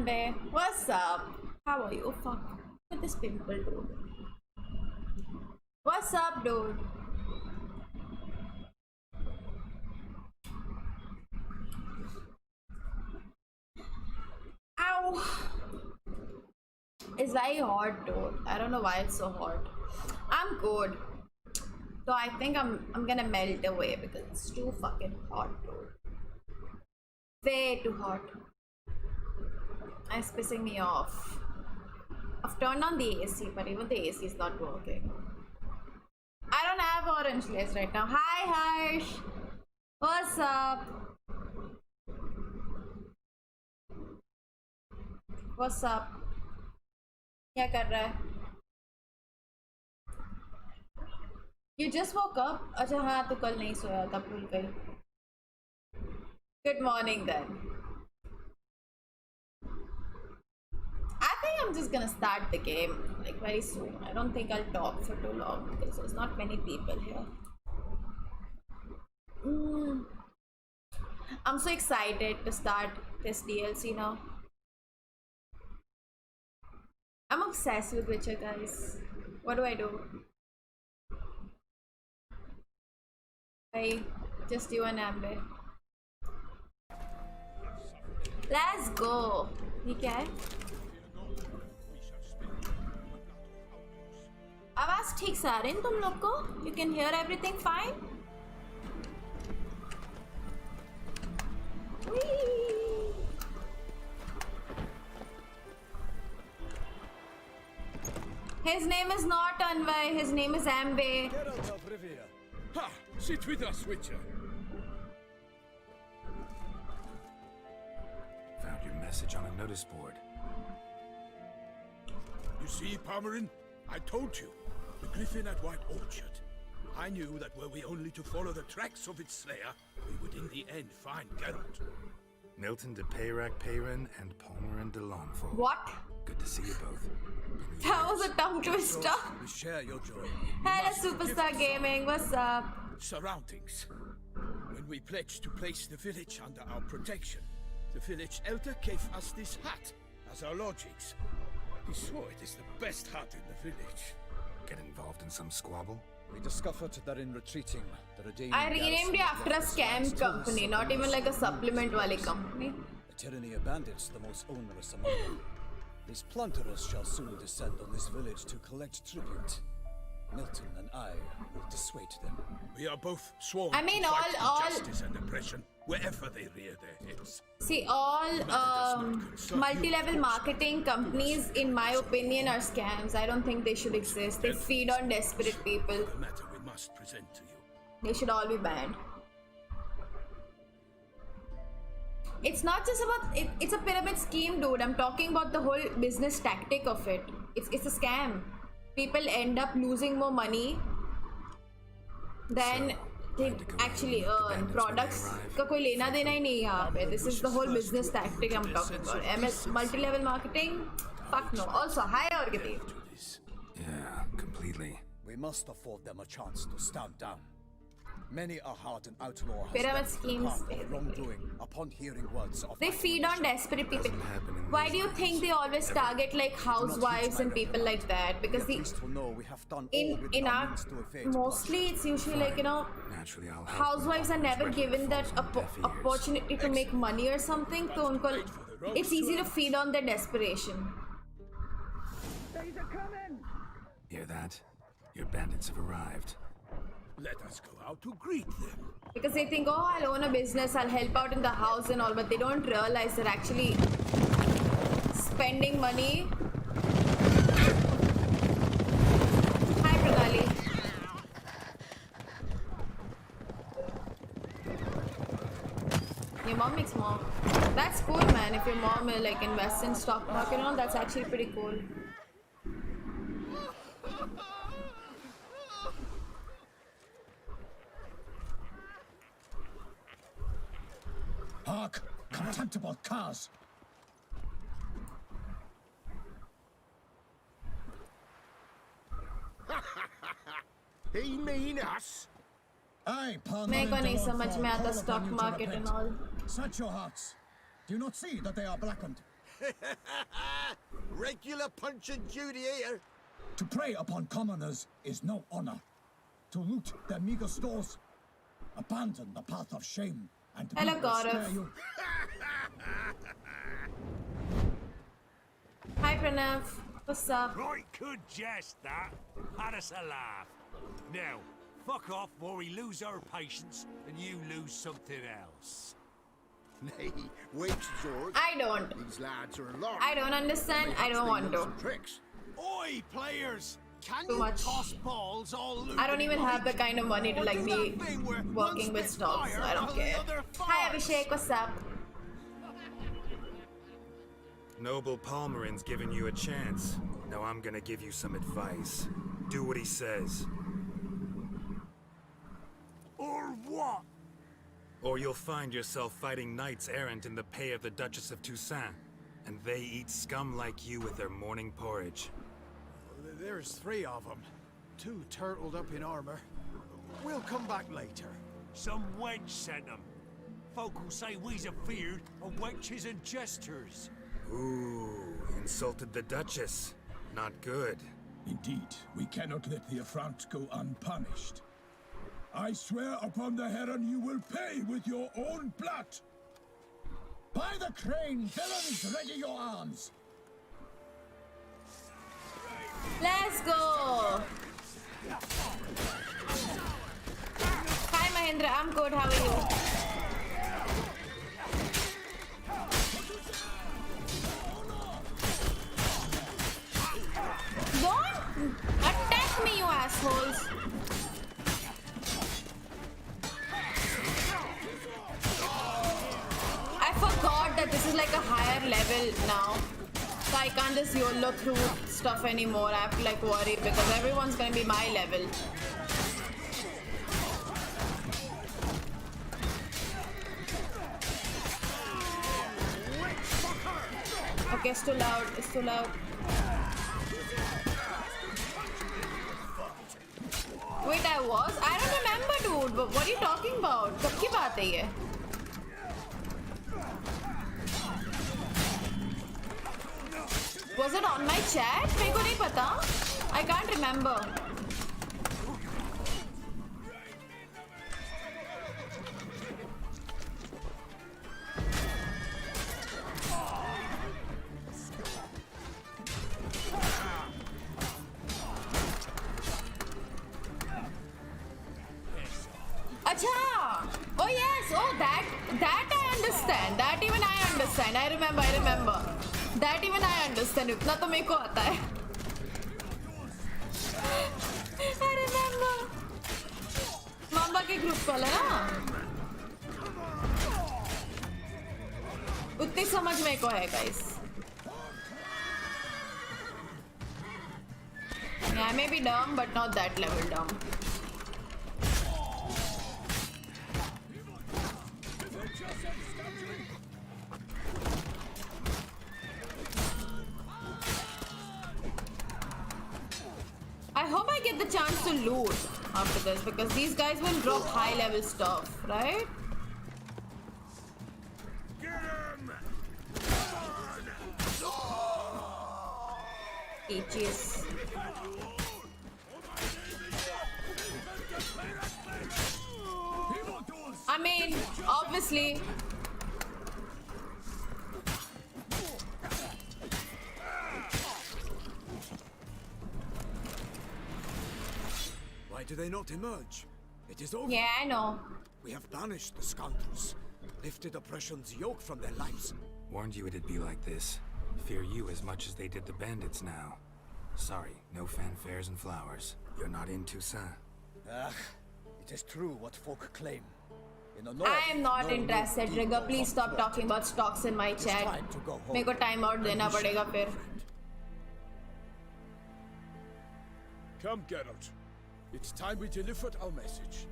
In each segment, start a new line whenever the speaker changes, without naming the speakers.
Ambe. What's up? How are you? Oh fuck. Look at this pimple, dude. What's up, dude? Ow. It's very hot, dude. I don't know why it's so hot. I'm good. So I think I'm gonna melt away because it's too fucking hot, dude. Way too hot. It's pissing me off. I've turned on the AC, but even the AC is not working. I don't have orange lace right now. Hi, Harsh. What's up? What's up? क्या कर रहा है? You just woke up? अच्छा हाँ तो कल नहीं सोया था भूल गई. Good morning then. I think I'm just gonna start the game like very soon. I don't think I'll talk for too long because there's not many people here. I'm so excited to start this DLC now. I'm obsessed with Witcher, guys. What do I do? Hey, just you and Amber. Let's go. ठीक है? आवाज ठीक से आ रही है तुम लोग को? You can hear everything fine? Whee! His name is not Anvay, his name is Ambe.
Geralt of Rivia. Ha! Sit with us, Witcher.
Found your message on a notice board.
You see, Palmerin? I told you. The griffin at White Orchard. I knew that were we only to follow the tracks of its slayer, we would in the end find Geralt.
Milton de Peyrac Peyrin and Palmerin de Lawnfall.
What?
Good to see you both.
That was a tongue twister.
We share your joy.
Hello, Superstar Gaming. What's up?
Surroundings. When we pledged to place the village under our protection, the village elder gave us this hat as our lodgings. He swore it is the best hat in the village.
Get involved in some squabble?
We discovered that in retreating, the Redanian
I renamed it after a scam company, not even like a supplement wali company.
The tyranny of bandits, the most onerous among them. These plunderers shall soon descend on this village to collect tribute. Milton and I will dissuade them.
We are both sworn
I mean,
to fight
all
injustice and oppression wherever they rear their heads.
See, all multi-level marketing companies, in my opinion, are scams. I don't think they should exist. They feed on desperate people.
The matter we must present to you.
They should all be banned. It's not just about it, it's a pyramid scheme, dude. I'm talking about the whole business tactic of it. It's a scam. People end up losing more money than they actually earn. Products का कोई लेना देना ही नहीं यहाँ पे. This is the whole business tactic I'm talking about. MS multi-level marketing? Fuck no. Also, hi Orgati.
Yeah, completely.
We must afford them a chance to stand down. Many a hardened outlaw has
Pyramid
left the
schemes,
path of
basically.
wrongdoing upon hearing words of
They feed on desperate people. Why do you think they always target like housewives and people like that? Because the
will know we have done all
in
within
our
means to evade
mostly it's usually like, you know,
Naturally, I'll help
housewives are never given that opportunity to make money or something. So unko, it's easy to feed on their desperation.
Hear that? Your bandits have arrived.
Let us go out to greet them.
Because they think, oh, I'll own a business, I'll help out in the house and all, but they don't realize they're actually spending money. Hi, Pranali. Your mom makes more. That's cool, man. If your mom like invests in stock market and all, that's actually pretty cool.
Hark! Contemptible curs!
He mean us?
Aye,
मेरे को नहीं समझ में आता stock market and all.
Search your hearts. Do you not see that they are blackened?
Regular punch and duty here.
To prey upon commoners is no honor. To loot their meager stores, abandon the path of shame, and
Hello,
we will
Gaurav.
spare you.
Hi Pranav, what's up?
Right, good jest, that. Had us a laugh. Now, fuck off before we lose our patience and you lose something else.
Nay, wait, Zorg.
I don't.
These lads are alarmed.
I don't understand. I don't want to.
Tricks.
Oi, players! Can
Too
you
much.
toss balls all
I don't even have the kind of money to like
do
be
that thing where
working
one
with
spits
stocks, so
fire
I don't
while the
care.
other
Hi
farts?
Abhishek, what's up?
Noble Palmerin's giving you a chance. Now I'm gonna give you some advice. Do what he says,
Or what?
or you'll find yourself fighting knights errant in the pay of the Duchess of Toussaint. And they eat scum like you with their morning porridge.
There's 3 of them. 2 turtled up in armor. We'll come back later.
Some wench sent them. Folk will say we's afeard of wenches and jesters.
Ooh, insulted the Duchess. Not good.
Indeed, we cannot let the affront go unpunished. I swear upon the heron you will pay with your own blood. By the crane, villains, ready your arms.
Let's go. Hi Mahendra, I'm good. How are you? Don't attack me, you assholes. I forgot that this is like a higher level now. So I can't just YOLO through stuff anymore. I have to like worry because everyone's gonna be my level. Okay, it's too loud. It's too loud. Wait, I was? I don't remember, dude. But what are you talking about? कब की बात है ये? Was it on my chat? मेरे को नहीं पता. I can't remember. Acha! Oh yes! Oh that I understand. That even I understand. I remember. That even I understand. इतना तो मेरे को आता है. I remember. मामा के ग्रुप वाला ना. उतनी समझ मेरे को है guys. Yeah, I may be dumb, but not that level dumb. I hope I get the chance to loot after this because these guys will drop high level stuff, right? Jeez. I mean, obviously.
Why do they not emerge? It is over.
Yeah, I know.
We have banished the scoundrels, lifted oppression's yoke from their lives.
Warned you it'd be like this. Fear you as much as they did the bandits now. Sorry, no fanfares and flowers. You're not in Toussaint.
Ah, it is true what folk claim. In the north,
I am not
no
interested,
deep
Trigger.
will
Please
come
stop
forth.
talking about stocks in my
It's
chat.
time to go home.
मेरे को time out देना पड़ेगा फिर.
Come, Geralt. It's time we delivered our message.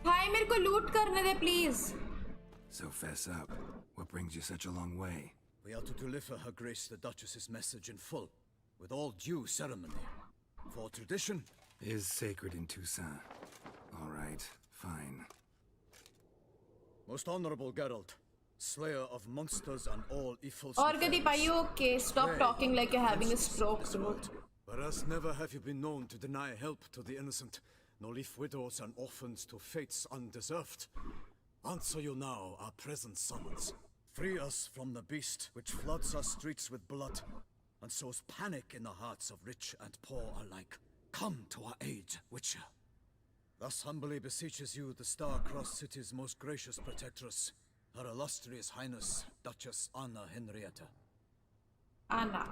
Hi, मेरे को loot करने दे please.
So fess up. What brings you such a long way?
We are to deliver Her Grace the Duchess's message in full, with all due ceremony. For tradition,
Is sacred in Toussaint. All right, fine.
Most honorable Geralt, slayer of monsters and all evil.
Orgadip, are you okay? Stop talking like you're having a stroke, dude.
Whereas never have you been known to deny help to the innocent, nor leave widows and orphans to fates undeserved. Answer you now our present summons. Free us from the beast which floods our streets with blood and sows panic in the hearts of rich and poor alike. Come to our aid, Witcher. Thus humbly beseeches you the Star-Crossed City's most gracious protectress, Her Illustrious Highness, Duchess Anna Henrietta.
Anna.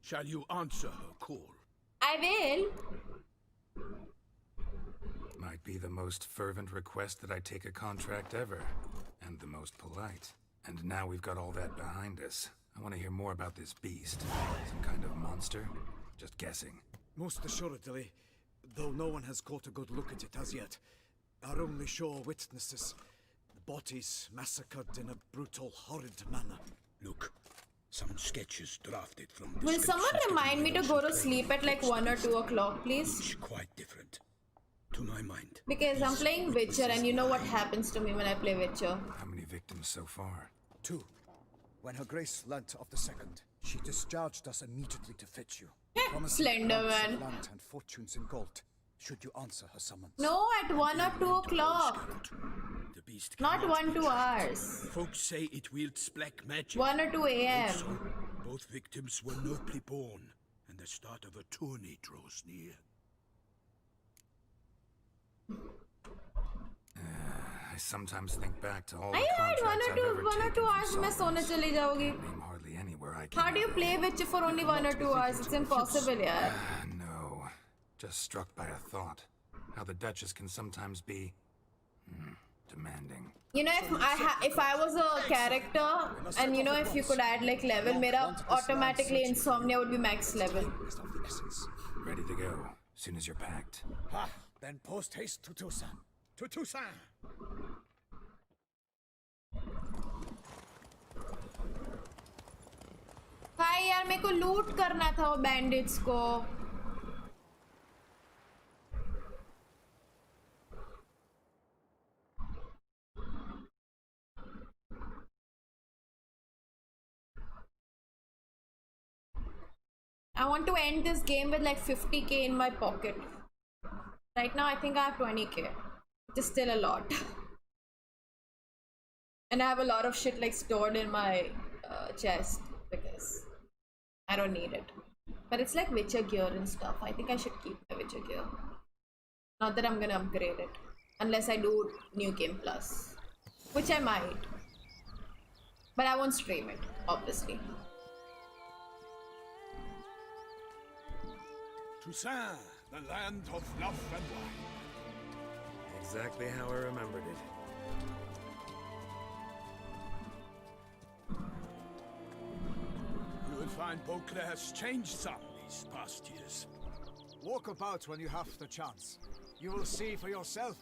Shall you answer her call?
I will.
Might be the most fervent request that I take a contract ever, and the most polite. And now we've got all that behind us. I want to hear more about this beast. Some kind of monster? Just guessing.
Most assuredly, though no one has caught a good look at it as yet. Our only sure witnesses, the bodies massacred in a brutal, horrid manner.
Look, some sketches drafted from
Will someone remind me to go to sleep at like 1 or 2 o'clock, please?
Each quite different, to my mind.
Because I'm playing Witcher and you know what happens to me when I play Witcher.
How many victims so far?
2. When her grace learnt of the second, she discharged us immediately to fetch you. Promising
Slender
grants of
man.
land and fortunes in gold, should you answer her summons.
No, at 1 or 2 o'clock.
The beast
Not
cannot
1
be
2
tracked.
hours.
Folks say it wields black magic.
1 or 2 a.m.
Also, both victims were nobly born, and the start of a tourney draws near.
I sometimes think back to all the
I heard
contracts I've ever
1 or 2
taken
hours
from
में सोने
sovereigns.
चली जाओगी.
Name hardly anywhere I can.
How do you play Witcher for only 1 or 2 hours? It's impossible, yaar.
No, just struck by a thought. How the Duchess can sometimes be demanding.
You know, if I was a character and you know if you could add like level, mera automatically insomnia would be max level.
Is of the essence.
Ready to go, soon as you're packed.
Ha! Then post haste to Toussaint.
To Toussaint!
भाई यार मेरे को लूट करना था वो bandits को. I want to end this game with like 50k in my pocket. Right now I think I have 20k, which is still a lot. And I have a lot of shit like stored in my chest because I don't need it. But it's like Witcher gear and stuff. I think I should keep my Witcher gear. Not that I'm gonna upgrade it. Unless I do New Game Plus. Which I might. But I won't stream it, obviously.
Toussaint, the land of love and wine.
Exactly how I remembered it.
You will find Beauclair has changed some these past years.
Walk about when you have the chance. You will see for yourself.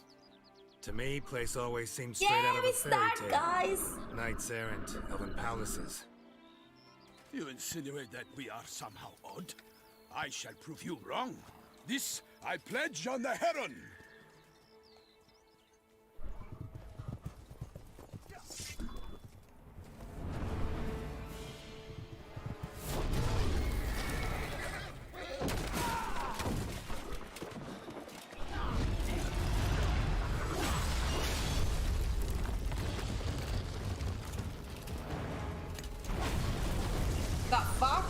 To me, place always seems straight
Yeah,
out of
we
a fairy
start,
tale.
guys.
Knights errant, elven palaces.
You insinuate that we are somehow odd? I shall prove you wrong. This I pledge on the Heron.
The fuck?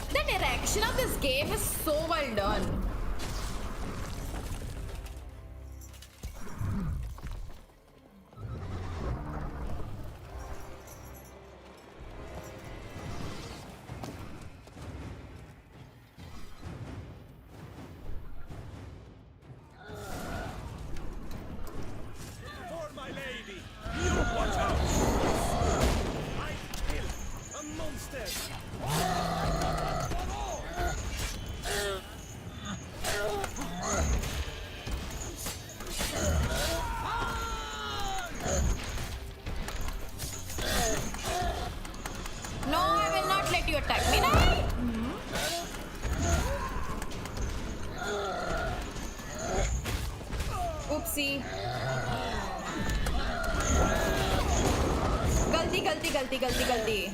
The direction of this game is so well done.
For my lady, you watch out! I kill a monster!
to attack me. Nahi! Oopsie. Galti.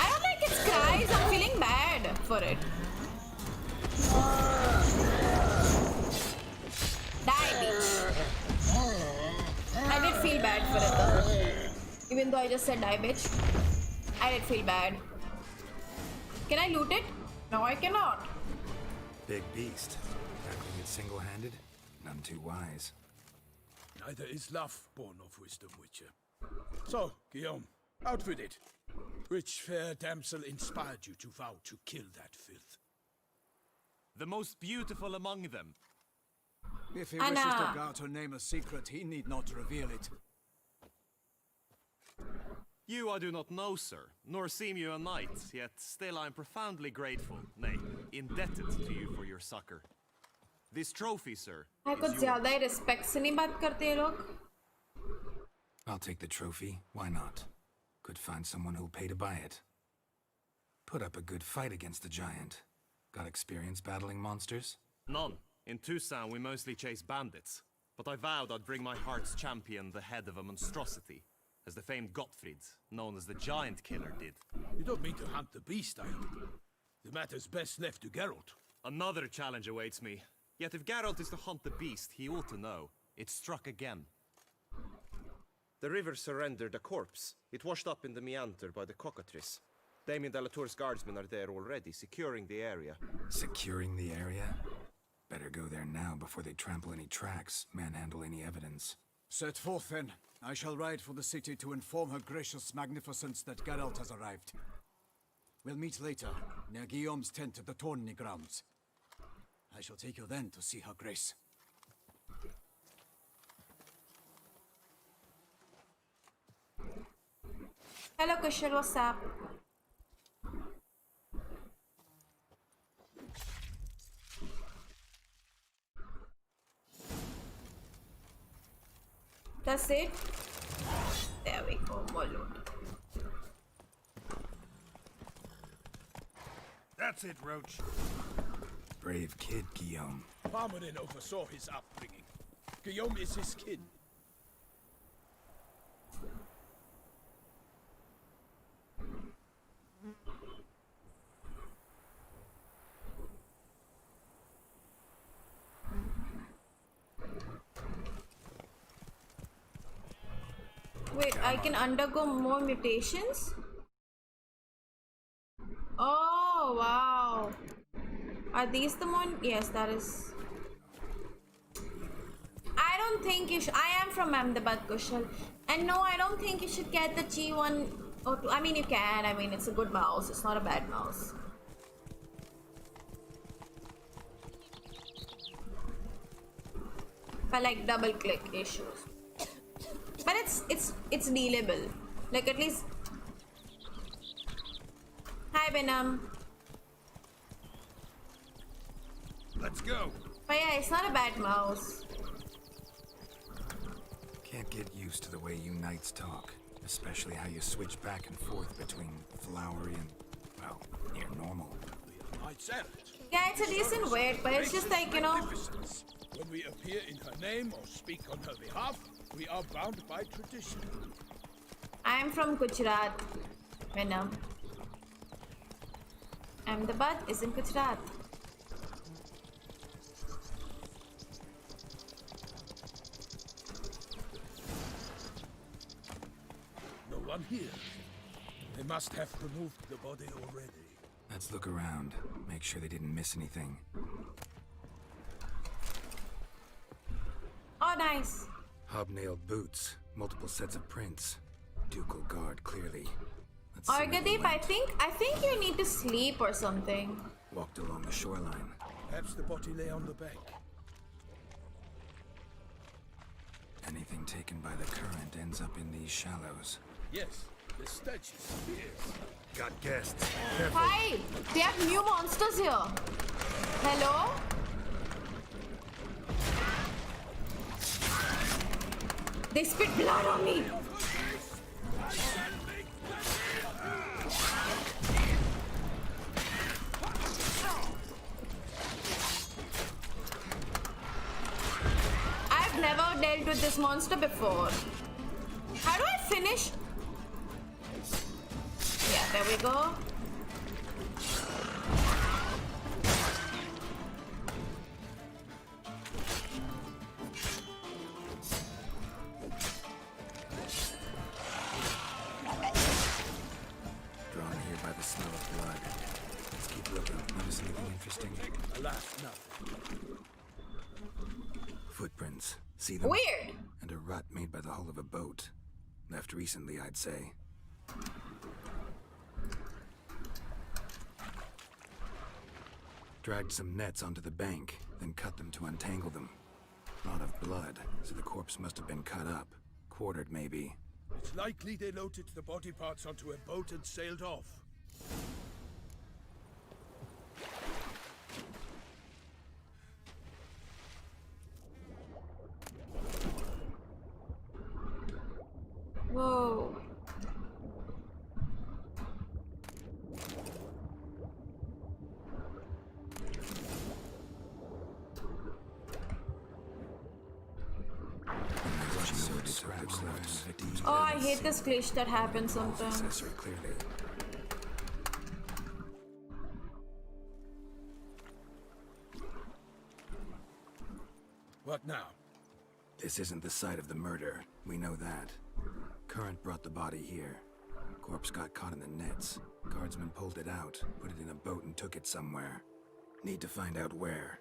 I don't like its cries. I'm feeling bad for it. Die, bitch. I did feel bad for it though. Even though I just said die, bitch. I did feel bad. Can I loot it? No, I cannot.
Big beast. Tackling it single-handed? None too wise.
Neither is love born of wisdom, Witcher. So, Guillaume, outwitted. Which fair damsel inspired you to vow to kill that filth?
The most beautiful among them.
If he wishes to
Anna.
guard her name a secret, he need not reveal it.
You I do not know, sir, nor seem you a knight, yet still I am profoundly grateful, nay, indebted to you for your succor. This trophy, sir,
I
is
कुछ
yours.
ज़्यादा ही respect से नहीं बात करते ये लोग.
I'll take the trophy. Why not? Could find someone who'll pay to buy it. Put up a good fight against the giant. Got experience battling monsters?
None. In Tucson we mostly chase bandits, but I vowed I'd bring my heart's champion the head of a monstrosity, as the famed Gottfried, known as the Giant Killer, did.
You don't mean to hunt the beast, I hope. The matter's best left to Geralt.
Another challenge awaits me. Yet if Geralt is to hunt the beast, he ought to know. It struck again. The river surrendered a corpse. It washed up in the meander by the cockatrice. Damien Delatour's guardsmen are there already, securing the area.
Securing the area? Better go there now before they trample any tracks, manhandle any evidence.
Set forth then. I shall ride for the city to inform her gracious magnificence that Geralt has arrived. We'll meet later, near Guillaume's tent at the Tourney grounds. I shall take you then to see her grace.
Hello Kushal, what's up? That's it. There we go, more loot.
That's it, Roach.
Brave kid, Guillaume.
Parmanin oversaw his upbringing. Guillaume is his kin.
Wait, I can undergo more mutations? Oh, wow. Are these the one? Yes, that is. I don't think you should. I am from Ahmedabad, Kushal. And no, I don't think you should get the G1 or 2. I mean, you can. I mean, it's a good mouse. It's not a bad mouse. But like double click issues. But it's dealable. Like at least. Hi Benham.
Let's go.
But yeah, it's not a bad mouse.
Can't get used to the way you knights talk. Especially how you switch back and forth between flowery and, well, near normal.
Knights errant.
Yeah, it's a decent word, but it's just like, you know.
Magnificence. When we appear in her name or speak on her behalf, we are bound by tradition.
I'm from Gujarat, Benham. Ahmedabad is in Gujarat.
No one here. They must have removed the body already.
Let's look around. Make sure they didn't miss anything.
Oh, nice.
Hobnailed boots, multiple sets of prints. Ducal guard, clearly. Let's see where they
Argadeep,
went.
I think you need to sleep or something.
Walked along the shoreline.
Perhaps the body lay on the bank.
Anything taken by the current ends Someone's up in these shallows.
Yes, the stench is fierce.
Got guests. Careful.
Hi! They have new monsters here. Hello? They spit blood on me. I've never dealt with this monster before. How do I finish? Yeah, there we go.
Drawn here by the smell of blood. Let's keep looking. Notice anything interesting?
Alas, nothing.
Footprints. See them?
Weird.
And a rut made by the hull of a boat. Left recently, I'd say. Dragged some nets onto the bank, then cut them to untangle them. Lot of blood, so the corpse must have been cut up. Quartered, maybe.
It's likely they loaded the body parts onto a boat and sailed off.
Whoa. Oh, I hate this glitch that happens sometimes.
Accessory, clearly.
What now?
This isn't the site of the murder. We know that. Current brought the body here. Corpse got caught in the nets. Guardsmen pulled it out, put it in a boat and took it somewhere. Need to find out where.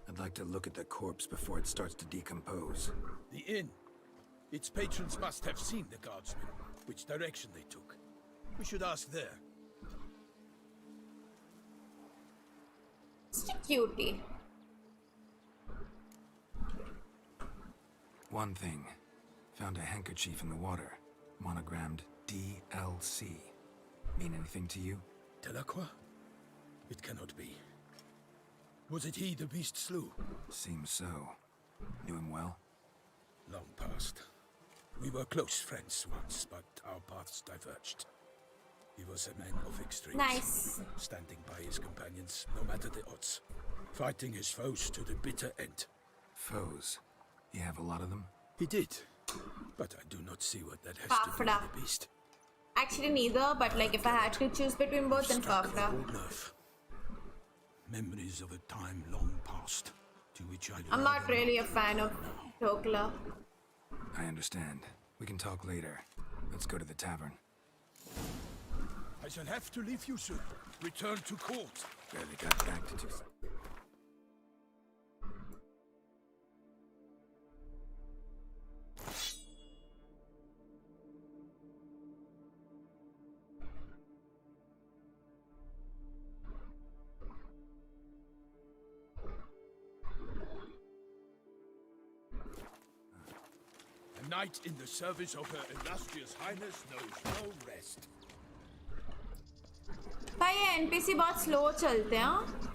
I'd like to look at the corpse before it starts to decompose.
The inn. Its patrons must have seen the guardsmen, which direction they took. We should ask there.
Just a cutie.
One thing. Found a handkerchief in the water. Monogrammed DLC. Mean anything to you?
Delacroix? It cannot be. Was it he the beast slew?
Seems so. Knew him well?
Long past. We were close friends once, but our paths diverged. He was a man of extremes.
Nice.
Standing by his companions, no matter the odds. Fighting his foes to the bitter end.
Foes? You have a lot of them?
He did. But I do not see what that has to do
Fafra.
with the beast.
Actually, neither, but like if I had to choose between both, then
Struck a
Fafra.
cold nerve. Memories of a time long past, to which I
I'm not really a fan of Tokla.
I understand. We can talk later. Let's go to the tavern.
I shall have to leave you soon. Return to court.
Barely got back to 2 seconds.
A knight in the service of Her Illustrious Highness knows no rest.
भाई ये NPC बहुत slow चलते हैं हाँ?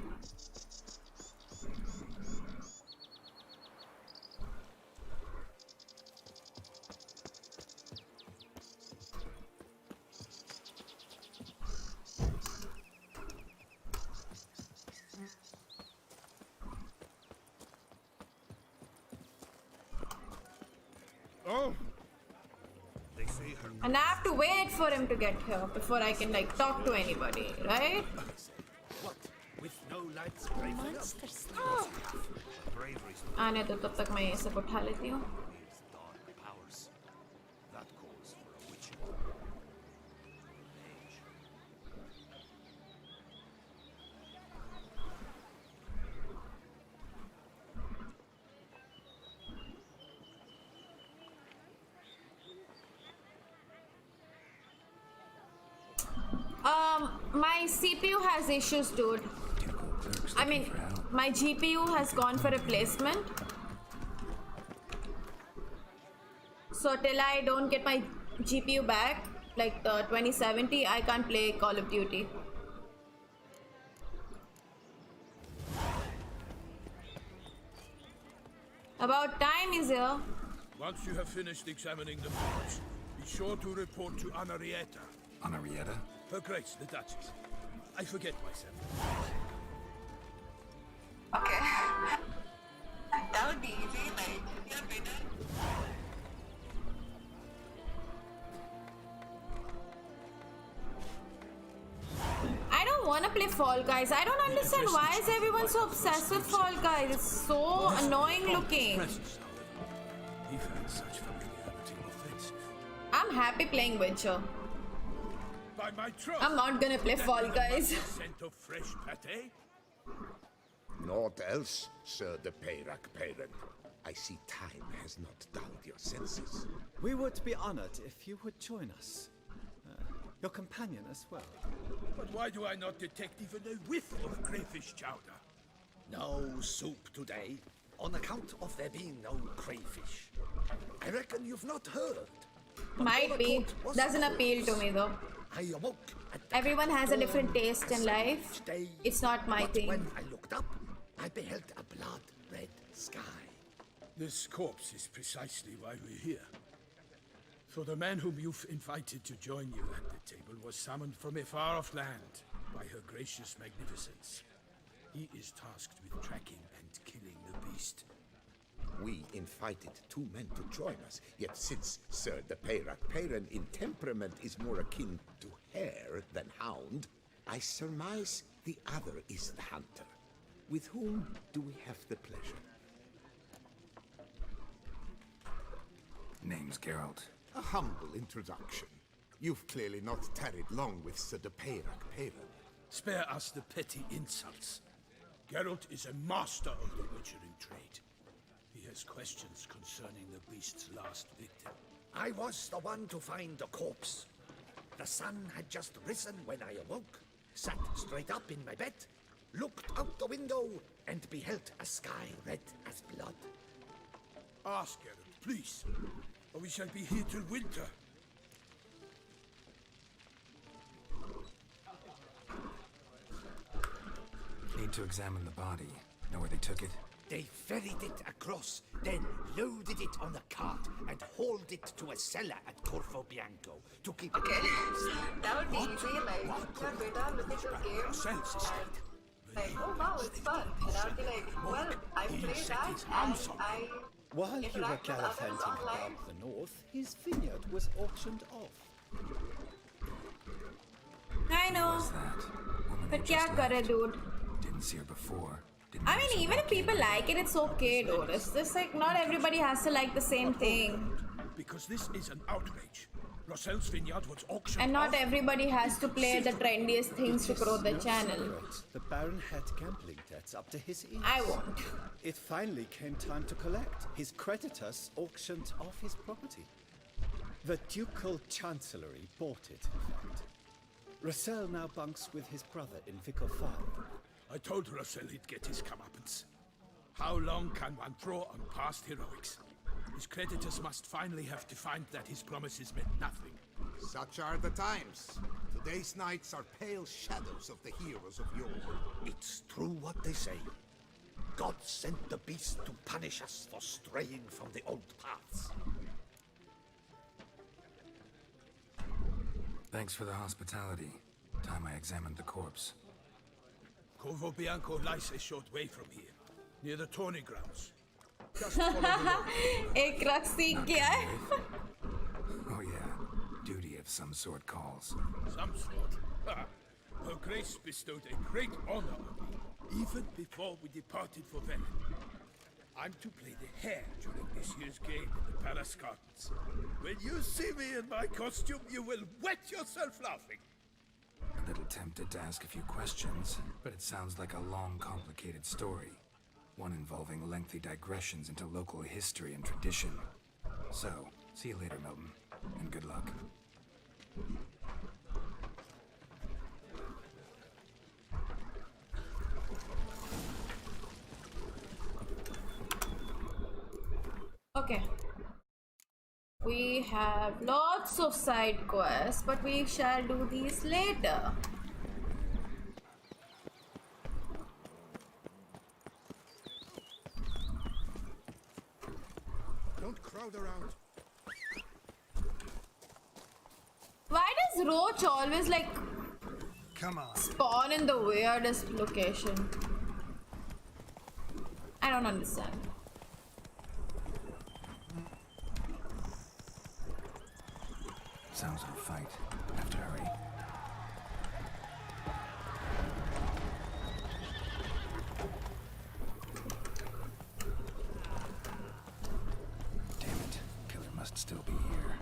Oh,
And I have to wait for him to get here before I can like talk to anybody, right?
what? With no lights brave
आने दो तब तक मैं ये सब उठा लेती हूँ.
Dark powers. That calls for a witch.
My CPU has issues, dude.
Typical clerks
I
looking
mean,
for help.
my GPU has gone for replacement. So till I don't get my GPU back, like the 2070, I can't play Call of Duty. About time is here.
Once you have finished examining the village, be sure to report to Anarietta.
Anarietta?
Her Grace, the Duchess. I forget myself.
Okay. That would be easy, like, yeah, better.
I don't want to play Fall Guys. I don't understand why is everyone so obsessed with Fall Guys. It's so annoying looking.
Presence, however, he found such familiarity offensive.
I'm happy playing Witcher.
By my trust,
I'm not gonna play Fall Guys.
scent of fresh pate.
Naught else, Sir de Peyrac Parent. I see time has not dulled your senses.
We would be honored if you would join us. Your companion as well.
But why do I not detect even a whiff of crayfish chowder?
No soup today, on account of there being no crayfish. I reckon you've not heard.
Might be. Doesn't appeal to me though.
I awoke at the
Everyone has a different
dawn
taste in
as
life.
each day,
It's not my
but
thing.
when I looked up, I beheld a blood-red sky.
This corpse is precisely why we're here. For the man whom you've invited to join you at the table was summoned from a far-off land by her gracious magnificence. He is tasked with tracking and killing the beast.
We invited two men to join us, yet since Sir de Peyrac Parent in temperament is more akin to hare than hound, I surmise the other is the hunter. With whom do we have the pleasure?
Name's Geralt.
A humble introduction. You've clearly not tarried long with Sir de Peyrac Parent.
Spare us the petty insults. Geralt is a master of the witchering trade. He has questions concerning the beast's last victim.
I was the one to find the corpse. The sun had just risen when I awoke, sat straight up in my bed, looked out the window, and beheld a sky red as blood.
Ask Geralt, please, or we shall be here till winter.
Need to examine the body. Know where they took it?
They ferried it across, then loaded it on a cart and hauled it to a cellar at Corvo Bianco to keep it clean.
That would be easy, like, yeah, better, look at your game.
Ourselves is
And, like, oh wow, it's fun. And I would be like, well, I played that and I...
While you were
interact with others
gallivanting
online.
around the north, his vineyard was auctioned off.
I know.
What's that? Woman
But
who
kya
just
kare,
left.
dude?
Didn't see her before. Didn't
I
know
mean,
she
even if
walked in.
people like it, it's okay, dude. It's just like not everybody has to like the same thing.
Because this is an outrage. Rossel's vineyard was auctioned
And not
off.
everybody has to play the trendiest things to grow the
No
channel.
secret, the Baron had gambling debts up to his ears.
I won't.
It finally came time to collect. His creditors auctioned off his property. The Ducal Chancellery bought it, in fact. Russell now bunks with his brother in Vicar Farm.
I told Russell he'd get his comeuppance. How long can one draw on past heroics? His creditors must finally have to find that his promises meant nothing.
Such are the times. Today's knights are pale shadows of the heroes of yore.
It's true what they say. God sent the beast to punish us for straying from the old paths.
Thanks for the hospitality. Time I examined the corpse.
Corvo Bianco lies a short way from here, near the tourney grounds. Just follow the road.
एक रख सीख गया है.
Oh yeah, duty of some sort calls.
Some sort. Ha! Her Grace bestowed a great honor on me, even before we departed for Venice. I'm to play the hare during this year's game in the Palace Gardens. When you see me in my costume, you will wet yourself laughing.
A little tempted to ask a few questions, but it sounds like a long, complicated story. One involving lengthy digressions into local history and tradition. So, see you later, Milton, and good luck.
Okay. We have lots of side quests, but we shall do these later.
Don't crowd around.
Why does Roach always like
Come on.
spawn in the weirdest location? I don't understand.
Sounds like a fight. Have to hurry. Damn it. Killer must still be here.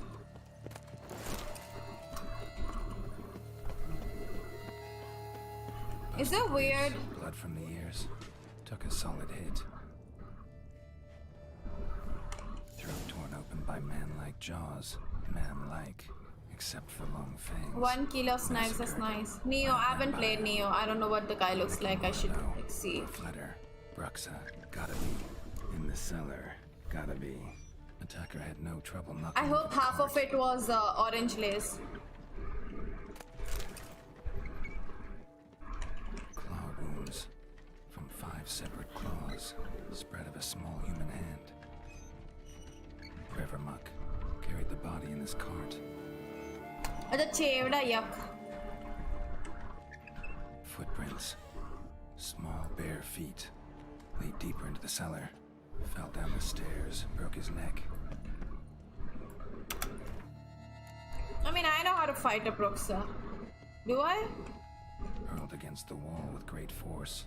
Is it weird?
Blood from the ears. Took a solid hit. Throat torn open by man-like jaws. Man-like. Except for long fangs.
1 kilo snipes, that's nice. Neo, I haven't played Neo. I don't know what the guy looks like. I should see.
Flutter. Bruxa. Gotta be. In the cellar. Gotta be. Attacker had no trouble knocking.
I hope half of it was orange lace.
Claw wounds. From 5 separate claws. Spread of a small human hand. River muck. Carried the body in this cart.
That's chevda, yuck.
Footprints. Small bare feet. Lead deeper into the cellar. Fell down the stairs. Broke his neck.
I mean, I know how to fight a Bruxa. Do I?
Hurled against the wall with great force.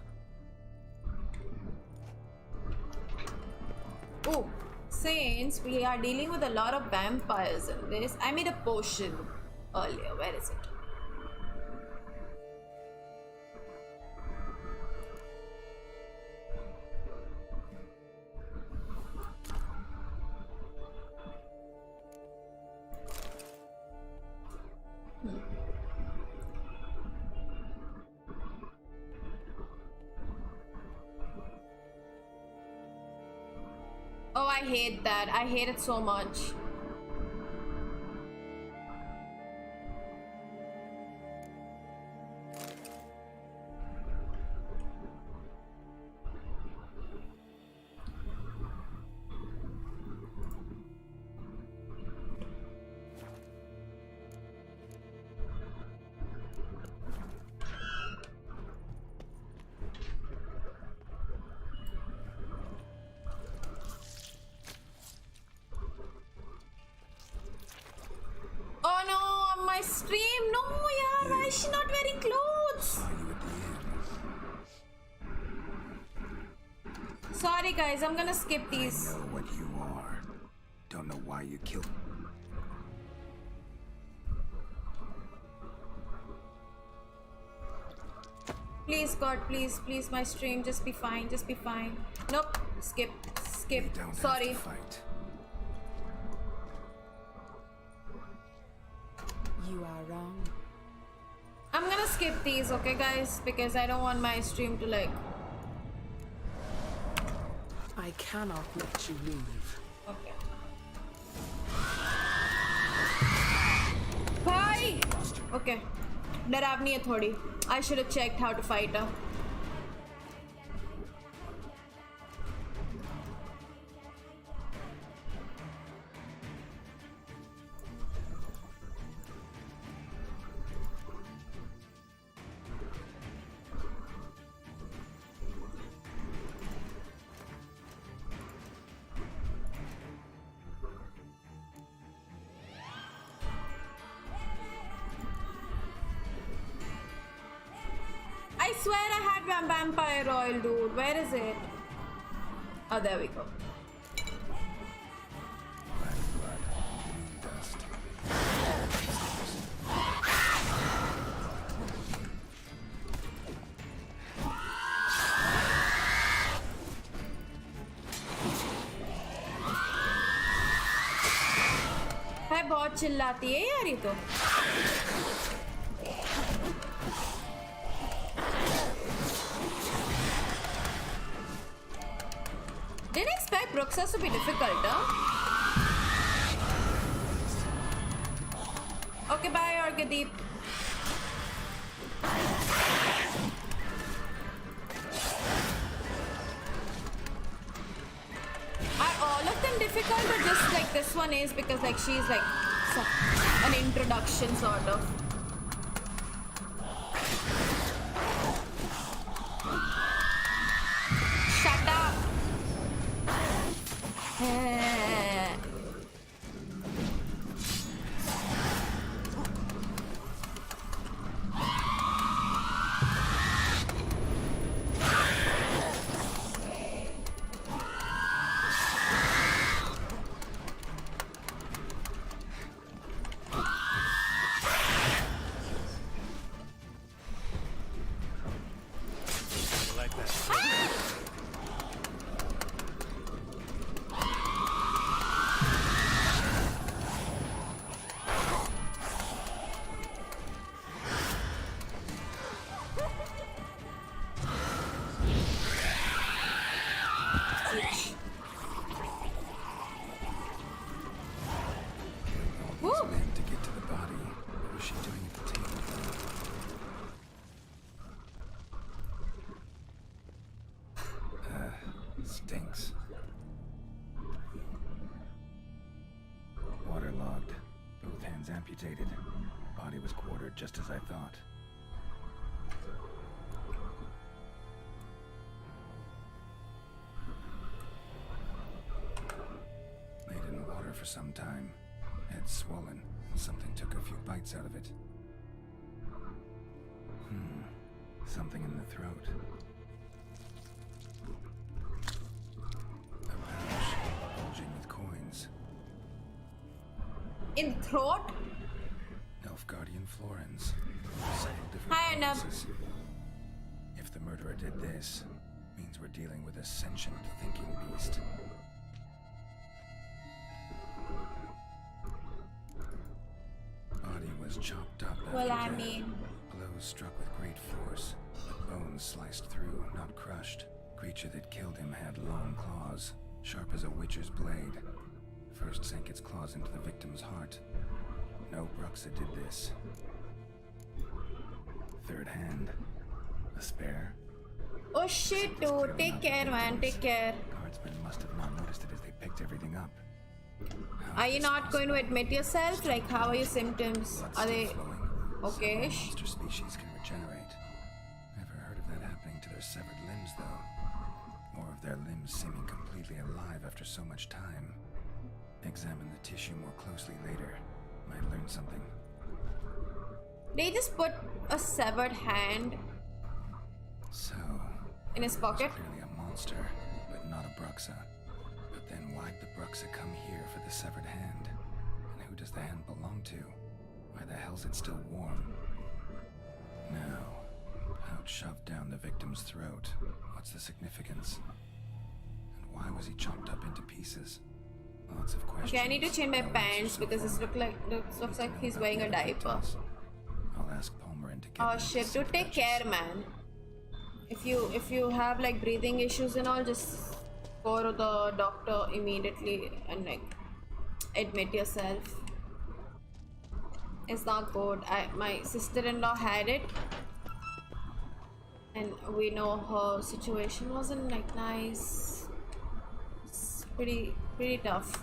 Oh, since we are dealing with a lot of vampires in this, I made a potion earlier. Where is it? Oh, I hate that. I hate it so much. Oh no, on my stream. No, yeah, why is she not wearing clothes?
Saw you at the end.
Sorry guys, I'm gonna skip these.
I know what you are. Don't know why you killed.
Please God, please, please, my stream, just be fine, just be fine. Nope, skip, skip.
We don't
Sorry.
have to fight.
You are wrong.
I'm gonna skip these, okay guys, because I don't want my stream to like.
I cannot let you leave.
Okay. Bye. Okay. डरावनी है थोड़ी. I should have checked how to fight her. I swear I had vampire oil, dude. Where is it? Oh, there we go.
Black blood, moon dust.
है बहुत चिल्लाती है यार ये तो. Didn't expect Bruxas to be difficult, huh? Okay, bye, Argadeep. Are all of them difficult or just like this one is because like she's like an introduction sort of? Shut up!
Stinks. Waterlogged. Both hands amputated. Body was quartered just as I thought. Laid in water for some time. Head swollen. Something took a few bites out of it. Something in the throat. Bulging with coins.
In throat?
Elf Guardian Florins. Several different
Hi, Anna.
promises. If the murderer did this, means we're dealing with a sentient thinking beast. Body was chopped up.
Well, I
after death.
mean...
Blows struck with great force, but bones sliced through, not crushed. Creature that killed him had long claws, sharp as a witcher's blade. First sank its claws into the victim's heart. No Bruxa did this. Third hand. A spare.
Oh shit, dude. Take care, man. Take care.
Guardsmen must have not noticed it as they picked everything up.
Are you not going to admit yourself? Like, how are your symptoms? Are they okay?
Monster species can regenerate. Never heard of that happening to their severed limbs, though. Or of their limbs seeming completely alive after so much time. Examine the tissue more closely later. Might learn something.
They just put a severed hand
So,
in his pocket.
clearly a monster, but not a Bruxa. But then why'd the Bruxa come here for the severed hand? And who does the hand belong to? Why the hell's it still warm? Now, pouch shoved down the victim's throat. What's the significance? And why was he chopped up into pieces? Lots of questions.
Okay, I need to change my
No answers
pants
so
because this
far.
looks like he's wearing a diaper.
I'll ask Palmerin to get
Oh
them
shit,
to
dude, take care, man. If you have like breathing issues and all, just go to the doctor immediately and like admit yourself. It's not good. My sister-in-law had it, and we know her situation wasn't like nice. It's pretty tough.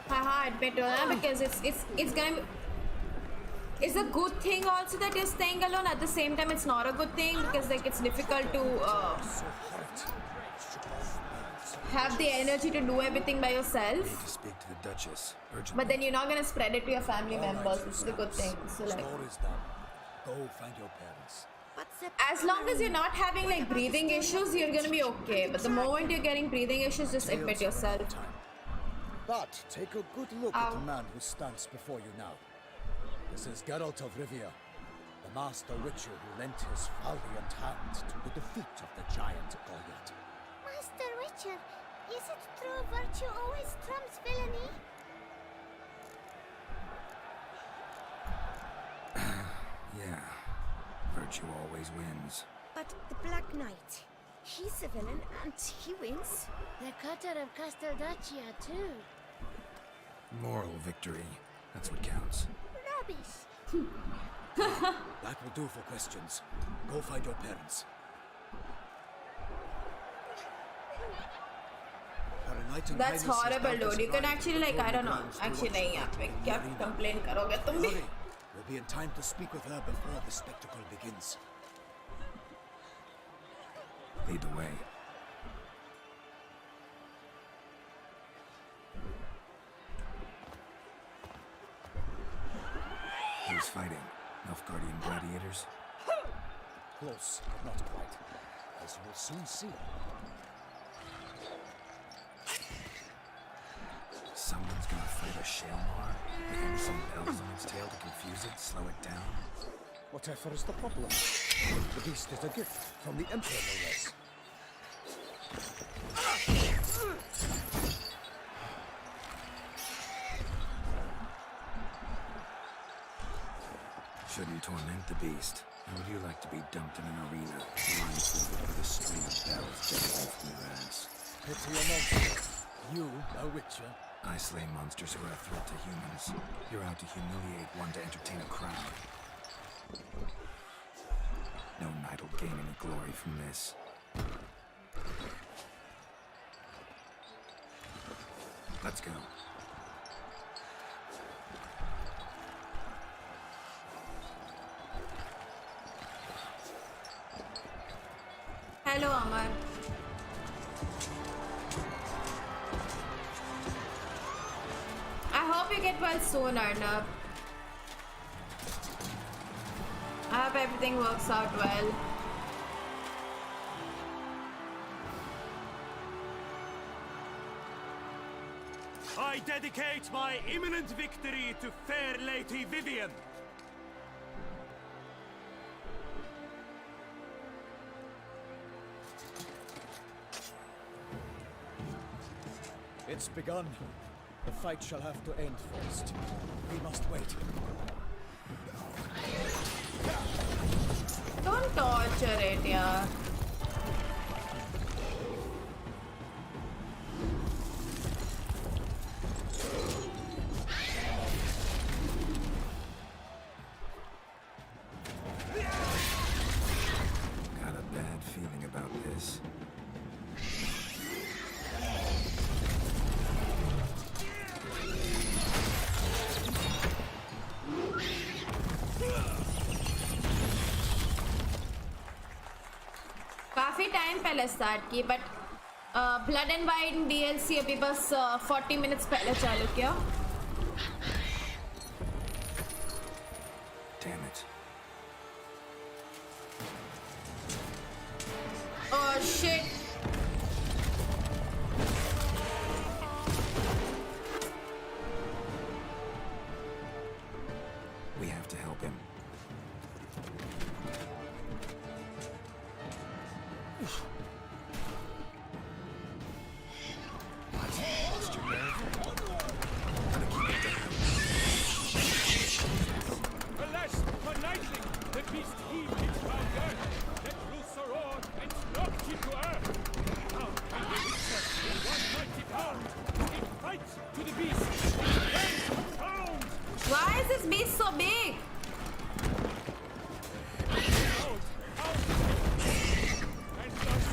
Haha, admit that because it's gonna be, it's a good thing also that you're staying alone. At the same time, it's not a good thing because like it's difficult to have the energy to do everything by
I need
yourself.
to speak to the Duchess urgently.
But then you're not gonna spread it to your family members, which is a good thing. So like,
Story's done. Go find your parents.
as long as you're not having like breathing issues, you're gonna be okay. But the moment you're getting breathing issues, just admit yourself.
But take a good look at the man who stands before you now. This is Geralt of Rivia, the master witcher who lent his valiant hand to the defeat of the giant Goliath.
Master Witcher, is it true virtue always trumps villainy?
Yeah. Virtue always wins.
But the Black Knight, he's a villain and he wins.
The cutter of Casteldaccia, too.
Moral victory. That's what counts.
Rubbish.
That will do for questions. Go find your parents.
That's horrible, dude. You can actually like, I don't know. Actually, nahi yaar pe kya complain karoge tum bhi?
We'll be in time to speak with her before the spectacle begins.
Lead the way. Who's fighting? Nilfgaardian gladiators?
Close, but not quite. As you will soon see.
Someone's gonna fight a Shalmar? With him some bells on its tail to confuse it, slow it down?
Whatever is the problem? The beast is a gift from the Emperor, no less.
Shouldn't torment the beast. How would you like to be dumped in an arena, blindfolded with a string of bells dangling from your ass?
Pity a monster. You, a witcher?
I slay monsters who are a threat to humans. You're out to humiliate one to entertain a crowd. No knight will gain any glory from this. Let's go.
Hello, Amar. I hope you get well soon, Arnab. I hope everything works out well.
I dedicate my imminent victory to fair Lady Vivian.
It's begun. The fight shall have to end first. We must wait.
Don't torture it, yeah.
Got a bad feeling about this.
काफी time पहले start की but blood and wine DLC अभी बस 40 minutes पहले चालू किया.
Damn it.
Oh shit.
We have to help him.
Alas, for Nightling, the beast heaved its round earth, let loose a roar, and knocked it to earth. Now, can the Witcher, in 190 pounds, it fights to the beast, and pound!
Why is this beast so big?
And thus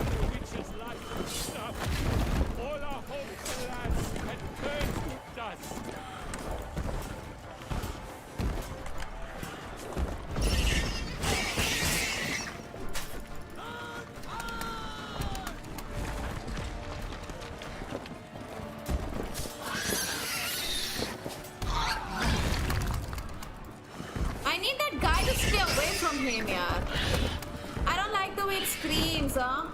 to stay away from him, yaar. I don't like the way it screams, huh?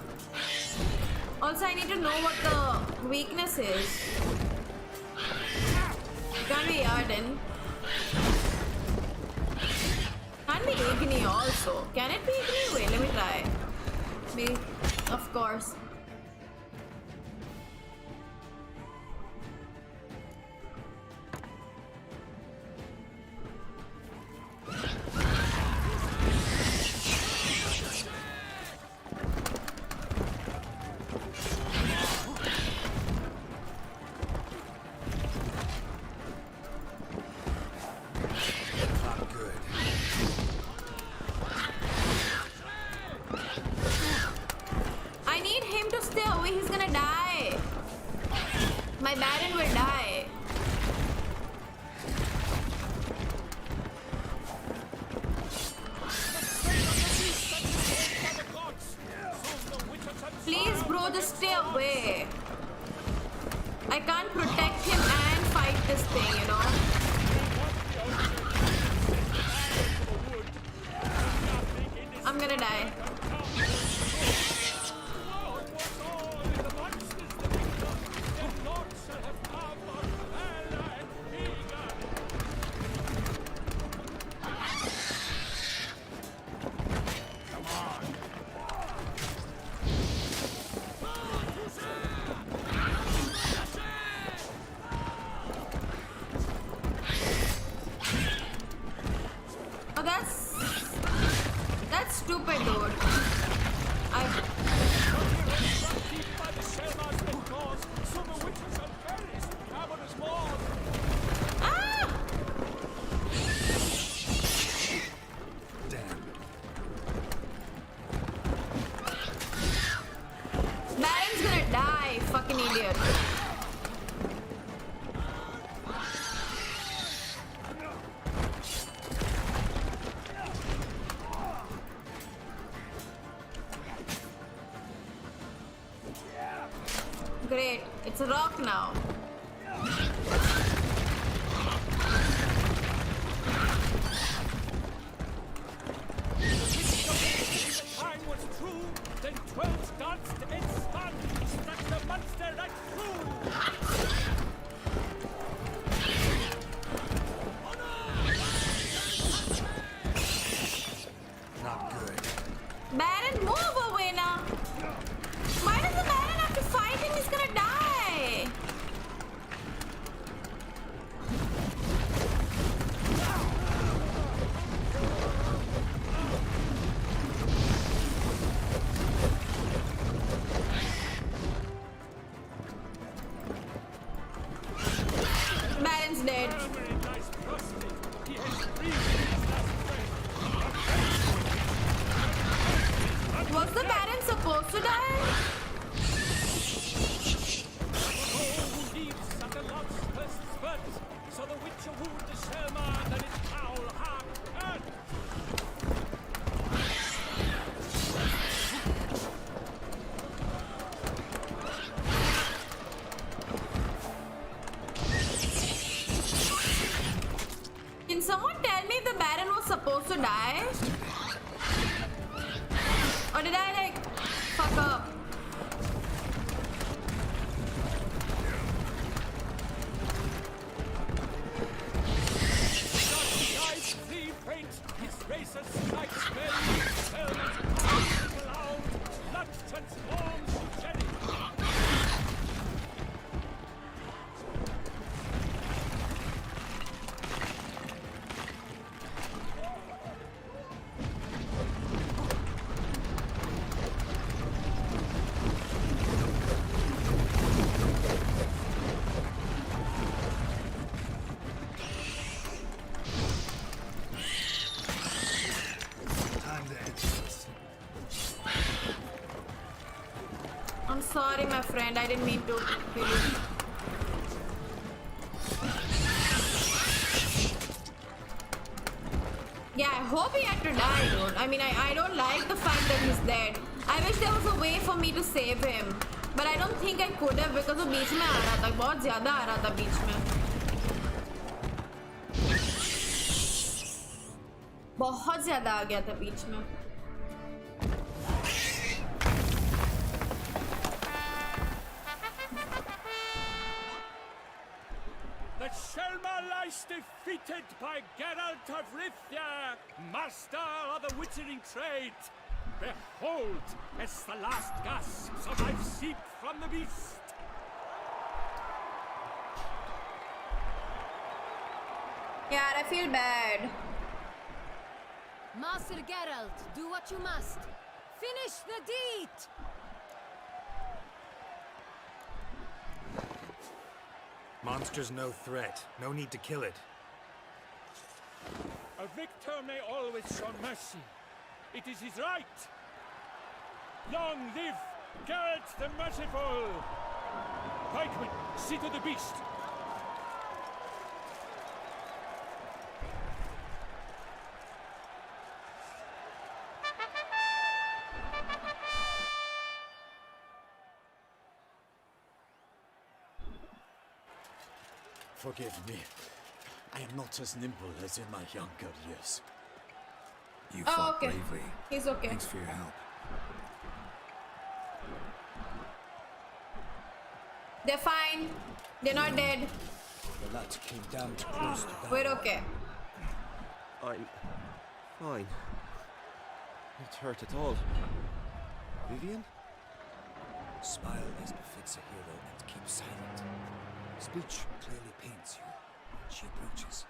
Also, I need to know what the weakness is. Can't be Arden. Can't be Igni also. Can it be Igni? Wait, let me try. Me, of course. Great, it's a rock now.
Time was true, then 12 danced and spun, struck the monster right through.
Not good.
Baron, move away now. Why does the Baron have to fight him? He's gonna die. Baron's dead. Was the Baron supposed to die?
So the Witcher wooed the Shellman and its foul heart earth.
Can someone tell me if the Baron was supposed to die? Or did I like fuck up?
His razor strikes men, Shellman's power loud, blood transforms to jelly.
I'm sorry, my friend. I didn't mean to kill you. Yeah, I hope he had to die, dude. I mean, I don't like the fact that he's dead. I wish there was a way for me to save him. But I don't think I could have because वो बीच में आ रहा था, बहुत ज़्यादा आ रहा था बीच में. बहुत ज़्यादा आ गया था बीच में.
The Shelma lies defeated by Geralt of Rivia, master of the witchering trade. Behold, it's the last gasp of life seeped from the beast.
Yeah, I feel bad.
Master Geralt, do what you must. Finish the deed!
Monster's no threat. No need to kill it.
A victor may always show mercy. It is his right. Long live Geralt the Merciful! Pikemen, see to the beast.
Forgive me. I am not as nimble as in my younger years.
You
Oh,
fought
okay.
bravely.
He's okay.
Thanks for your help.
They're fine. They're not dead.
The latch came down too close to die.
We're okay.
I'm fine. Not hurt at all. Vivian?
Smile as befits a hero and keep silent. Speech clearly pains you. She approaches.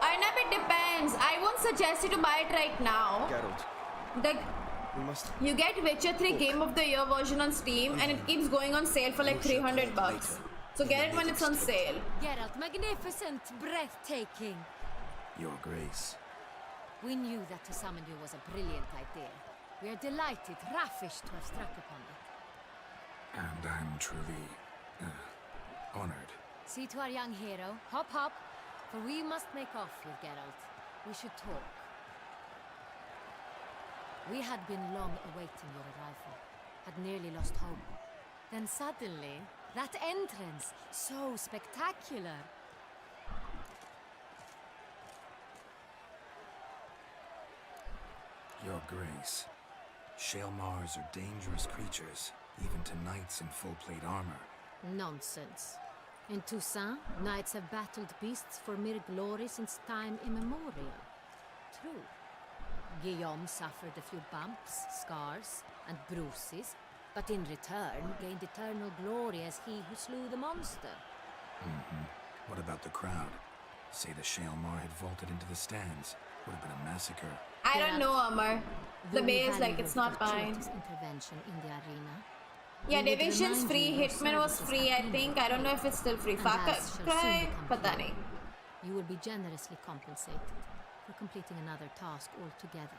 Arnab, it depends. I won't suggest you to buy it right now.
Geralt, we must...
You get Witcher 3 Game of the Year version on Steam and it keeps going on sale for like 300 bucks. So get it when it's on sale.
Geralt, magnificent, breathtaking.
Your Grace.
We knew that to summon you was a brilliant idea. We are delighted, ravished to have struck upon it.
And I'm truly... honored.
See to our young hero. Hop, hop. For we must make off with Geralt. We should talk. We had been long awaiting your arrival. Had nearly lost hope. Then suddenly, that entrance, so spectacular.
Your Grace. Shaelmars are dangerous creatures, even to knights in full plate armor.
Nonsense. In Toussaint, knights have battled beasts for mere glory since time immemorial. True. Guillaume suffered a few bumps, scars, and bruises, but in return gained eternal glory as he who slew the monster.
What about the crowd? Say the Shaelmar had vaulted into the stands. Would have been a massacre.
I don't know, Amar. The
Though we
base,
value
like, it's
your
not fine.
fortuitous intervention in the arena.
Yeah,
we would
Division's
remind
free.
you your
Hitman was
services
free,
have
I
been
think. I don't know if it's still free.
and
Far
as shall soon
Cry,
become
pata
clear.
nahi.
You will be generously compensated for completing another task altogether.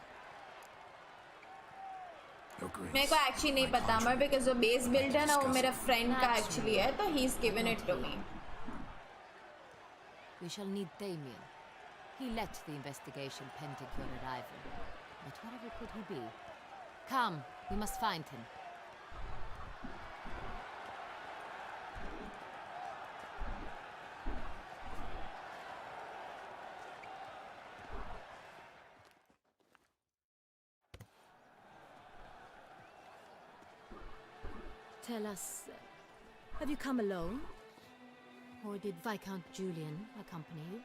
Your Grace.
मेरे को actually नहीं पता अमर because जो base build है ना वो मेरा friend का actually है तो he's given it to me.
We shall need Damien. He led the investigation pending your arrival. But wherever could he be? Come, we must find him. Tell us, have you come alone? Or did Viscount Julian accompany you?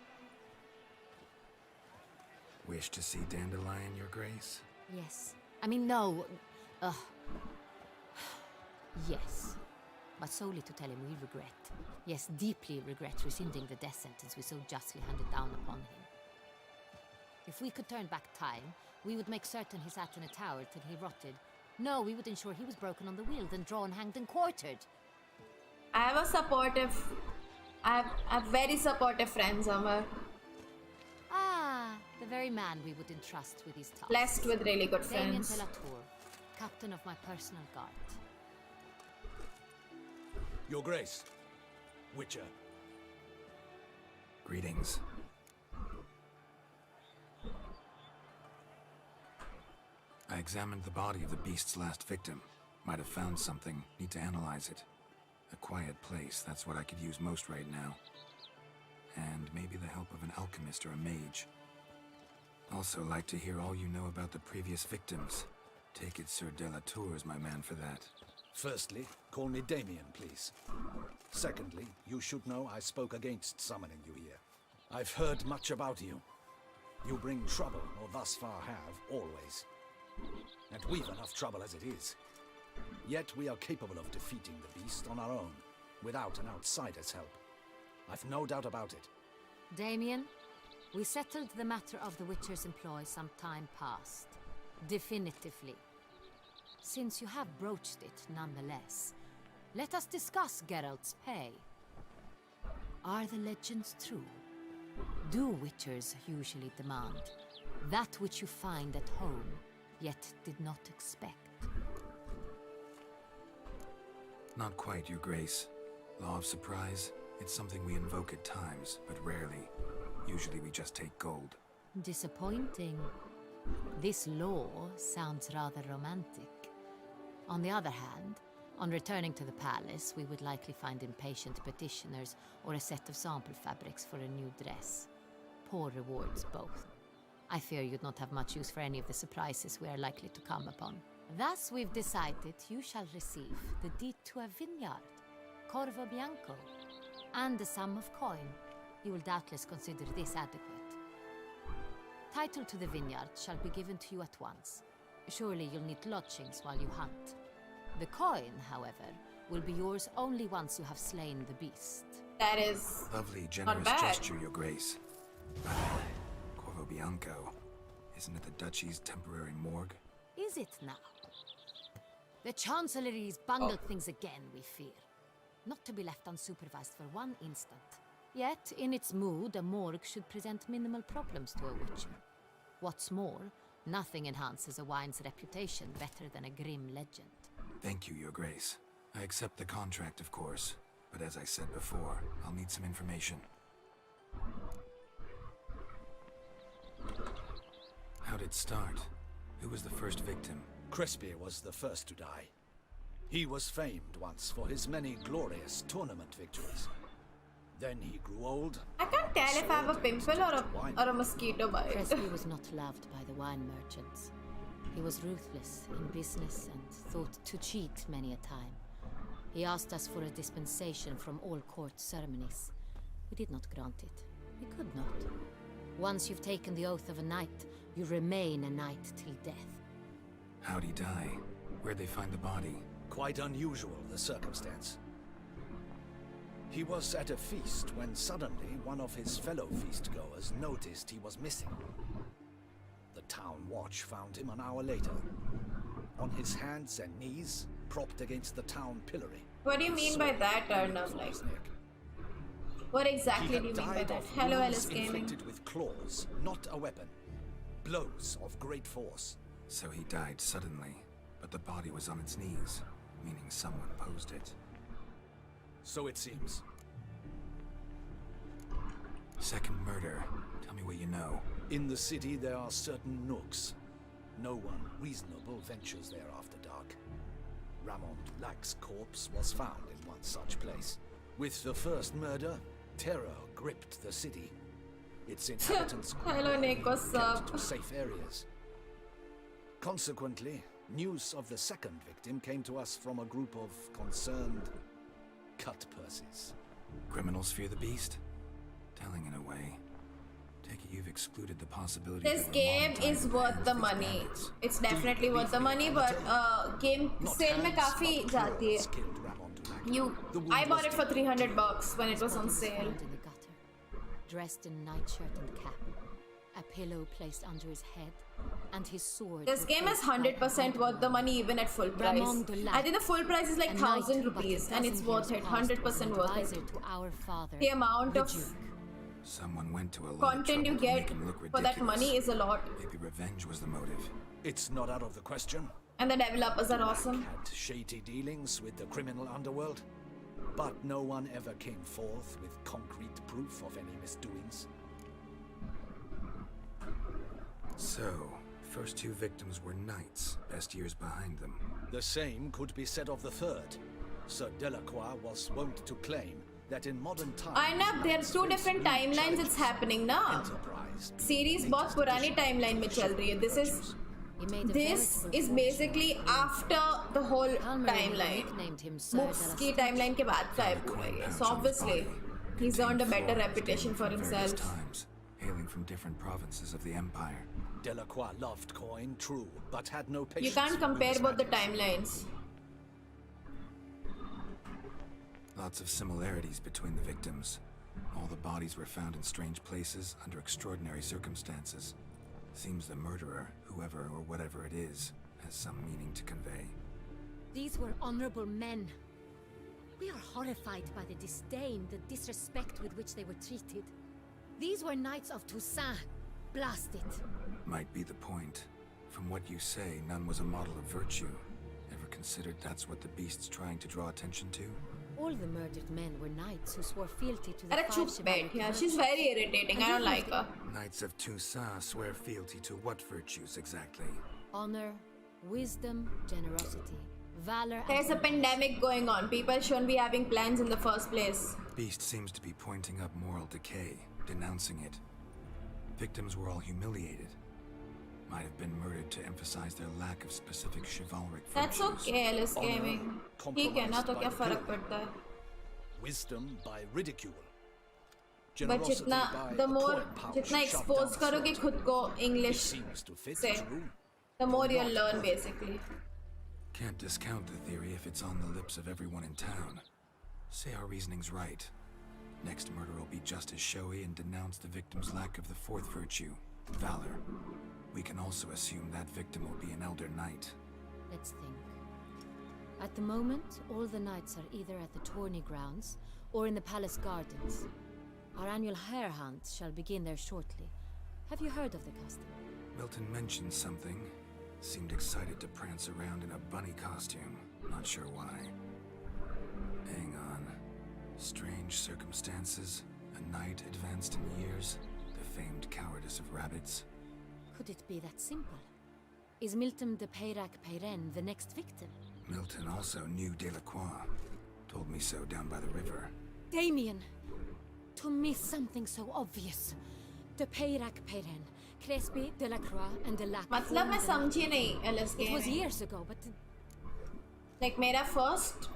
Wish to see Dandelion, Your Grace?
Yes. I mean, no. Yes. But solely to tell him we regret. Yes, deeply regret rescinding the death sentence we so justly handed down upon him. If we could turn back time, we would make certain he sat in a tower till he rotted. No, we would ensure he was broken on the wheel, then drawn, hanged, and quartered.
I have very supportive friends, Amar.
Ah, the very man we would entrust with these tasks.
Blessed with really good
Damien
friends.
Delatour, captain of my personal guard.
Your Grace. Witcher.
Greetings. I examined the body of the beast's last victim. Might have found something. Need to analyze it. A quiet place, that's what I could use most right now. and maybe the help of an alchemist or a mage. Also like to hear all you know about the previous victims. Take it Sir Delatour is my man for that.
Firstly, call me Damien, please. Secondly, you should know I spoke against summoning you here. I've heard much about you. You bring trouble, or thus far have, always. And we've enough trouble as it is. Yet we are capable of defeating the beast on our own, without an outsider's help. I've no doubt about it.
Damien, we settled the matter of the Witcher's employ some time past. Definitively. Since you have broached it nonetheless, let us discuss Geralt's pay. Are the legends true? Do Witchers usually demand that which you find at home, yet did not expect?
Not quite, Your Grace. Law of surprise, it's something we invoke at times, but rarely. Usually we just take gold.
Disappointing. This law sounds rather romantic. On the other hand, on returning to the palace, we would likely find impatient petitioners or a set of sample fabrics for a new dress. Poor rewards, both. I fear you'd not have much use for any of the surprises we are likely to come upon. Thus, we've decided you shall receive the deed to a vineyard, Corvo Bianco, and a sum of coin. You will doubtless consider this adequate. Title to the vineyard shall be given to you at once. Surely you'll need lodgings while you hunt. The coin, however, will be yours only once you have slain the beast.
That is
lovely, generous gesture, Your Grace. Corvo Bianco. Isn't it the Duchy's temporary morgue?
Is it now? The Chancellery's bungled things again, we fear. Not to be left unsupervised for one instant. Yet, in its mood, a morgue should present minimal problems to a Witcher. What's more, nothing enhances a wine's reputation better than a grim legend.
Thank you, Your Grace. I accept the contract, of course. But as I said before, I'll need some information. How'd it start? Who was the first victim?
Crespi was the first to die. He was famed once for his many glorious tournament victories. Then he grew old.
I can't tell if I have a pimple or a mosquito bite.
Crespi was not loved by the wine merchants. He was ruthless in business and thought to cheat many a time. He asked us for a dispensation from all court ceremonies. We did not grant it. We could not. Once you've taken the oath of a knight, you remain a knight till death.
How'd he die? Where'd they find the body?
Quite unusual, the circumstance. He was at a feast when suddenly one of his fellow feastgoers noticed he was missing. The town watch found him an hour later, on his hands and knees, propped against the town pillory.
What do you mean by that, Arnav? Like, what exactly do you mean by that? Hello, Alice Gaming.
Inflicted with claws, not a weapon. Blows of great force.
So he died suddenly, but the body was on its knees, meaning someone posed it.
So it seems.
Second murder. Tell me what you know.
In the city there are certain nooks. No one reasonable ventures there after dark. Ramon Lack's corpse was found in one such place. With the first murder, terror gripped the city. Its inhabitants kept to safe areas. Consequently, news of the second victim came to us from a group of concerned cut-purses.
Criminals fear the beast? Telling in a way. Take it you've excluded the possibility.
This game is worth the money. It's definitely worth the money, but game sale mein kafi jati hai. I bought it for $300 when it was on sale.
Dressed in nightshirt and cap, a pillow placed under his head, and his sword.
This game is 100% worth the money even at full price. I think the full price is like 1,000 rupees and it's worth it, 100% worth it. The amount of
someone went to a
content you get for that money is a lot.
Maybe revenge was the motive.
It's not out of the question.
And the developers are awesome.
Had shady dealings with the criminal underworld, but no one ever came forth with concrete proof of any misdoings.
So, first two victims were knights, best years behind them.
The same could be said of the third. Sir Delacroix was wont to claim that in modern times
I know there's two different timelines it's happening now. Series बहुत पुरानी timeline में चल रही है. This is basically after the whole timeline. Books की timeline के बाद का है पूरा ये. So obviously he's earned a better reputation for himself.
Times, hailing from different provinces of the Empire.
Delacroix loved coin, true, but had no patience.
You can't compare both the timelines.
Lots of similarities between the victims. All the bodies were found in strange places under extraordinary circumstances. Seems the murderer, whoever or whatever it is, has some meaning to convey.
These were honorable men. We are horrified by the disdain, the disrespect with which they were treated. These were knights of Toussaint. Blast it.
Might be the point. From what you say, none was a model of virtue. Ever considered that's what the beast's trying to draw attention to?
All the murdered men were knights who swore fealty to the
Arak
five
chup bet.
chivalric
Yeah,
virtues.
she's very irritating. I don't like her.
Knights of Toussaint swear fealty to what virtues exactly?
Honor, wisdom, generosity, valor.
There's a pandemic going on. People shouldn't be having plans in the first place.
Beast seems to be pointing up moral decay, denouncing it. Victims were all humiliated. Might have been murdered to emphasize their lack of specific chivalric virtues.
That's okay, Alice Gaming. ठीक है ना तो क्या फर्क पड़ता है?
Wisdom by ridicule.
But जितना the more जितना expose करोगे खुद को English से, the more you'll learn basically.
Can't discount the theory if it's on the lips of everyone in town. Say our reasoning's right. Next murder will be just as showy and denounce the victim's lack of the fourth virtue, valor. We can also assume that victim will be an elder knight.
Let's think. At the moment, all the knights are either at the tourney grounds or in the palace gardens. Our annual hare hunt shall begin there shortly. Have you heard of the custom?
Milton mentioned something. Seemed excited to prance around in a bunny costume. Not sure why. Hang on. Strange circumstances. A knight advanced in years. The famed cowardice of rabbits.
Could it be that simple? Is Milton de Peyrac-Peyren the next victim?
Milton also knew Delacroix. Told me so down by the river.
Damien! To miss something so obvious. De Peyrac-Peyren, Crespi, Delacroix, and Delacroix.
मतलब मैं समझी नहीं Alice
It was
Gaming.
years ago, but
Like मेरा first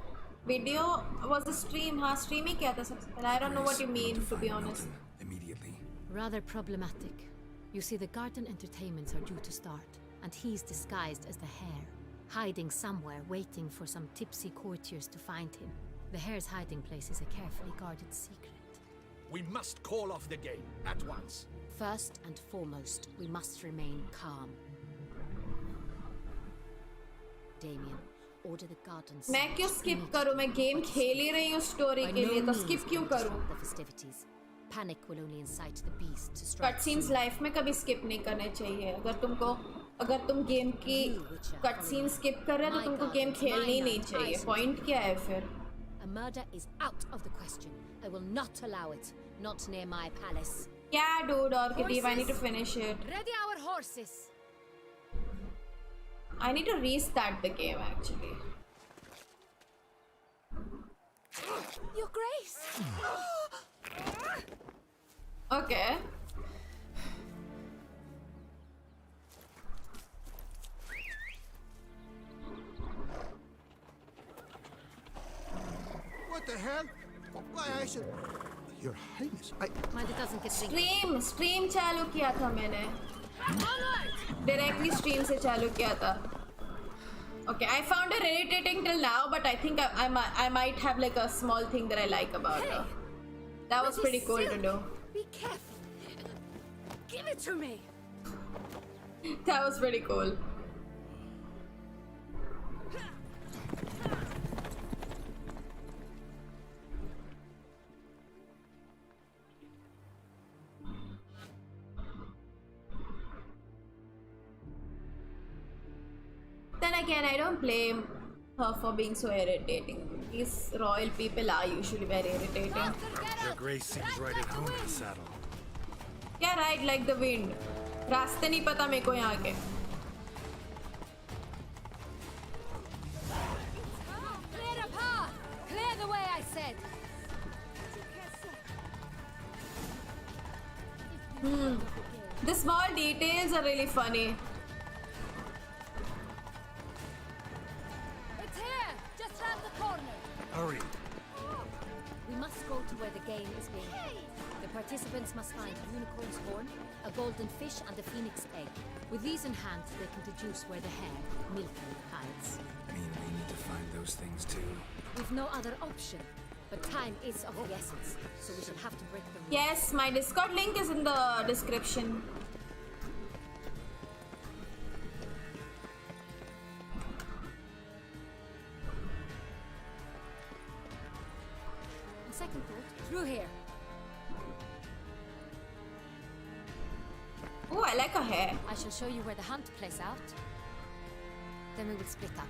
video was a stream. हाँ stream ही किया था सबसे पहले. I don't know what you mean to be honest.
Immediately.
rather problematic. You see, the garden entertainments are due to start, and he's disguised as the hare, hiding somewhere, waiting for some tipsy courtiers to find him. The hare's hiding place is a carefully guarded secret.
We must call off the game at once.
First and foremost, we must remain calm. Damien, order the gardens.
मैं क्यों skip करूँ? मैं game खेल ही रही हूँ story के लिए, तो skip क्यों करूँ?
The festivities. Panic will only incite the beast to strike.
Cutscenes life में कभी skip नहीं करने चाहिए. अगर तुम game की cutscene skip कर रहे हो तो तुमको game खेलनी ही नहीं चाहिए. Point क्या है फिर?
A murder is out of the question. I will not allow it. Not near my palace.
Yeah, dude, Orchid, I need to finish it.
Ready our horses.
I need to restart the game actually.
Your Grace.
Okay.
What the hell? Why I should... Your Highness,
Mind it doesn't get
Stream चालू किया था मैंने. Directly stream से चालू किया था. Okay, I found her irritating till now, but I think I might have like a small thing that I like about her. That was pretty cool to do.
Be careful. Give it to me.
That was pretty cool. Then again, I don't blame her for being so irritating. These royal people are usually very irritating.
Your Grace seems right at home in the saddle.
Yeah, right, like the wind. रास्ते नहीं पता मेरे को यहाँ के.
Clear the path. Clear the way, I said.
The small details are really funny.
It's here! Just round the corner!
Hurry!
We must go to where the game is being held. The participants must find a unicorn's horn, a golden fish, and a phoenix egg. With these in hand, they can deduce where the hare, Milton, hides.
Mean we need to find those things too?
We've no other option. But time is of the essence, so we shall have to break the rules.
Yes, my Discord link is in the description.
On second thought, through here.
Oh, I like her hair.
I shall show you where the hunt plays out. Then we will split up.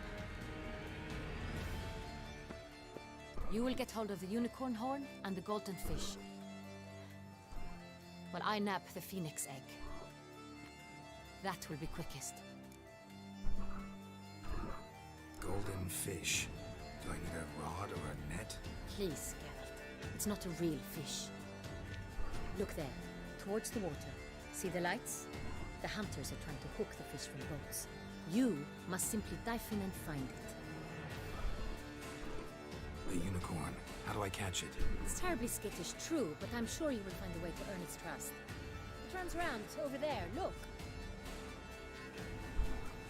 You will get hold of the unicorn horn and the golden fish, while I nab the phoenix egg. That will be quickest.
Golden fish. Do I need a rod or a net?
Please, Geralt. It's not a real fish. Look there, towards the water. See the lights? The hunters are trying to hook the fish from boats. You must simply dive in and find it.
The unicorn. How do I catch it?
It's terribly skittish, true, but I'm sure you will find a way to earn its trust. It runs around over there, look.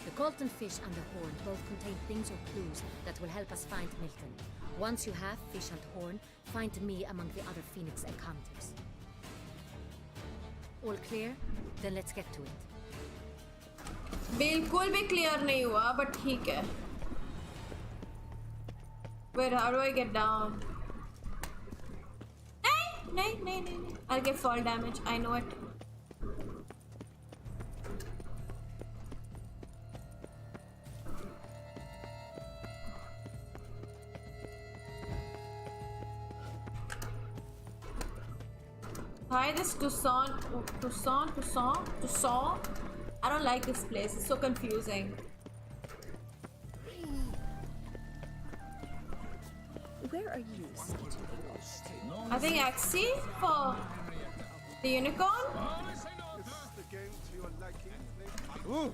The golden fish and the horn both contain things or clues that will help us find Milton. Once you have fish and horn, find me among the other phoenix egg hunters. All clear? Then let's get to it.
बिल्कुल भी clear नहीं हुआ, but ठीक है. Wait, how do I get down? No. I'll get fall damage. I know it. Hi, this Toussaint. I don't like this place. It's so confusing.
Where are you, Skittle?
I think Axie for the unicorn.
Ooh.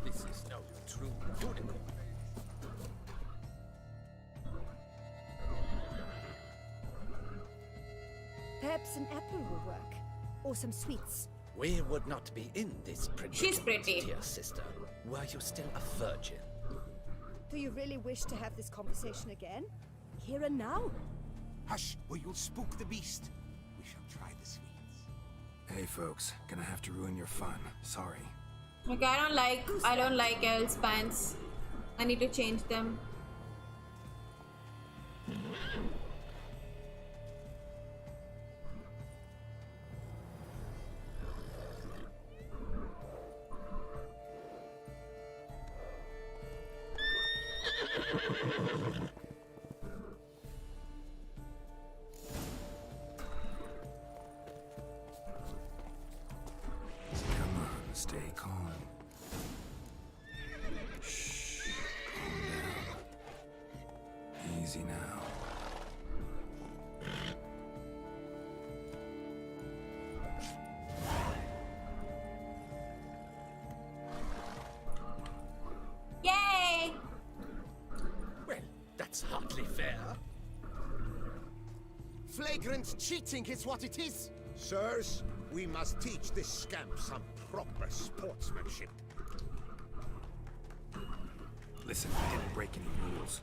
This is no true unicorn.
Perhaps an apple will work, or some sweets.
We would not be in this predicament,
She's pretty.
dear sister, were you still a virgin.
Do you really wish to have this conversation again? Here and now?
Hush, or you'll spook the beast. We shall try the sweets.
Hey folks, gonna have to ruin your fun. Sorry.
Okay, I don't like Elle's pants. I need to change them.
Come on, stay calm. Shh, calm down. Easy now.
Yay!
Well, that's hardly fair.
Flagrant cheating is what it is. Sirs, we must teach this scamp some proper sportsmanship.
Listen, I didn't break any rules.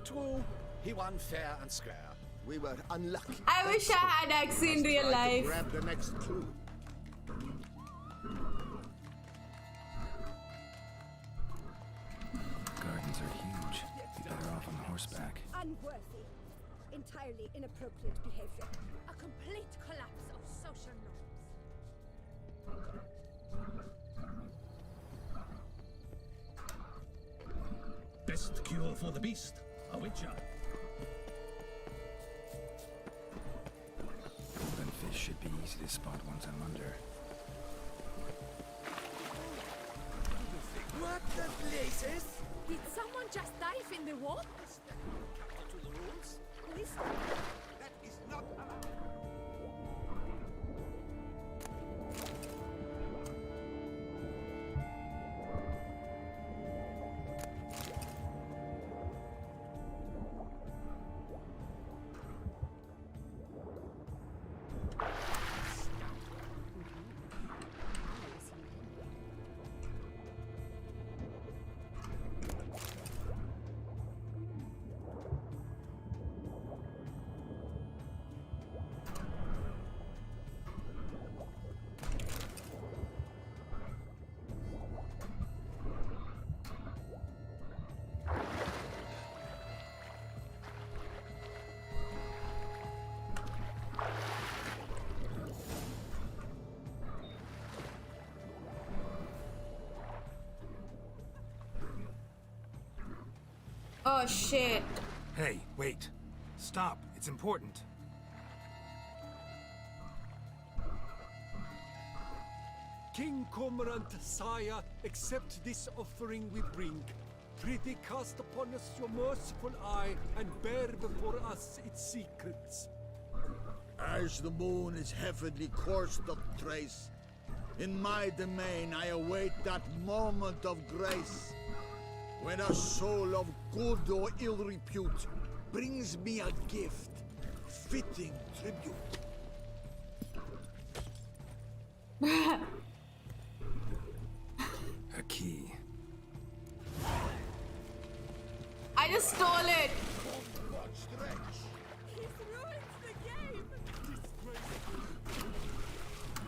True, he won fair and square. We were unlucky.
I wish I had Axie in real
Try to
life.
grab the next clue.
Gardens are huge. Better off on horseback.
Unworthy. Entirely inappropriate behavior.
A complete collapse of social norms.
Best cure for the beast, a witcher.
Golden fish should be easy to spot once I'm under.
What the blazes?
Did someone just dive in the water?
To the rules?
Listen.
That is not allowed.
Oh shit.
Hey, wait. Stop. It's important.
King Cormorant, sire, accept this offering we bring. Prithee cast upon us your merciful eye and bear before us its secrets.
As the moon is heavily coursed of trace, in my domain I await that moment of grace, when a soul of good or ill repute brings me a gift, fitting tribute.
A key.
I just stole it.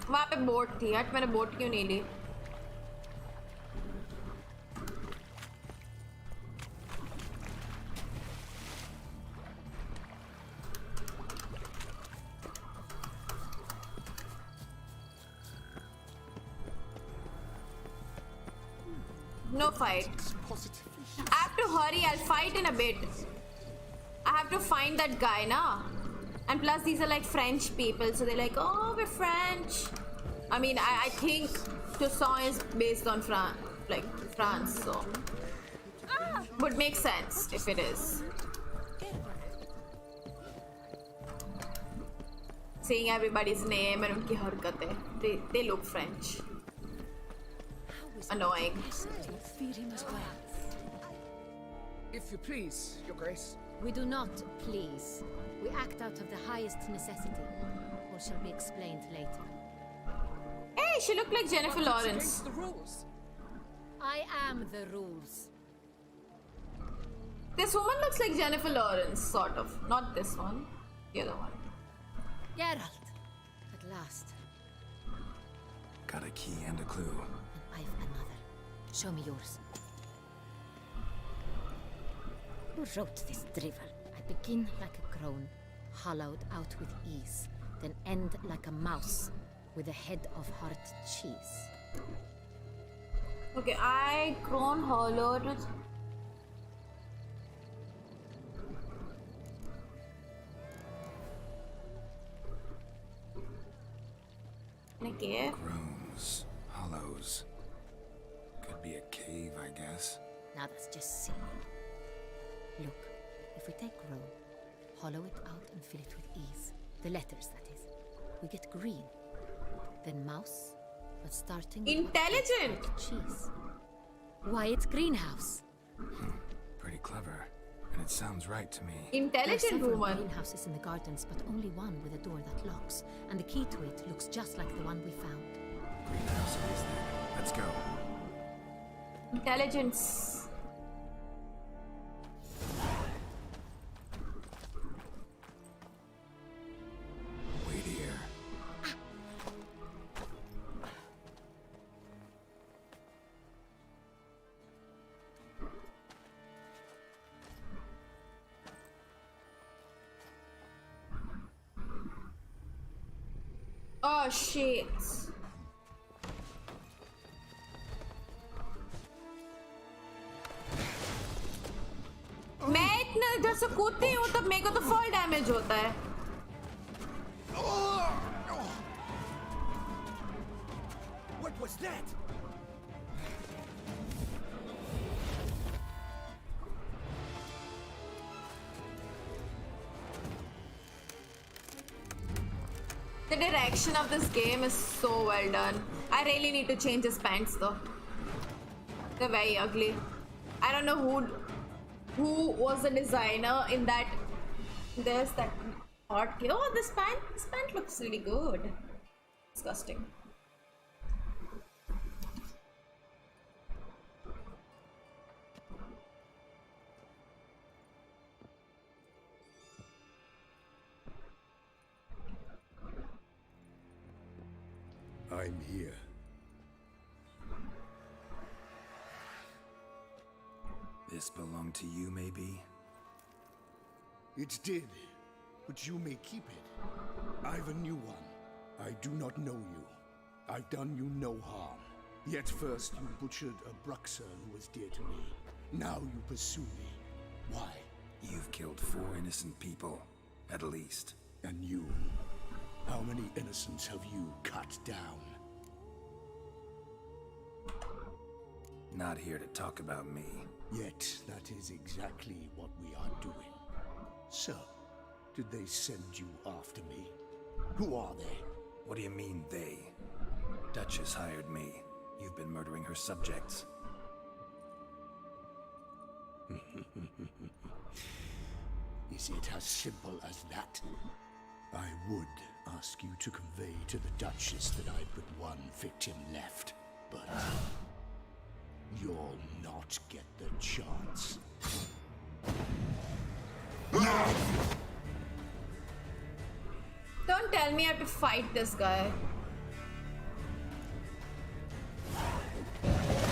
वहाँ पे boat थी हट मैंने boat क्यों नहीं ली No fight. I have to hurry. I'll fight in a bit. I have to find that guy now. And plus these are like French people, so they're like, oh, we're French. I mean, I think Toussaint is based on France, so would make sense if it is. Seeing everybody's name and unki harkatein, they look French. Annoying.
If you please, Your Grace.
We do not please. We act out of the highest necessity, or shall be explained later.
Hey, she looked like Jennifer Lawrence.
The rules.
I am the rules.
This woman looks like Jennifer Lawrence, sort of. Not this one, the other one.
Geralt, at last.
Got a key and a clue.
I've another. Show me yours. Who wrote this drivel? I begin like a crone, hollowed out with ease, then end like a mouse, with a head of hard cheese.
Okay, I crone hollowed with... Okay.
Groans, hollows. Could be a cave, I guess.
Now that's just silly. Look, if we take row, hollow it out and fill it with ease. The letters, that is. We get green. Then mouse, but starting with
intelligent
cheese. Why, it's greenhouse.
Pretty clever. And it sounds right to me.
Intelligent
there are
woman.
greenhouses in the gardens, but only one with a door that locks. And the key to it looks just like the one we found.
Greenhouse it is then. Let's go.
Intelligence.
Wait here.
Oh shit. मैं इतना इधर से कूदती हूँ तब मेरे को तो fall damage होता है
What was that?
The direction of this game is so well done. I really need to change his pants though. They're very ugly. I don't know who was the designer in that. There's that art. Oh, this pant looks really good. Disgusting.
I'm here.
This belonged to you, maybe?
It did, but you may keep it. I've a new one. I do not know you. I've done you no harm. Yet first you butchered a Bruxer who was dear to me. Now you pursue me. Why?
You've killed 4 innocent people, at least.
And you? How many innocents have you cut down?
Not here to talk about me.
Yet that is exactly what we are doing. So, did they send you after me? Who are they?
What do you mean, they? Duchess hired me. You've been murdering her subjects.
Is it as simple as that? I would ask you to convey to the Duchess that I've but one victim left, but you'll not get the chance.
Don't tell me I have to fight this guy.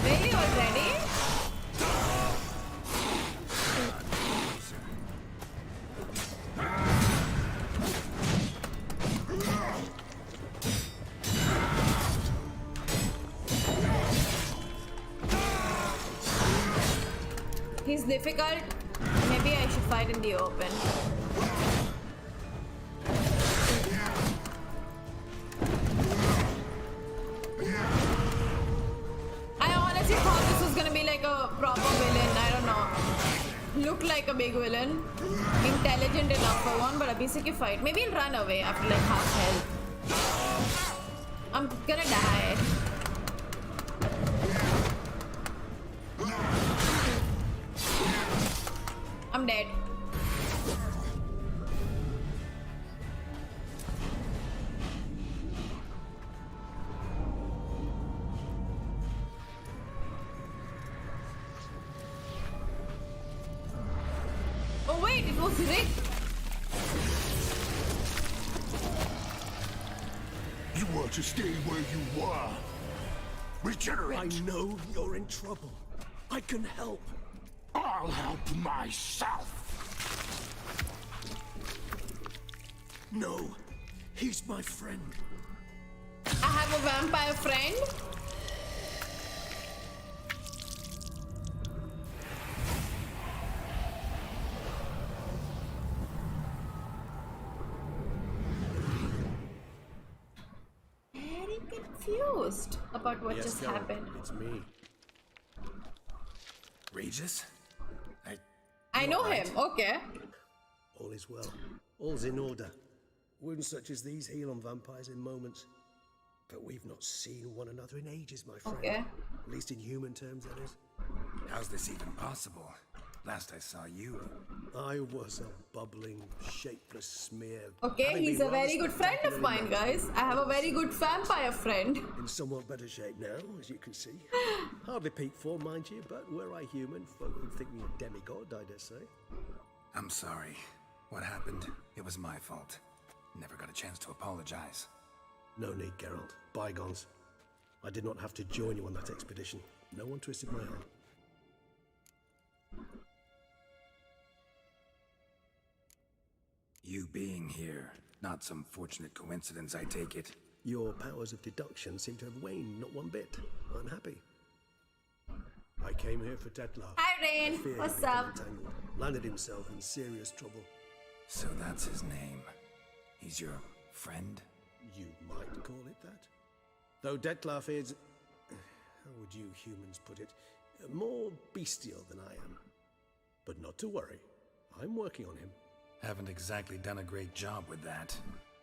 Really already? He's difficult. Maybe I should fight in the open. I honestly thought this was gonna be like a proper villain. I don't know. Look like a big villain. Intelligent enough for one, but a basic fight. Maybe he'll run away after like half health. I'm gonna die. I'm dead. Oh wait, it was Rick.
You were to stay where you were. Regenerate.
I know you're in trouble. I can help.
I'll help myself.
No, he's my friend.
I have a vampire friend. Very confused about what just happened.
It's me.
Regis?
I know him, okay.
All is well. All's in order. Wounds such as these heal on vampires in moments. But we've not seen one another in ages, my friend.
Okay.
At least in human terms, that is.
How's this even possible? Last I saw you...
I was a bubbling, shapeless smear.
Okay, he's a very good friend of mine, guys. I have a very good vampire friend.
In somewhat better shape now, as you can see. Hardly peak form, mind you, but were I human, folk would think me a demigod, I dare say.
I'm sorry. What happened? It was my fault. Never got a chance to apologize.
No need, Geralt. Bygones. I did not have to join you on that expedition. No one twisted my arm.
You being here, not some fortunate coincidence, I take it.
Your powers of deduction seem to have waned not one bit. I'm happy. I came here for Dettlaff.
Hi, Rain. What's up?
Landed himself in serious trouble.
So that's his name. He's your friend?
You might call it that. Though Dettlaff is... how would you humans put it? More bestial than I am. But not to worry. I'm working on him.
Haven't exactly done a great job with that.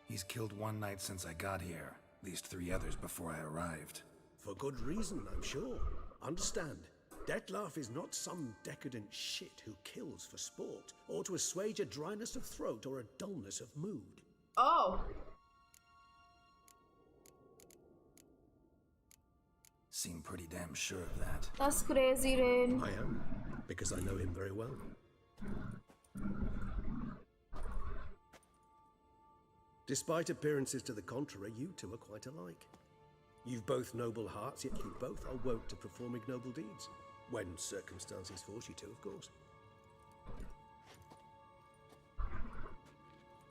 He's killed one knight since I got here. At least 3 others before I arrived.
For good reason, I'm sure. Understand, Dettlaff is not some decadent shit who kills for sport, or to assuage a dryness of throat or a dullness of mood.
Oh.
Seem pretty damn sure of that.
That's crazy, Rain.
I am, because I know him very well. Despite appearances to the contrary, you two are quite alike. You've both noble hearts, yet you both are wont to perform ignoble deeds. When circumstances force you to, of course.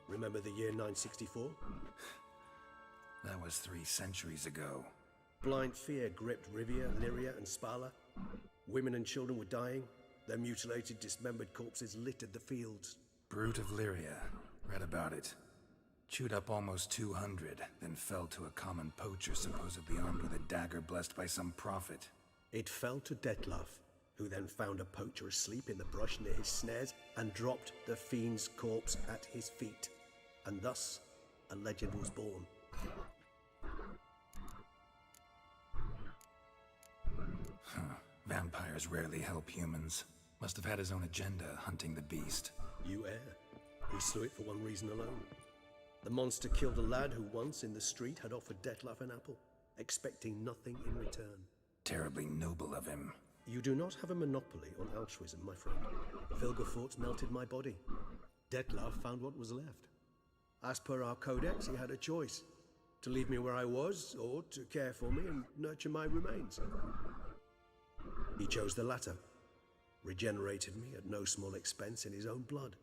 Remember the year 964?
That was 3 centuries ago.
Blind fear gripped Rivia, Lyria, and Spala. Women and children were dying. Their mutilated, dismembered corpses littered the fields.
Brute of Lyria. Read about it. Chewed up almost 200, then fell to a common poacher supposedly armed with a dagger blessed by some prophet.
It fell to Dettlaff, who then found a poacher asleep in the brush near his snares and dropped the fiend's corpse at his feet. And thus, a legend was born.
Vampires rarely help humans. Must have had his own agenda, hunting the beast.
You err. He slew it for one reason alone. The monster killed a lad who once, in the street, had offered Dettlaff an apple, expecting nothing in return.
Terribly noble of him.
You do not have a monopoly on altruism, my friend. Vilgefortz melted my body. Dettlaff found what was left. As per our codex, he had a choice. To leave me where I was, or to care for me and nurture my remains. He chose the latter. Regenerated me at no small expense in his own blood.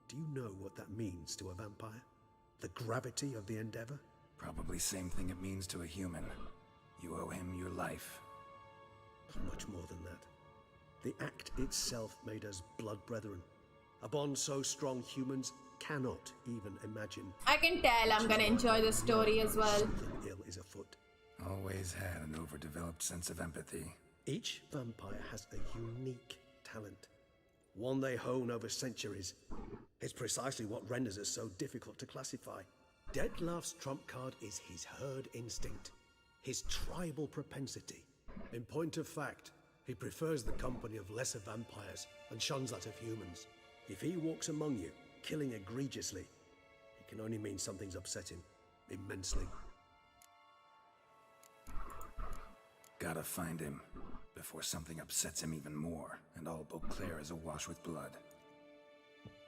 Do you know what that means to a vampire? The gravity of the endeavor?
Probably same thing it means to a human. You owe him your life.
Much more than that. The act itself made us blood brethren. A bond so strong humans cannot even imagine.
I can tell I'm gonna enjoy the story as well.
Something ill is afoot.
Always had an overdeveloped sense of empathy.
Each vampire has a unique talent. One they hone over centuries. It's precisely what renders us so difficult to classify. Dettlaff's trump card is his herd instinct, his tribal propensity. In point of fact, he prefers the company of lesser vampires and shuns that of humans. If he walks among you, killing egregiously, it can only mean something's upset him immensely.
Gotta find him before something upsets him even more, and all Beauclair is awash with blood.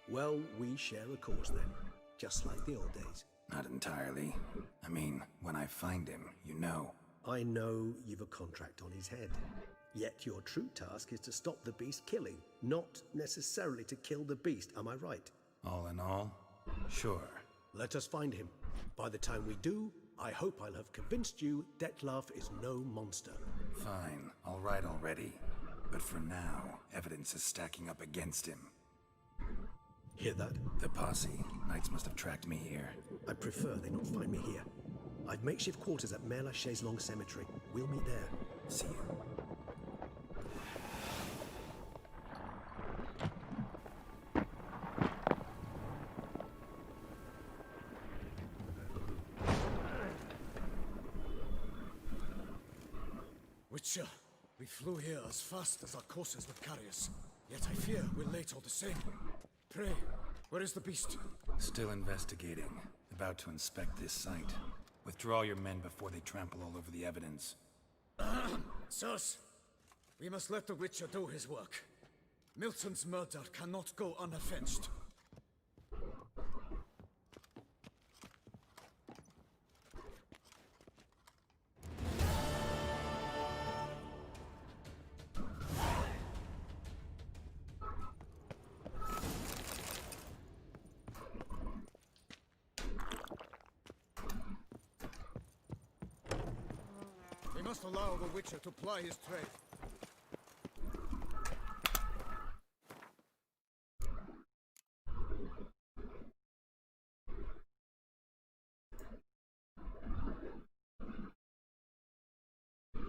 Well, we share a cause then, just like the old days.
Not entirely. I mean, when I find him, you know.
I know you've a contract on his head. Yet your true task is to stop the beast killing, not necessarily to kill the beast, am I right?
All in all, sure.
Let us find him. By the time we do, I hope I'll have convinced you Dettlaff is no monster.
Fine, all right already. But for now, evidence is stacking up against him.
Hear that?
The posse. Knights must have tracked me here.
I prefer they not find me here. I've makeshift quarters at Mère Lachaise Long Cemetery. We'll meet there.
See you.
Witcher, we flew here as fast as our courses would carry us. Yet I fear we're late all the same. Pray, where is the beast?
Still investigating. About to inspect this site. Withdraw your men before they trample all over the evidence.
Sirs, we must let the Witcher do his work. Milton's murder cannot go unavenged. We must allow the Witcher to ply his trade.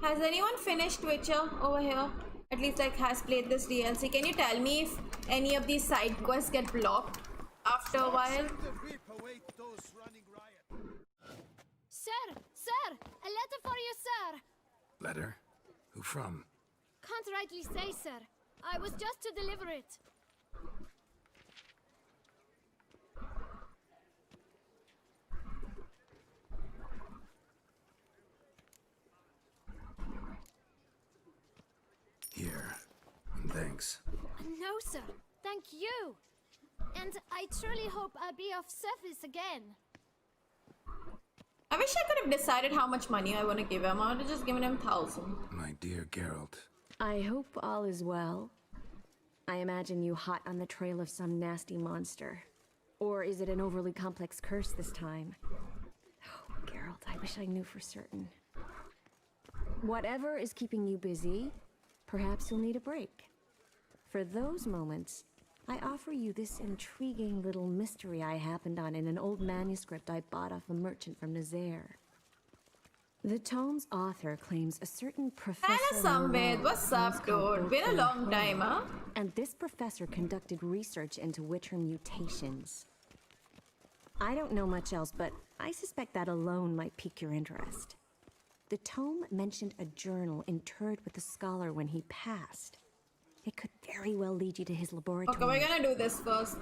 Has anyone finished Witcher over here? At least like has played this DLC. Can you tell me if any of these side quests get blocked? after a while.
Sir, a letter for you, sir.
Letter? Who from?
Can't rightly say, sir. I was just to deliver it.
Here. And thanks.
No, sir. Thank you. And I truly hope I'll be of service again.
I wish I could have decided how much money I want to give him. I would have just given him 1,000.
My dear Geralt.
I hope all is well. I imagine you hot on the trail of some nasty monster. Or is it an overly complex curse this time? Oh, Geralt, I wish I knew for certain. Whatever is keeping you busy, perhaps you'll need a break. For those moments, I offer you this intriguing little mystery I happened on in an old manuscript I bought off a merchant from Nazaire. The tome's author claims a certain professor.
Hello, Samved. What's up, dude? Been a long time, huh?
And this professor conducted research into Witcher mutations. I don't know much else, but I suspect that alone might pique your interest. The tome mentioned a journal interred with the scholar when he passed. It could very well lead you to his laboratory.
Okay, we're gonna do this first.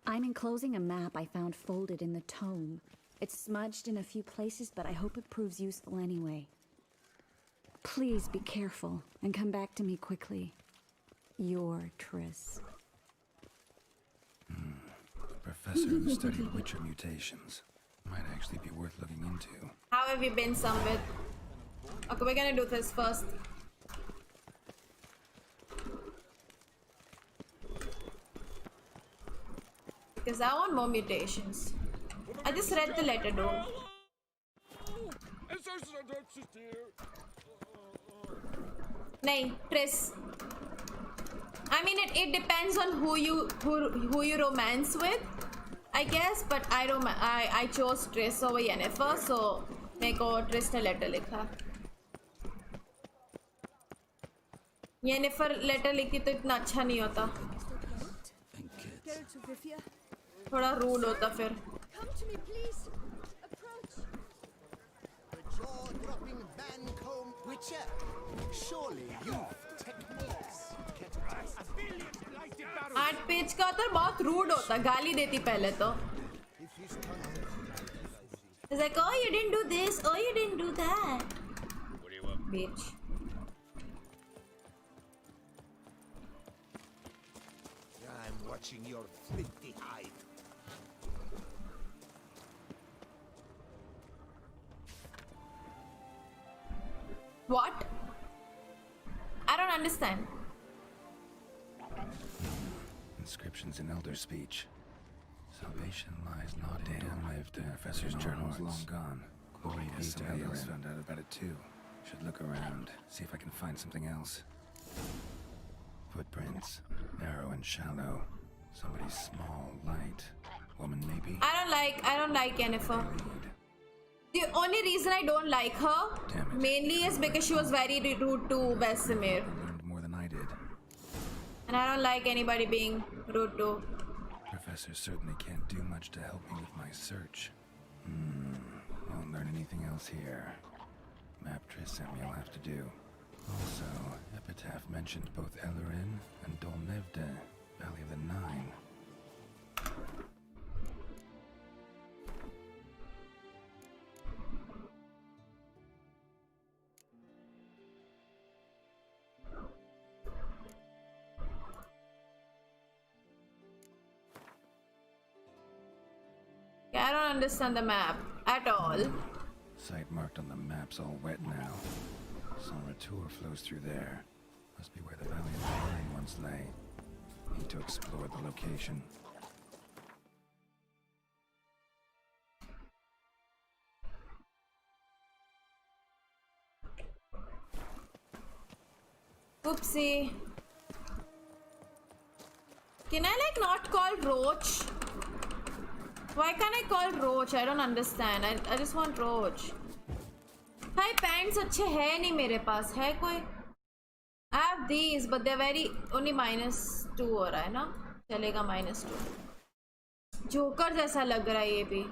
I'm enclosing a map I found folded in the tome. It's smudged in a few places, but I hope it proves useful anyway. Please be careful and come back to me quickly. Your Triss.
A professor who studied Witcher mutations. Might actually be worth looking into.
How have you been, Samved? Okay, we're gonna do this first. Because I want more mutations. I just read the letter, though. Nahin, Triss. I mean, it depends on who you romance with, I guess. But I chose Triss over Yennefer, so मेरे को Triss ने letter लिखा. Yennefer letter लिखती तो इतना अच्छा नहीं होता. थोड़ा rude होता फिर.
Come to me, please. Approach.
The jaw-dropping Bancomb Witcher. Surely you've techniques.
आठ पेज का होता है, बहुत rude होता, गाली देती पहले तो. It's like, oh, you didn't do this, oh, you didn't do that. What do you want? Bitch.
I'm watching your flinty hide.
What? I don't understand.
Inscriptions in Elder speech. Salvation lies not in lived. The professor's journal is long gone. Glory be to somebody else found out about it too. Should look around, see if I can find something else. Footprints, narrow and shallow. Somebody small, light. Woman maybe.
I don't like Yennefer. The only reason I don't like her mainly is because she was very rude to Vesemir.
Learned more than I did.
And I don't like anybody being rude to.
Professor certainly can't do much to help me with my search. Won't learn anything else here. Map Triss sent me, I'll have to do. Also, Epitaph mentioned both Ellerin and Dolnevde, Valley of the Nine.
I don't understand the map at all.
Site marked on the map's all wet now. San Retour flows through there. Must be where the Valley of the Nine once lay. Need to explore the location.
Oopsie. Can I like not call Roach? Why can't I call Roach? I don't understand. I just want Roach. Hi, pants अच्छे है नहीं मेरे पास है कोई. I have these, but they're very only -2 हो रहा है ना. चलेगा -2. जोकर जैसा लग रहा है ये भी.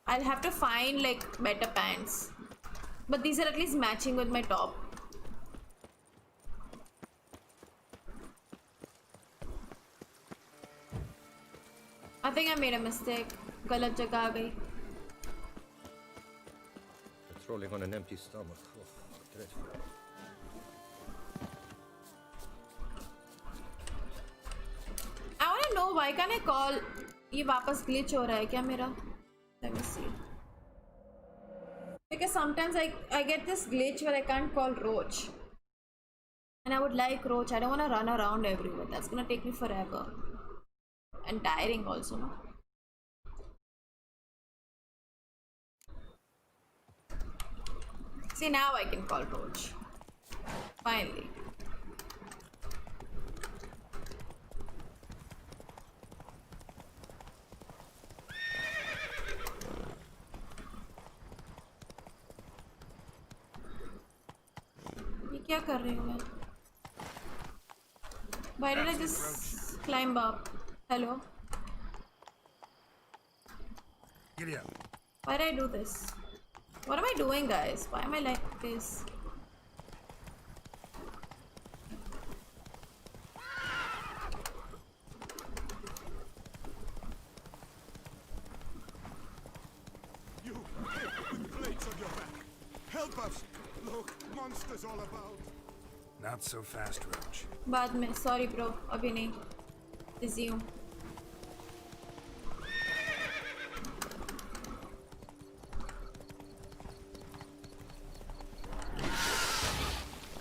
I'll have to find like better pants, but these are at least matching with my top. I think I made a mistake. गलत जगह आ गई.
Patrolling on an empty stomach. Oh, dreadful.
I want to know why can't I call? ये वापस glitch हो रहा है क्या मेरा? Let me see. Because sometimes I get this glitch where I can't call Roach. And I would like Roach. I don't want to run around everywhere. That's gonna take me forever. And tiring also, no? See, now I can call Roach. Finally. ये क्या कर रही हूँ मैं? Why did I just climb up? Hello?
Giddy up.
Why did I do this? What am I doing, guys? Why am I like this?
You, with blades on your back. Help us! Look, monsters all about.
Not so fast, Roach.
बाद में. Sorry, bro. अभी नहीं. Busy हूँ.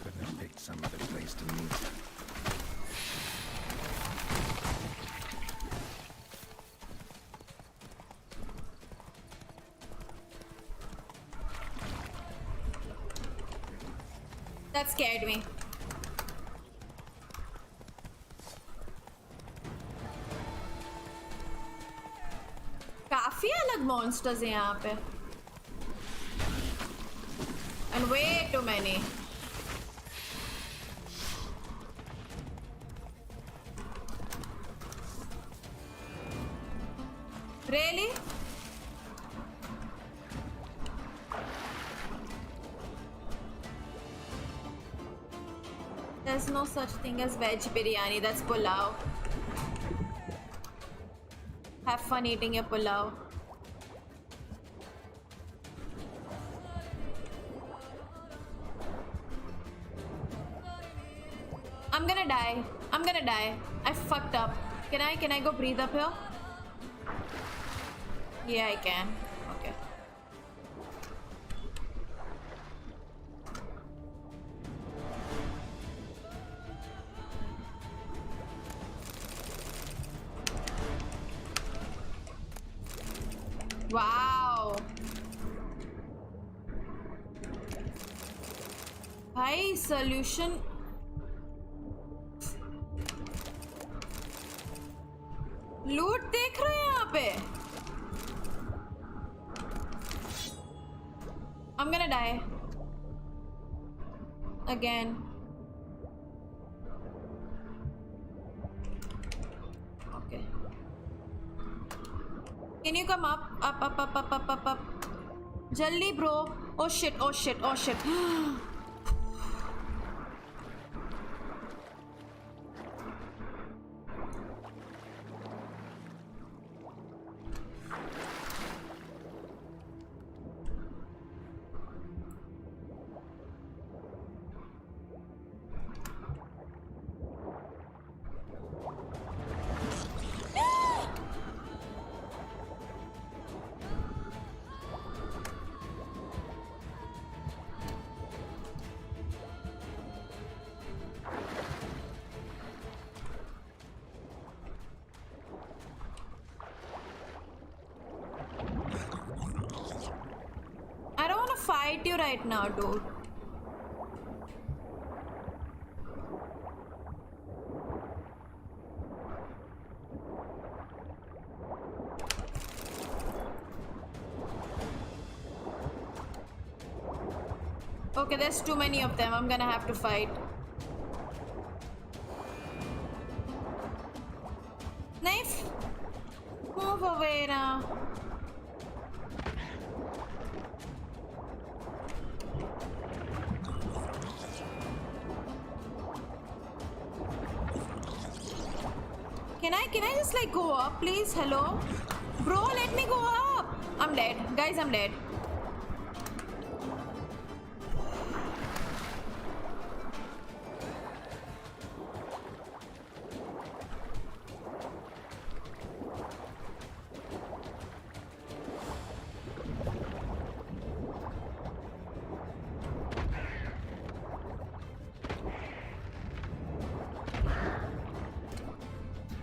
Couldn't have picked some other place to meet.
That scared me. काफी अलग monsters हैं यहाँ पे. And way too many. Really? There's no such thing as veg biryani, that's pulao. Have fun eating your pulao. I'm gonna die. I'm gonna die. I fucked up. Can I go breathe up here? Yeah, I can. Okay. Wow. भाई solution लूट देख रहे हैं यहाँ पे. I'm gonna die again. Okay. Can you come up? Up. Jaldi, bro. Oh shit. I don't want to fight you right now, dude. Okay, there's too many of them. I'm gonna have to fight. Knife? Can I just like go up, please? Hello? Bro, let me go up. I'm dead. Guys, I'm dead.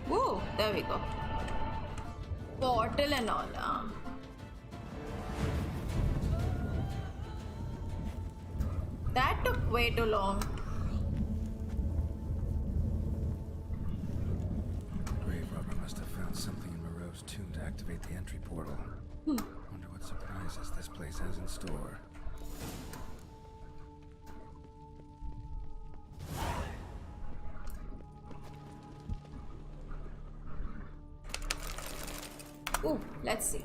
Woo, there we go. Portal and all. That took way too long.
Grave Robber must have found something in Moreau's tomb to activate the entry portal. Wonder what surprises this place has in store.
Ooh, let's see.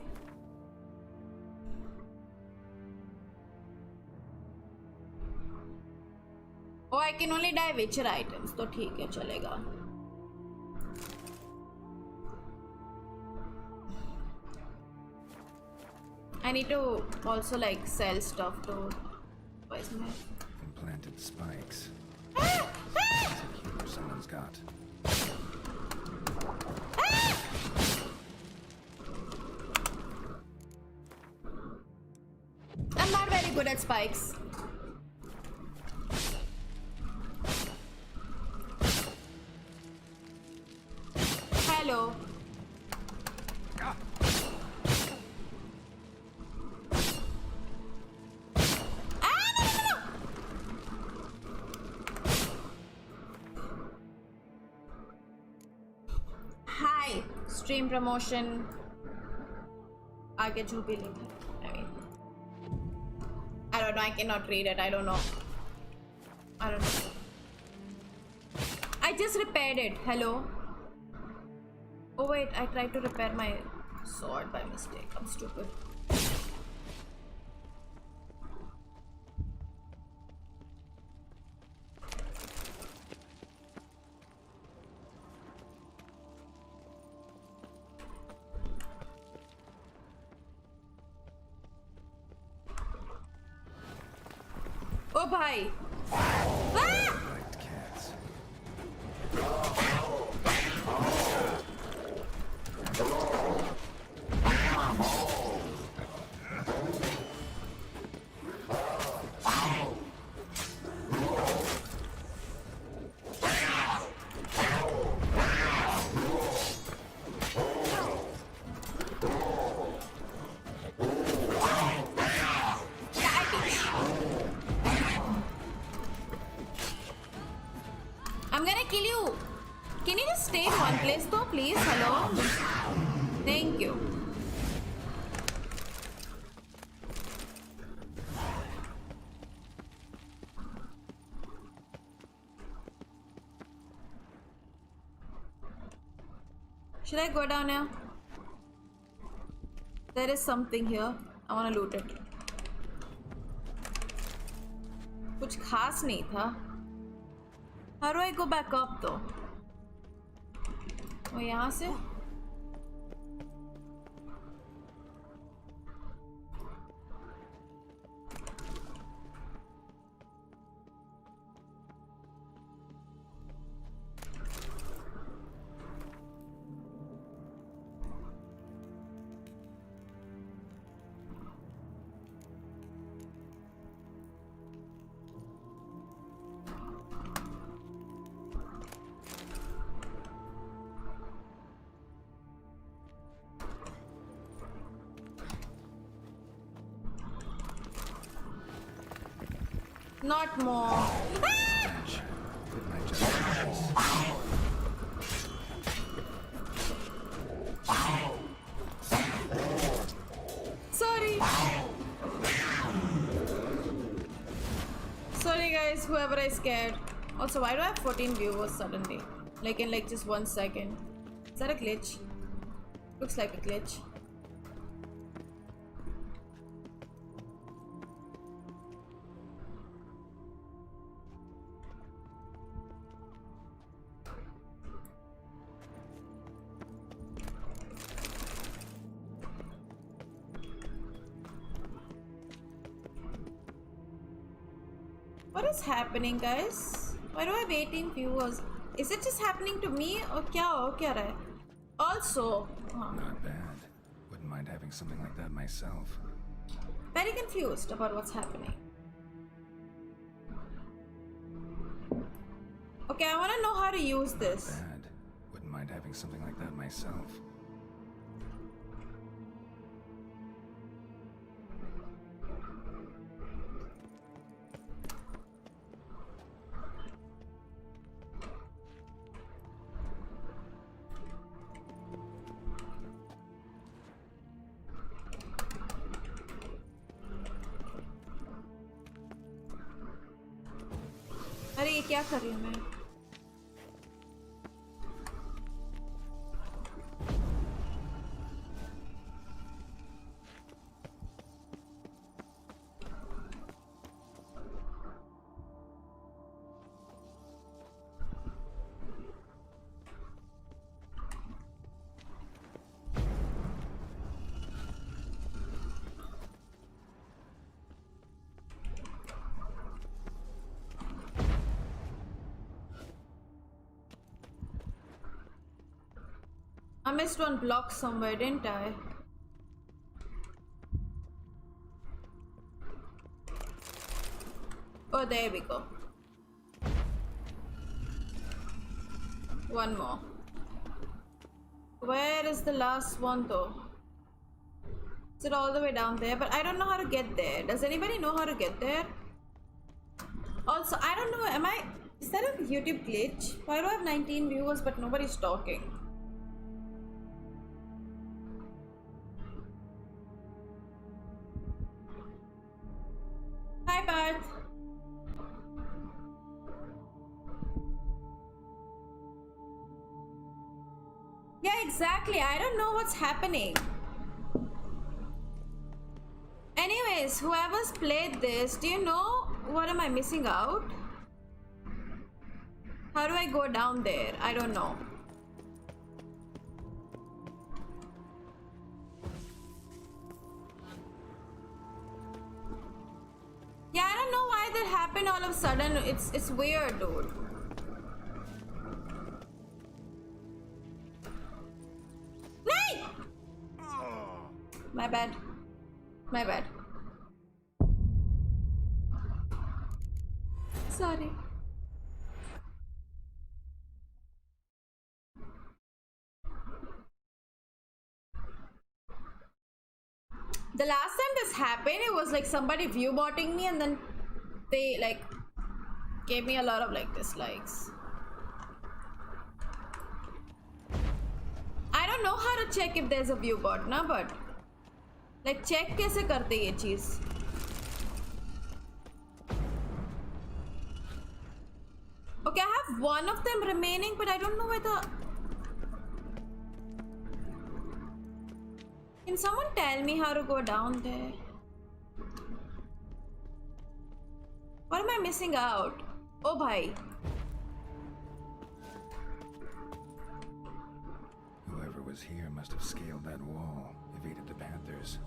Oh, I can only dye Witcher items, तो ठीक है चलेगा. I need to also like sell stuff to. Where's my
Implanted spikes. Someone's got.
I'm not very good at spikes. Hello. Hi, stream promotion. आगे जो भी लिखा है. I don't know, I cannot read it, I don't know. I don't know. I just repaired it. Hello? Oh wait, I tried to repair my sword by mistake. I'm stupid. Oh bhai. Ah! I'm gonna kill you. Can you just stay in one place though, please? Hello? Thank you. Should I go down here? There is something here. I wanna loot it. कुछ खास नहीं था. How do I go back up though? Oh, यहाँ से? Not more. Sorry. Sorry guys, whoever I scared. Also, why do I have 14 viewers suddenly? Like in like just 1 second. Is that a glitch? Looks like a glitch. What is happening, guys? Why do I have 18 viewers? Is it just happening to me or kya hai? Also,
Not bad. Wouldn't mind having something like that myself.
very confused about what's happening. Okay, I want to know how to use this.
Not bad. Wouldn't mind having something like that myself.
अरे ये क्या कर रही हूँ मैं? I missed one block somewhere, didn't I? Oh, there we go. One more. Where is the last one though? Is it all the way down there? But I don't know how to get there. Does anybody know how to get there? Also, I don't know, is that a YouTube glitch? Why do I have 19 viewers but nobody's talking? Hi, Parth. Yeah, exactly. I don't know what's happening. Anyways, whoever's played this, do you know what am I missing out? How do I go down there? I don't know. Yeah, I don't know why that happened all of a sudden. It's weird, dude. No! My bad. My bad. Sorry. The last time this happened, it was like somebody viewbotting me and then they like gave me a lot of like dislikes. I don't know how to check if there's a viewbot, na, but like check कैसे करते ये चीज? Okay, I have one of them remaining, but I don't know where the... Can someone tell me how to go down there? What am I missing out? Oh, bhai.
Whoever was here must have scaled that wall, evaded the Panthers.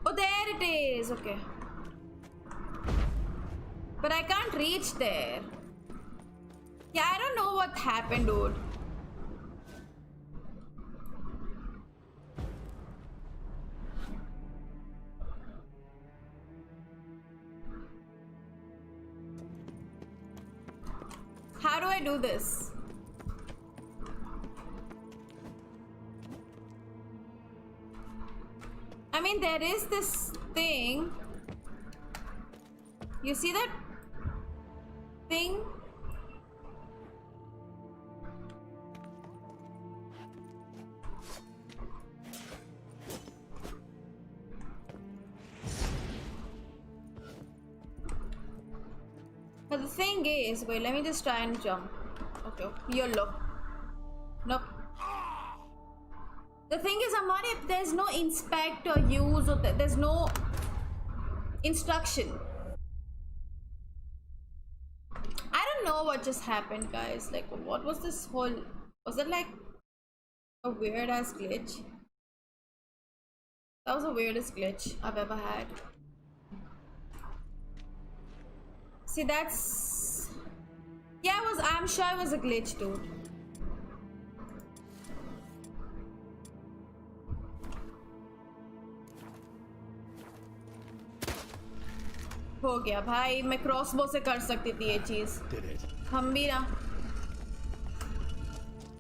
Oh, there it is. Okay. But I can't reach there. Yeah, I don't know what happened, dude. How do I do this? I mean, there is this thing. You see that thing? But the thing is, wait, let me just try and jump. Okay, YOLO. Nope. The thing is, I'm not. There's no inspect or use, or there's no instruction. I don't know what just happened, guys. Like, what was this whole? Was it like a weird ass glitch? That was the weirdest glitch I've ever had. See, that's... Yeah, I'm sure it was a glitch, dude. हो गया भाई, मैं crossbow से कर सकती थी ये चीज. हम भी ना.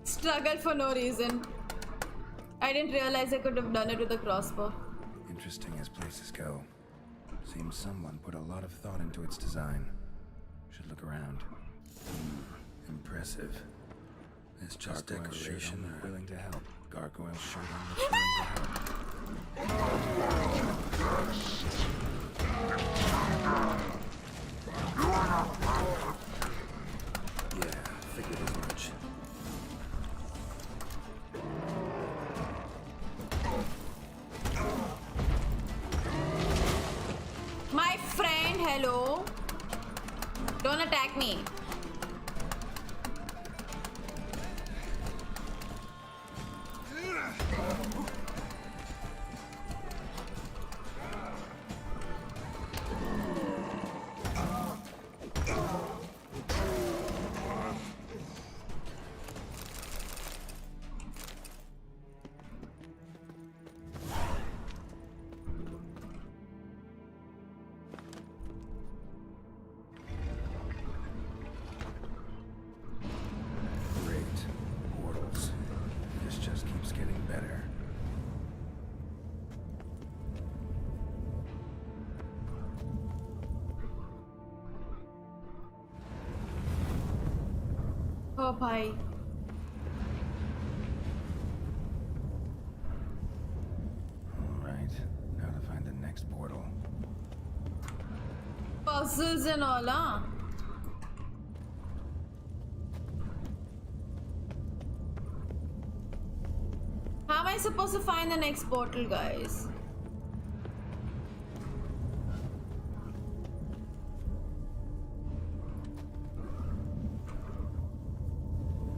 Struggle for no reason. I didn't realize I could have done it with a crossbow.
Interesting as places go. Seems someone put a lot of thought into its design. Should look around. Impressive. This just decoration or willing to help. Gargoyle shirt on that's willing to help. Yeah, figured as much.
My friend, hello. Don't attack me. Oh, bhai.
Alright, now to find the next portal.
Puzzles and all, huh? How am I supposed to find the next portal, guys?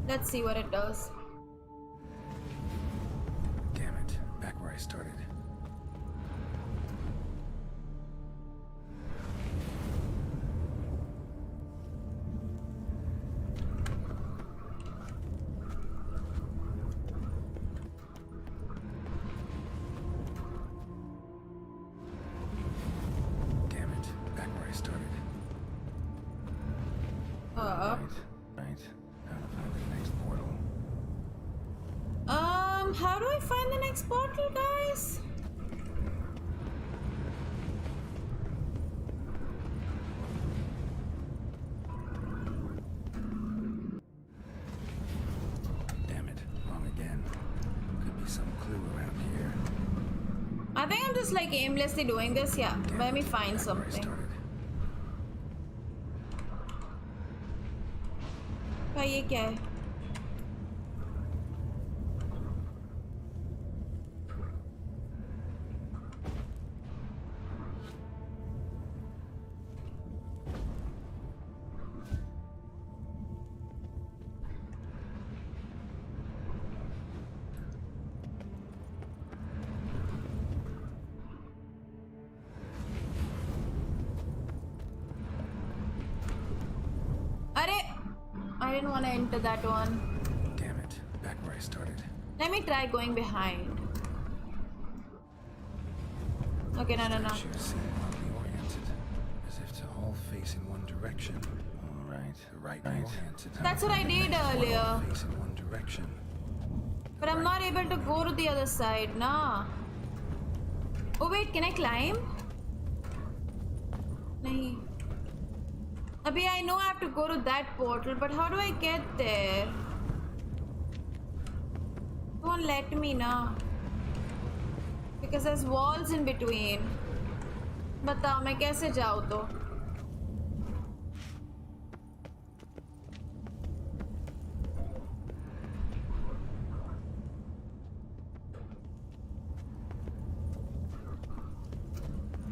Let's see what it does.
Damn it, back where I started. Damn it, back where I started.
How do I find the next portal, guys?
Damn it, wrong again. Could be some clue around here.
I think I'm just like aimlessly doing this. Yeah, let me find something. भाई ये क्या है? I didn't want to enter that one.
Damn it, back where I started.
Let me try going behind. Okay, no.
Statues seem oddly oriented, as if to all face in one direction. All right. Oriented.
That's what I did earlier.
All face in one direction.
But I'm not able to go to the other side, nah. Oh wait, can I climb? Nahi. Abhi, I know I have to go to that portal, but how do I get there? Don't let me now. Because there's walls in between. बताओ मैं कैसे जाऊँ तो?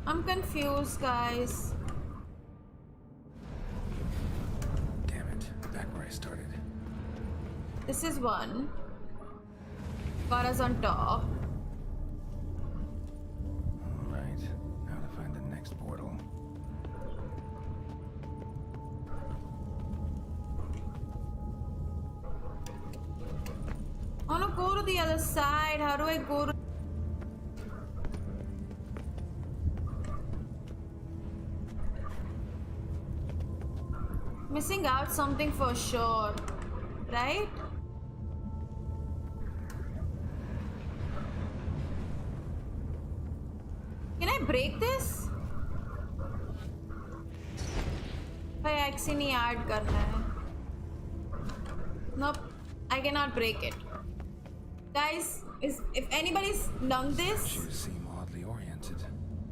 I'm confused, guys.
Damn it, back where I started.
This is one. Got us on top.
Alright, now to find the next portal.
I wanna go to the other side. How do I go to... Missing out something for sure, right? Can I break this? भाई XC नहीं add करना है. Nope, I cannot break it. Guys, if anybody's done this,
Shoes seem oddly oriented,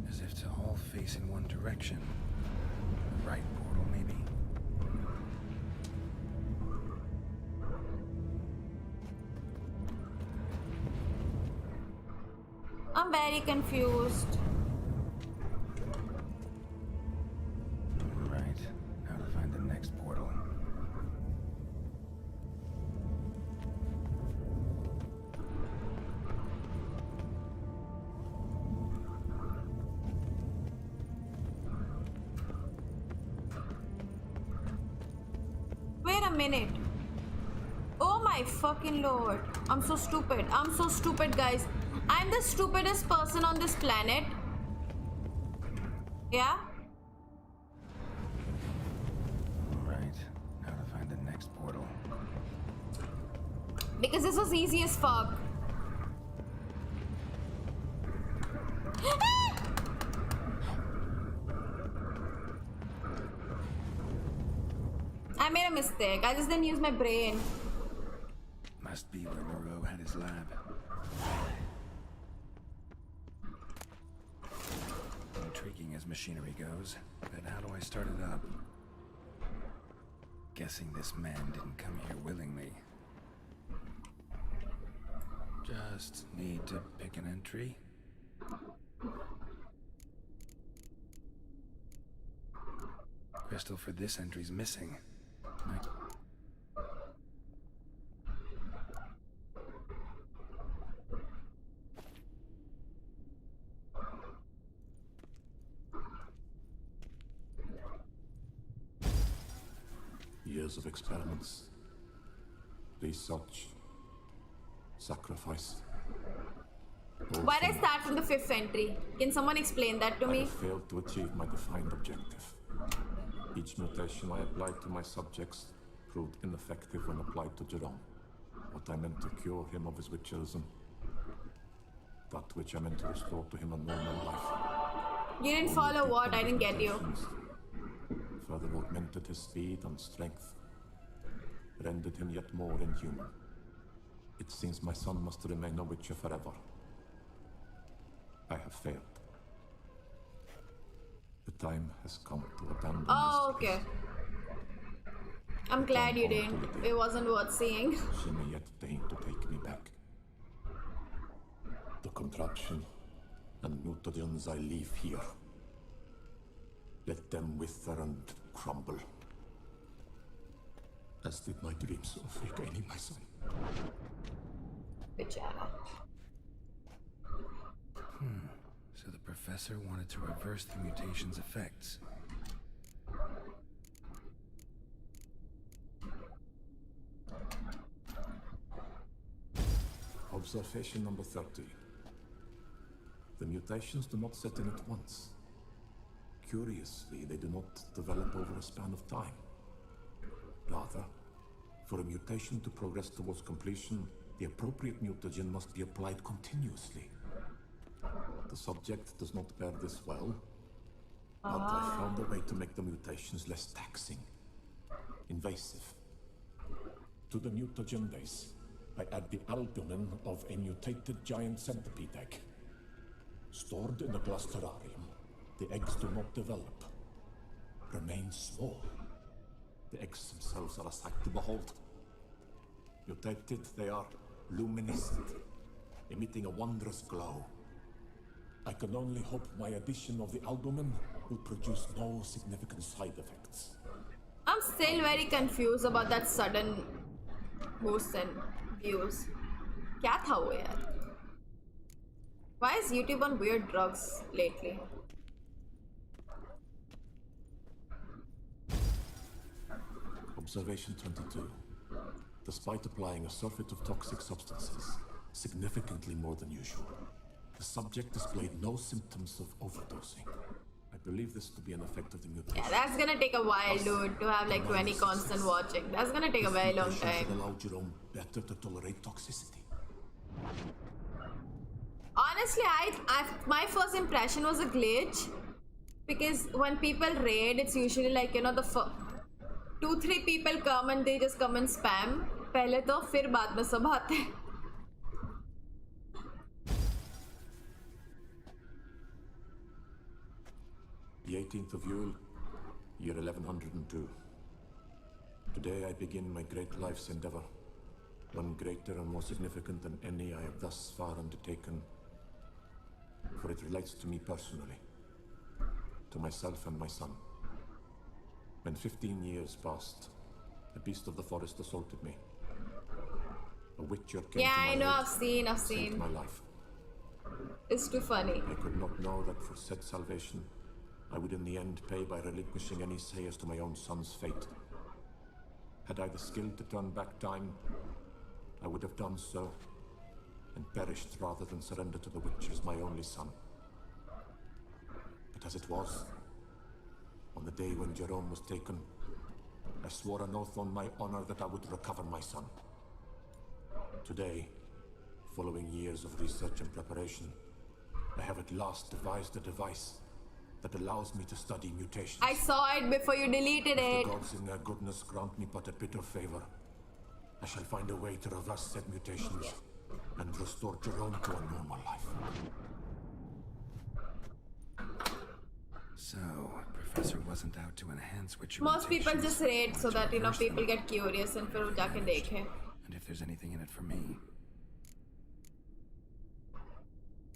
as if to all face in one direction. The right portal, maybe.
I'm very confused.
Right, now to find the next portal.
Wait a minute. Oh my fucking lord. I'm so stupid. I'm so stupid, guys. I'm the stupidest person on this planet. Yeah?
Right, now to find the next portal.
Because this was easy as fuck. I made a mistake. I just didn't use my brain.
Must be where Moreau had his lab. Intriguing as machinery goes, but how do I start it up? Guessing this man didn't come here willingly. Just need to pick an entry. Crystal for this entry's missing.
Years of experiments, research, sacrifice.
Why did I start from the 5th entry? Can someone explain that to
I
me?
have failed to achieve my defined objective. Each mutation I applied to my subjects proved ineffective when applied to Jerome. What I meant to cure him of his witcherism, that which I meant to restore to him a normal life.
You didn't follow what? I didn't get you.
Further augmented his speed and strength, rendered him yet more inhuman. It seems my son must remain a witcher forever. I have failed. The time has come to abandon
Oh,
this
okay. I'm glad you didn't. It wasn't worth seeing.
She may yet deign to take me back. The contraption and mutagens I leave here. Let them wither and crumble. As did my dreams of regaining my son.
Bichara.
So the professor wanted to reverse the mutation's effects.
Observation number 30. The mutations do not set in at once. Curiously, they do not develop over a span of time. Rather, for a mutation to progress towards completion, the appropriate mutagen must be applied continuously. The subject does not bear this well, but I found a way to make the mutations less taxing, invasive. To the mutagen base, I add the albumin of a mutated giant centipede egg. Stored in a glass terrarium, the eggs do not develop, remain small. The eggs themselves are a sight to behold. Mutated, they are luminescent, emitting a wondrous glow. I can only hope my addition of the albumin will produce no significant side effects.
I'm still very confused about that sudden boost in views. क्या था वो यार? Why is YouTube on weird drugs lately?
Observation 22. Despite applying a surfeit of toxic substances, significantly more than usual, the subject displayed no symptoms of overdosing. I believe this to be an effect of the mutation.
Yeah, that's gonna take a while, dude, to have like 20 constant watching. That's gonna take a very long time.
Allowed Jerome better to tolerate toxicity.
Honestly, my first impression was a glitch, because when people raid, it's usually like, you know, the 2-3 people come and they just come and spam. पहले तो फिर बाद में सब आते हैं.
The 18th of Yule, year 1102. Today I begin my great life's endeavor, one greater and more significant than any I have thus far undertaken, for it relates to me personally, to myself and my son. When 15 years passed, a beast of the forest assaulted me. A witcher came
Yeah,
to my
I know,
aid,
I've
saved
seen.
my life.
It's too funny.
I could not know that for said salvation, I would in the end pay by relinquishing any say as to my own son's fate. Had I the skill to turn back time, I would have done so, and perished rather than surrender to the Witchers my only son. But as it was, on the day when Jerome was taken, I swore an oath on my honor that I would recover my son. Today, following years of research and preparation, I have at last devised a device that allows me to study mutations.
I saw it before you deleted
If
it.
the gods in their goodness grant me but a bit of favor, I shall find a way to reverse said mutations and restore Jerome to a normal life.
So, Professor wasn't out to enhance Witcher
Most people
mutations.
just raid so that, you know,
Reverse them.
people get curious and फिर वो जाके देखें.
And if there's anything in it for me.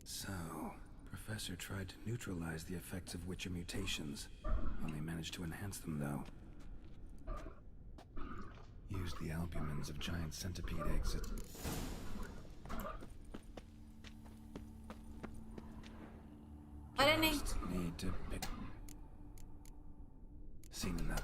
So, Professor tried to neutralize the effects of Witcher mutations. Only managed to enhance them, though. Used the albumins of giant centipede eggs.
अरे नहीं.
Just need to pick. Seen enough.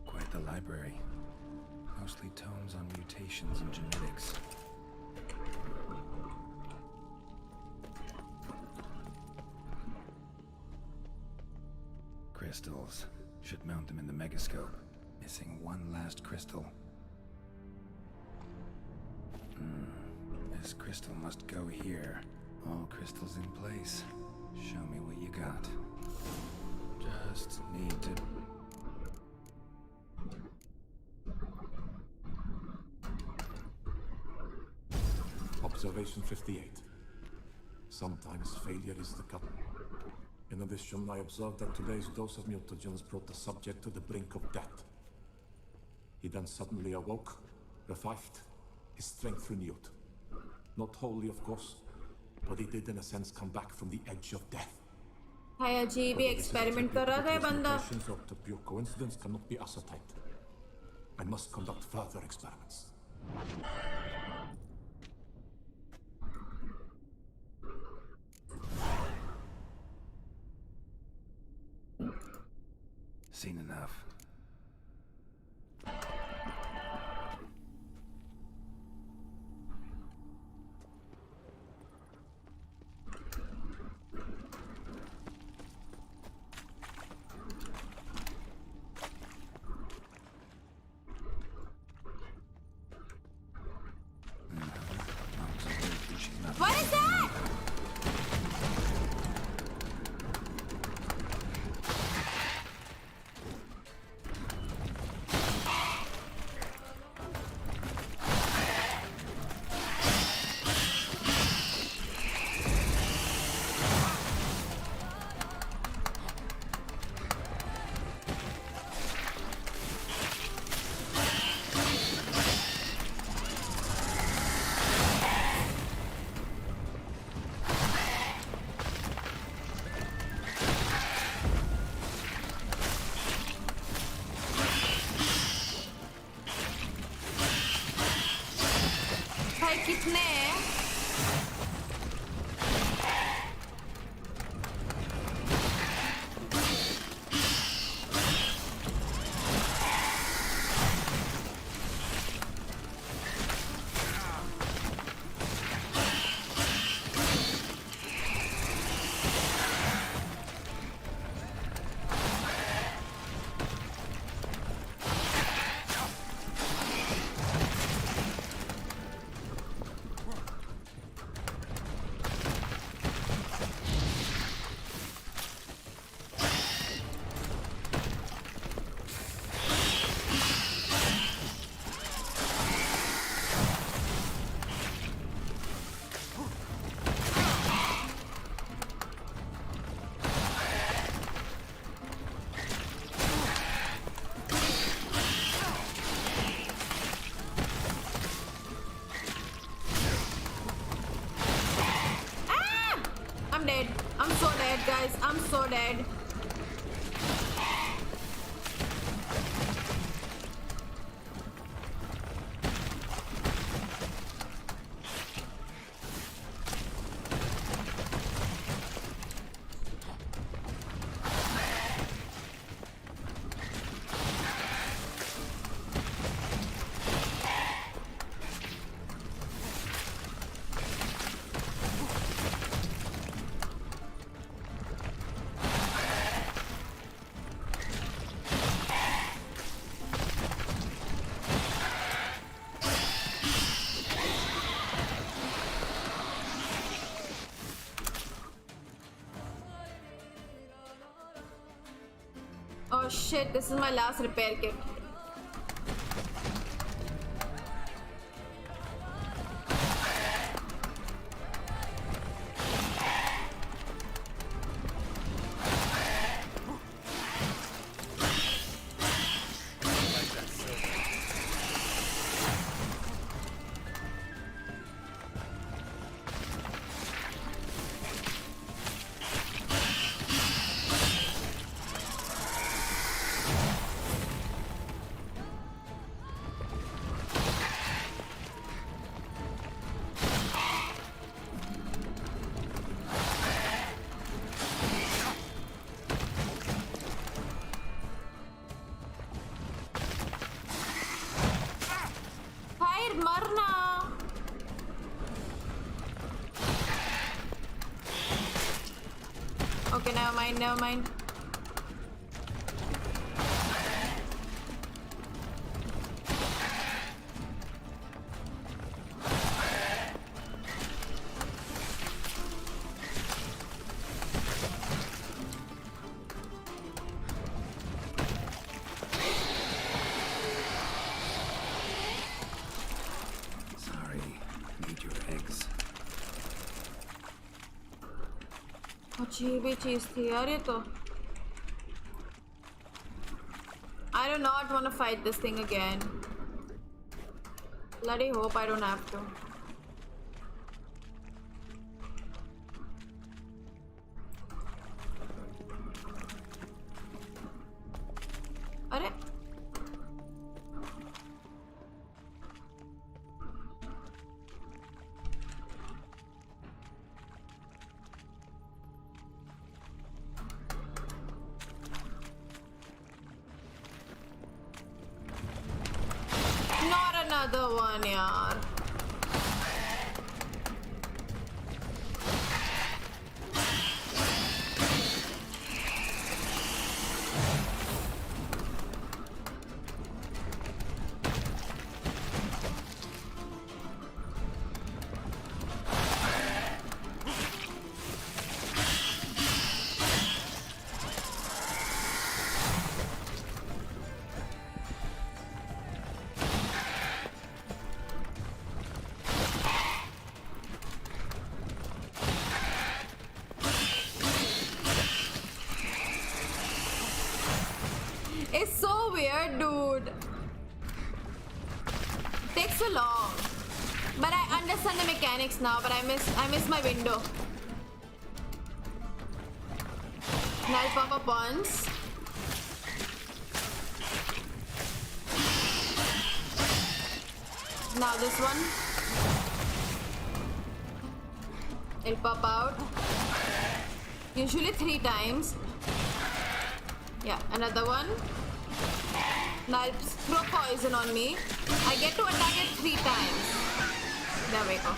Quite the library. Mostly tomes on mutations and genetics. Crystals. Should mount them in the megascope. Missing one last crystal. This crystal must go here. All crystals in place. Show me what you got. Just need to...
Observation 58. Sometimes failure is the cut. In addition, I observed that today's dose of mutagens brought the subject to the brink of death. He then suddenly awoke, revived, his strength renewed. Not wholly, of course, but he did in a sense come back from the edge of death.
भाई अजीब ही experiment कर रहा था ये बंदा.
Mutations or to pure coincidence cannot be ascertained. I must conduct further experiments.
Seen enough.
What is that? कितने हैं? I'm dead. I'm so dead, guys. I'm so dead. Oh shit, this is my last repair kit. Okay, never mind.
Sorry, need your eggs.
अजीब ही चीज थी यार ये तो. I do not want to fight this thing again. Bloody hope I don't have to. अरे another one, yaar. It's so weird, dude. Takes so long. But I understand the mechanics now, but I miss my window. Now I'll pop up once. Now this one. It'll pop out. Usually 3 times. Yeah, another one. Now it'll throw poison on me. I get to attack it 3 times. There we go.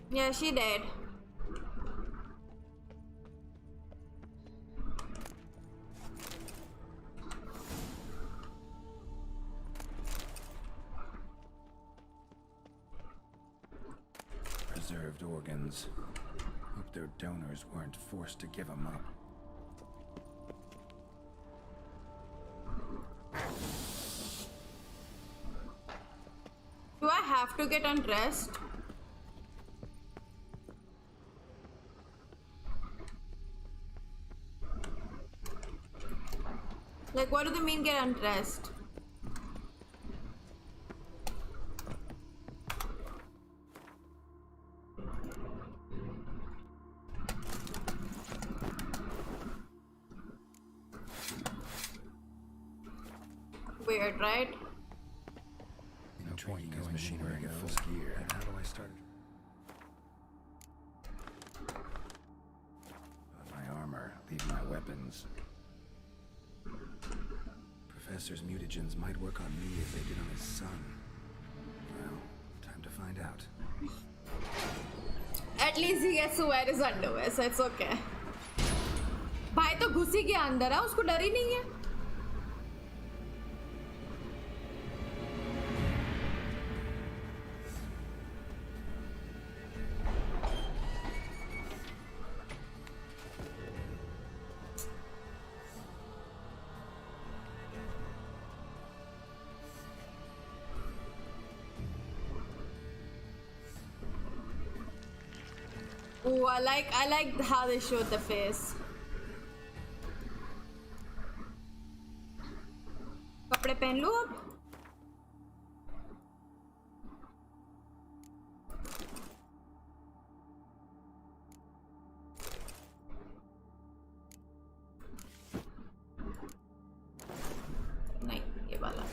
Yeah, she did.
Preserved organs. Hope their donors weren't forced to give them up.
Do I have to get undressed? Like, what do they mean get undressed? Weird, right?
No point in machinery in full gear. How do I start? My armor, leave my weapons. Professor's mutagens might work on me as they did on his son. Well, time to find out.
At least he gets to wear his underwear, so it's okay. भाई तो घुसी के अंदर है, उसको डर ही नहीं है. Ooh, I like how they showed the face. कपड़े पहन लूं अब? नहीं, ये वाला.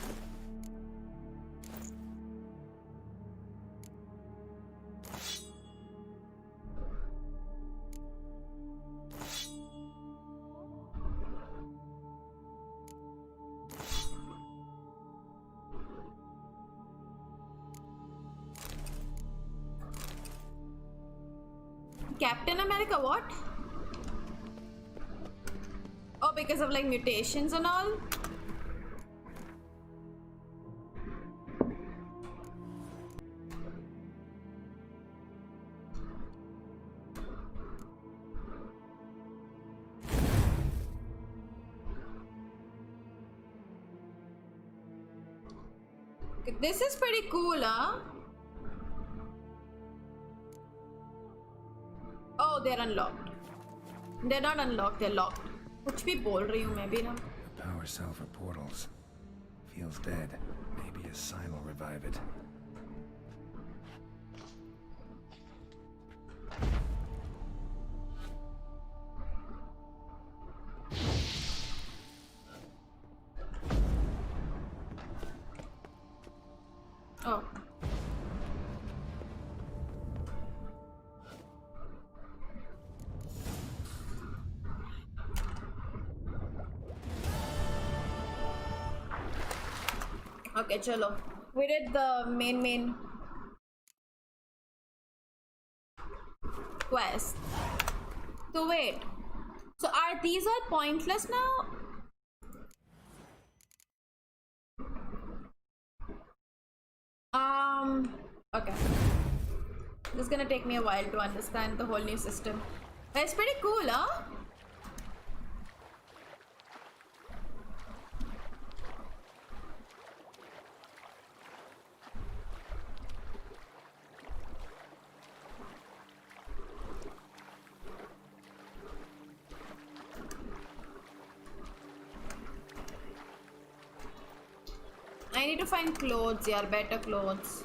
Captain America, what? Oh, because of like mutations and all? This is pretty cool, huh? Oh, they're unlocked. They're not unlocked, they're locked. कुछ भी बोल रही हूँ मैं भी ना.
The power cell for portals. Feels dead. Maybe a sign will revive it.
Oh. Okay, chalo. We did the main quest. So wait. So are these all pointless now? Okay. This is gonna take me a while to understand the whole new system. But it's pretty cool, huh? I need to find clothes, yeah, better clothes.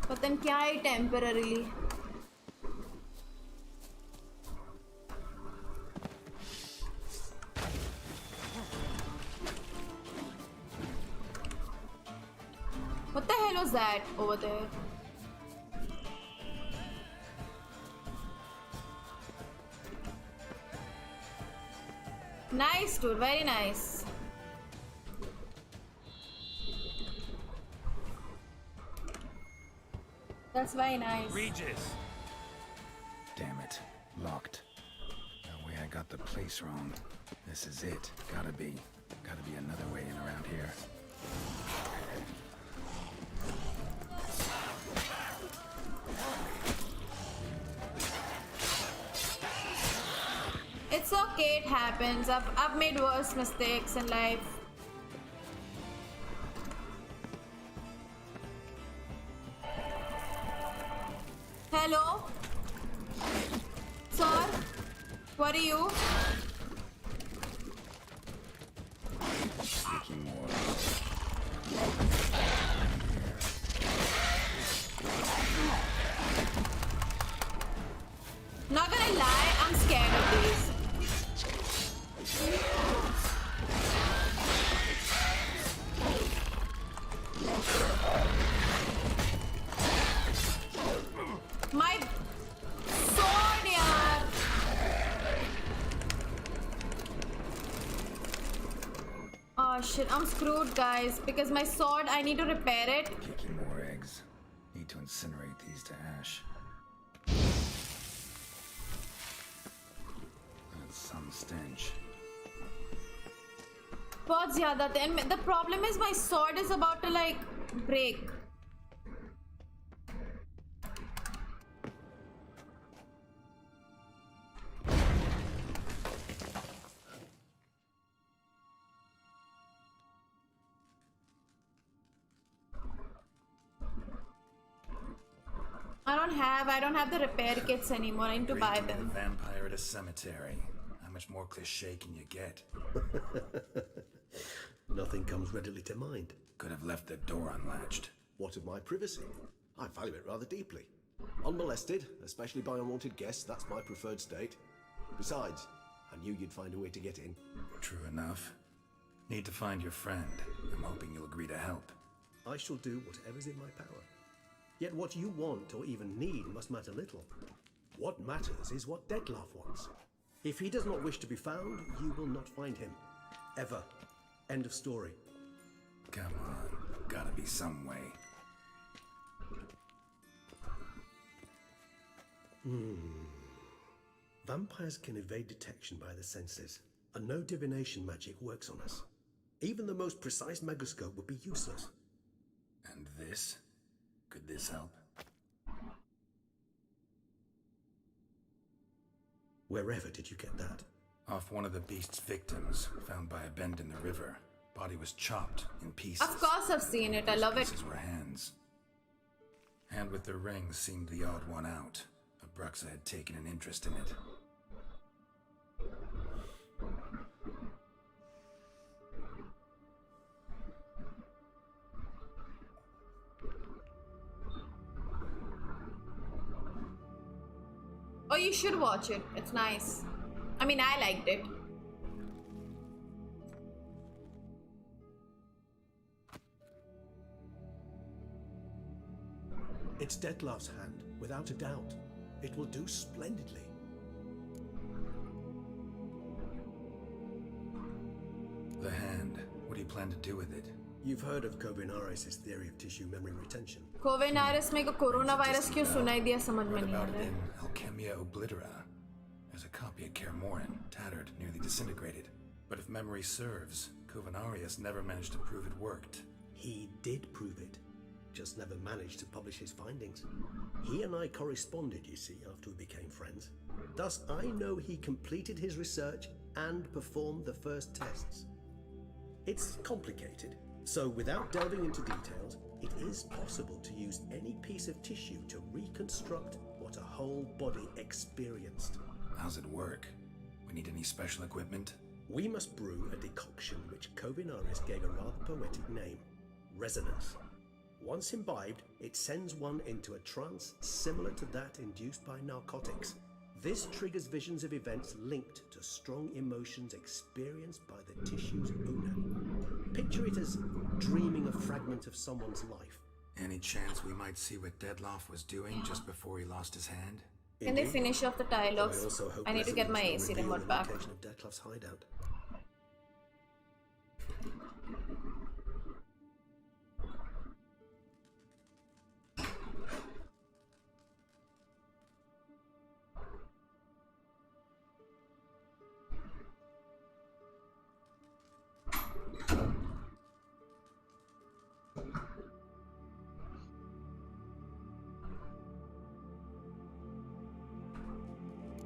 But then क्या है temporarily? What the hell was that over there? Nice, dude. Very nice. That's very nice.
Regis! Damn it. Locked. No way I got the place wrong. This is it. Gotta be another way in around here.
It's okay, it happens. I've made worse mistakes in life. Hello? Sir? What are you? Not gonna lie, I'm scared of these. My sword, yaar. Oh shit, I'm screwed, guys, because my sword, I need to repair it.
Kicking more eggs. Need to incinerate these to ash. That's some stench.
बहुत ज़्यादा थे. And the problem is my sword is about to like break. I don't have the repair kits anymore. I need to buy them.
A vampire at a cemetery. How much more cliche can you get?
Nothing comes readily to mind.
Could have left the door unlatched.
What of my privacy? I value it rather deeply. Unmolested, especially by unwanted guests, that's my preferred state. Besides, I knew you'd find a way to get in.
True enough. Need to find your friend. I'm hoping you'll agree to help.
I shall do whatever's in my power. Yet what you want or even need must matter little. What matters is what Dettlaff wants. If he does not wish to be found, you will not find him. Ever. End of story.
Come on. Gotta be some way.
Vampires can evade detection by the senses, and no divination magic works on us. Even the most precise megascope would be useless.
And this? Could this help?
Wherever did you get that?
Off one of the beast's victims, found by a bend in the river. Body was chopped in pieces.
Of course I've seen it. I love it.
Pieces were hands. Hand with the ring seemed the odd one out. Abruxa had taken an interest in it.
Oh, you should watch it. It's nice. I mean, I liked it.
It's Dettlaff's hand, without a doubt. It will do splendidly.
The hand. What do you plan to do with it?
You've heard of Kovinaris' theory of tissue memory retention.
Kovinaris में को corona virus क्यों सुनाई दिया समझ में नहीं आ रहा है.
In Alchemia Oblitera. There's a copy of Kermoran, tattered, nearly disintegrated. But if memory serves, Kovinaris never managed to prove it worked.
He did prove it. Just never managed to publish his findings. He and I corresponded, you see, after we became friends. Thus, I know he completed his research and performed the first tests. It's complicated, So without delving into details, it is possible to use any piece of tissue to reconstruct what a whole body experienced.
How's it work? We need any special equipment?
We must brew a decoction which Kovinaris gave a rather poetic name, resonance. Once imbibed, it sends one into a trance similar to that induced by narcotics. This triggers visions of events linked to strong emotions experienced by the tissue's owner. Picture it as dreaming a fragment of someone's life.
Any chance we might see what Deadloff was doing just before he lost his hand?
Can they finish off the dialogues?
also hope
I need to get my AC
reveal
remote
the
back.
location of Dettloff's hideout.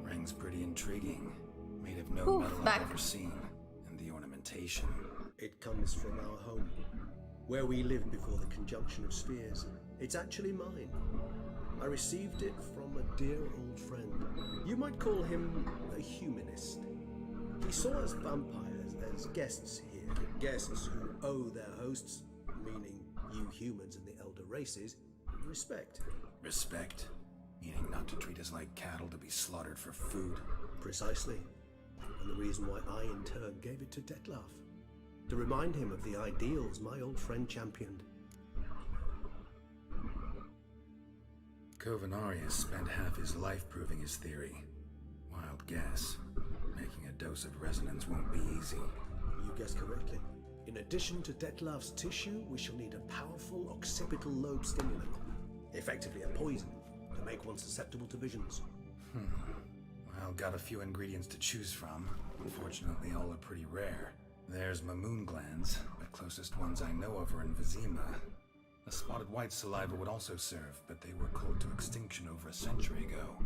Ring's pretty intriguing. Made of no
Ooh,
metal
back.
I've ever seen. And the ornamentation.
It comes from our home, where we lived before the conjunction of spheres. It's actually mine. I received it from a dear old friend. You might call him a humanist. He saw us vampires as guests here, guests who owe their hosts, meaning you humans and the elder races, respect.
Respect? Meaning not to treat us like cattle to be slaughtered for food?
Precisely. And the reason why I in turn gave it to Dettloff. To remind him of the ideals my old friend championed.
Kovinaris spent half his life proving his theory. Wild guess. Making a dose of resonance won't be easy.
You guessed correctly. In addition to Dettloff's tissue, we shall need a powerful occipital lobe stimulant. Effectively a poison, to make one susceptible to visions.
Well, got a few ingredients to choose from. Unfortunately, all are pretty rare. There's Mamoon glands, but closest ones I know of are in Vizima. A spotted white saliva would also serve, but they were cooled to extinction over a century ago.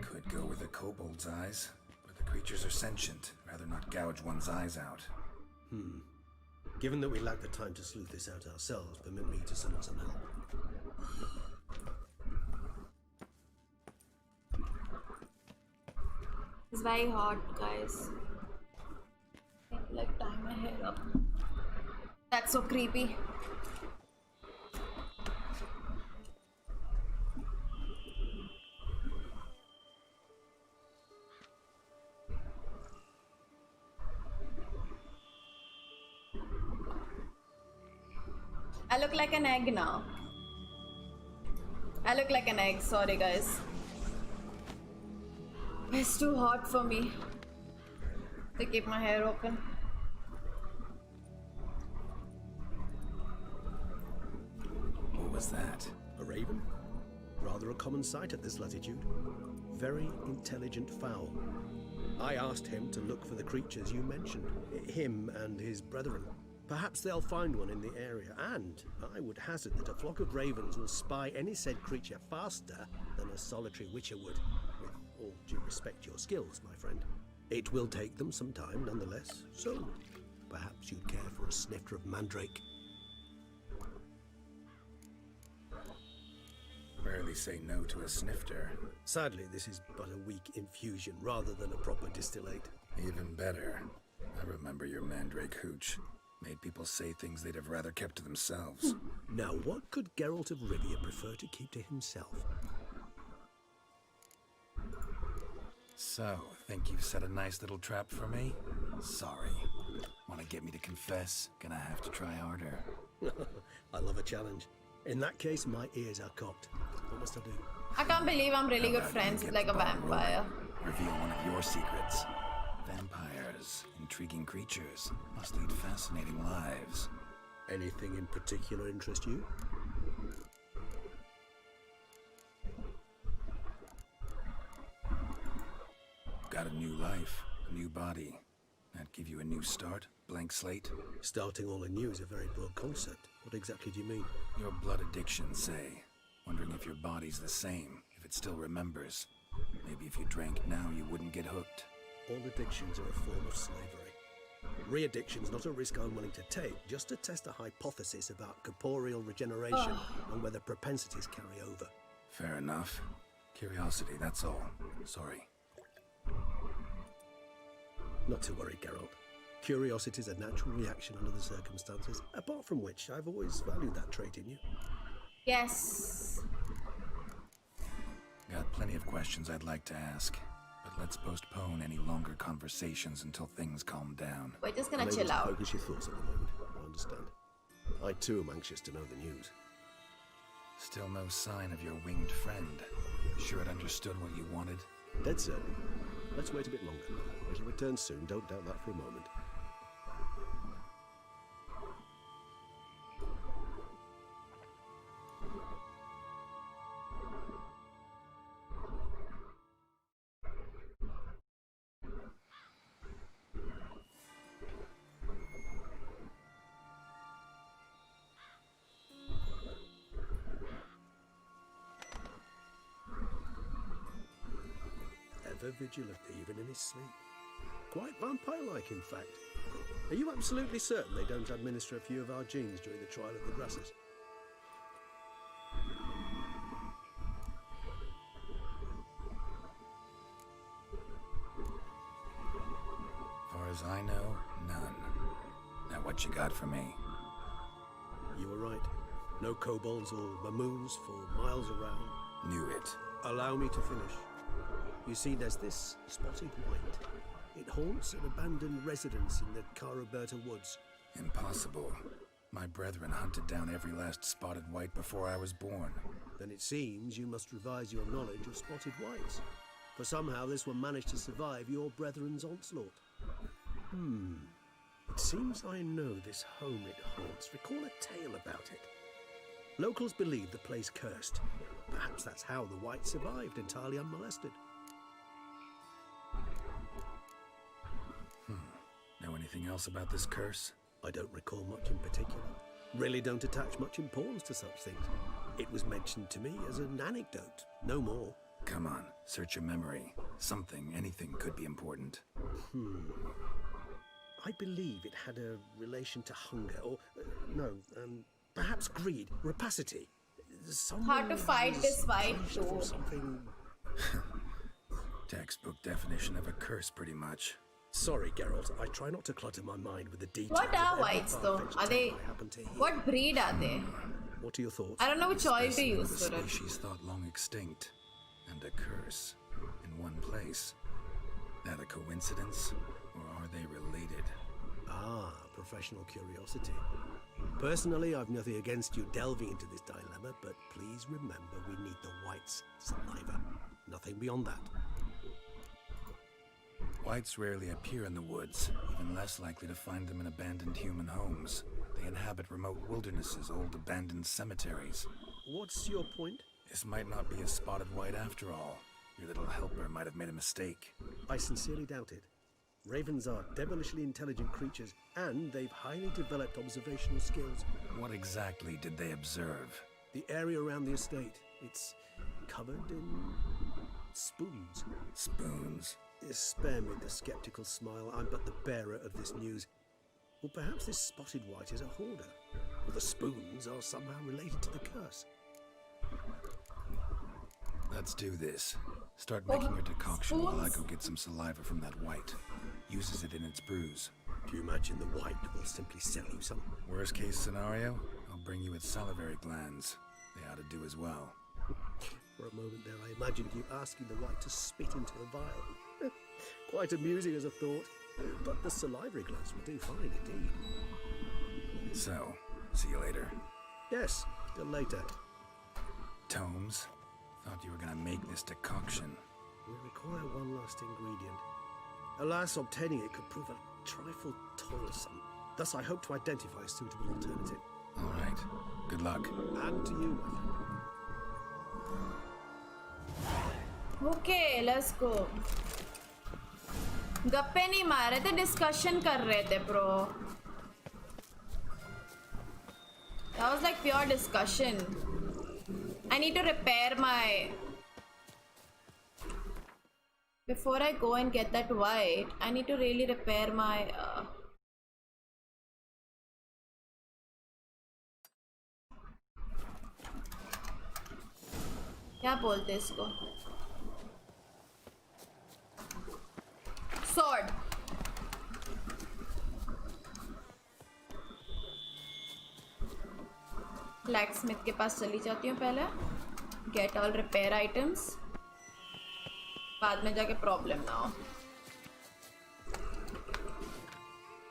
Could go with a kobold's eyes, but the creatures are sentient. Rather not gouge one's eyes out.
Given that we lack the time to sleuth this out ourselves, permit me to summon some help.
It's very hot, guys. I need to like tie my hair up. That's so creepy. I look like an egg now. I look like an egg, sorry guys. It's too hot for me to keep my hair open.
What was that?
A raven? Rather a common sight at this latitude. Very intelligent fowl. I asked him to look for the creatures you mentioned. Him and his brethren. Perhaps they'll find one in the area, and I would hazard that a flock of ravens will spy any said creature faster than a solitary witcher would. With all due respect to your skills, my friend. It will take them some time, nonetheless, so perhaps you'd care for a snifter of mandrake.
Rarely say no to a snifter.
Sadly, this is but a weak infusion rather than a proper distillate.
Even better. I remember your mandrake hooch. Made people say things they'd have rather kept to themselves.
Now, what could Geralt of Rivia prefer to keep to himself?
So, think you've set a nice little trap for me? Sorry. Want to get me to confess? Gonna have to try harder.
I love a challenge. In that case, my ears are cocked. What must I do?
I can't believe I'm really good friends with like a vampire.
Reveal one of your secrets. Vampires, intriguing creatures, must lead fascinating lives.
Anything in particular interest you?
Got a new life, a new body. That give you a new start? Blank slate?
Starting all anew is a very broad concept. What exactly do you mean?
Your blood addiction, say. Wondering if your body's the same, if it still remembers. Maybe if you drank now, you wouldn't get hooked.
All addictions are a form of slavery. Re-addiction's not a risk I'm willing to take, just to test a hypothesis about corporeal regeneration and whether propensities carry over.
Fair enough. Curiosity, that's all. Sorry.
Not to worry, Geralt. Curiosity's a natural reaction under the circumstances, apart from which I've always valued that trait in you.
Yes.
Got plenty of questions I'd like to ask, but let's postpone any longer conversations until things calm down.
We're just gonna
Unable
chill
to
out.
Focus your thoughts at the moment. I understand. I too am anxious to know the news.
Still no sign of your winged friend. Sure it understood what you wanted?
Dead certain. Let's wait a bit longer. It'll return soon, don't doubt that for a moment. Ever vigilant, even in his sleep. Quite vampire-like, in fact. Are you absolutely certain they don't administer a few of our genes during the trial of the grasses?
Far as I know, none. Now what you got for me?
You were right. No kobolds or mamoons for miles around.
Knew it.
Allow me to finish. You see, there's this spotted white. It haunts an abandoned residence in the Caraberta woods.
Impossible. My brethren hunted down every last spotted white before I was born.
Then it seems you must revise your knowledge of spotted whites. For somehow this one managed to survive your brethren's onslaught. It seems I know this home it haunts. Recall a tale about it. Locals believe the place cursed. Perhaps that's how the white survived entirely unmolested.
Know anything else about this curse?
I don't recall much in particular. Really don't attach much importance to such things. It was mentioned to me as an anecdote, no more.
Come on, search your memory. Something, anything could be important.
I believe it had a relation to hunger, or, perhaps greed, rapacity.
Hard to fight this fight too.
Something...
Textbook definition of a curse, pretty much.
Sorry, Geralt. I try not to clutter my mind with the details.
What are
of every
whites though?
far-fetched
Are they...
tale I happen to hear.
What breed are they?
What are your thoughts?
I don't know which oil to use
The
for it.
species thought long extinct, and a curse in one place. That a coincidence, or are they related?
Ah, professional curiosity. Personally, I've nothing against you delving into this dilemma, but please remember we need the whites' saliva. Nothing beyond that.
Whites rarely appear in the woods, even less likely to find them in abandoned human homes. They inhabit remote wildernesses, old abandoned cemeteries.
What's your point?
This might not be a spotted white after all. Your little helper might have made a mistake.
I sincerely doubt it. Ravens are devilishly intelligent creatures, and they've highly developed observational skills.
What exactly did they observe?
The area around the estate. It's covered in spoons.
Spoons?
Spare me the skeptical smile. I'm but the bearer of this news. Or perhaps this spotted white is a hoarder. Or the spoons are somehow related to the curse.
Let's do this. Start making your decoction while I go get some saliva from that white. Uses it in its brews.
Do you imagine the white will simply sell you some?
Worst case scenario, I'll bring you its salivary glands. They ought to do as well.
For a moment there, I imagined you asking the white to spit into a vial. Quite amusing as a thought, but the salivary glands will do fine indeed.
So, see you later.
Yes, till later.
Tomes, thought you were gonna make this decoction.
We require one last ingredient. Alas, obtaining it could prove a trifle toilsome. Thus, I hope to identify a suitable alternative.
All right. Good luck.
And to you, my friend.
Okay, let's go. गप्पे नहीं मार रहे थे, discussion कर रहे थे bro. That was like pure discussion. I need to repair my... Before I go and get that white, I need to really repair my क्या बोलते हैं इसको? Sword. Blacksmith के पास चली जाती हूँ पहले. Get all repair items. बाद में जाके प्रॉब्लम ना हो.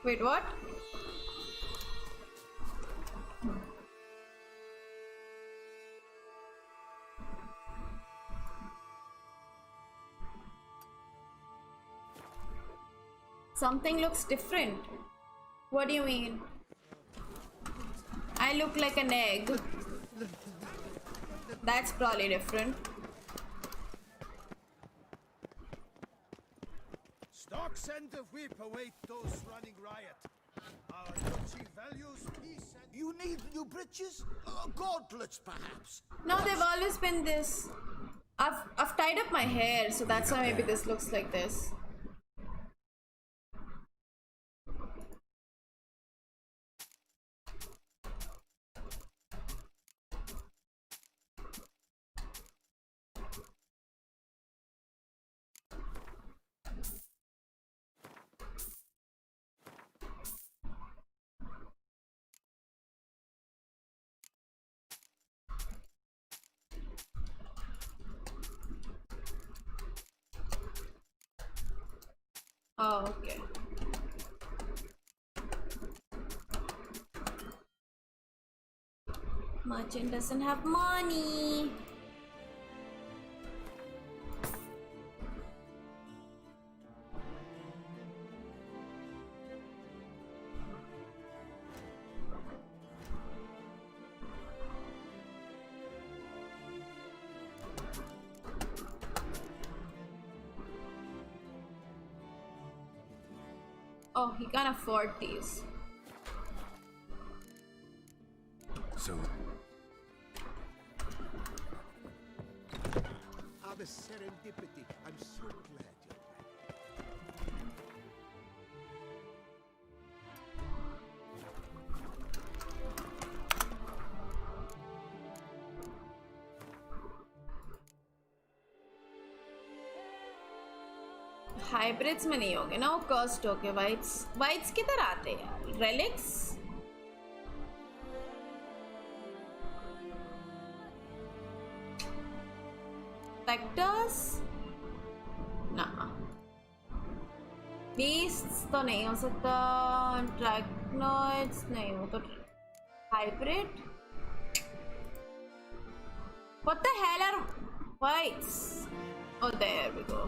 Wait, what? Something looks different. What do you mean? I look like an egg. That's probably different.
Stocks and the whip await those running riot. Our duchy values peace and...
You need new breeches? Gauntlets, perhaps?
No, they've always been this. I've tied up my hair, so that's why maybe this looks like this. Oh, okay. Merchant doesn't have money. Oh, he can't afford these.
So...
Ah, the serendipity. I'm so glad you're back.
Hybrids में नहीं होंगे ना वो cost होके whites किधर आते हैं यार रेलिक्स स्पेक्टर्स ना बीस्ट्स तो नहीं हो सकता ड्रैगनॉइड्स नहीं हो तो hybrid what the hell are whites oh there we go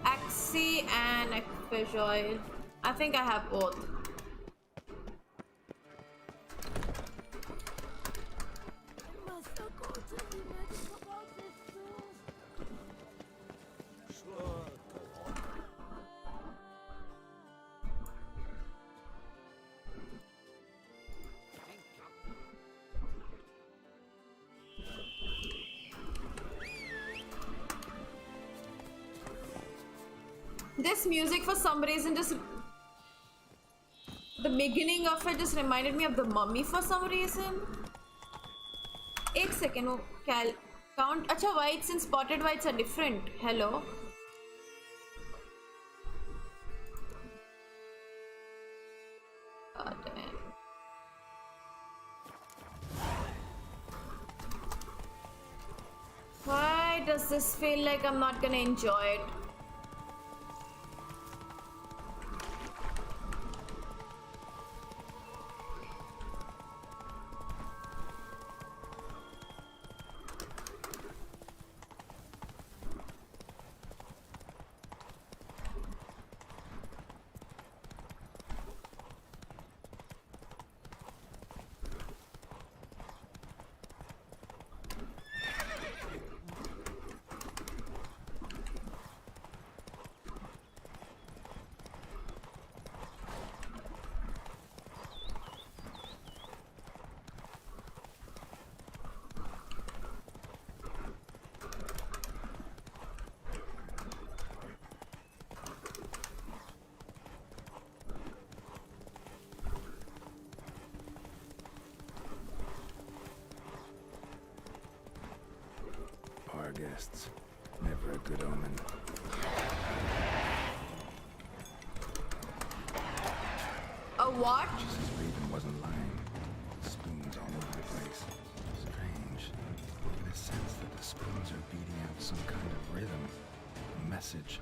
Axie and fish oil. I think I have both. This music for some reason just the beginning of it just reminded me of the Mummy for some reason. Ek second, oh, count. Acha, whites and spotted whites are different. Hello. God damn. Why does this feel like I'm not gonna enjoy it?
chests. Never a good omen.
A what?
Just as Raven wasn't lying. Spoons all over the place. Strange. I get a sense that the spoons are beating out some kind of rhythm. A message.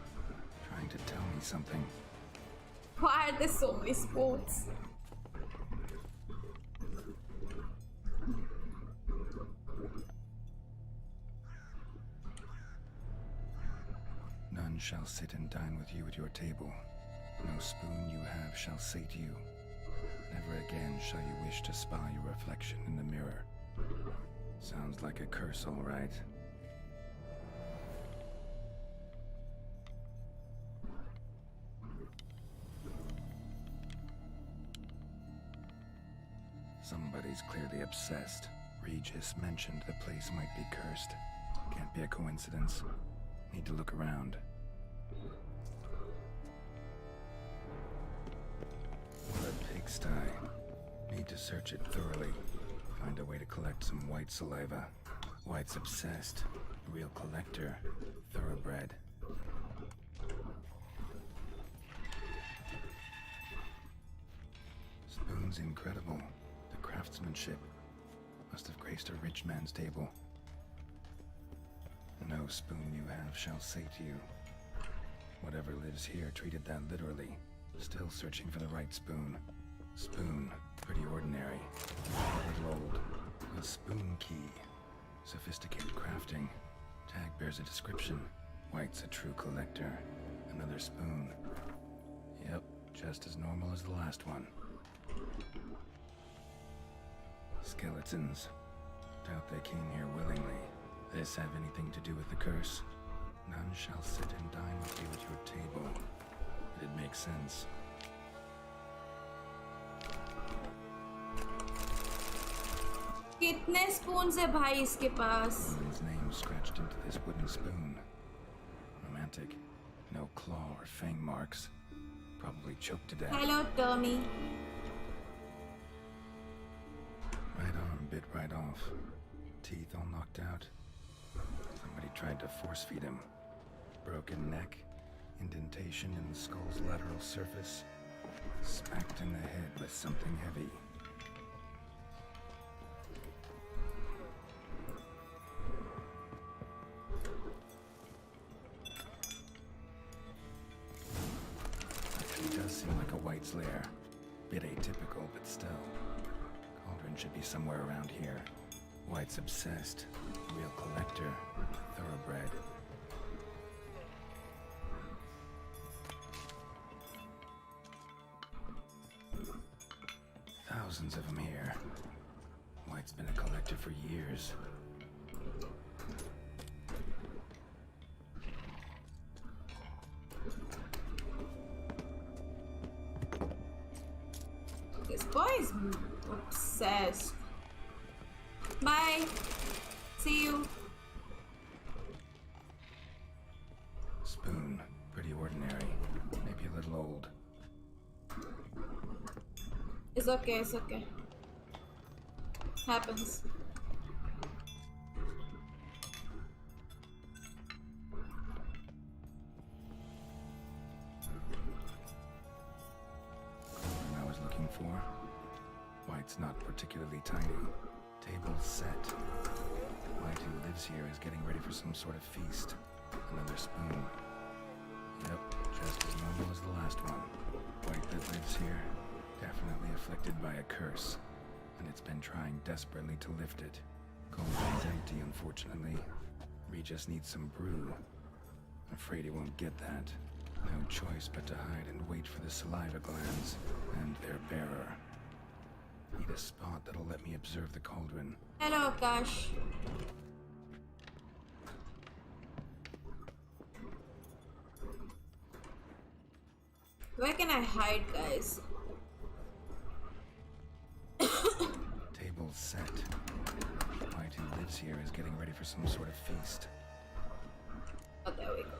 Trying to tell me something.
Why are there so many spoons?
None shall sit and dine with you at your table. No spoon you have shall sate you. Never again shall you wish to spy your reflection in the mirror. Sounds like a curse, all right. Somebody's clearly obsessed. Regis mentioned the place might be cursed. Can't be a coincidence. Need to look around. What a pigsty. Need to search it thoroughly. Find a way to collect some white saliva. White's obsessed. Real collector. Thoroughbred. Spoon's incredible. The craftsmanship. Must have graced a rich man's table. No spoon you have shall sate you. Whatever lives here treated that literally. Still searching for the right spoon. Spoon, pretty ordinary. A little old. A spoon key. Sophisticated crafting. Tag bears a description. White's a true collector. Another spoon. Yep, just as normal as the last one. Skeletons. Doubt they came here willingly. This have anything to do with the curse? None shall sit and dine with you at your table. It makes sense.
कितने spoons है भाई इसके पास?
Woman's name scratched into this wooden spoon. Romantic. No claw or fang marks. Probably choked to death.
Hello, Tommy.
Right arm bit right off. Teeth all knocked out. Somebody tried to force feed him. Broken neck. Indentation in the skull's lateral surface. Smacked in the head with something heavy. Actually does seem like a White's lair. Bit atypical, but still. Cauldron should be somewhere around here. White's obsessed. Real collector. Thoroughbred. Thousands of them here. White's been a collector for years.
This boy is obsessed. Bye. See you.
Spoon. Pretty ordinary. Maybe a little old.
It's okay, it's okay. Happens.
Cauldron I was looking for. White's not particularly tiny. Table set. White who lives here is getting ready for some sort of feast. Another spoon. Yep, just as normal as the last one. White that lives here. Definitely afflicted by a curse, and it's been trying desperately to lift it. Cauldron's empty, unfortunately. Regis needs some brew. Afraid he won't get that. No choice but to hide and wait for the saliva glands and their bearer. Need a spot that'll let me observe the cauldron.
Hello, Akash. Where can I hide, guys?
Table set. White who lives here is getting ready for some sort of feast.
Oh, there we go.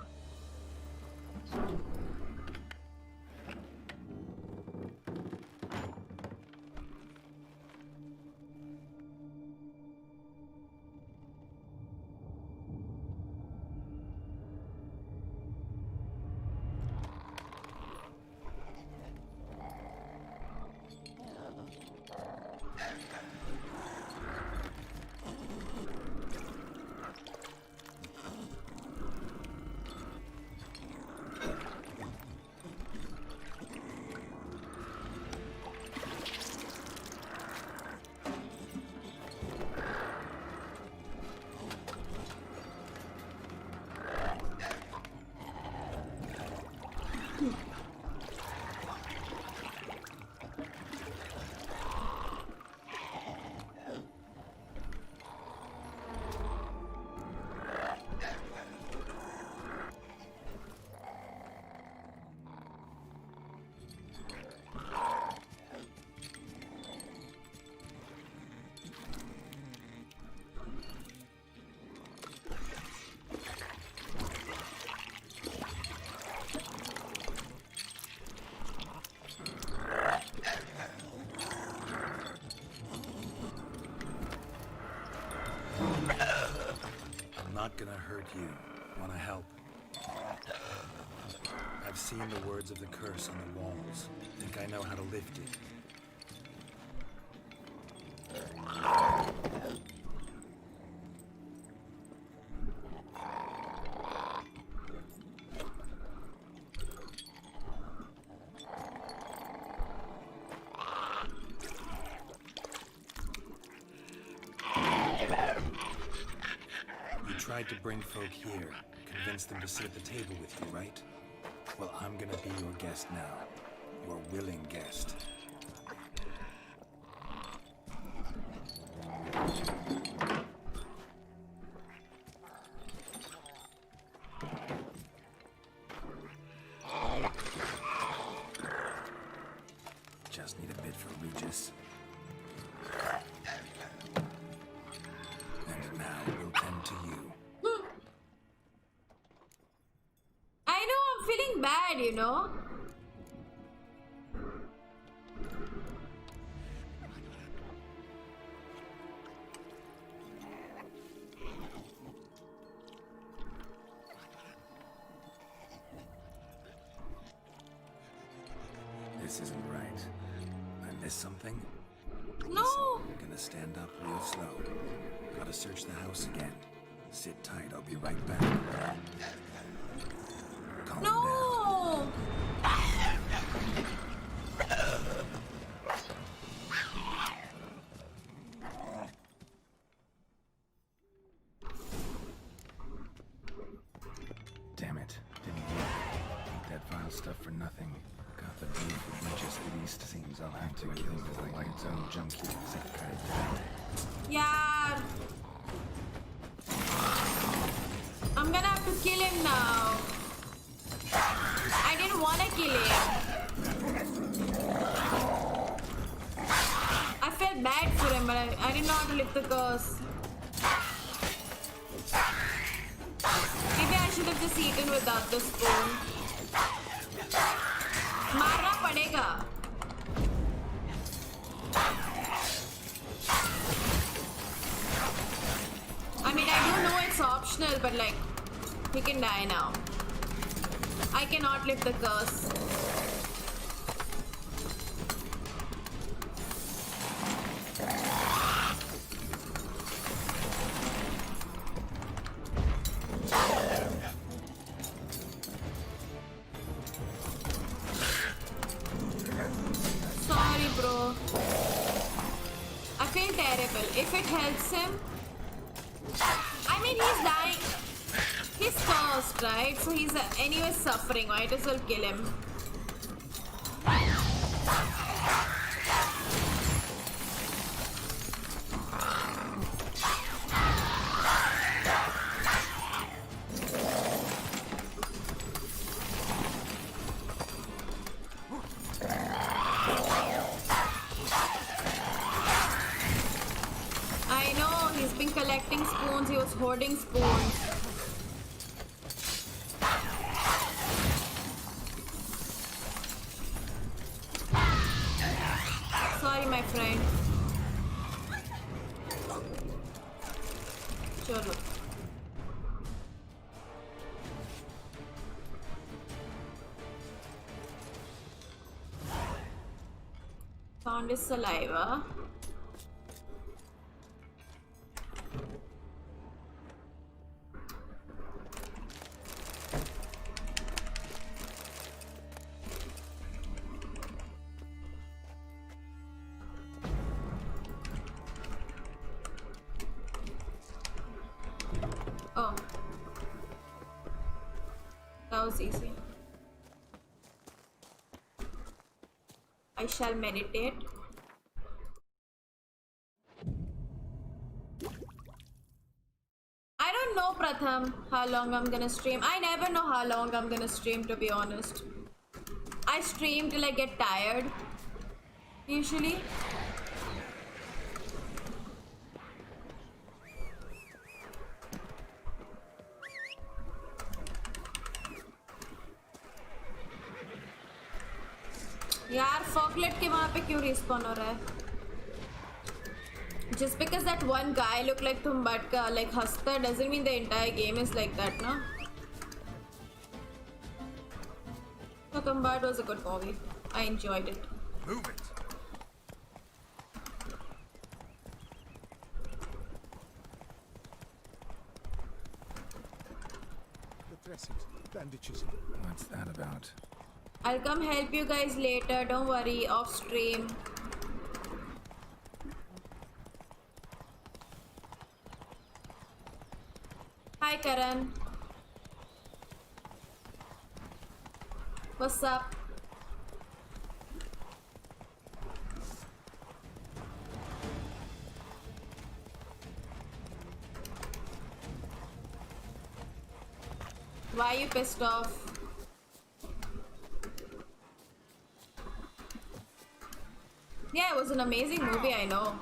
not gonna hurt you. Wanna help? I've seen the words of the curse on the walls. Think I know how to lift it. You tried to bring folk here, convince them to sit at the table with you, right? Well, I'm gonna be your guest now. Your willing guest. Just need a bit for Regis. And now we'll tend to you.
I know, I'm feeling bad, you know.
This isn't right. I missed something?
No!
Listen, gonna stand up real slow. Gotta search the house again. Sit tight, I'll be right back. Calm
No!
Damn it. Didn't work. Ate that vile stuff for nothing. Got the beef with Regis at least. Seems I'll have to kill the light zone junkie except cut it down.
Yeah. I'm gonna have to kill him now. I didn't want to kill him. I felt bad for him, but I didn't know how to lift the curse. Maybe I should have just eaten without the spoon. मारना पड़ेगा. I mean, I do know it's optional, but like, he can die now. I cannot lift the curse. Sorry, bro. I feel terrible. If it helps him, I mean, he's dying. He's cursed, right? So he's anyway suffering. Might as well kill him. I know, he's been collecting spoons. He was hoarding spoons. Sorry, my friend. Chalo. Found his saliva. Oh, that was easy. I shall meditate. I don't know, Pratham, how long I'm gonna stream. I never know how long I'm gonna stream, to be honest. I stream till I get tired, usually. यार फॉकलेट के वहां पे क्यों respawn हो रहा है? Just because that one guy looked like Tumbatka, like Hasta, doesn't mean the entire game is like that, no? So Tumbat was a good movie. I enjoyed it.
Move it.
The dressings, bandages.
What's that about?
I'll come help you guys later, don't worry, off stream. Hi Karan. What's up? Why are you pissed off? Yeah, it was an amazing movie, I know.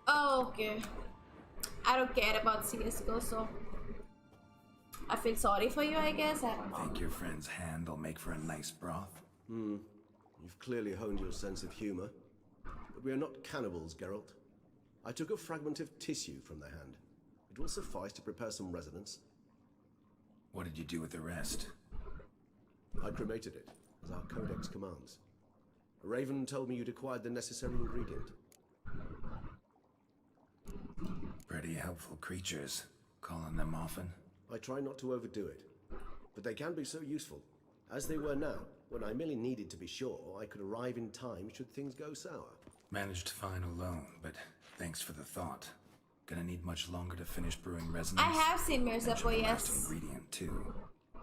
Oh, okay. I don't care about CSGO, so I feel sorry for you, I guess. I don't know.
Think your friend's hand will make for a nice broth?
You've clearly honed your sense of humor. But we are not cannibals, Geralt. I took a fragment of tissue from their hand. It will suffice to prepare some resonance.
What did you do with the rest?
I cremated it, as our codex commands. Raven told me you'd acquired the necessary ingredient.
Pretty helpful creatures. Calling them often?
I try not to overdo it, but they can be so useful. As they were now, when I merely needed to be sure I could arrive in time should things go sour.
Managed fine alone, but thanks for the thought. Gonna need much longer to finish brewing resonance.
I have seen Mirzapo,
Mentioned the
yes.
last ingredient too.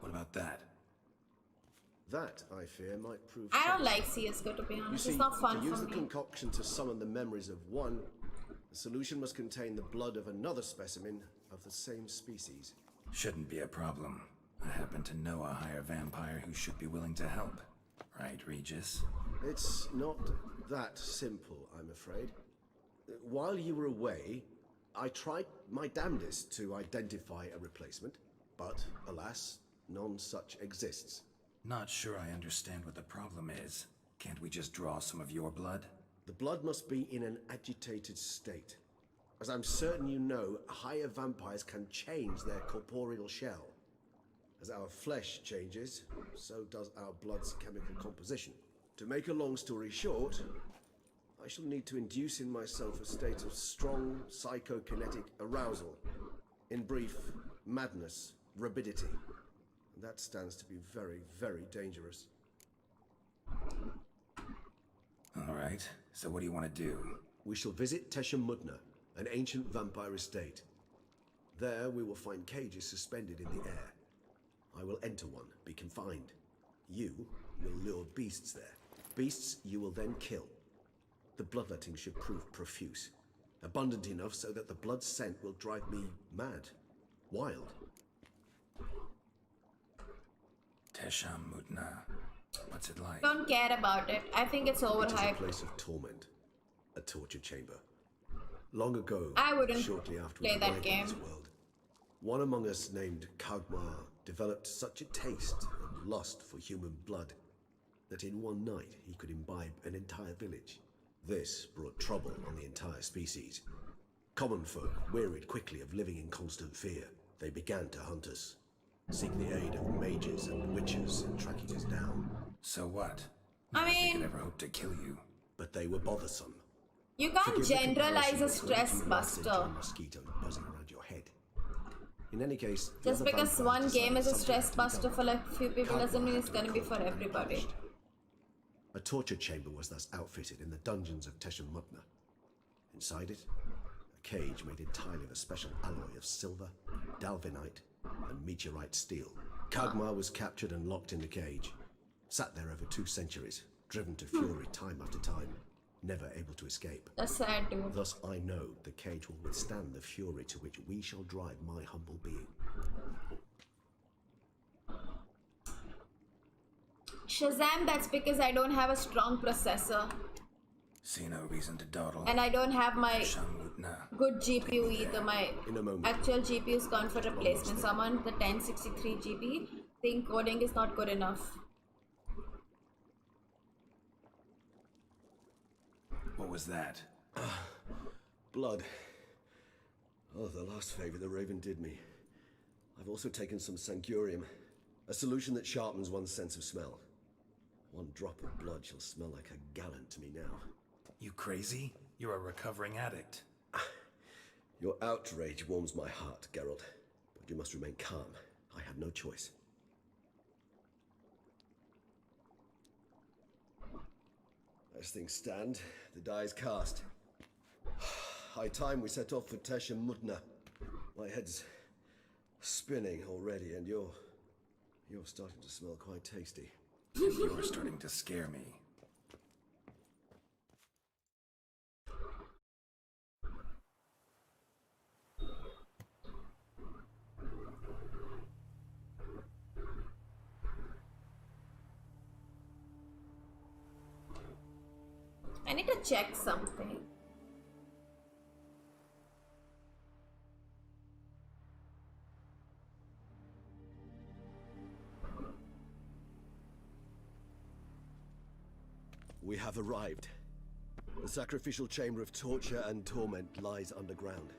What about that?
That, I fear, might prove
I don't
false.
like CSGO, to be
You
honest.
see,
It's not fun
to use
for
the
me.
concoction to summon the memories of one, the solution must contain the blood of another specimen of the same species.
Shouldn't be a problem. I happen to know a higher vampire who should be willing to help. Right, Regis?
It's not that simple, I'm afraid. While you were away, I tried my damnedest to identify a replacement, but alas, none such exists.
Not sure I understand what the problem is. Can't we just draw some of your blood?
The blood must be in an agitated state. As I'm certain you know, higher vampires can change their corporeal shell. As our flesh changes, so does our blood's chemical composition. To make a long story short, I shall need to induce in myself a state of strong psychokinetic arousal. In brief, madness, rabidity. And that stands to be very, very dangerous.
All right, so what do you want to do?
We shall visit Tesha Mudna, an ancient vampire estate. There we will find cages suspended in the air. I will enter one, be confined. You will lure beasts there. Beasts you will then kill. The bloodletting should prove profuse. Abundant enough so that the blood scent will drive me mad. Wild.
Tesham Mutna. What's it like?
Don't care about it. I think it's
It is a
overhyped.
place of torment. A torture chamber. Long ago,
I wouldn't
shortly after
play
we
that
arrived in
game.
this world, one among us named Kagmar developed such a taste and lust for human blood that in one night he could imbibe an entire village. This brought trouble on the entire species. Common folk wearied quickly of living in constant fear. They began to hunt us, seek the aid of mages and witches in tracking us down.
So what?
I
They
mean,
could ever hope to kill you.
But they were bothersome.
you can't
Forgive the
generalize
comparison
a
between
stress
two
buster.
life-sentient mosquitoes buzzing around your head. In any case, the
Just
other
because
vampires
one game is a
decided
stress
something had to
buster
be
for
done.
like few people doesn't mean it's gonna be for everybody.
A torture chamber was thus outfitted in the dungeons of Teshan Mutna. Inside it, a cage made entirely of a special alloy of silver, dalvinite, and meteorite steel. Kagmar was captured and locked in the cage. Sat there over 2 centuries, driven to fury time after time, never able to escape.
That's sad, dude.
Thus I know the cage will withstand the fury to which we shall drive my humble being.
Shazam, that's because I don't have a strong processor.
See no reason to dawdle.
And I don't have my
Shamutna.
good GPU either. My
In a moment.
actual GPU is gone for replacement. So I'm on the 1063 GB. Think coding is not good enough.
What was that?
Blood. Oh, the last favor the Raven did me. I've also taken some Sancurium, a solution that sharpens one's sense of smell. One drop of blood shall smell like a gallant to me now.
You crazy? You're a recovering addict.
Your outrage warms my heart, Geralt. But you must remain calm. I have no choice. As things stand, the die is cast. High time we set off for Tesha Mutna. My head's spinning already, and you're starting to smell quite tasty.
You're starting to scare me.
I need to check something.
We have arrived. The sacrificial chamber of torture and torment lies underground.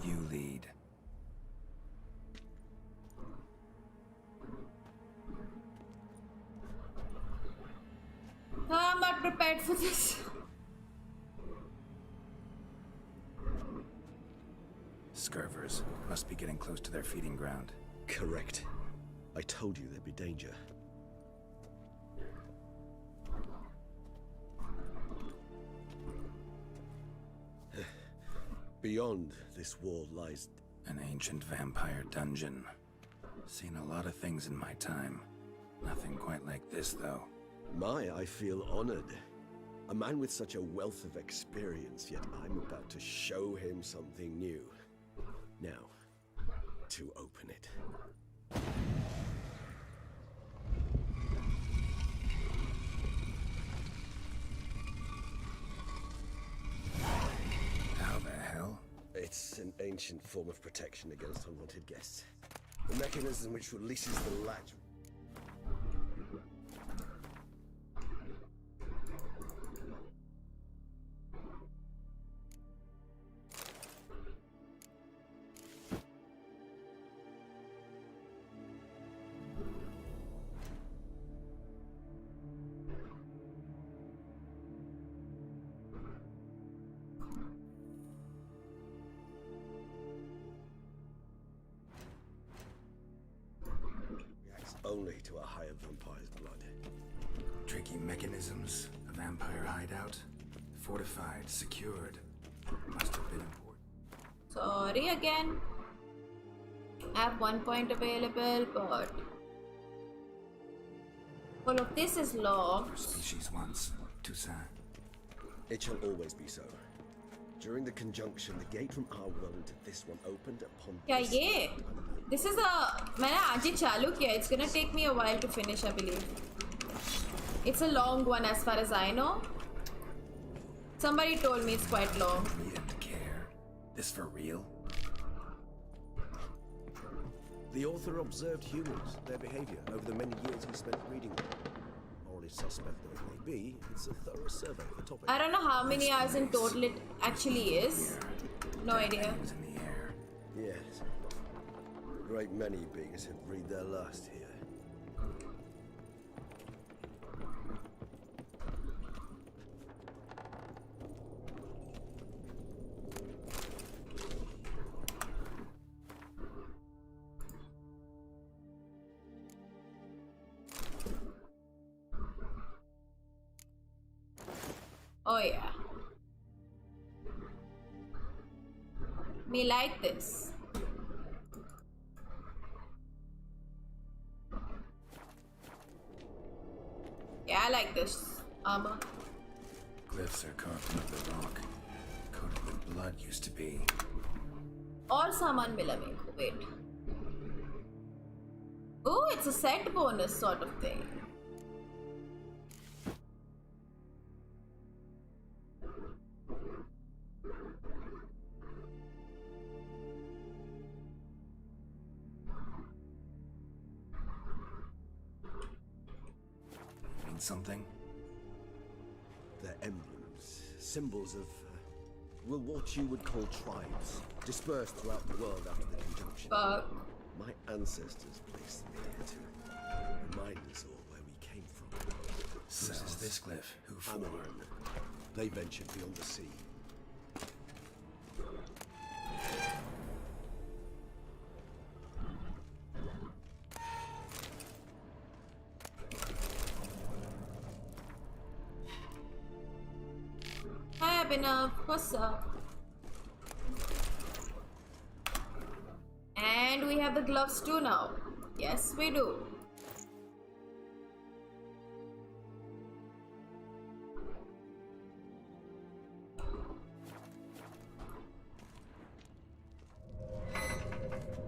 You lead.
Oh, I'm not prepared for this.
Scurvers must be getting close to their feeding ground.
Correct. I told you there'd be danger. Beyond this wall lies
an ancient vampire dungeon. Seen a lot of things in my time. Nothing quite like this, though.
I feel honored. A man with such a wealth of experience, yet I'm about to show him something new. Now, to open it.
How the hell?
It's an ancient form of protection against unwanted guests. The mechanism which releases the latch. Only to a higher vampire's blood.
Tricky mechanisms, a vampire hideout. Fortified, secured. Must have been important.
Sorry again. I have 1 point available, but all of this is locked.
Species once, Toussaint.
It shall always be so. During the conjunction, the gate from our world into this one opened upon.
क्या ये? This is a. मैंने आज ही चालू किया. It's gonna take me a while to finish, I believe. It's a long one, as far as I know. Somebody told me it's quite long.
We didn't care. This for real?
The author observed humans, their behavior, over the many years he spent reading them. Morally suspect though it may be, it's a thorough survey of the topic.
I don't know how many hours in total it actually is. No idea.
Yes. A great many beings have breathed their last here.
Oh yeah. Me like this. Yeah, I like this armor.
Glyphs are carved into the rock, coated with blood used to be.
और सामान मिला मेरे को. Wait. Oh, it's a set bonus sort of thing.
Mean something?
They're emblems, symbols of, well, what you would call tribes, dispersed throughout the world after the conjunction.
Fuck.
My ancestors placed them here to remind us all where we came from.
So is this glyph? Who for?
Anaran. They ventured beyond the sea.
Hi Abhinav, what's up? And we have the gloves too now. Yes, we do.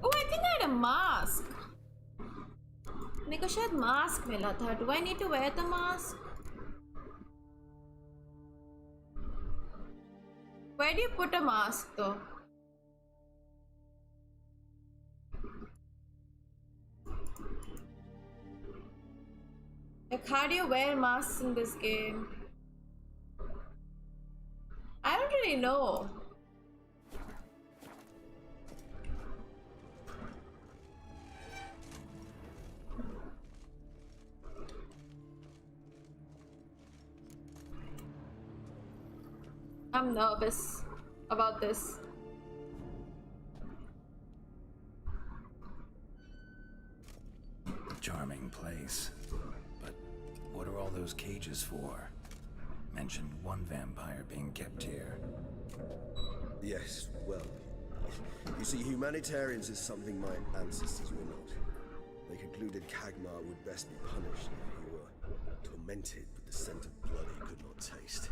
Oh, I think I had a mask. मेरे को शायद mask मिला था. Do I need to wear the mask? Where do you put a mask though? Like, how do you wear masks in this game? I don't really know. I'm nervous about this.
Charming place. But what are all those cages for? Mentioned one vampire being kept here.
Yes, well, you see, humanitarians is something my ancestors were not. They concluded Kagmar would best be punished if he were tormented with the scent of blood he could not taste.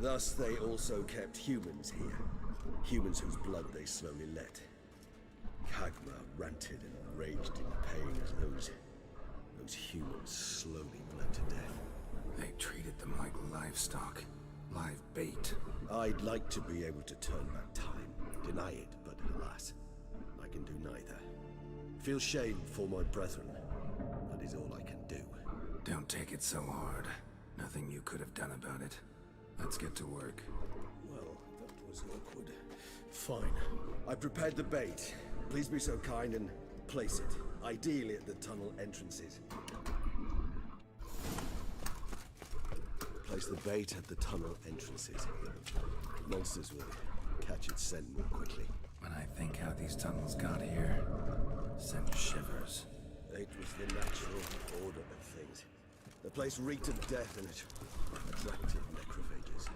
Thus, they also kept humans here. Humans whose blood they slowly let. Kagmar ranted and raged in pain as those humans slowly bled to death.
They treated them like livestock. Live bait.
I'd like to be able to turn back time. Deny it, but alas, I can do neither. Feel shame for my brethren. That is all I can do.
Don't take it so hard. Nothing you could have done about it. Let's get to work.
Well, that was awkward. Fine. I prepared the bait. Please be so kind and place it. Ideally at the tunnel entrances. Place the bait at the tunnel entrances. Monsters will catch its scent more quickly.
When I think how these tunnels got here, send shivers.
It was the natural order of things. The place reeked of death and it attracted necrophages.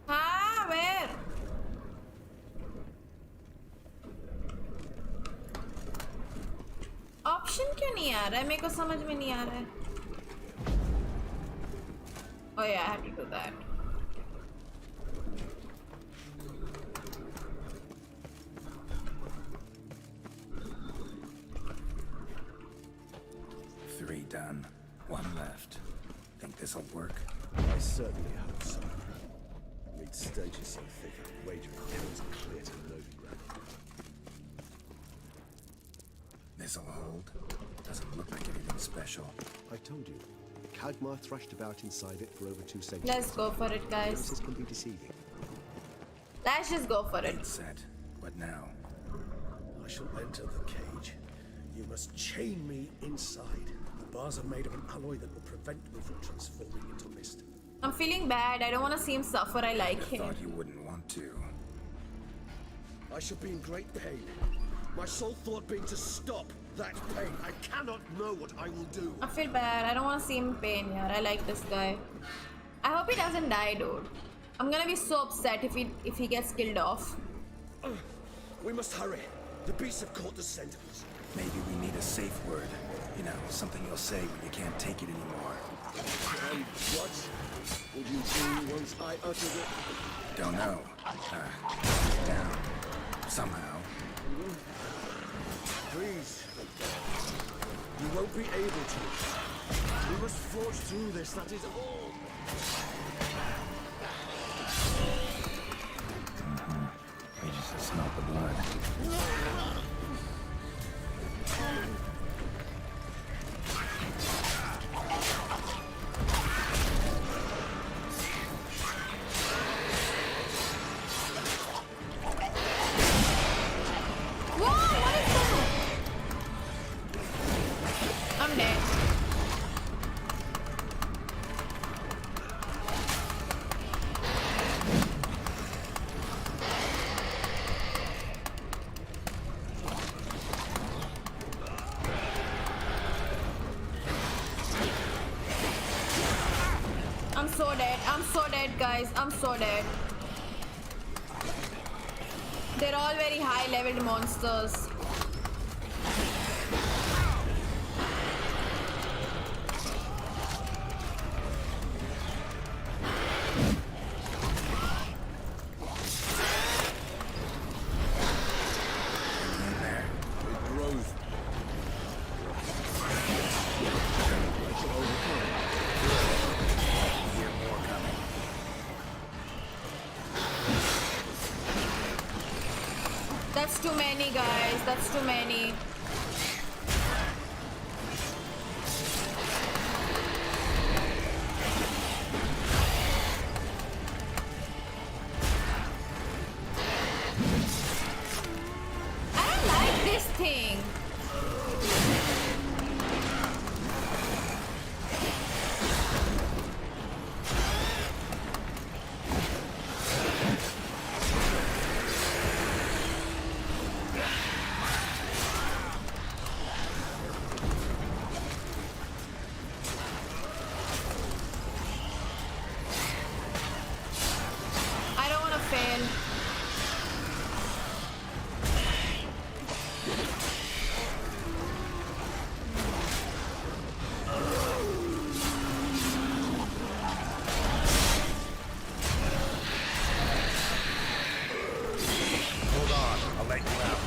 Ah, where? Option क्यों नहीं आ रहा है? मेरे को समझ में नहीं आ रहा है. Oh yeah, I have to do that.
Three done. One left. Think this'll work?
I certainly hope so. Meat stench is so thick, I'd wager it comes clear to loading ground.
This'll hold. Doesn't look like anything special.
I told you. Kagmar thrashed about inside it for over 2 centuries.
Let's go for it, guys.
This can be deceiving.
Let's just go for it.
Set. What now?
I shall enter the cage. You must chain me inside. The bars are made of an alloy that will prevent me from transforming into mist.
I'm feeling bad. I don't want to see him suffer. I like him.
Thought you wouldn't want to.
I shall be in great pain. My sole thought being to stop that pain. I cannot know what I will do.
I feel bad. I don't want to see him in pain, yaar. I like this guy. I hope he doesn't die, dude. I'm gonna be so upset if he gets killed off.
We must hurry. The beasts have caught the scent of us.
Maybe we need a safe word. You know, something you'll say when you can't take it anymore.
And what would you do once I uttered it?
Don't know. Down. Somehow.
Please. You won't be able to. We must forge through this, that is all.
We just smell the blood.
I'm dead. I'm so dead. I'm so dead, guys. I'm so dead. They're all very high-leveled monsters. That's too many, guys. That's too many. I don't like this thing. I don't want to fail.
Hold on, I'll let you out.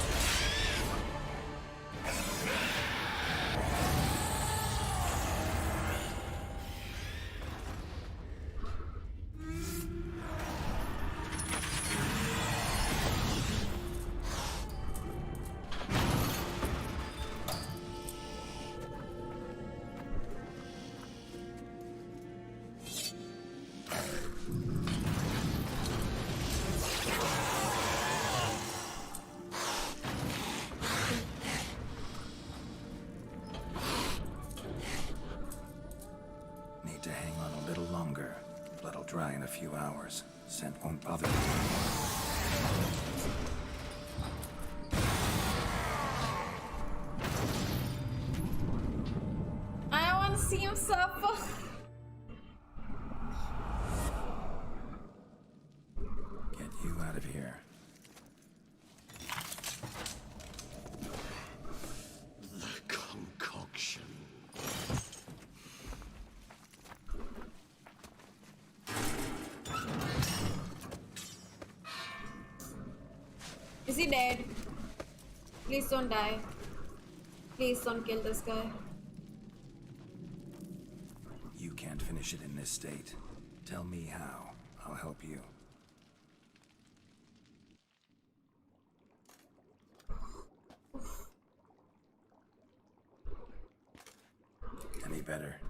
Need to hang on a little longer. Blood'll dry in a few hours. Scent won't bother you anymore.
I don't want to see him suffer.
Get you out of here.
The concoction.
Is he dead? Please don't die. Please don't kill this guy.
You can't finish it in this state. Tell me how. I'll help you. Any better?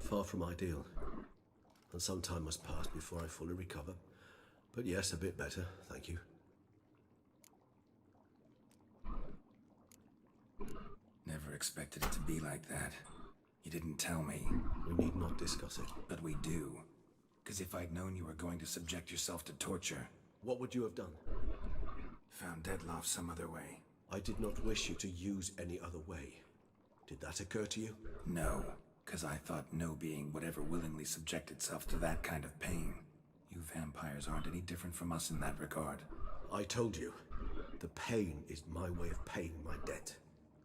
Far from ideal. And some time must pass before I fully recover. But yes, a bit better, thank you.
Never expected it to be like that. You didn't tell me.
We need not discuss it.
But we do. Because if I'd known you were going to subject yourself to torture...
What would you have done?
Found Deadloff some other way.
I did not wish you to use any other way. Did that occur to you?
No. 'cause I thought no being would ever willingly subject itself to that kind of pain. You vampires aren't any different from us in that regard.
I told you, the pain is my way of paying my debt.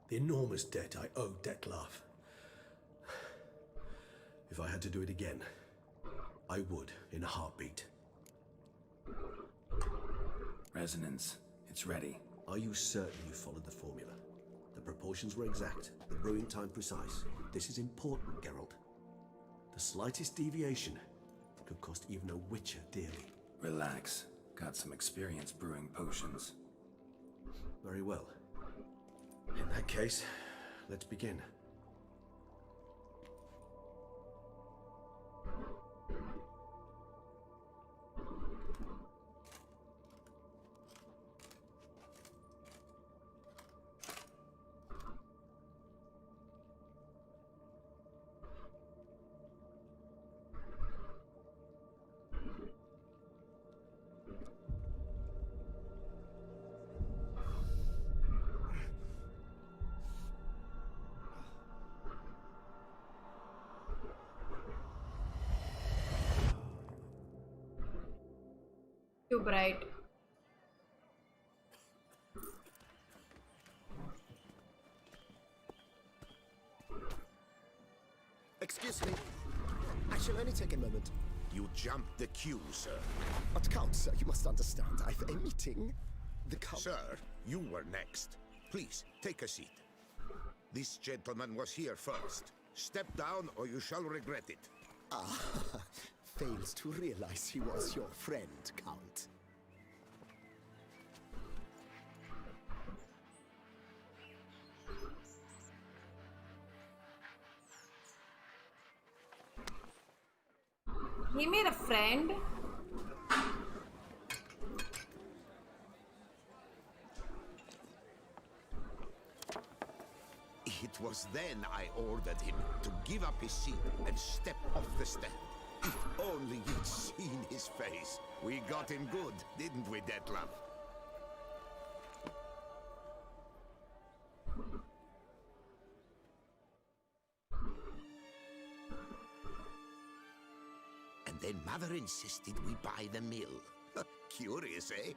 The enormous debt I owe Dettlaff. If I had to do it again, I would in a heartbeat.
Resonance. It's ready.
Are you certain you followed the formula? The proportions were exact, the brewing time precise. This is important, Geralt. The slightest deviation could cost even a witcher dearly.
Relax. Got some experience brewing potions.
Very well. In that case, let's begin.
Too bright.
Excuse me. I shall only take a moment. You jumped the queue, sir. But Count, sir, you must understand. I've a meeting. The Count... Sir, you were next. Please, take a seat. This gentleman was here first. Step down or you shall regret it.
Ah, fails to realize he was your friend, Count.
He made a friend.
It was then I ordered him to give up his seat and step off the step. If only you'd seen his face. We got him good, didn't we, Dettlaff? And then Mother insisted we buy the mill. Curious, eh?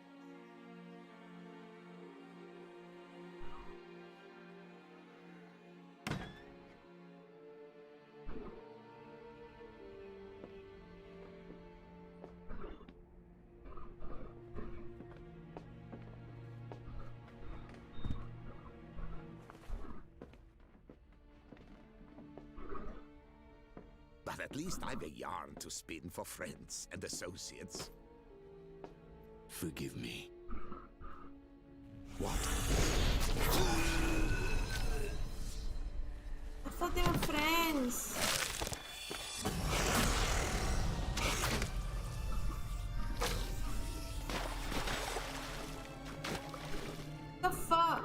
But at least I've a yarn to spin for friends and associates. Forgive me. What?
I thought they were friends. The fuck?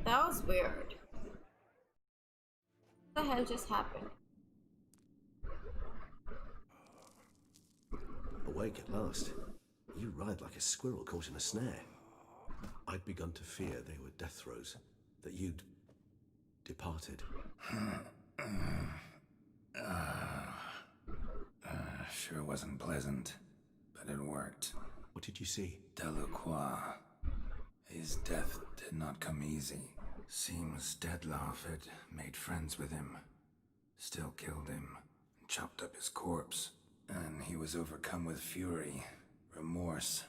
That was weird. What the hell just happened?
Awake at last. You ride like a squirrel caught in a snare. I'd begun to fear they were death throes, that you'd departed.
Sure wasn't pleasant, but it worked.
What did you see?
Delacroix. His death did not come easy. Seems Dettlaff had made friends with him, still killed him, and chopped up his corpse. And he was overcome with fury, remorse,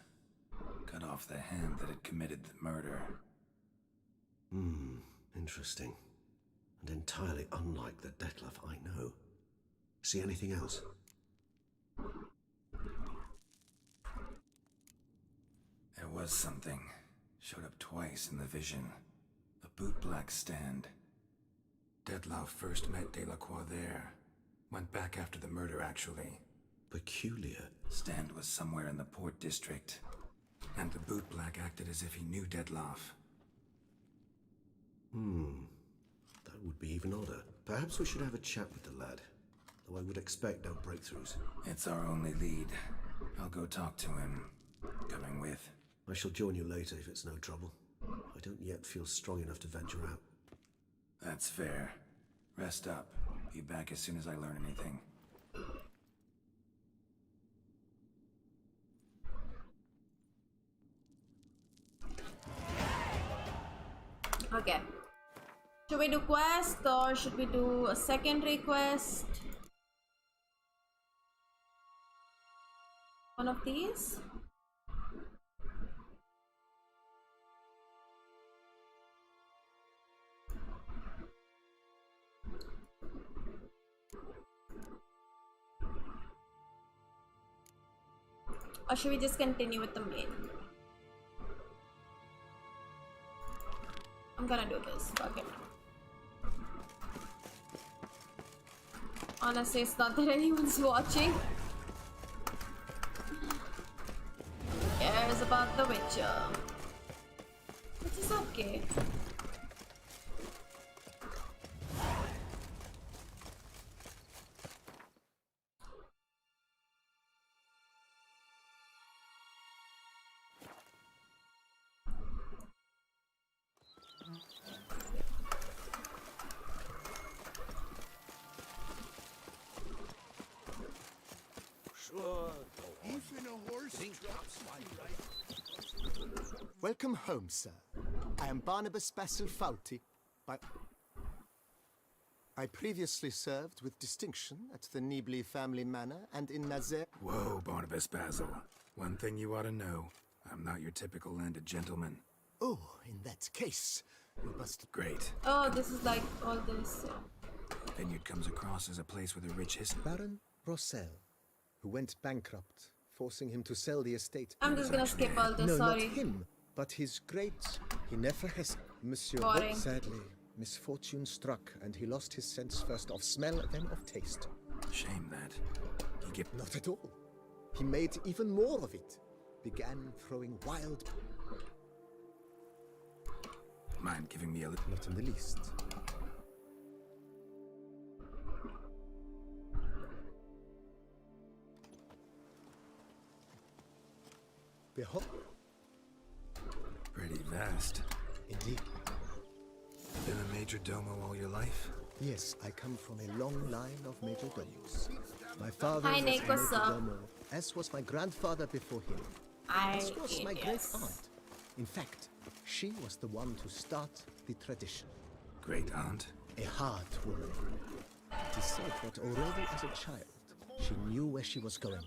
cut off the hand that had committed the murder.
Interesting. And entirely unlike the Dettlaff I know. See anything else?
There was something. Showed up twice in the vision. A bootblack stand. Dettlaff first met Delacroix there. Went back after the murder, actually.
Peculiar.
Stand was somewhere in the Port District. And the bootblack acted as if he knew Dettlaff.
That would be even odder. Perhaps we should have a chat with the lad. Though I would expect no breakthroughs.
It's our only lead. I'll go talk to him. Coming with.
I shall join you later if it's no trouble. I don't yet feel strong enough to venture out.
That's fair. Rest up. Be back as soon as I learn anything.
Okay. Should we do quest or should we do a secondary quest? One of these? Or should we just continue with the main? I'm gonna do this. Fuck it. Honestly, it's not that anyone's watching. Who cares about The Witcher? Which is okay.
Welcome home, sir. I am Barnabas Basil Fawlty. I previously served with distinction at the Nibley family manor and in Nazaire.
Whoa, Barnabas Basil. One thing you ought to know. I'm not your typical landed gentleman.
Oh, in that case, you must...
Great.
Oh, this is like all this.
Vineyard comes across as a place with a rich history.
Baron Rossel, who went bankrupt, forcing him to sell the estate.
I'm just gonna skip all this,
no,
sorry.
Not him, but his great... He never has... Monsieur,
Boring.
Sadly, misfortune struck, and he lost his sense first of smell, then of taste.
Shame that. He get...
Not at all. He made even more of it. Began throwing wild...
Mind giving me a little...
Not in the least. Behold.
Pretty vast.
Indeed.
Been a major domo all your life?
Yes, I come from a long line of major domos. My father
Hi,
was
Nick,
a
what's
major
up?
domo, as was my grandfather before him. As was my great
Yes.
aunt. In fact, she was the one to start the tradition.
Great aunt?
A hard woman. It is said that already as a child, she knew where she was going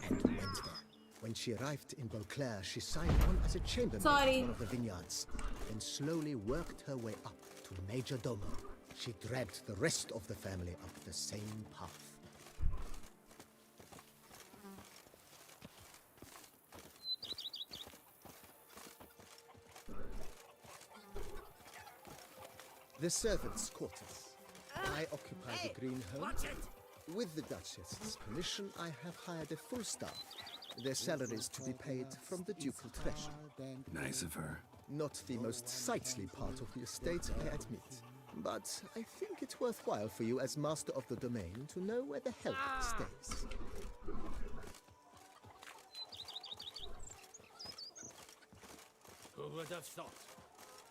and went there. When she arrived in Beauclair, she signed on as a chambermaid in one of the vineyards, then slowly worked her way up to Major Domo. She dragged the rest of the family up the same path. The servants' quarters. I occupy the green home. With the Duchess's permission, I have hired a full staff. Their salaries to be paid from the ducal treasure.
Nice of her.
Not the most sightly part of the estate, I admit. But I think it's worthwhile for you as master of the domain to know where the help stays.
Who would have thought?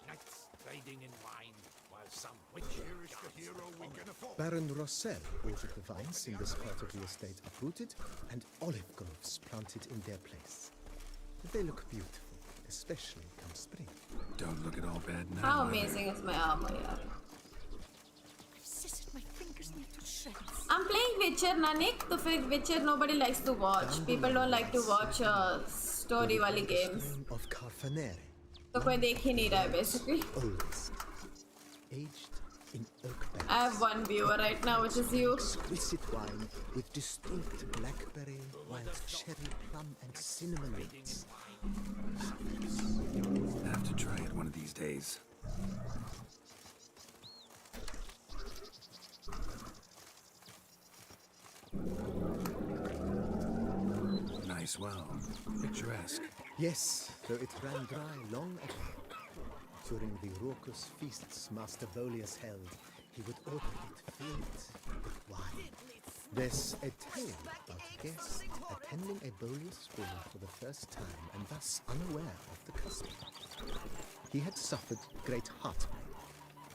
Knights trading in wine, while some witch here is the hero we can afford.
Baron Rossel ordered the vines in this part of the estate uprooted and olive groves planted in their place. They look beautiful, especially come spring.
Don't look at all bad now.
How amazing is my armor, yeah.
I've scissored my fingers into shreds.
I'm playing Witcher, Nanik. तो फिर Witcher nobody likes to watch. People don't like to watch story वाली games.
Of Carfanere.
तो कोई देख ही नहीं रहा है basically.
Oldest. Aged in oak barrels.
I have one viewer right now, which is you.
Exquisite wine with distinct blackberry, wild cherry, plum, and cinnamon notes.
I have to try it one of these days. Nice well. Picturesque.
Yes, though it ran dry long ago. During the raucous feasts Master Bolius held, he would order it filled with wine. There's a tale about guests attending a Bolius school for the first time and thus unaware of the custom. He had suffered great heartbreak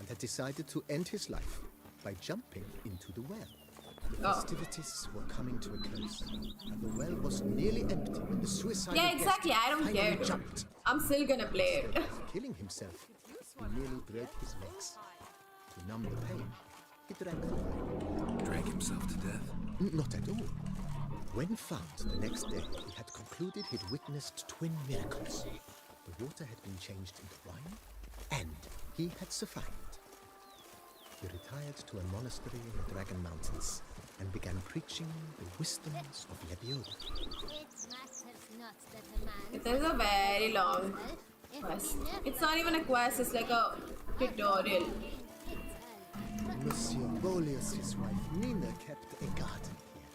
and had decided to end his life by jumping into the well. The festivities were coming to a close, and the well was nearly empty when the suicidal
Yeah, exactly.
guest
I don't care.
finally jumped.
I'm still gonna play it.
Instead of killing himself, he merely broke his legs. To numb the pain, he drank the wine.
Drank himself to death?
Not at all. When found the next day, he had concluded he'd witnessed twin miracles. The water had been changed into wine, and he had survived. He retired to a monastery in the Dragon Mountains and began preaching the wisdoms of Lebioda.
It is a very long quest. It's not even a quest, it's like a tutorial.
Monsieur Bolius' wife Nina kept a garden here.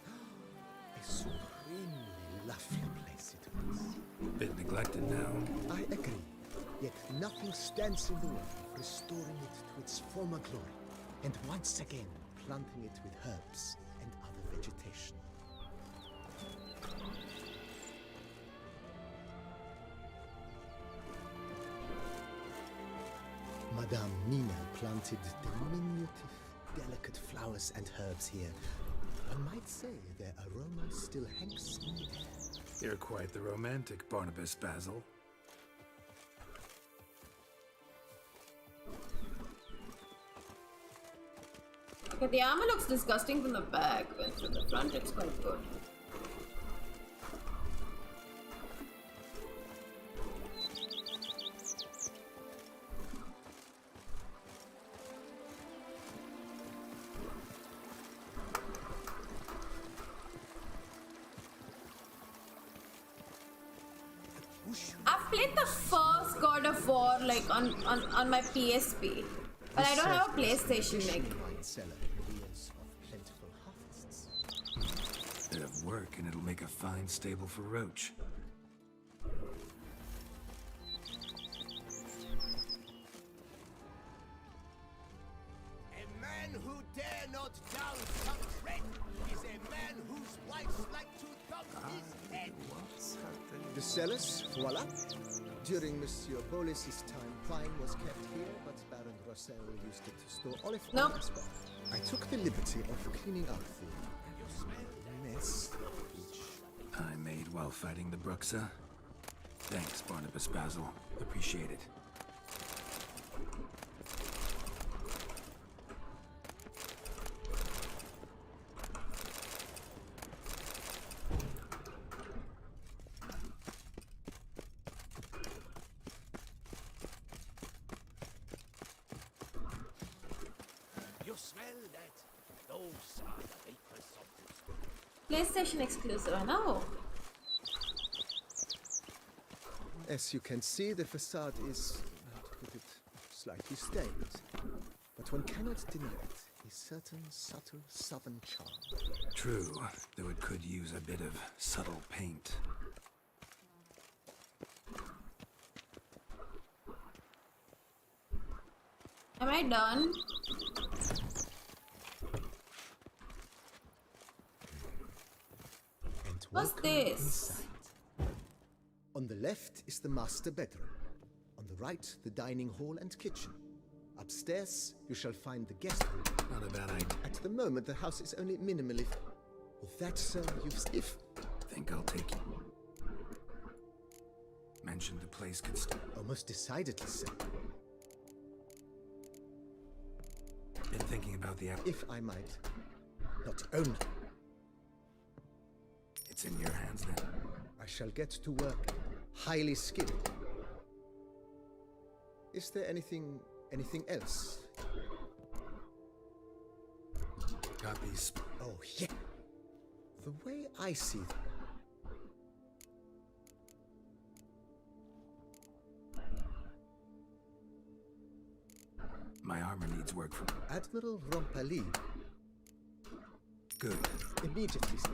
A supremely lovely place it was.
Bit neglected now.
I agree. Yet nothing stands in the way of restoring it to its former glory, and once again planting it with herbs and other vegetation. Madame Nina planted diminutive, delicate flowers and herbs here. One might say their aroma still hangs in the air.
You're quite the romantic, Barnabas Basil.
Okay, the armor looks disgusting from the back, but from the front it's quite good. I've played the first God of War like on my PSP, but I don't have a PlayStation like.
Bit of work and it'll make a fine stable for Roach.
A man who dare not down some threat is a man whose wives like to dump his head.
The cellars, voila. During Monsieur Bolis's time, wine was kept here, but Baron Rossel used it to store olive oil as well. I took the liberty of cleaning out the mess.
I made while fighting the Bruxa. Thanks, Barnabas Basil. Appreciate it.
You smell that? Those are the vapors of
PlayStation exclusive, I know.
As you can see, the facade is, how to put it, slightly stained. But one cannot deny it, a certain subtle southern charm.
True, though it could use a bit of subtle paint.
Am I done? What's this?
Inside. On the left is the master bedroom. On the right, the dining hall and kitchen. Upstairs, you shall find the guest room.
Not a bad idea.
At the moment, the house is only minimally. With that, sir, you've
Think I'll take it. Mentioned the place could
almost decidedly, sir.
Been thinking about the app.
If I might, not only.
It's in your hands then.
I shall get to work, highly skilled. Is there anything else?
got these.
Oh, yeah. The way I see it.
My armor needs work from.
Admiral Rompali.
Good.
Immediately, sir.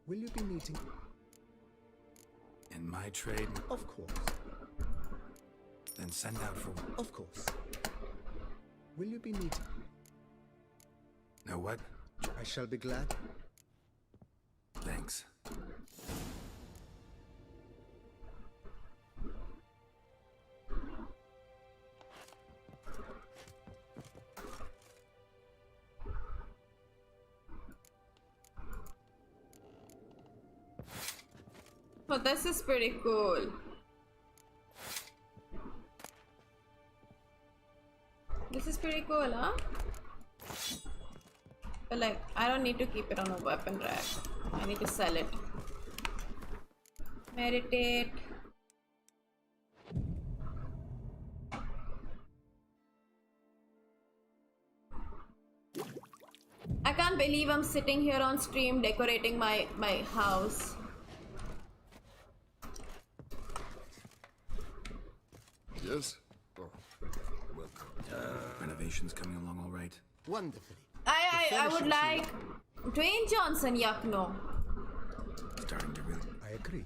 Will you be meeting?
In my trade?
Of course.
Then send out for.
Of course. Will you be meeting?
No what?
I shall be glad.
Thanks.
Oh, this is pretty cool. This is pretty cool, huh? But like, I don't need to keep it on a weapon rack. I need to sell it. Meditate. I can't believe I'm sitting here on stream decorating my house.
Yes? Oh, welcome. Renovations coming along all right?
Wonderfully.
I would like Dwayne Johnson, yuck no.
Starting to really.
I agree.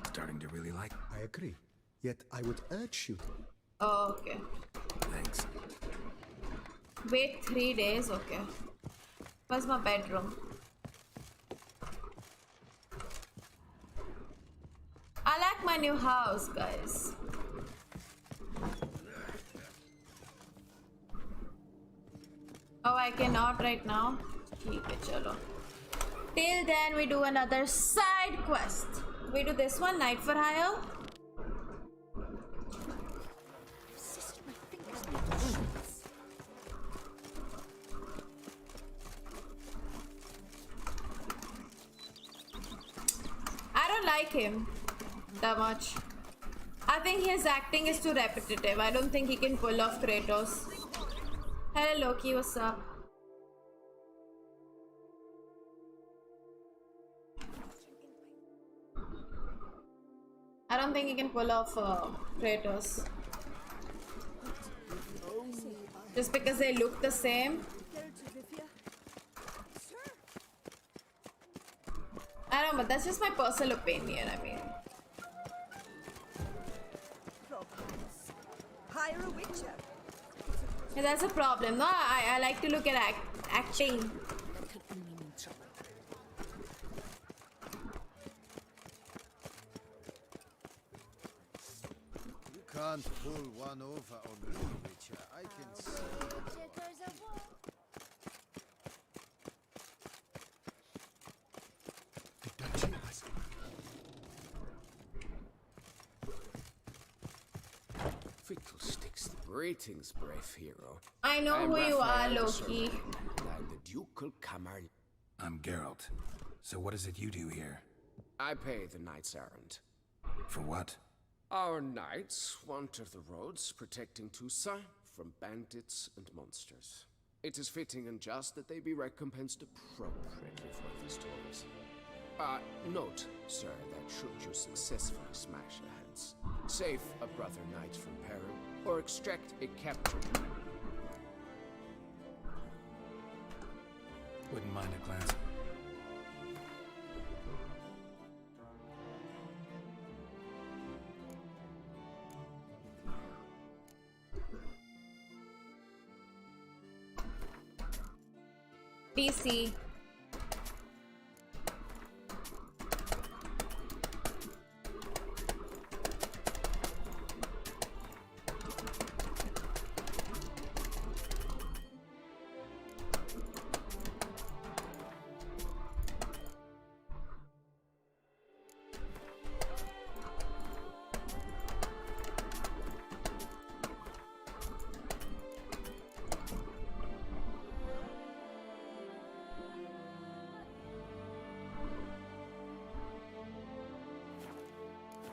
Starting to really like.
I agree. Yet I would urge you.
Oh, okay.
Thanks.
Wait 3 days, okay. Where's my bedroom? I like my new house, guys. Oh, I cannot right now. Keep it, chalo. Till then, we do another side quest. We do this one, Night for Hire. I don't like him that much. I think his acting is too repetitive. I don't think he can pull off Kratos. Hello Loki, what's up? I don't think he can pull off Kratos. Just because they look the same. I don't know, but that's just my personal opinion, I mean.
Hire a witcher.
Yeah, that's a problem. No, I like to look at acting.
You can't pull one over on me, Witcher. I can see.
Fiddlesticks. Greetings, brave hero.
I know
I'm
who you are,
Raphael
Loki.
and the Ducal Camargue.
I'm Geralt. So what is it you do here?
I pay the knight's errand.
For what?
Our knights wander the roads, protecting Tusa from bandits and monsters. It is fitting and just that they be recompensed appropriately for these tours. Note, sir, that should you successfully smash their heads, save a brother knight from peril, or extract a captured knight.
Wouldn't mind a glance.
DC.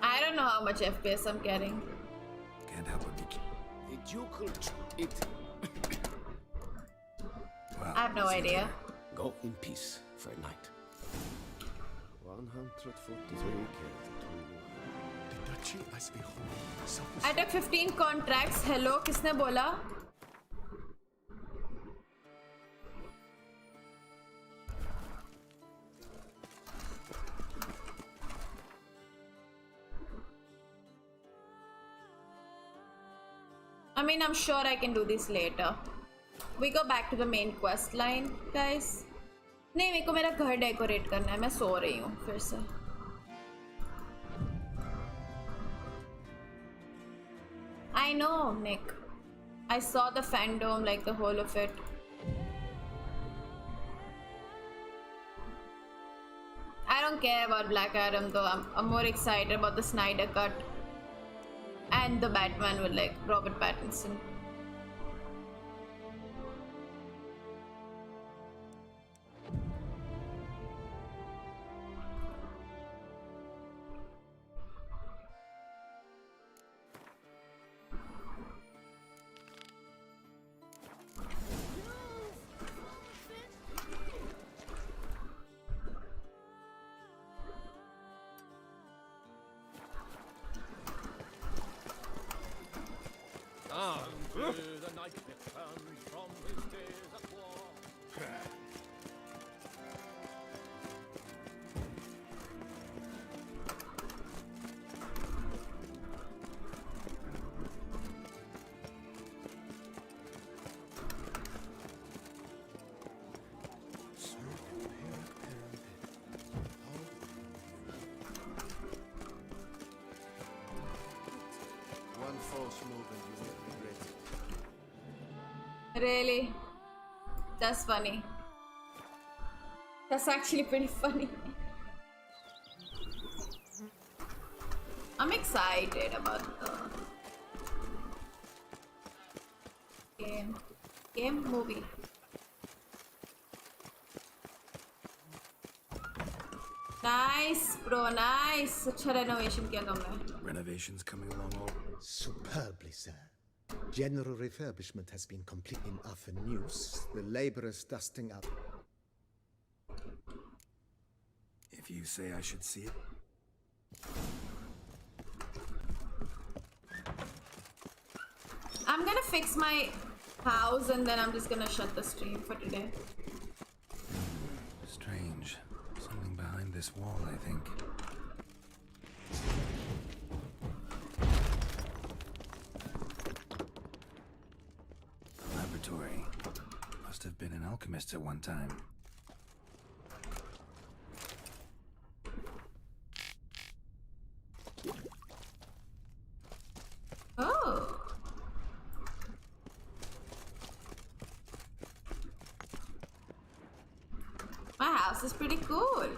I don't know how much FPS I'm getting.
Can't help but be.
The ducal
have no idea.
Go in peace for a night. 143 the duchy as a whole suffers.
I took 15 contracts. Hello, किसने बोला? I mean, I'm sure I can do this later. We go back to the main quest line, guys. नहीं, मेरे को मेरा घर decorate करना है. मैं सो रही हूँ फिर से. I know, Nick. I saw the fandom, like the whole of it. I don't care about Black Adam though. I'm more excited about the Snyder Cut and the Batman with like Robert Pattinson. Really? That's funny. That's actually pretty funny. I'm excited about the game movie. Nice, bro, nice. Such a renovation kiya tumne.
Renovations coming along all
superbly, sir. General refurbishment has been complete in often use. The laborers dusting up.
If you say I should see it.
I'm gonna fix my house and then I'm just gonna shut the stream for today.
Strange. Something behind this wall, I think. Laboratory. Must have been an alchemist at one time.
Oh. My house is pretty cool.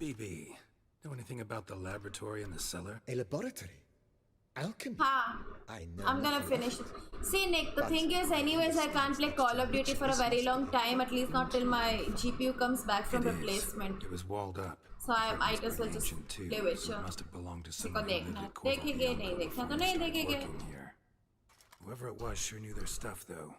BB, know anything about the laboratory in the cellar?
A laboratory? Alchemy?
Ha.
I know.
I'm gonna finish it. See, Nick, the thing is, anyways, I can't play Call of Duty for a very long time, at least not till my GPU comes back from replacement.
It was walled up.
So I might as well just play Witcher.
It must have belonged to
इसको
someone who lived
देखना
at Corvo
देखेंगे
beyond
नहीं
the
देखना तो
before
नहीं
started
देखेंगे.
working here. Whoever it was sure knew their stuff, though.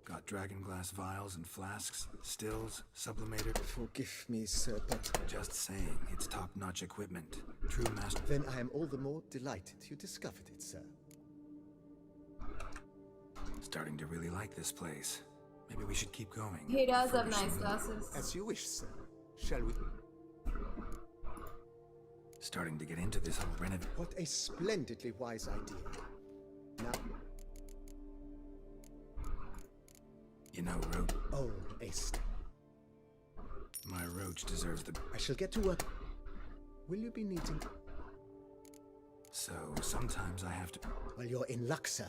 Got dragon glass vials and flasks, stills, sublimated.
Forgive me, sir, but...
Just saying, it's top-notch equipment. True master...
Then I am all the more delighted you discovered it, sir.
Starting to really like this place. Maybe we should keep going.
He does have nice glasses.
As you wish, sir. Shall we...
Starting to get into this whole renovation.
What a splendidly wise idea. Now...
You know, Roach...
Oh, Ace.
My Roach deserves the...
I shall get to work. Will you be needing...
So, sometimes I have to...
Well, you're in luck, sir.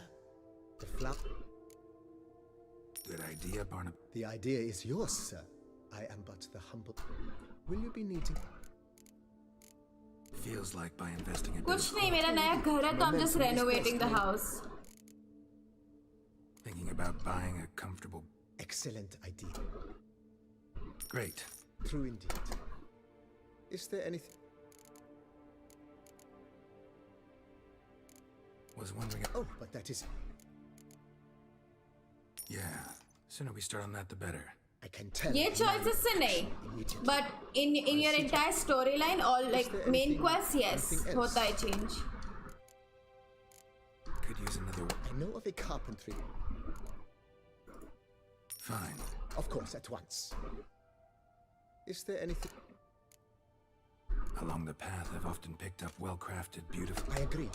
The flower...
Good idea, Barnab.
The idea is yours, sir. I am but the humble... Will you be needing...
Feels like by investing in...
कुछ नहीं, मेरा नया घर है तो I'm just renovating the house.
Thinking about buying a comfortable...
Excellent idea.
Great.
True indeed. Is there anything...
Was wondering.
Oh, but that is.
Yeah, sooner we start on that, the better.
I can tell.
ये choices से नहीं, but in your entire storyline, all like main quest, yes, होता है change.
Could use another one.
I know of a carpentry.
Fine.
Of course, at once. Is there anything?
Along the path, I've often picked up well-crafted, beautiful.
I agree.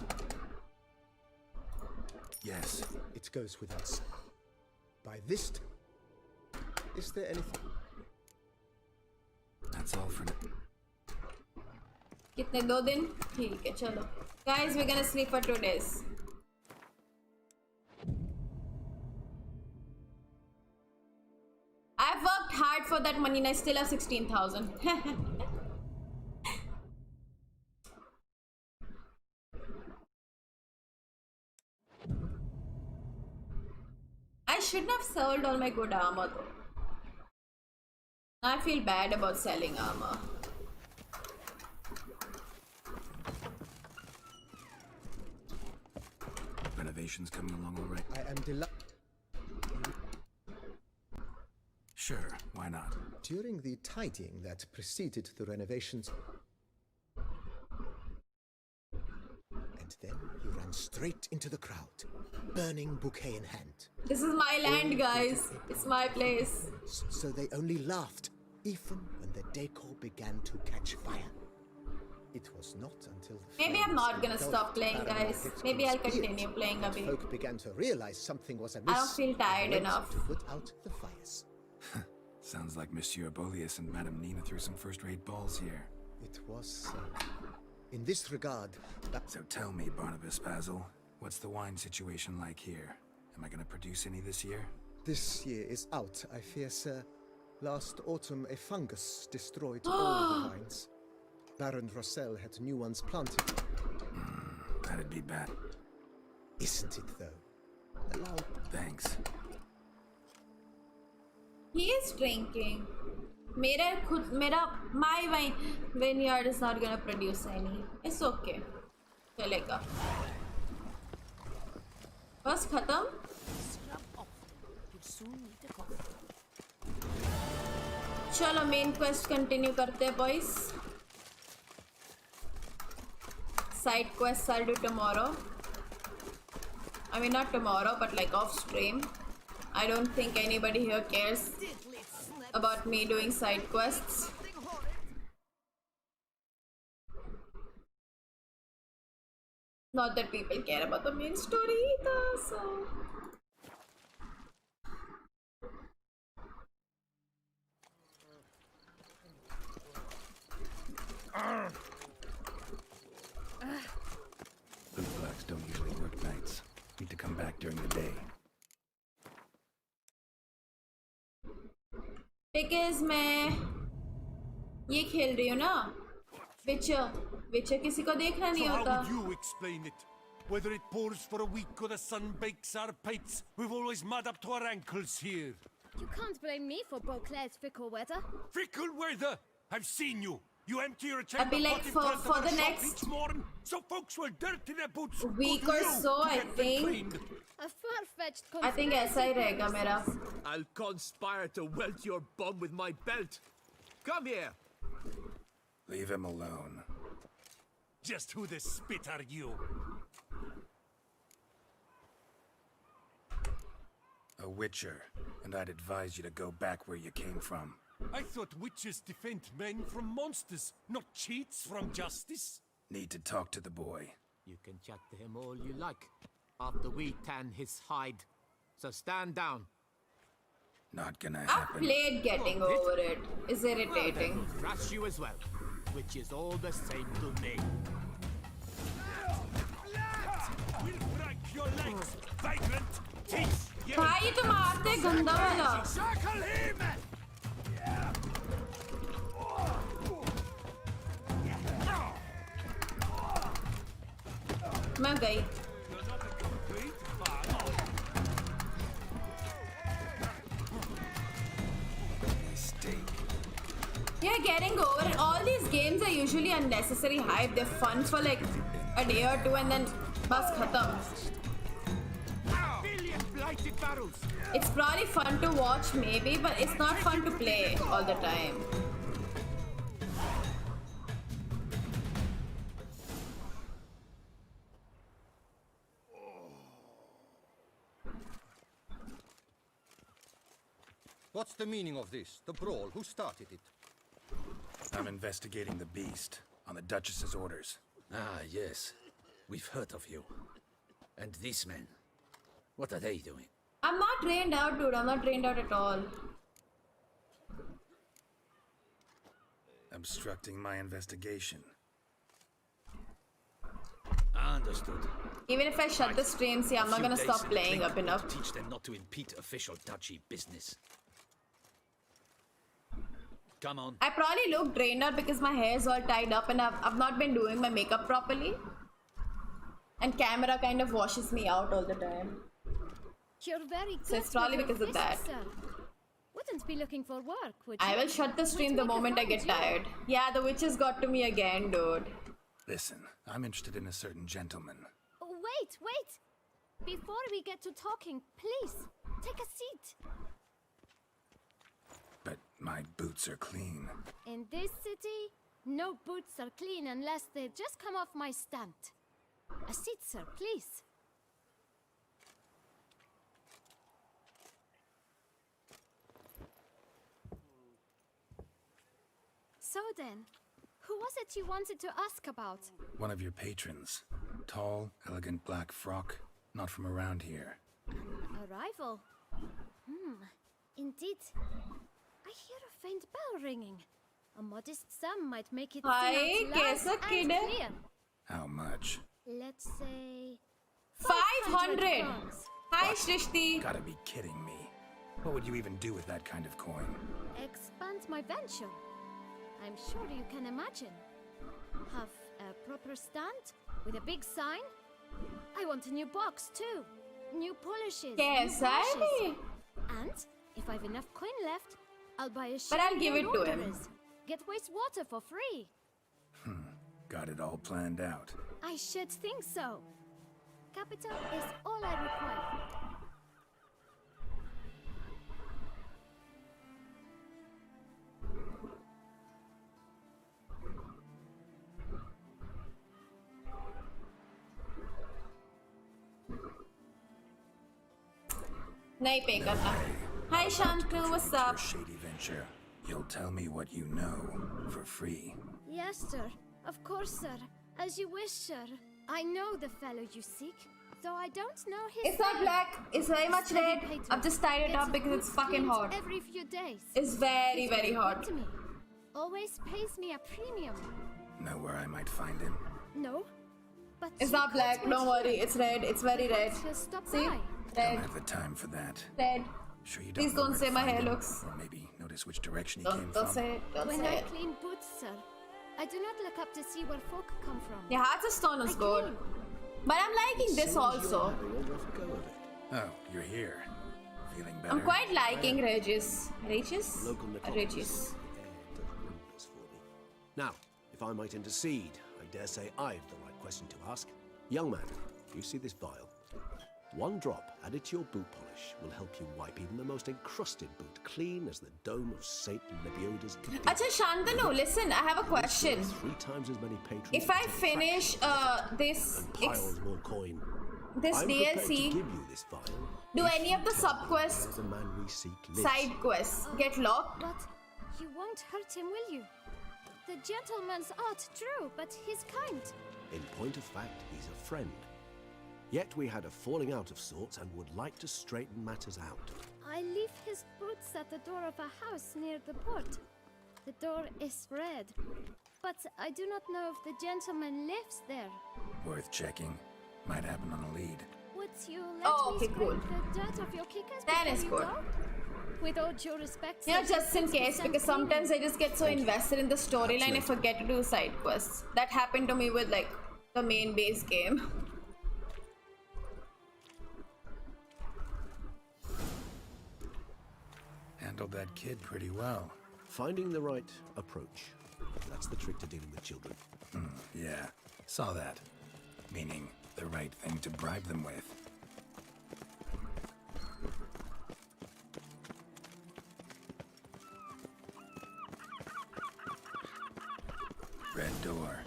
Yes.
It goes without saying. By this is there anything?
That's all for now.
कितने 2 दिन? ठीक है चलो. Guys, we're gonna sleep for 2 days. I've worked hard for that money and I still have 16,000. I shouldn't have sold all my good armor though. I feel bad about selling armor.
Renovations coming along all right?
I am delighted.
Sure, why not?
During the tidying that preceded the renovations, and then you ran straight into the crowd, burning bouquet in hand.
This is my land, guys. It's my place.
So they only laughed, even when the decor began to catch fire. It was not until the
Maybe I'm not gonna stop playing, guys. Maybe I'll continue playing a bit.
Folk began to realize something was amiss.
I don't feel tired
and went
enough
to put out the fires.
Sounds like Monsieur Bolius and Madame Nina threw some first-rate balls here.
It was, in this regard,
So tell me, Barnabas Basil, what's the wine situation like here? Am I gonna produce any this year?
This year is out, I fear, sir. Last autumn, a fungus destroyed all the vines. Baron Rossel had new ones planted.
That'd be bad.
Isn't it, though? Allow.
Thanks.
He is drinking. My vineyard is not gonna produce any. It's okay. Chalega. बस खत्म. चलो main quest continue करते हैं boys. Side quests I'll do tomorrow. I mean not tomorrow, but like off stream. I don't think anybody here cares about me doing side quests. Not that people care about the main story either, so.
Bootblacks don't usually work nights. Need to come back during the day.
Because मैं ये खेल रही हूँ ना, Witcher किसी को देखना नहीं होता.
How would you explain it? Whether it pours for a week or the sun bakes our pipes, we've always mud up to our ankles here.
You can't blame me for Beauclair's fickle weather.
Fickle weather? I've seen you. You empty your chamber
I'll be like
pot in front
for
of
the
our shop
next
each morning, so folks will dirty their boots.
week
Go to
or
you
so,
to
I
get them
think.
cleaned.
A far-fetched
I think ऐसा ही रहेगा मेरा.
I'll conspire to welt your bum with my belt. Come here.
Leave him alone.
Just who the spit are you?
A witcher, and I'd advise you to go back where you came from.
I thought witches defend men from monsters, not cheats from justice.
Need to talk to the boy.
You can chat to him all you like, after we tan his hide. So stand down.
Not gonna
I've
happen.
played getting over it. It's irritating.
Well, then, thrash you as well, which is all the same to me.
We'll break your legs, vagrant! Teeth!
भाई तो मारते गंदा वाला.
Circle him!
मैं गई. Yeah, getting over it. All these games are usually unnecessary hype. They're fun for like a day or two and then Bas khatam. It's probably fun to watch maybe, but it's not fun to play all the time.
What's the meaning of this? The brawl? Who started it?
I'm investigating the beast on the Duchess's orders.
Ah, yes. We've heard of you. And these men, what are they doing?
I'm not drained out, dude. I'm not drained out at all.
Obstructing my investigation.
Understood.
Even if I shut the stream, see, I'm not gonna stop playing up enough.
To teach them not to impede official duchy business. Come on.
I probably look drained out because my hair is all tied up and I've not been doing my makeup properly. And camera kind of washes me out all the time.
You're very good.
So it's probably because of that.
Sir. Wouldn't be looking for work, would you?
I will shut the stream the moment I get tired. Yeah, the witches got to me again, dude.
Listen, I'm interested in a certain gentleman.
Oh, wait! Before we get to talking, please, take a seat.
But my boots are clean.
In this city, no boots are clean unless they just come off my stand. A seat, sir, please. So then, who was it you wanted to ask about?
One of your patrons. Tall, elegant black frock. Not from around here.
A rival? Indeed. I hear a faint bell ringing. A modest sum might make it
Hi,
seem out
kaisa
loud
kid
and
hai?
clear.
How much?
Let's say
500!
crowns.
Hi, Shrishti.
Gotta be kidding me. What would you even do with that kind of coin?
Expand my venture. I'm sure you can imagine. Have a proper stand with a big sign. I want a new box too. New polishes.
Yes,
new
I
brushes. And if I've enough coin left, I'll buy a
But I'll
share
give
in
it to him.
Orderers. Get wastewater for free.
Got it all planned out.
I should think so. Capital is all I require.
नहीं पे करना. Hi Shantanu, what's up?
Shady venture. You'll tell me what you know for free.
Yes, sir. Of course, sir. As you wish, sir. I know the fellow you seek, though I don't know his
It's not
name.
black. It's very much
Steady
red.
patron.
I've just tied it
Gets
up because
his
it's fucking
boots
hot.
cleaned every few days.
It's very,
He's
very
good
hot.
to me. Always pays me a premium.
Know where I might find him?
No, but
It's
you
not
could
black.
wait
Don't worry. It's red. It's very red.
He'll stop
See?
by.
Don't
Red.
have the time for that.
Red.
Sure you don't
Please
know
don't
where
say
to
my
find
hair
him?
looks.
Or maybe notice which direction he came
Don't
from.
say it. Don't
When
say
I
it.
clean boots, sir, I do not look up to see where folk come from.
Yeah, Hearts of Stone is good. But I'm liking this also.
Oh, you're here. Feeling better?
I'm quite liking Regis. Regis? Regis.
Now, if I might intercede, I dare say I've the right question to ask. Young man, you see this vial? One drop added to your boot polish will help you wipe even the most encrusted boot clean as the dome of Saint Lebioda's cathedral.
Acha Shantanu, listen, I have a question.
3 times as many patrons.
If I finish this
piles more coin.
this
I'm prepared to
DLC,
give you this vial.
do any of the sub-quests,
The man we seek lives.
side quests, get locked?
But you won't hurt him, will you? The gentleman's art true, but he's kind.
In point of fact, he's a friend. Yet we had a falling out of sorts and would like to straighten matters out.
I leave his boots at the door of a house near the port. The door is red, but I do not know if the gentleman lives there.
Worth checking. Might happen on a lead.
Would you let
Oh,
me
okay,
scrape
cool.
the dirt off your kickers
That
before
is
you
good.
go? With all due respect,
You know,
sir,
just in case,
6%
because sometimes I just get so invested in the storyline I forget to do side quests. That happened to me with like the main base game.
Handled that kid pretty well.
Finding the right approach. That's the trick to dealing with children.
Yeah, saw that. Meaning the right thing to bribe them with. Red door.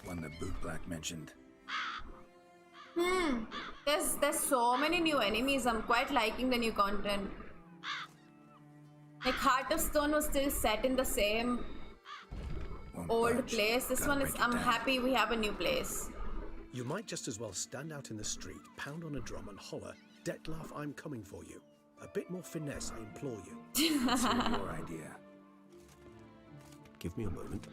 One the bootblack mentioned.
There's so many new enemies. I'm quite liking the new content. Like Heart of Stone was still set in the same old place. This one is, I'm happy we have a new place.
You might just as well stand out in the street, pound on a drum and holler, Dettlaff, I'm coming for you. A bit more finesse, I implore you.
That's your idea.
Give me a moment.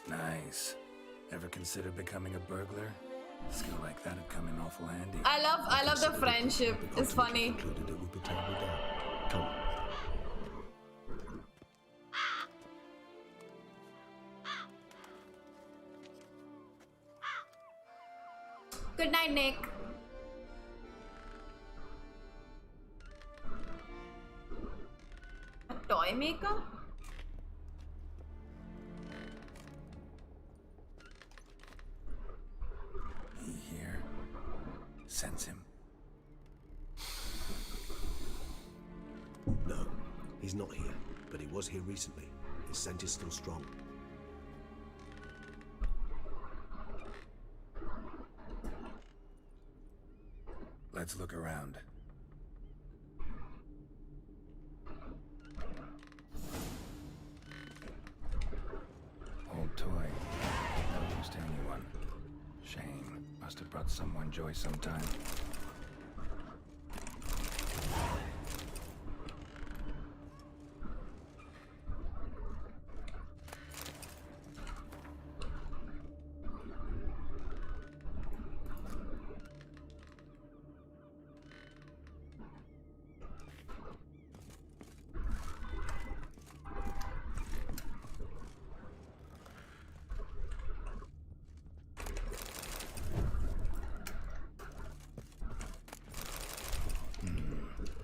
Nice. Ever consider becoming a burglar? A skill like that would come in awful handy.
I love the friendship. It's funny.
Come.
Good night, Nick. A toy maker?
He here. Sense him.
No, he's not here, but he was here recently. His scent is still strong.
Let's look around. Old toy. No use to anyone. Shame. Must have brought someone joy sometime.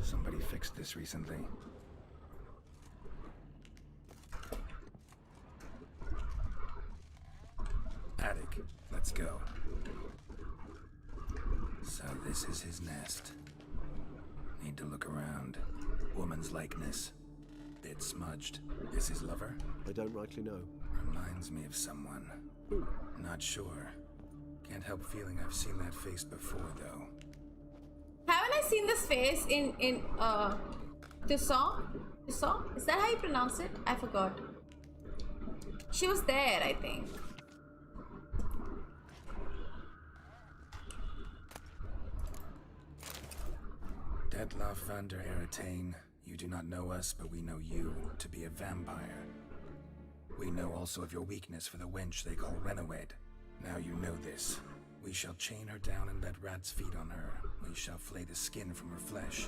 Somebody fixed this recently. Attic, let's go. So this is his nest. Need to look around. Woman's likeness. Bit smudged. Is his lover?
I don't rightly know.
Reminds me of someone. Not sure. Can't help feeling I've seen that face before, though.
Haven't I seen this face in Toussaint? Toussaint? Is that how you pronounce it? I forgot. She was there, I think.
Dettlaff van der Eretain, you do not know us, but we know you to be a vampire. We know also of your weakness for the wench they call Renawed. Now you know this. We shall chain her down and let rats feed on her. We shall flay the skin from her flesh.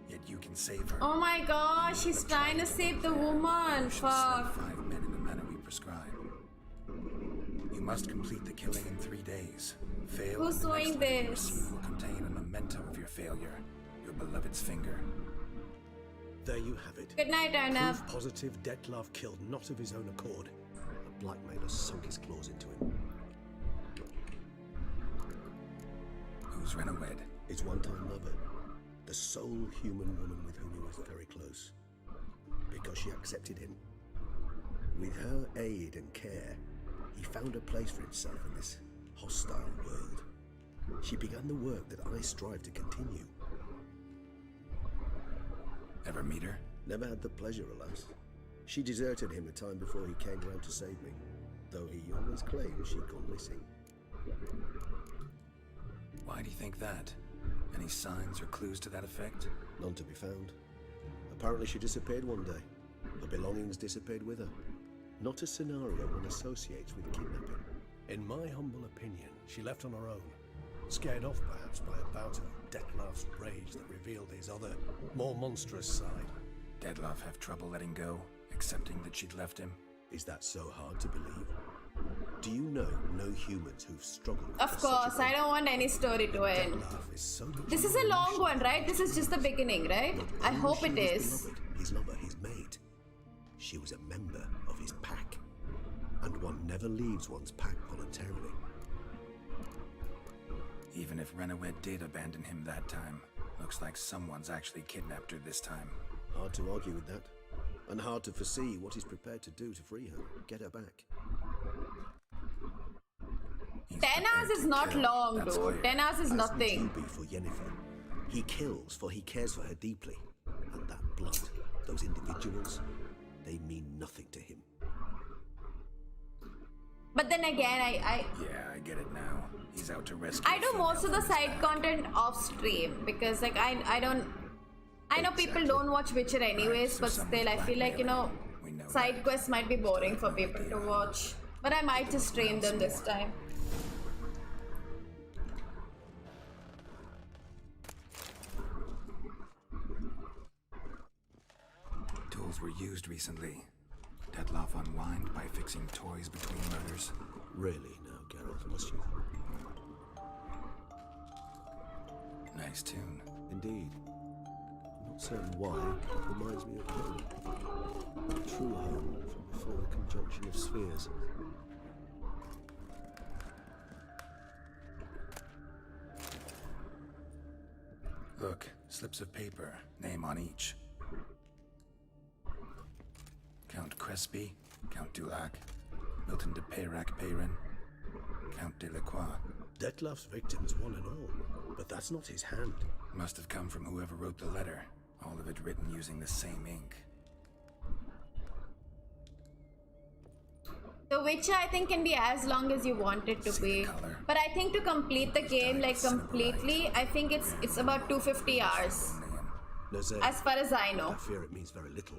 Yet you can save her.
Oh my gosh, he's trying to save the woman. Fuck.
5 men in the manner we prescribe. You must complete the killing in 3 days. Fail.
Who's doing this?
Will contain a memento of your failure. Your beloved's finger.
There you have it.
Good night, Arnav.
Proof positive Dettlaff killed not of his own accord. A blackmailer sunk his claws into him.
Who's Renawed?
His one-time lover. The sole human woman with whom he was very close. Because she accepted him. With her aid and care, he found a place for himself in this hostile world. She began the work that I strive to continue.
Ever meet her?
Never had the pleasure, alas. She deserted him a time before he came round to save me, though he always claimed she'd gone missing.
Why do you think that? Any signs or clues to that effect?
None to be found. Apparently she disappeared one day. Her belongings disappeared with her. Not a scenario one associates with kidnapping. In my humble opinion, she left on her own. Scared off perhaps by a bout of Dettlaff's rage that revealed his other, more monstrous side.
Dettlaff have trouble letting go, accepting that she'd left him?
Is that so hard to believe? Do you know no humans who've struggled?
Of course, I don't want any story to end. This is a long one, right? This is just the beginning, right? I hope it is.
His lover, his mate. She was a member of his pack. And one never leaves one's pack voluntarily.
Even if Renowed did abandon him that time, looks like someone's actually kidnapped her this time.
Hard to argue with that. And hard to foresee what he's prepared to do to free her, get her back.
10 hours is not long, dude. 10 hours is nothing.
Be for Yennefer. He kills for he cares for her deeply. And that blood, those individuals, they mean nothing to him.
But then again,
Yeah, I get it now. He's out to rescue.
I do most of the side content off stream because like I know people don't watch Witcher anyways, but still I feel like, you know, side quests might be boring for people to watch. But I might just stream them this time.
Tools were used recently. Dettlaff unwind by fixing toys between murders.
Really now, Geralt, must you?
Nice tune.
Indeed. I'm not certain why. It reminds me of home. A true home from before the conjunction of spheres.
Look, slips of paper, name on each. Count Crespi, Count Dulac, Milton de Peyrac-Peyrin, Count Delacroix.
Dettlaff's victims, one and all. But that's not his hand.
Must have come from whoever wrote the letter. All of it written using the same ink.
The Witcher I think can be as long as you want it to be. But I think to complete the game like completely, I think it's about 250 hours. As far as I know.
I fear it means very little.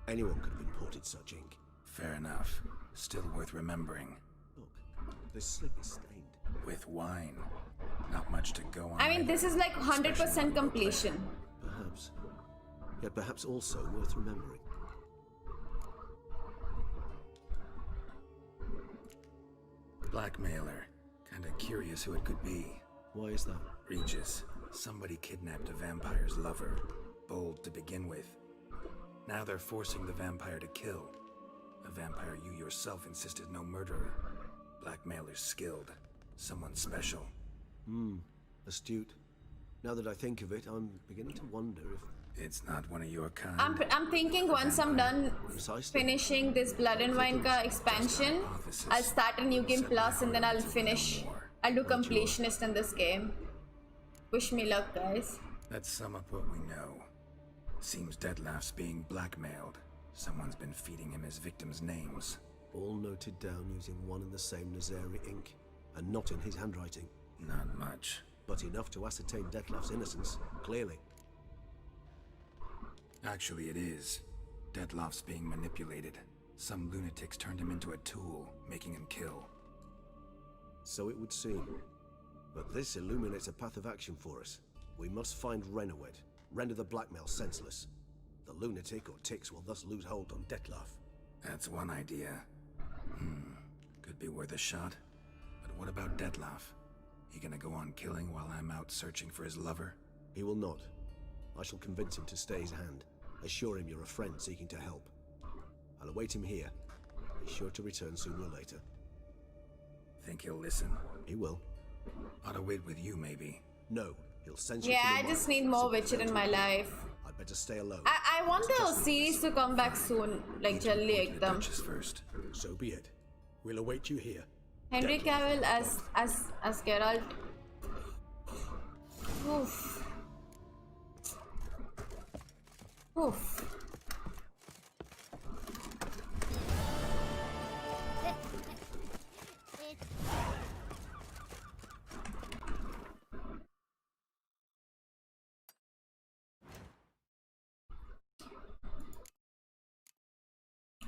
Anyone could have imported such ink.
Fair enough. Still worth remembering.
Look, this slip is stained.
With wine. Not much to go on.
I mean, this is like 100% completion.
Perhaps. Yet perhaps also worth remembering.
Blackmailer. Kinda curious who it could be.
Why is that?
Regis. Somebody kidnapped a vampire's lover. Bold to begin with. Now they're forcing the vampire to kill. A vampire you yourself insisted no murderer. Blackmailer's skilled. Someone special.
Astute. Now that I think of it, I'm beginning to wonder if...
It's not one of your kind.
I'm thinking once I'm done finishing this Blood and Wine expansion, I'll start a new game plus and then I'll do completionist in this game. Wish me luck, guys.
Let's sum up what we know. Seems Dettlaff's being blackmailed. Someone's been feeding him his victims' names.
All noted down using one and the same Nazari ink, and not in his handwriting.
Not much.
But enough to ascertain Dettlaff's innocence, clearly.
Actually, it is. Dettlaff's being manipulated. Some lunatics turned him into a tool, making him kill.
So it would seem. But this illuminates a path of action for us. We must find Renowed, render the blackmail senseless. The lunatic or ticks will thus lose hold on Dettlaff.
That's one idea. Could be worth a shot. But what about Dettlaff? He gonna go on killing while I'm out searching for his lover?
He will not. I shall convince him to stay his hand. Assure him you're a friend seeking to help. I'll await him here. He's sure to return sooner or later.
Think he'll listen?
He will.
Ought to wait with you, maybe.
No, he'll censure.
Yeah, I just need more Witcher in my life.
I'd better stay alone.
I want the series to come back soon, like jaldi ekdam.
First.
So be it. We'll await you here.
Henry Cavill as Geralt. Oof. Oof.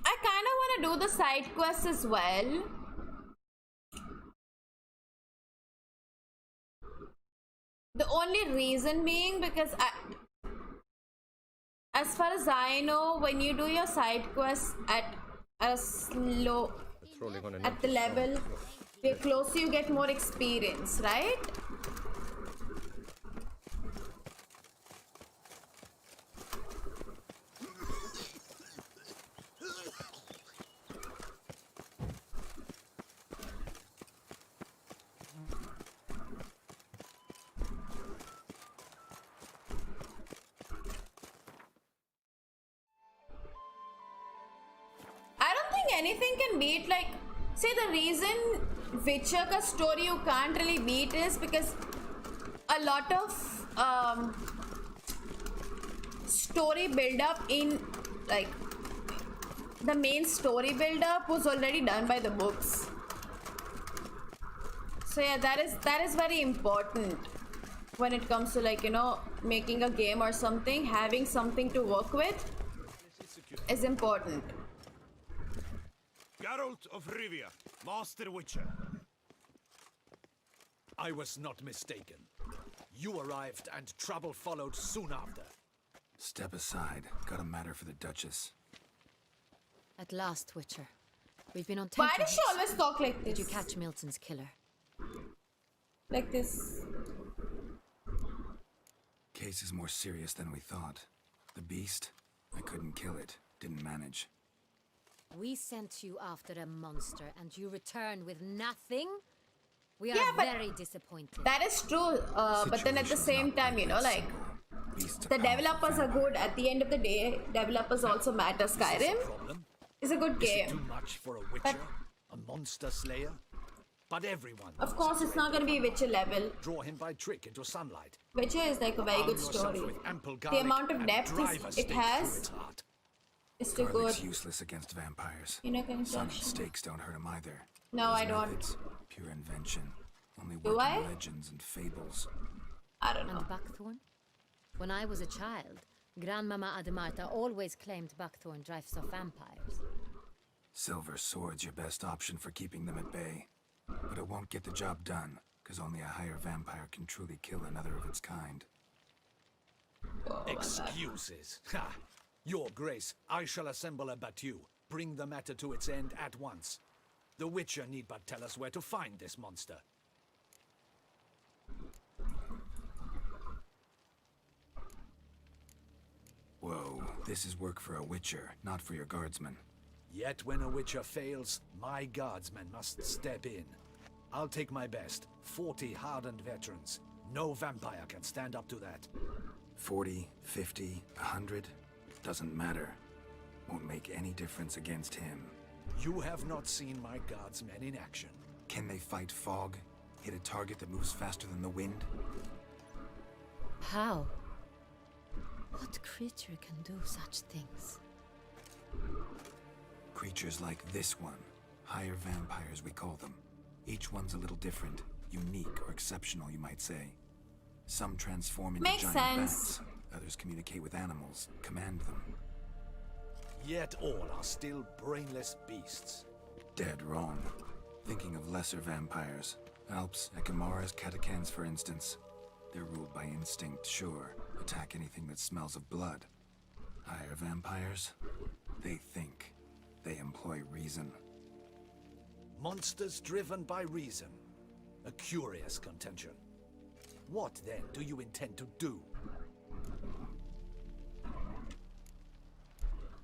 I kind of want to do the side quests as well. The only reason being because as far as I know, when you do your side quests at a slow...
trolling on an
at the
empty
level,
stomach.
the closer you get, more experience, right? I don't think anything can beat, like, say the reason Witcher ka story you can't really beat is because a lot of story build up in, like, the main story build up was already done by the books. So yeah, that is very important when it comes to, like, you know, making a game or something. Having something to work with is important.
Geralt of Rivia, Master Witcher. I was not mistaken. You arrived and trouble followed soon after.
Step aside. Got a matter for the Duchess.
At last, Witcher. We've been on
Why does she always talk like this?
Did you catch Milton's killer?
Like this.
Case is more serious than we thought. The beast? I couldn't kill it. Didn't manage.
We sent you after a monster and you returned with nothing? We are
Yeah, but
very disappointed.
that is true. But then at the same time, you know, like, the developers are good. At the end of the day, developers also matter. Skyrim is a good
Is it
game.
too much for a Witcher? A monster slayer? But everyone.
Of course, it's not going to be Witcher level.
Draw him by trick into sunlight.
Witcher is like a very good story. The amount of depth it has is too good.
Garlic's useless against vampires.
You know, can you
Solid
touch?
steaks don't hurt him either.
No,
Those
I don't.
methods, pure invention. Only
Do
work
I?
in legends and fables.
I don't know.
And Buckthorn? When I was a child, Grandmama Ademarta always claimed Buckthorn drives off vampires.
Silver sword's your best option for keeping them at bay. But it won't get the job done, because only a higher vampire can truly kill another of its kind.
Excuses. Ha! Your Grace, I shall assemble a battue. Bring the matter to its end at once. The Witcher need but tell us where to find this monster.
Whoa, this is work for a Witcher, not for your guardsmen.
Yet when a Witcher fails, my guardsmen must step in. I'll take my best. 40 hardened veterans. No vampire can stand up to that.
40, 50, 100? Doesn't matter. Won't make any difference against him.
You have not seen my guardsmen in action.
Can they fight fog? Hit a target that moves faster than the wind?
How? What creature can do such things?
Creatures like this one. Higher vampires, we call them. Each one's a little different. Unique or exceptional, you might say. Some transform into
Makes
giant
sense.
bats. Others communicate with animals, command them.
Yet all are still brainless beasts.
Dead wrong. Thinking of lesser vampires. Alps, Ekamaras, Catacans, for instance. They're ruled by instinct, sure. Attack anything that smells of blood. Higher vampires? They think. They employ reason.
Monsters driven by reason. A curious contention. What, then, do you intend to do?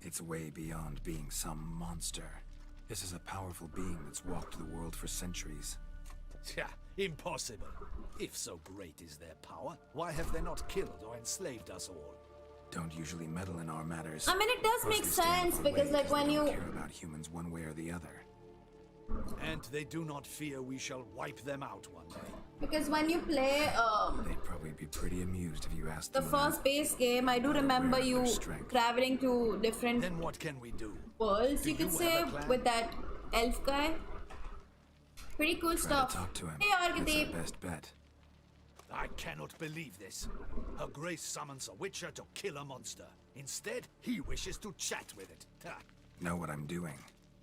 It's way beyond being some monster. This is a powerful being that's walked the world for centuries.
Yeah, impossible. If so great is their power, why have they not killed or enslaved us all?
Don't usually meddle in our matters.
I mean, it does make
Mostly stay out
sense
of our
because,
way
like, when
they don't
you
care about humans one way or the other.
And they do not fear we shall wipe them out one day.
when you play
They'd probably be pretty amused if you asked
the
them
first base game, I do remember you traveling to different
Then what can we do?
worlds,
Do
you could
you
say,
have a plan?
with that elf guy. Pretty cool
Try
stuff.
to talk to him.
Hey,
That's
Argadeep.
our best bet.
I cannot believe this. Her Grace summons a Witcher to kill a monster. Instead, he wishes to chat with it. Ha.
Know what I'm doing.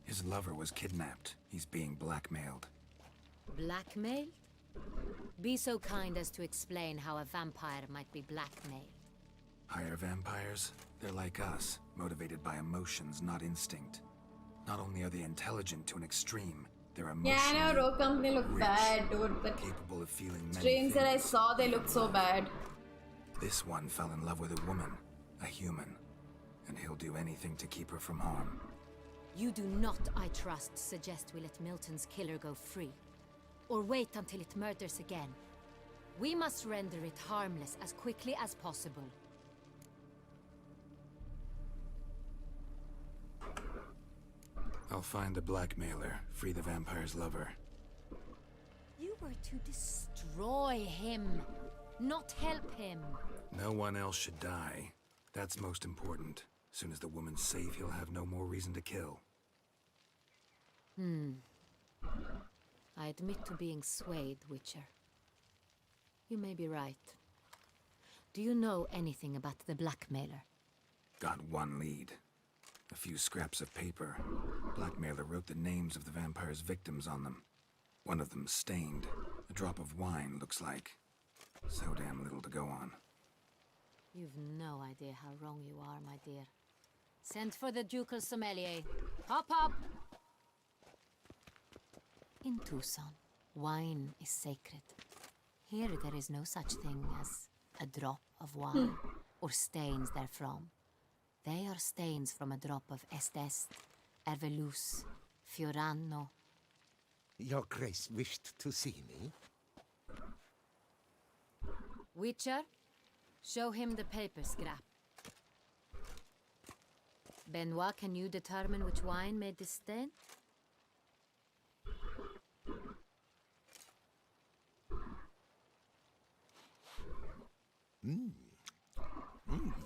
His lover was kidnapped. He's being blackmailed.
Blackmailed? Be so kind as to explain how a vampire might be blackmailed.
Higher vampires? They're like us, motivated by emotions, not instinct. Not only are they intelligent to an extreme, they're
Yeah, I know
emotionally
Rogue Company look
rich,
bad, dude, but
capable of feeling many
streams that I
things.
saw, they look so bad.
This one fell in love with a woman, a human, and he'll do anything to keep her from harm.
You do not, I trust, suggest we let Milton's killer go free. Or wait until it murders again. We must render it harmless as quickly as possible.
I'll find the blackmailer, free the vampire's lover.
You were to destroy him, not help him.
No one else should die. That's most important. Soon as the woman's safe, he'll have no more reason to kill.
I admit to being swayed, Witcher. You may be right. Do you know anything about the blackmailer?
Got one lead. A few scraps of paper. Blackmailer wrote the names of the vampire's victims on them. One of them stained. A drop of wine, looks like. So damn little to go on.
You've no idea how wrong you are, my dear. Send for the ducal sommelier. Hop, hop! In Tucson, wine is sacred. Here there is no such thing as a drop of wine, or stains therefrom. They are stains from a drop of Est, Ervelus, Fiorano.
Your Grace wished to see me?
Witcher, show him the paper scrap. Benoit, can you determine which wine made this stain?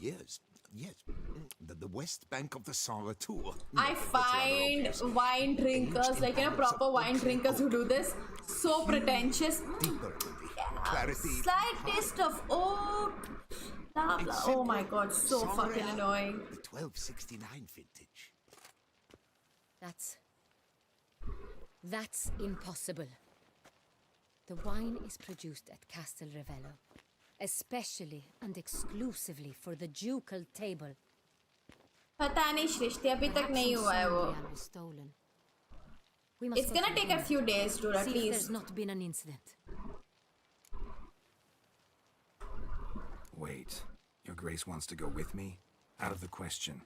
Yes. The west bank of the Saint Latour.
I find wine drinkers, like, you know, proper wine drinkers who do this, so pretentious. Slight taste of oak. Blah, blah. Oh my god, so fucking annoying.
The 1269 vintage.
That's impossible. The wine is produced at Castel Ravello, especially and exclusively for the ducal table.
पता नहीं सृष्टि अभी तक नहीं हुआ है वो. It's gonna take a few days, dude, at least.
There's not been an incident.
Wait, your Grace wants to go with me? Out of the question.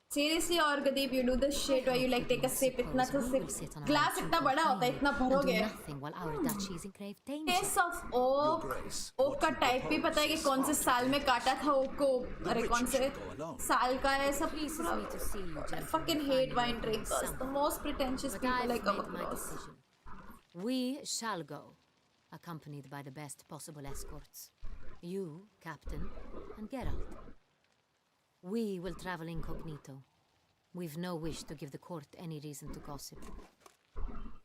Seriously, Orgadeep, you do this shit where you like take a sip, itna sa sip. Glass itna bada hota hai, itna bharoge. Taste of oak. Oak का type भी पता है कि कौन से साल में काटा था oak को. अरे कौन से साल का है सब. I fucking hate wine drinkers. The most pretentious people I come across.
We shall go, accompanied by the best possible escorts. You, Captain, and Geralt. We will travel incognito. We've no wish to give the court any reason to gossip.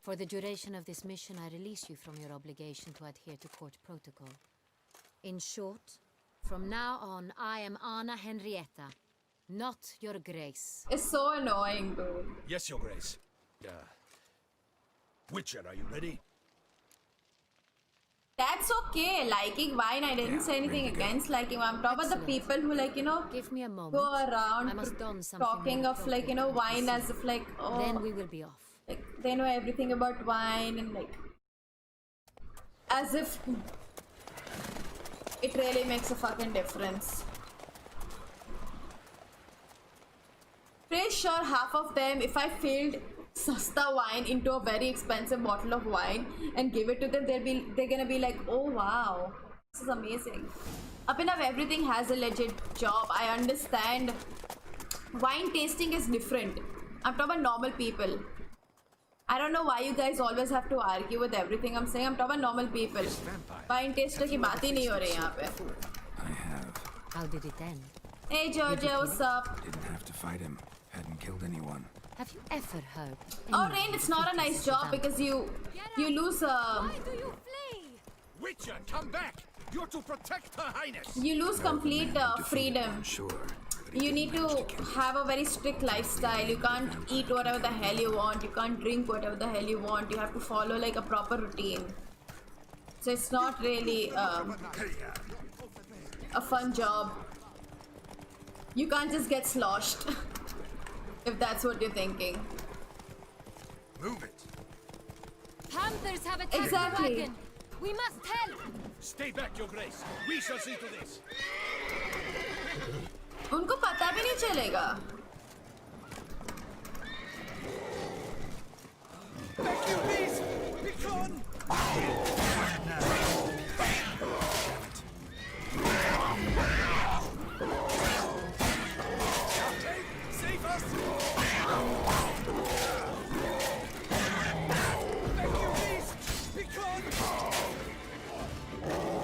For the duration of this mission, I release you from your obligation to adhere to court protocol. In short, from now on, I am Anna Henrietta, not your Grace.
It's so annoying, dude.
Yes, your Grace. Witcher, are you ready?
That's okay. Liking wine, I didn't say anything against liking wine. I'm talking about the people who, like, you know,
give me a moment.
Go around
I must don something
talking of, like, you know, wine as if, like, oh,
then we will be off.
Like, they know everything about wine and, like, as if it really makes a fucking difference. Pretty sure half of them, if I filled sasta wine into a very expensive bottle of wine and give it to them, they're gonna be like, oh wow, this is amazing. Abhinav, everything has a legit job. I understand wine tasting is different. I'm talking about normal people. I don't know why you guys always have to argue with everything I'm saying. I'm talking about normal people. Wine taster की बात ही नहीं हो रही यहाँ पे.
How did it end?
Hey Georgia, what's up?
Didn't have to fight him. Hadn't killed anyone.
Have you ever heard?
Oh, Rain, it's not a nice job because you lose.
Why do you flee?
Witcher, come back! You're to protect Her Highness.
You lose complete freedom. You need to have a very strict lifestyle. You can't eat whatever the hell you want. You can't drink whatever the hell you want. You have to follow like a proper routine. So it's not really a fun job. You can't just get sloshed. If that's what you're thinking.
Move it.
Panthers have attacked
Exactly.
the wagon. We must help.
Stay back, Your Grace. We shall see to this.
उनको पता भी नहीं चलेगा.
Thank you, beast! Begone! Save us! Thank you, beast! Begone!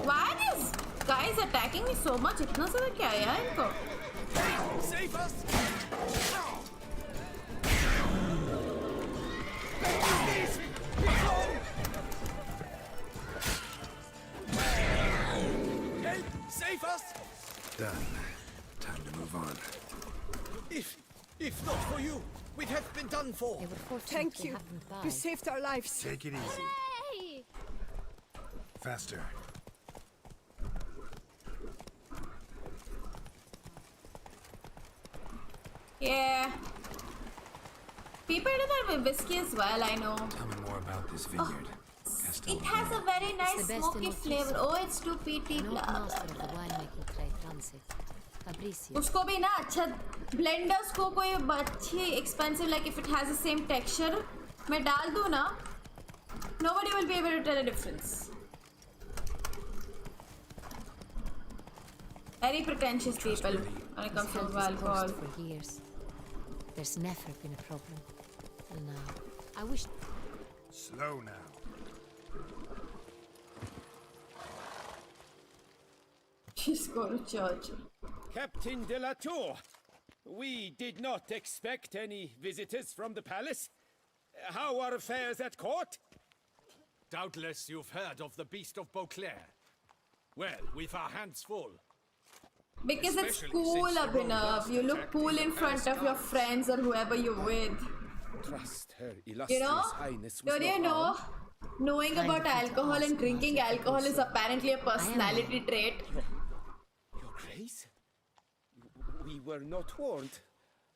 Why are these guys attacking me so much? इतना ज़्यादा क्या है यार इनको?
Save us! Thank you, beast! Begone! Help! Save us!
Done. Time to move on.
If not for you, we'd have been done for.
Thank you. You saved our lives.
Take it easy.
Hey!
Faster.
Yeah. People do that with whiskey as well, I know.
Tell me more about this vineyard.
It has a very nice
the best in
smoky flavor.
Ortiz.
Oh, it's too peaty.
An
Blah,
old
blah,
master of
blah.
the winemaking trade runs it. Fabricio.
उसको भी ना अच्छा blenders को कोई अच्छी expensive like if it has the same texture मैं डाल दूँ ना nobody will be able to tell a difference. Very pretentious people when it comes to
His health is
alcohol.
cursed for years. There's never been a problem. And now, I wish.
Slow now.
Just go to church.
Captain de la Tour, we did not expect any visitors from the palace. How are affairs at court?
Doubtless you've heard of the Beast of Beauclair. Well, we've our hands full.
Because it's
Especially
cool,
since the road
Abhinav.
last
You look
attacked
cool
in
in
the
front
past
of your
times.
friends or whoever you're with.
Trust her
You
illustrious
know?
highness was
Don't you
no
know?
harm.
Knowing
Kind
about
of you to
alcohol
ask
and drinking
Martin
alcohol is
Fabricio.
apparently a personality trait.
Your Grace? We were not warned.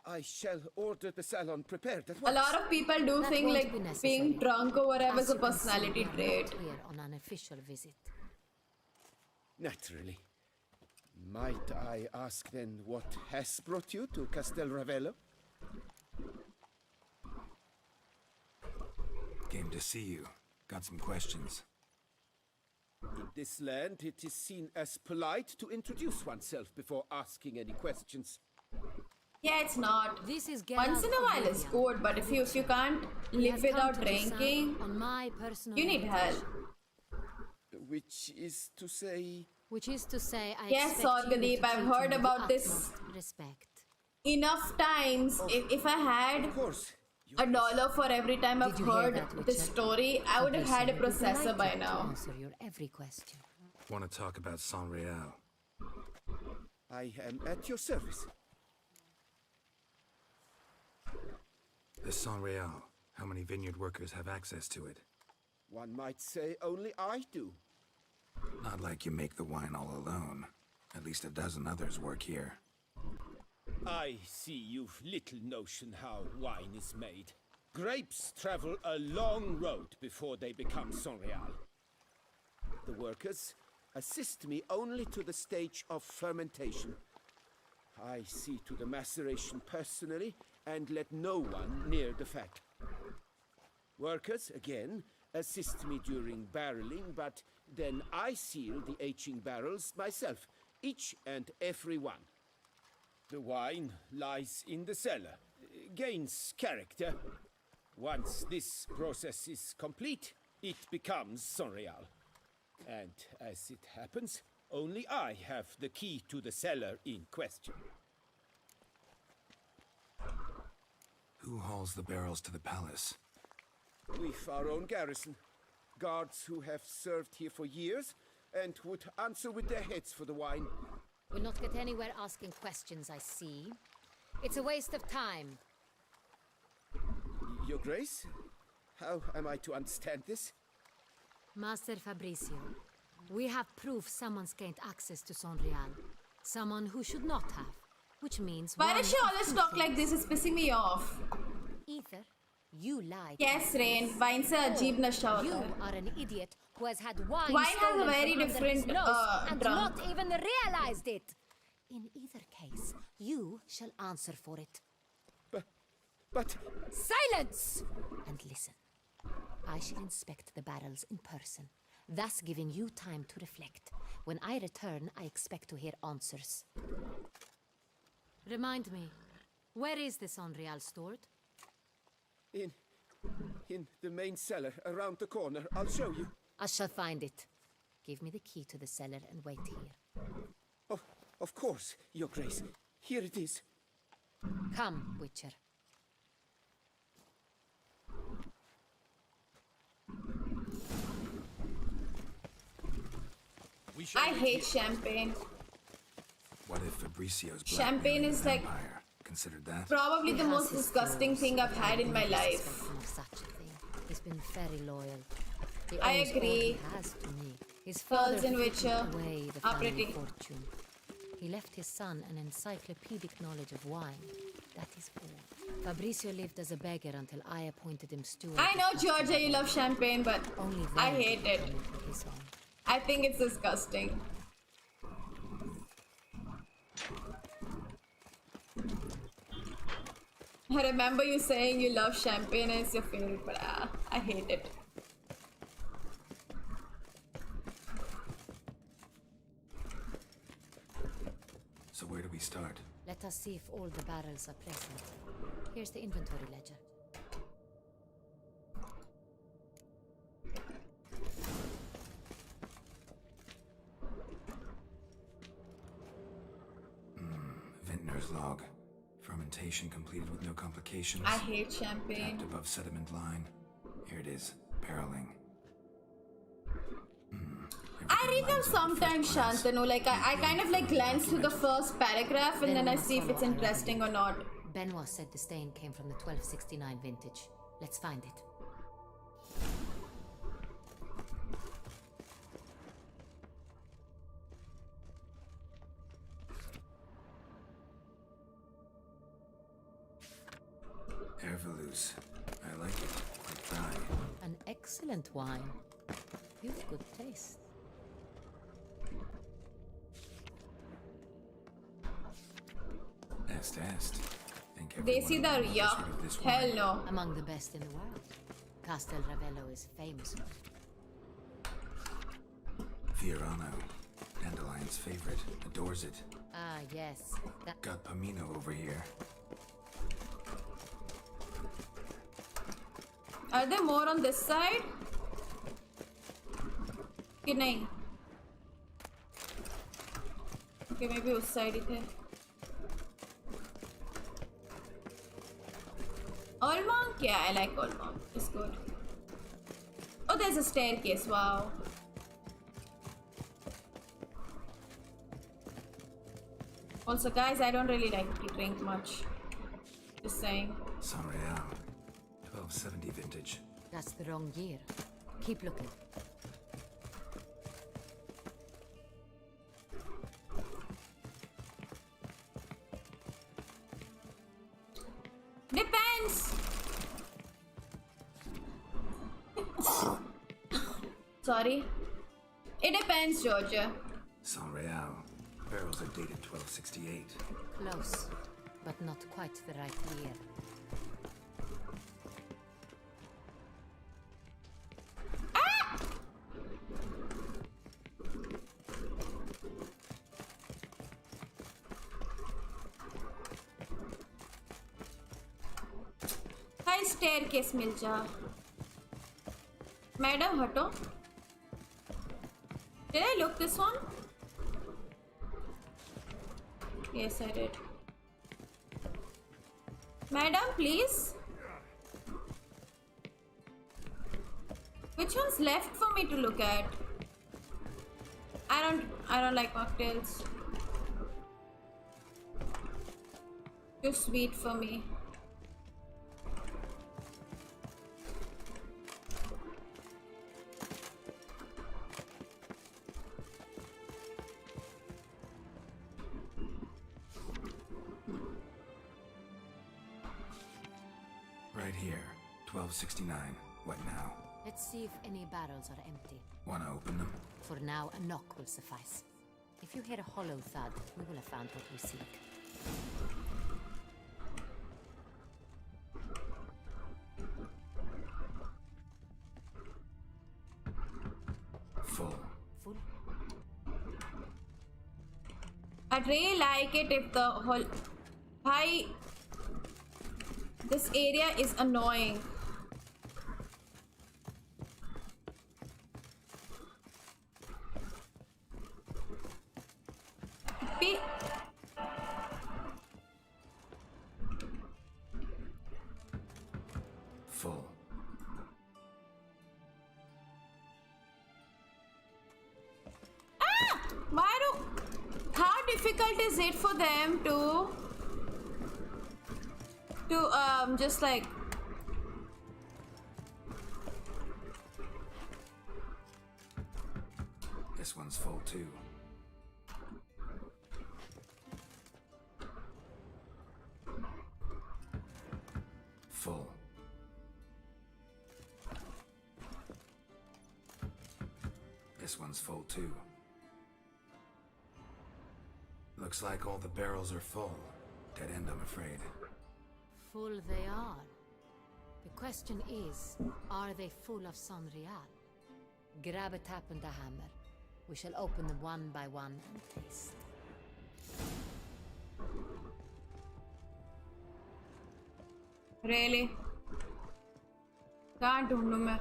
I shall order the salon prepared at
A
once.
lot of people do
That
think
won't
like
be necessary.
being drunk or whatever
As
is a
you can see,
personality
we are
trait.
not here on an official visit.
Naturally. Might I ask then what has brought you to Castel Ravello?
Came to see you. Got some questions.
In this land, it is seen as polite to introduce oneself before asking any questions.
Yeah, it's not.
This is
Once in a while it's good, but if you can't
We
live
have come
without
to decide
drinking,
on my personal
you need help.
invitation.
Which is to say...
Which is to say, I
Yes,
expect you
Sorgadeep,
to
I've
treat
heard
me with
about
the
this
utmost respect.
enough times. If I had $1 for every time I've
Did you hear
heard
that,
this
Richard?
story, I would have had a
Fabricio, we'd
processor
like
by
you to
now.
answer your every question.
Want to talk about San Real?
I am at your service.
The San Real. How many vineyard workers have access to it?
One might say only I do.
Not like you make the wine all alone. At least a dozen others work here.
I see you've little notion how wine is made. Grapes travel a long road before they become Sonreal.
The workers assist me only to the stage of fermentation. I see to the maceration personally and let no one near the fat. Workers, again, assist me during barreling, but then I seal the aging barrels myself, each and every one.
The wine lies in the cellar, gains character. Once this process is complete, it becomes Sonreal. And as it happens, only I have the key to the cellar in question.
Who hauls the barrels to the palace?
We've our own garrison. Guards who have served here for years and would answer with their heads for the wine.
We'll not get anywhere asking questions, I see. It's a waste of time.
Your Grace? How am I to understand this?
Master Fabricio, we have proof someone's gained access to Sonreal. Someone who should not have. Which means
Why does she always talk like this? It's pissing me off.
Either you lied.
Yes, Rain. Wine se ajeeb nasha hota
You
hai.
are an idiot who has had wine
Wine has a
stolen
very
from under
different,
his nose and
drunk.
not even realized it. In either case, you shall answer for it.
But...
Silence! And listen. I shall inspect the barrels in person, thus giving you time to reflect. When I return, I expect to hear answers. Remind me, where is this Unreal stored?
In the main cellar, around the corner. I'll show you.
I shall find it. Give me the key to the cellar and wait here.
Oh, of course, Your Grace. Here it is.
Come, Witcher.
I hate champagne.
What if Fabricio's
Champagne is like
considered that?
probably the most disgusting thing I've had in my life.
Such a thing. He's been very loyal. He
I
owes all
agree.
he has to me. His father
Girls in Witcher
away the
are
family
pretty.
fortune. He left his son an encyclopedic knowledge of wine. That is all. Fabricio lived as a beggar until I appointed him steward.
I know, Georgia, you love champagne, but
Only
I
then
hate
did he
it.
come into his own.
I think it's disgusting. I remember you saying you love champagne and it's your favorite, but I hate it.
So where do we start?
Let us see if all the barrels are present. Here's the inventory ledger.
Vintner's log. Fermentation completed with no complications.
I hate champagne.
Capped above sediment line. Here it is. Barreling.
I read them sometimes, Shantanu. Like I kind of like glance through the first paragraph and then I see if it's interesting or not.
Benoit said the stain came from the 1269 vintage. Let's find it.
Herveloos. I like it. Quite dry.
An excellent wine. You've good taste.
Est. Think
Desi
everyone
Dar,
has
yeah.
heard of this
Hell
wine.
no.
Among the best in the world. Castel Ravello is famous for it.
Fiorano. Dandelion's favorite. Adores it.
Ah, yes. That
Got Pomino over here.
Are there more on this side? कि नहीं? Okay, maybe उस side ही थे. Olmong? Yeah, I like Olmong. It's good. Oh, there's a staircase. Wow. Also, guys, I don't really like to drink much. Just saying.
San Real. 1270 vintage.
That's the wrong year. Keep looking.
Depends. Sorry. It depends, Georgia.
San Real. Barrels are dated 1268.
Close, but not quite the right year.
High staircase मिल जा madam हटो Did I look this one? Yes, I did. Madam, please. Which one's left for me to look at? I don't like cocktails. Too sweet for me.
Right here. 1269. What now?
Let's see if any barrels are empty.
Wanna open them?
For now, a knock will suffice. If you hear a hollow thud, we will have found what we seek.
Full.
Full?
I'd really like it if the whole... Hi... This area is annoying.
Full.
Why do... How difficult is it for them to just like...
This one's full too. Full. This one's full too. Looks like all the barrels are full. Dead end, I'm afraid.
Full they are. The question is, are they full of Sanrial? Grab a tap and a hammer. We shall open them one by one and taste.
Really? Can't ढूंढूं मैं.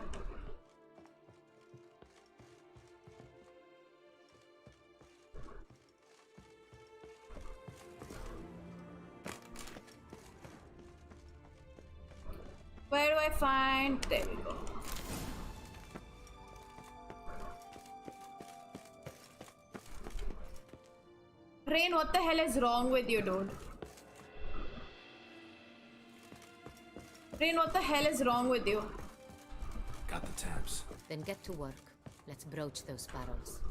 Where do I find? There we go. Rain, what the hell is wrong with you, dude? Rain, what the hell is wrong with you?
Got the tabs.
Then get to work. Let's broach those barrels.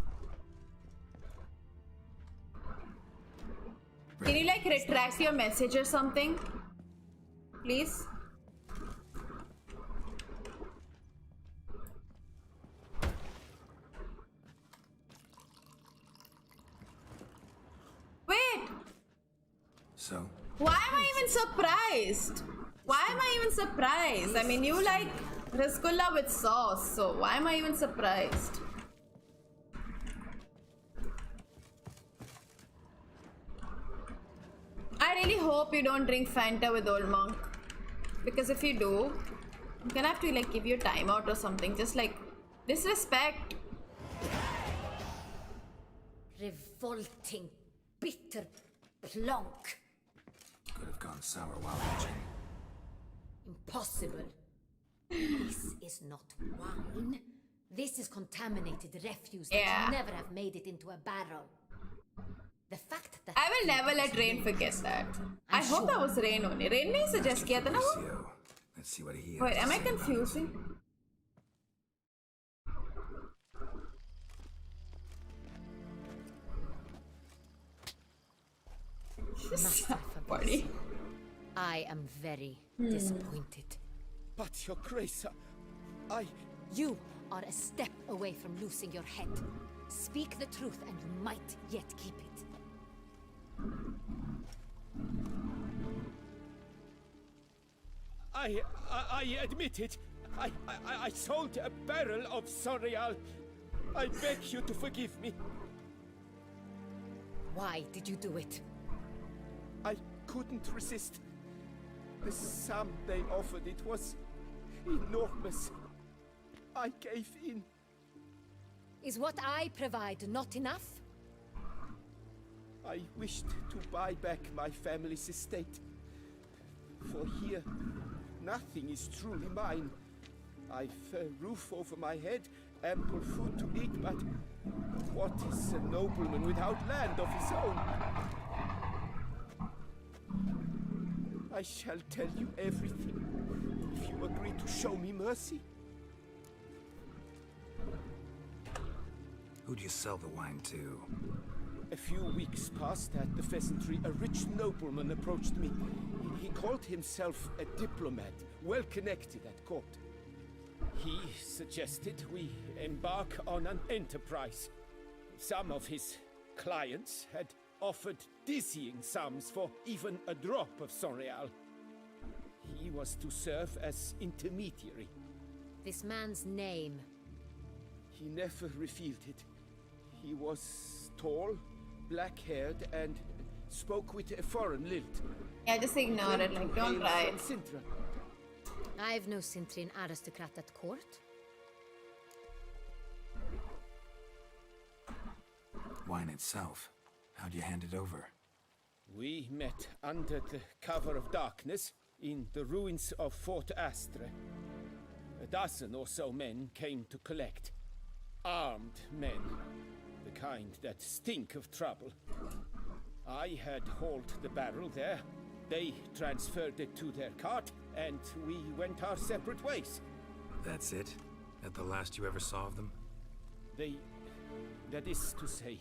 Can you like retract your message or something? Please? Wait!
So?
Why am I even surprised? Why am I even surprised? I mean, you like Rasgulla with sauce, so why am I even surprised? I really hope you don't drink Fanta with Old Monk. Because if you do, I'm gonna have to like give you a timeout or something. Just like, disrespect.
Revolting, bitter plonk.
Could have gone sour while watching.
Impossible. This is not wine. This is contaminated refuse that should never have made it into a barrel. The fact that
I will never let Rain forget that. I hope that was Rain only. Rain ne suggest kiya tha na wo?
Let's see what he has.
Wait, am I confusing?
Buddy. I am very disappointed.
But your grace,
You are a step away from losing your head. Speak the truth and you might yet keep it.
I admit it. I sold a barrel of Sanrial. I beg you to forgive me.
Why did you do it?
I couldn't resist. The sum they offered, it was enormous. I gave in.
Is what I provide not enough?
I wished to buy back my family's estate. For here, nothing is truly mine. I've a roof over my head, ample food to eat, but what is a nobleman without land of his own? I shall tell you everything, if you agree to show me mercy.
Who'd you sell the wine to?
A few weeks past at the pheasantry, a rich nobleman approached me.
He called himself a diplomat, well connected at court. He suggested we embark on an enterprise. Some of his clients had offered dizzying sums for even a drop of Sonreal. He was to serve as intermediary.
This man's name?
He never revealed it. He was tall, black-haired, and spoke with a foreign lilt.
Yeah, just ignore it, like, don't try it.
Sintra.
I've no Sintrian aristocrat at court.
Wine itself. How'd you hand it over?
We met under the cover of darkness in the ruins of Fort Astre. A dozen or so men came to collect. Armed men. The kind that stink of trouble. I had hauled the barrel there. They transferred it to their cart, and we went our separate ways.
That's it? At the last you ever saw of them?
That is to say,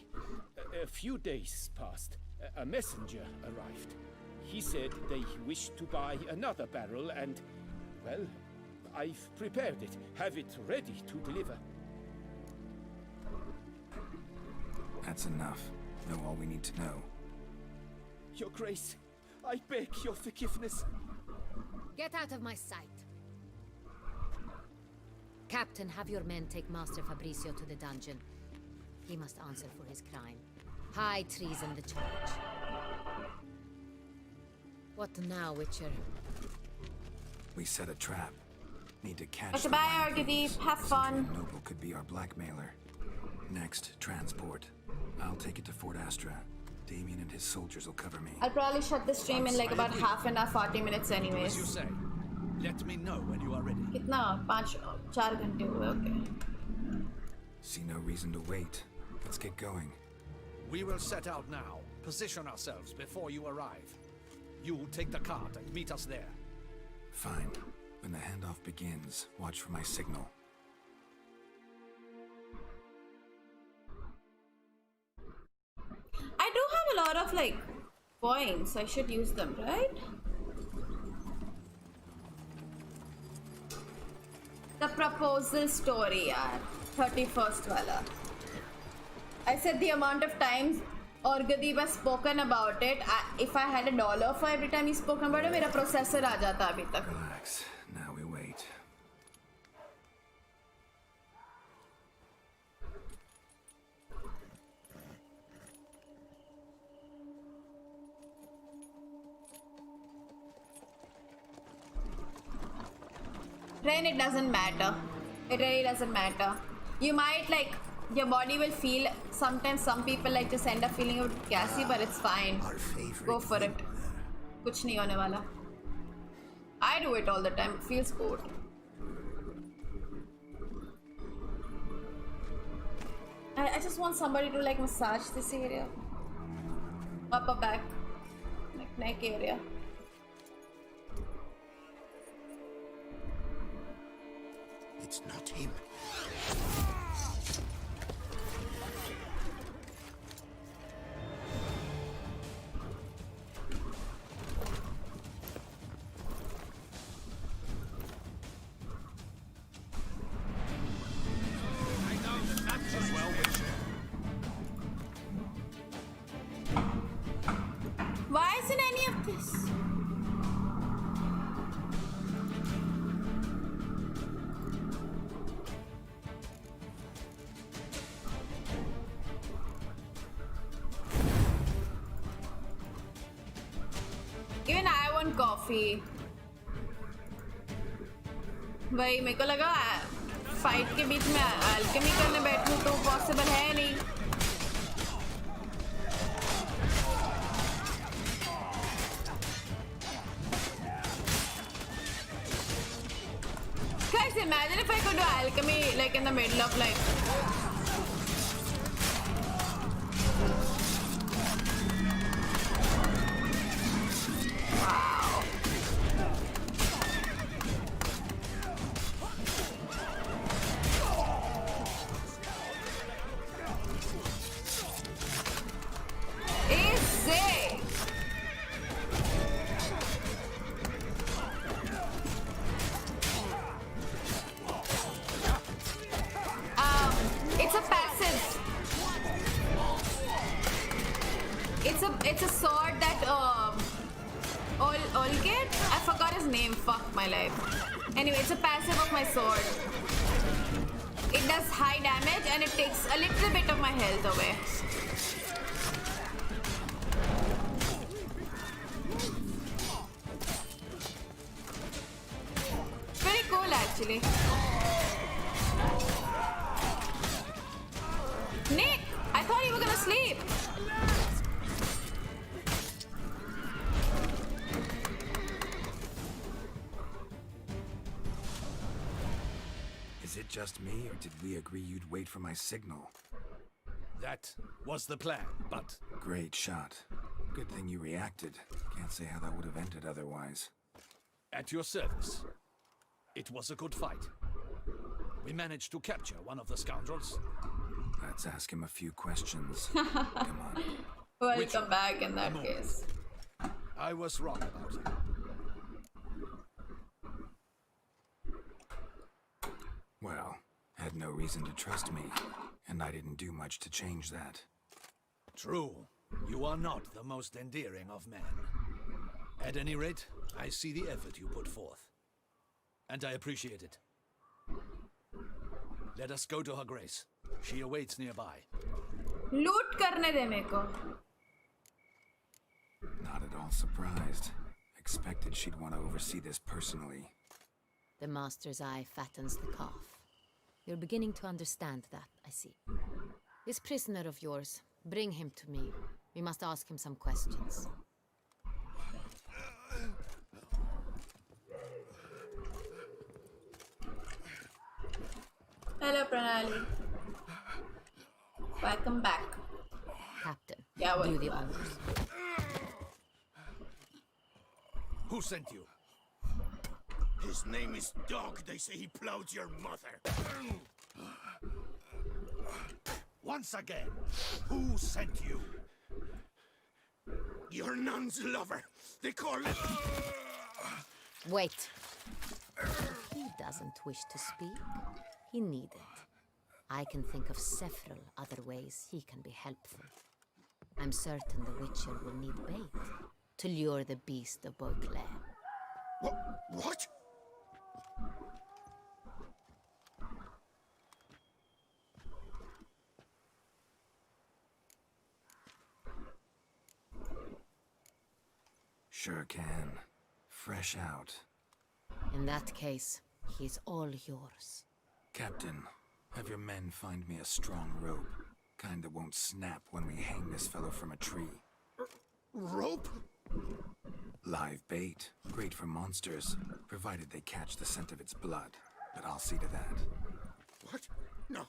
a few days passed. A messenger arrived. He said they wished to buy another barrel and, well, I've prepared it. Have it ready to deliver.
That's enough. Know all we need to know.
Your Grace, I beg your forgiveness.
Get out of my sight. Captain, have your men take Master Fabrizio to the dungeon. He must answer for his crime. High treason the charge. What now, Witcher?
We set a trap. Need to catch
Okay,
the
bye,
wild
Arcady.
thieves.
Have fun.
Centurion Noble could be our blackmailer. Next, transport. I'll take it to Fort Astra. Damien and his soldiers will cover me.
I'll probably shut the stream in like about half an hour, 40 minutes anyways.
As you say. Let me know when you are ready.
कितना 4 घंटे हुए, okay.
See no reason to wait. Let's get going.
We will set out now. Position ourselves before you arrive. You take the cart and meet us there.
Fine. When the handoff begins, watch for my signal.
I do have a lot of like points. I should use them, right? The proposal story, yaar. 31st wala. I said the amount of times Orgadeep has spoken about it. If I had $1 for every time he's spoken about it, मेरा processor आ जाता अभी तक.
Relax. Now we wait.
Rain, it doesn't matter. It really doesn't matter. You might like, your body will feel, sometimes some people like just end up feeling a bit gassy, but it's fine. Go for it. Kuch nahi hone wala. I do it all the time. It feels good. I just want somebody to like massage this area. Upper back. Like neck area.
It's not him.
Why isn't any of this? Even I want coffee. भाई मेरे को लगा fight के बीच में Alchemy करने बैठूं तो possible है नहीं. Guys, imagine if I could do alchemy like in the middle of like. Wow. Easy. sword that Olgate? I forgot his name. Fuck my life. Anyway, it's a passive of my sword. It does high damage and it takes a little bit of my health away. Pretty cool actually. Nick! I thought you were gonna sleep!
Is it just me, or did we agree you'd wait for my signal?
That was the plan, but...
Great shot. Good thing you reacted. Can't say how that would have ended otherwise.
At your service. It was a good fight. We managed to capture one of the scoundrels.
Let's ask him a few questions. Come on.
Welcome back in that case.
I was wrong about you.
Well, had no reason to trust me, and I didn't do much to change that.
True. You are not the most endearing of men. At any rate, I see the effort you put forth. And I appreciate it. Let us go to her grace. She awaits nearby.
Loot karne de meko.
Not at all surprised. Expected she'd want to oversee this personally.
The master's eye fattens the calf. You're beginning to understand that, I see. This prisoner of yours, bring him to me. We must ask him some questions.
Hello, Pranali. Welcome back.
Captain,
yeah,
do the honors.
Who sent you?
His name is Dog. They say he plowed your mother.
Once again, who sent you?
Your nun's lover. They call it...
Wait. He doesn't wish to speak. He needed. I can think of several other ways he can be helpful. I'm certain the Witcher will need bait to lure the beast of Beauclair.
What?
Sure can. Fresh out.
In that case, he's all yours.
Captain, have your men find me a strong rope. Kind that won't snap when we hang this fellow from a tree.
Rope?
Live bait. Great for monsters, provided they catch the scent of its blood. But I'll see to that.
What? No.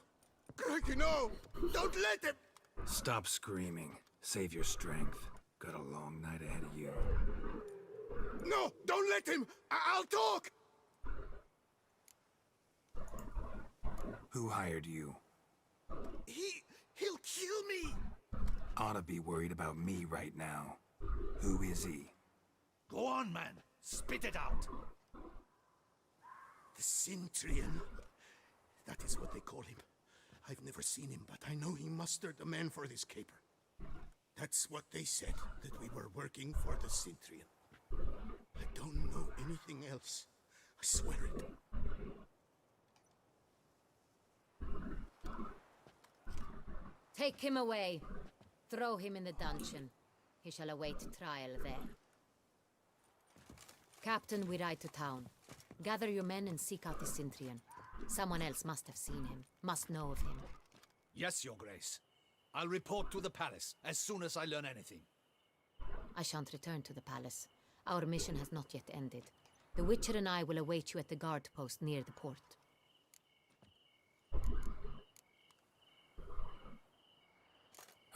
Crikey, no! Don't let him!
Stop screaming. Save your strength. Got a long night ahead of you.
No! Don't let him! I'll talk!
Who hired you?
He'll kill me!
Oughta be worried about me right now. Who is he?
Go on, man. Spit it out.
The Cintrian. That is what they call him. I've never seen him, but I know he mustered a man for this caper. That's what they said, that we were working for the Cintrian. I don't know anything else. I swear it.
Take him away. Throw him in the dungeon. He shall await trial there. Captain, we ride to town. Gather your men and seek out the Cintrian. Someone else must have seen him, must know of him.
Yes, Your Grace. I'll report to the palace as soon as I learn anything.
I shan't return to the palace. Our mission has not yet ended. The Witcher and I will await you at the guard post near the port.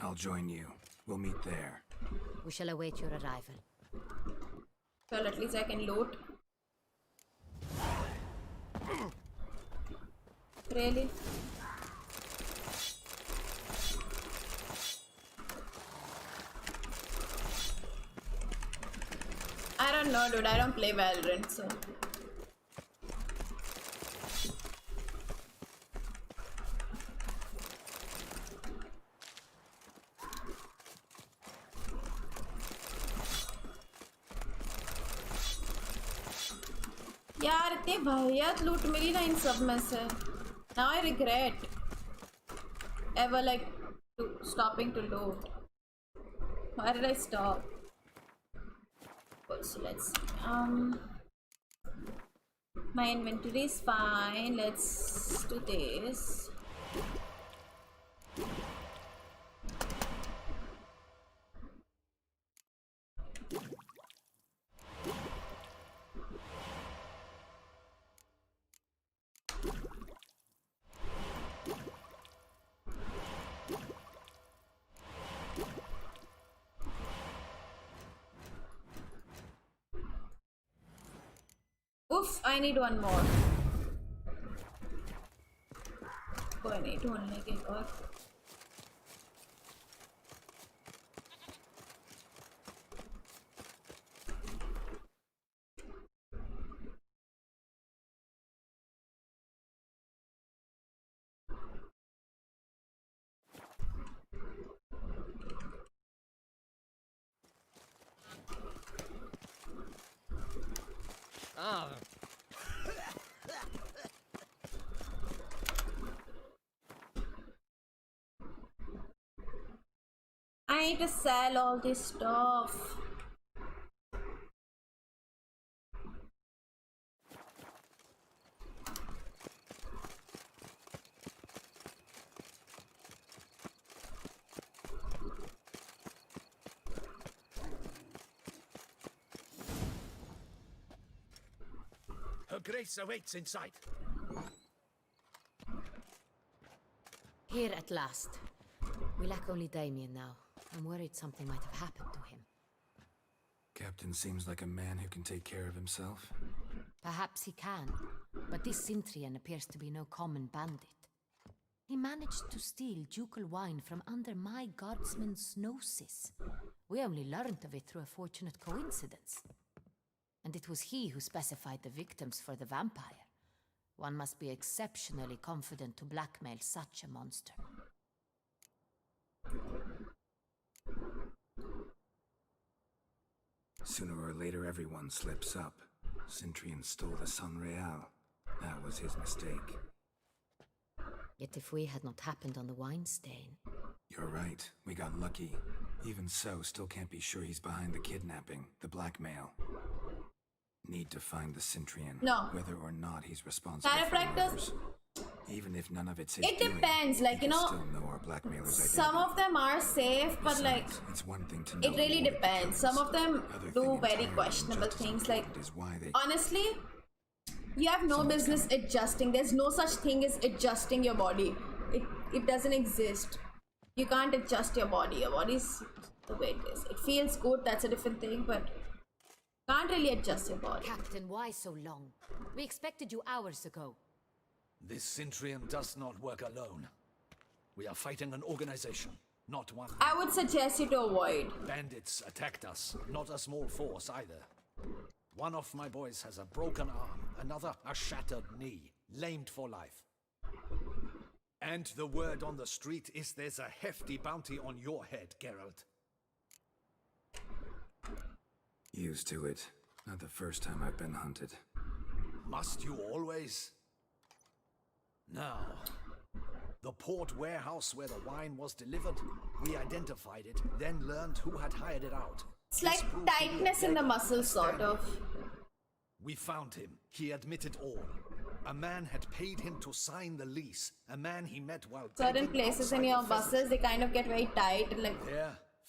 I'll join you. We'll meet there.
We shall await your arrival.
Well, at least I can loot. Really? I don't know, dude. I don't play Valorant, so... यार इतनी वाहियात लूट मिली ना इन सब में से. Now I regret ever like stopping to loot. Why did I stop? So let's my inventory is fine. Let's do this. Oof, I need one more. Oh, I need one like और. I need to sell all this stuff.
Her Grace awaits inside.
Here at last. We lack only Damien now. I'm worried something might have happened to him.
Captain seems like a man who can take care of himself.
Perhaps he can, but this Cintrian appears to be no common bandit. He managed to steal ducal wine from under my guardsman's noses. We only learned of it through a fortunate coincidence. And it was he who specified the victims for the vampire. One must be exceptionally confident to blackmail such a monster.
Sooner or later, everyone slips up. Cintrian stole the Sun Real. That was his mistake.
Yet if we had not happened on the wine stain...
You're right. We got lucky. Even so, still can't be sure he's behind the kidnapping, the blackmail. Need to find the Cintrian.
No.
Whether or not he's responsible for the murders. Even if none of it's his
It
doing,
depends, like, you know,
still know our blackmailer's identity.
some of them are safe, but
Besides,
like,
it's one thing to know
it really
what it
depends. Some of them
Other
do
thing
very
entirely
questionable
just as
things. Like,
important is why they
honestly, you have no business adjusting. There's no such thing as adjusting your body. It doesn't exist. You can't adjust your body. Your body's the way it is. It feels good, that's a different thing, but can't really adjust your body.
Captain, why so long? We expected you hours ago.
This Cintrian does not work alone. We are fighting an organization, not one.
I would suggest you to avoid.
Bandits attacked us, not a small force either. One of my boys has a broken arm, another a shattered knee, lamed for life. And the word on the street is there's a hefty bounty on your head, Geralt.
used to it. Not the first time I've been hunted.
Must you always? Now, the port warehouse where the wine was delivered, we identified it, then learned who had hired it out.
It's like tightness in the muscles, sort of.
We found him. He admitted all. A man had paid him to sign the lease. A man he met while
Certain places in your buses, they kind of get very tight and like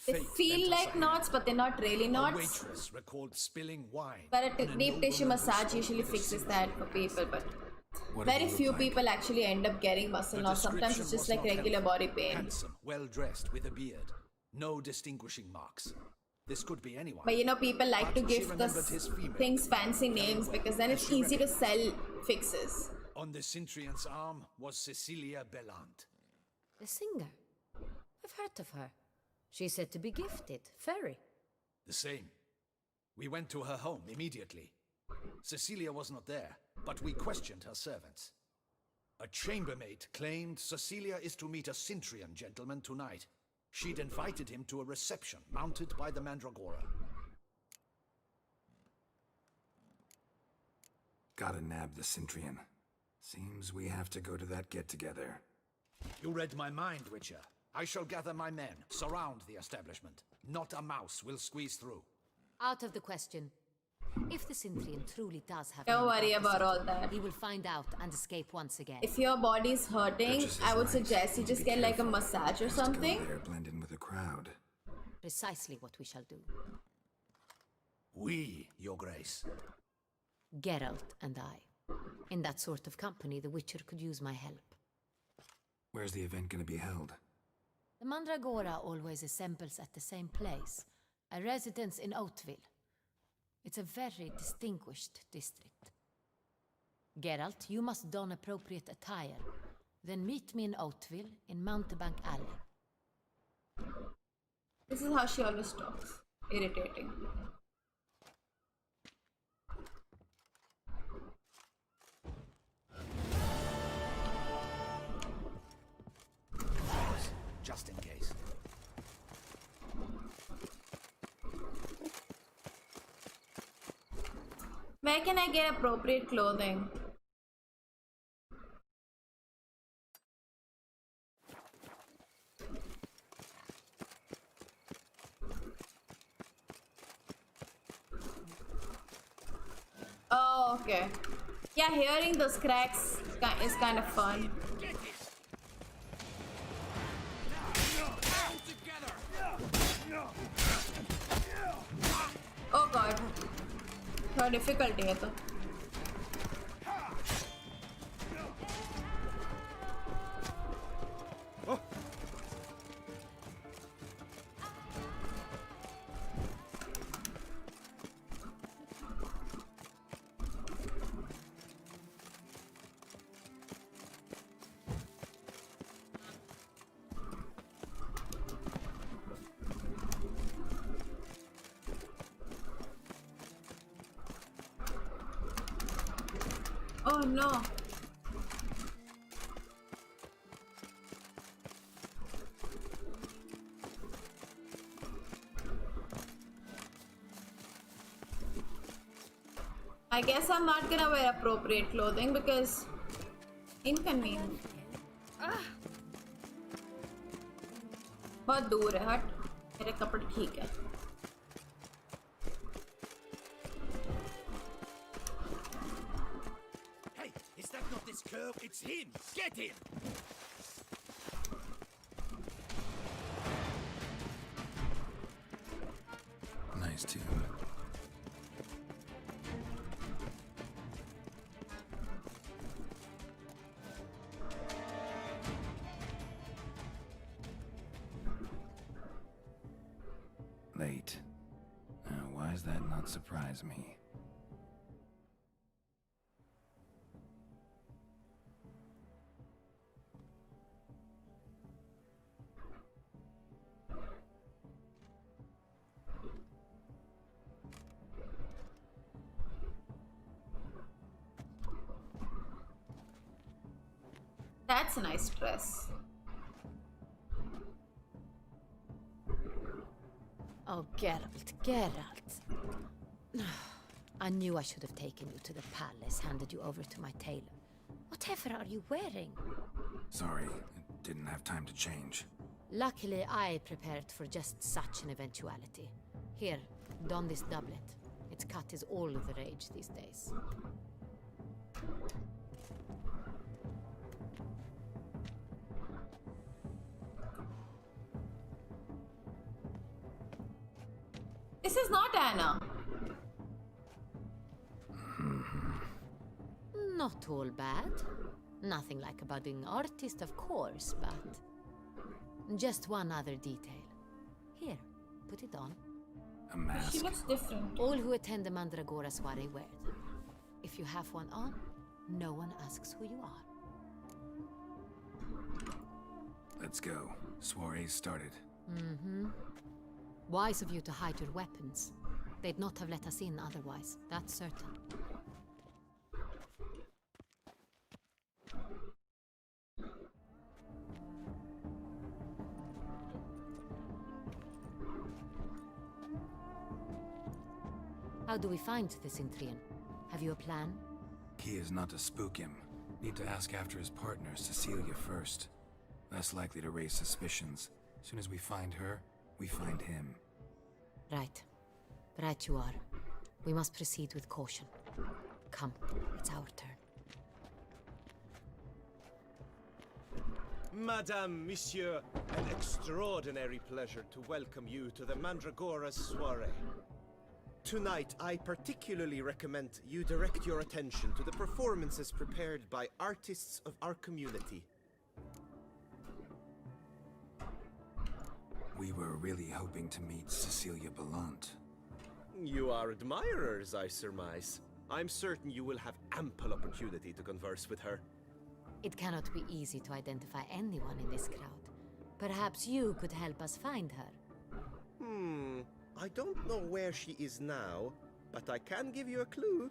they feel like knots, but they're not really knots.
A waitress recalled spilling wine.
But a deep tissue massage usually fixes that for people, but very few people actually end up getting muscle knots. Sometimes it's just like regular body pain.
Handsome, well dressed, with a beard. No distinguishing marks. This could be anyone.
But you know, people like to give the things fancy names because then it's easy to sell fixes.
On the Cintrian's arm was Cecilia Bellant.
The singer? I've heard of her. She's said to be gifted. Fairy.
The same. We went to her home immediately. Cecilia was not there, but we questioned her servants. A chambermaid claimed Cecilia is to meet a Cintrian gentleman tonight. She'd invited him to a reception mounted by the Mandragora.
Gotta nab the Cintrian. Seems we have to go to that get-together.
You read my mind, Witcher. I shall gather my men, surround the establishment. Not a mouse will squeeze through.
Out of the question. If the Cintrian truly does have...
Don't worry about all that.
He will find out and escape once again.
If your body's hurting, I would suggest you just get like a massage or something.
There, blend in with the crowd.
Precisely what we shall do.
We, Your Grace.
Geralt and I. In that sort of company, the Witcher could use my help.
Where's the event gonna be held?
The Mandragora always assembles at the same place, a residence in Oatville. It's a very distinguished district. Geralt, you must don appropriate attire. Then meet me in Oatville in Mountebank Alley.
This is how she always talks. Irritating.
Just in case.
Where can I get appropriate clothing? Oh, okay. Yeah, hearing those cracks is kind of fun. Oh god. थोड़ा difficult है तो. Oh no. I guess I'm not gonna wear appropriate clothing because inconvenient. बहुत दूर है हट मेरे कपड़े ठीक है.
It's him! Get him!
Nice tune. Late. Now, why does that not surprise me?
That's a nice dress.
Oh, Geralt, Geralt. I knew I should have taken you to the palace, handed you over to my tailor. Whatever are you wearing?
Sorry, I didn't have time to change.
Luckily, I prepared for just such an eventuality. Here, don this doublet. Its cut is all the rage these days.
This is not Anna.
Not all bad. Nothing like a budding artist, of course, but... just one other detail. Here, put it on.
A mask?
She looks different.
All who attend the Mandragora soiree wear them. If you have one on, no one asks who you are.
Let's go. Soiree's started.
Mm-hmm. Wise of you to hide your weapons. They'd not have let us in otherwise, that's certain. How do we find the Cintrian? Have you a plan?
Key is not to spook him. Need to ask after his partner, Cecilia, first. Less likely to raise suspicions. As soon as we find her, we find him.
Right. Right you are. We must proceed with caution. Come, it's our turn.
Madame, Monsieur, an extraordinary pleasure to welcome you to the Mandragora's soiree. Tonight, I particularly recommend you direct your attention to the performances prepared by artists of our community.
We were really hoping to meet Cecilia Belant.
You are admirers, I surmise. I'm certain you will have ample opportunity to converse with her.
It cannot be easy to identify anyone in this crowd. Perhaps you could help us find her.
I don't know where she is now, but I can give you a clue.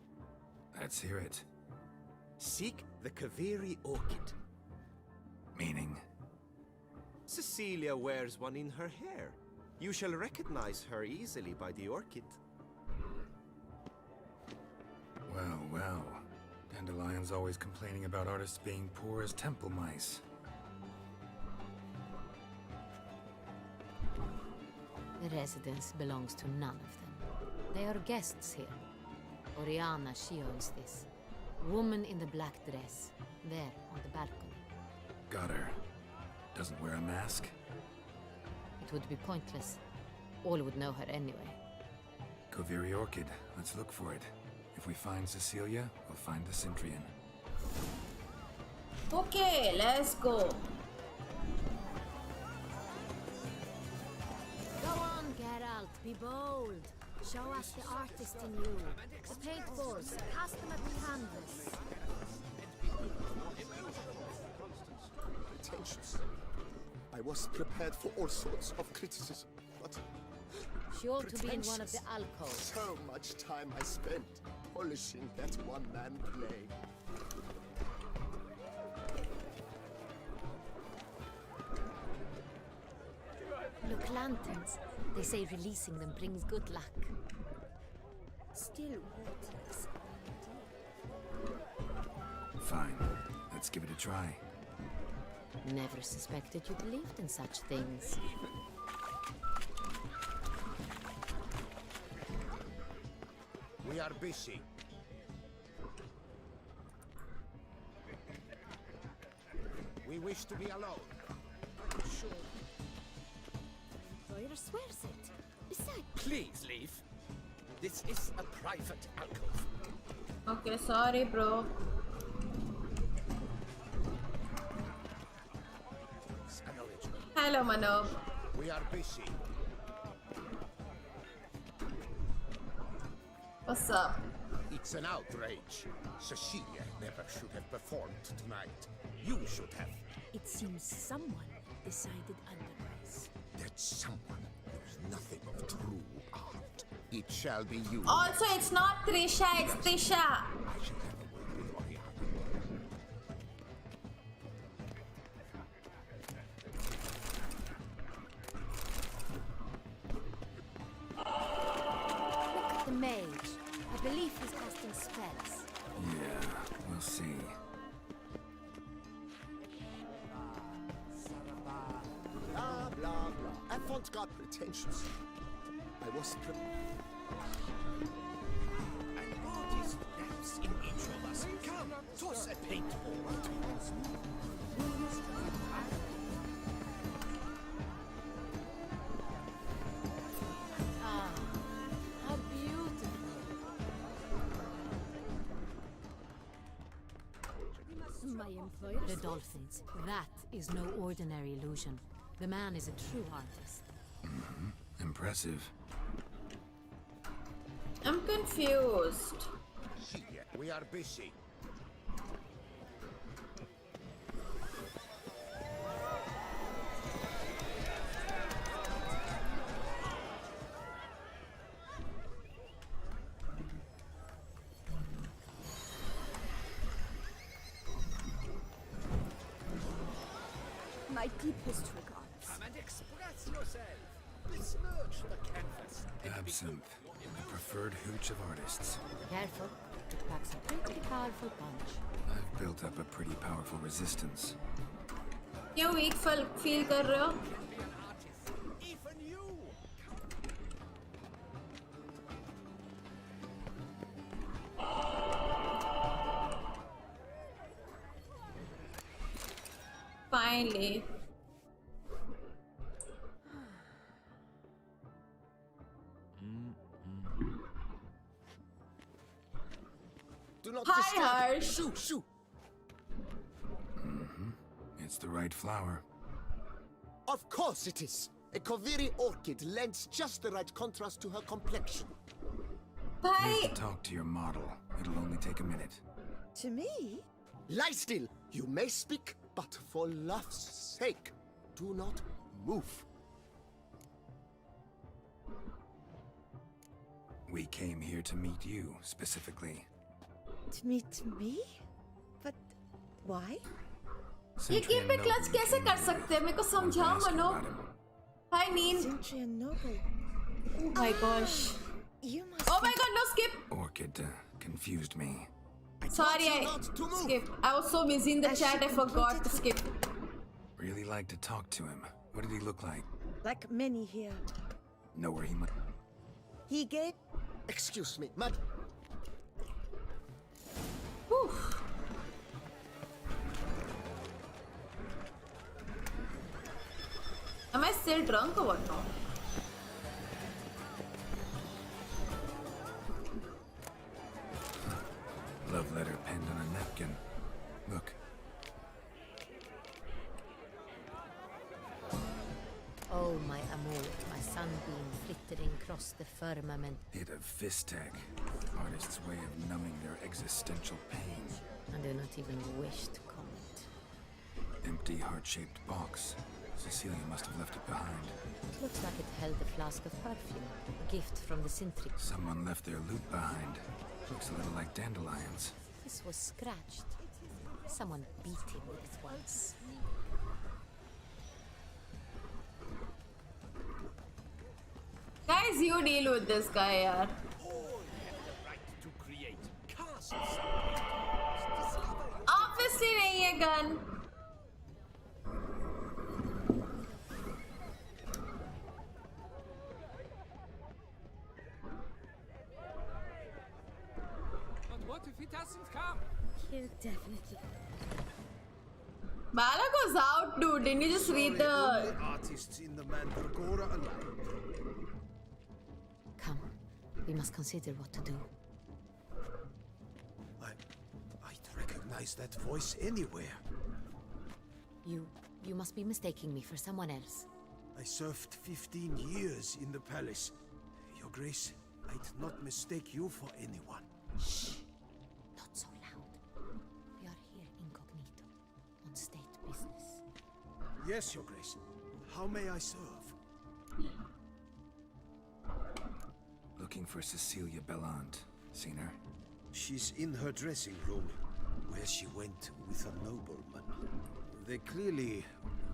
Let's hear it.
Seek the Kaviri orchid.
Meaning?
Cecilia wears one in her hair. You shall recognize her easily by the orchid.
Well, well. Dandelion's always complaining about artists being poor as temple mice.
The residence belongs to none of them. They are guests here. Oriana, she owns this. Woman in the black dress. There, on the balcony.
Got her. Doesn't wear a mask?
It would be pointless. All would know her anyway.
Kaviri Orchid. Let's look for it. If we find Cecilia, we'll find the Cintrian.
Okay, let's go.
Go on, Geralt, be bold. Show us the artist in you. The paintballs, cast them at the canvas.
Pretentious. I was prepared for all sorts of criticism, but...
She ought to be in one of the alcoves.
So much time I spent polishing that one-man play.
Look, lanterns. They say releasing them brings good luck.
Still waterless.
Fine. Let's give it a try.
Never suspected you believed in such things.
We are busy. We wish to be alone.
Sure. The employer swears it. Besides...
Please leave. This is a private alcove.
Okay, sorry, bro. Hello, Mano.
We are busy.
What's up?
It's an outrage. Cecilia never should have performed tonight. You should have.
It seems someone decided otherwise.
That someone knows nothing of true art. It shall be you.
Also, it's not Trisha, it's Trisha.
I shall have a word with Oriana.
Look at the mage. I believe he's casting spells.
Yeah, we'll see.
Blah, blah, blah. Avant-garde pretensions. I was
An artist lives in each of us. Come, toss a paintball to us.
Ah, how beautiful.
My employer...
The dolphins. That is no ordinary illusion. The man is a true artist.
Impressive.
I'm confused.
Cecilia, we are busy.
My deepest regards.
Come and express yourself. Besmirch the canvas.
Absinthe. The preferred hooch of artists.
Careful. Packs a pretty powerful punch.
I've built up a pretty powerful resistance.
क्यों weak feel कर रहे हो? Finally.
Do not
Hi,
disturb.
Harsh.
Shoo, shoo.
It's the right flower.
Of course it is. A Koviri orchid lends just the right contrast to her complexion.
Need to talk to your model. It'll only take a minute.
To me?
Lie still. You may speak, but for love's sake, do not move.
We came here to meet you, specifically.
To meet me? But why?
ये game पे clutch कैसे कर सकते हैं? मेरे को समझाओ मनो. Hi Neen.
Centurion Noble.
Oh my gosh.
You must.
Oh my god, no skip.
Orchid confused me.
Sorry, I skipped. I was so busy in the chat, I forgot to skip.
Really like to talk to him. What did he look like?
Like many here.
Know where he might...
He gave.
Excuse me, mad.
Am I still drunk or what now?
Love letter penned on a napkin. Look.
Oh, my amour, my sunbeam flittering across the firmament.
Hit of Fistech. Artist's way of numbing their existential pain.
I do not even wish to comment.
Empty heart-shaped box. Cecilia must have left it behind.
It looks like it held a flask of perfume, a gift from the Sintry.
Someone left their loot behind. Looks a little like dandelions.
This was scratched. Someone beat him with it once.
Guys, you deal with this guy, yaar. Obviously नहीं है gun.
And what if it hasn't come?
He'll definitely.
Balak was out, dude. Didn't you just read the...
artists in the Mandragora alone.
Come, we must consider what to do.
I'd recognize that voice anywhere.
You must be mistaking me for someone else.
I served 15 years in the palace. Your Grace, I'd not mistake you for anyone.
Shh! Not so loud. We are here incognito, on state business.
Yes, Your Grace. How may I serve?
Looking for Cecilia Bellant. Seen her?
She's in her dressing room, where she went with a nobleman. They clearly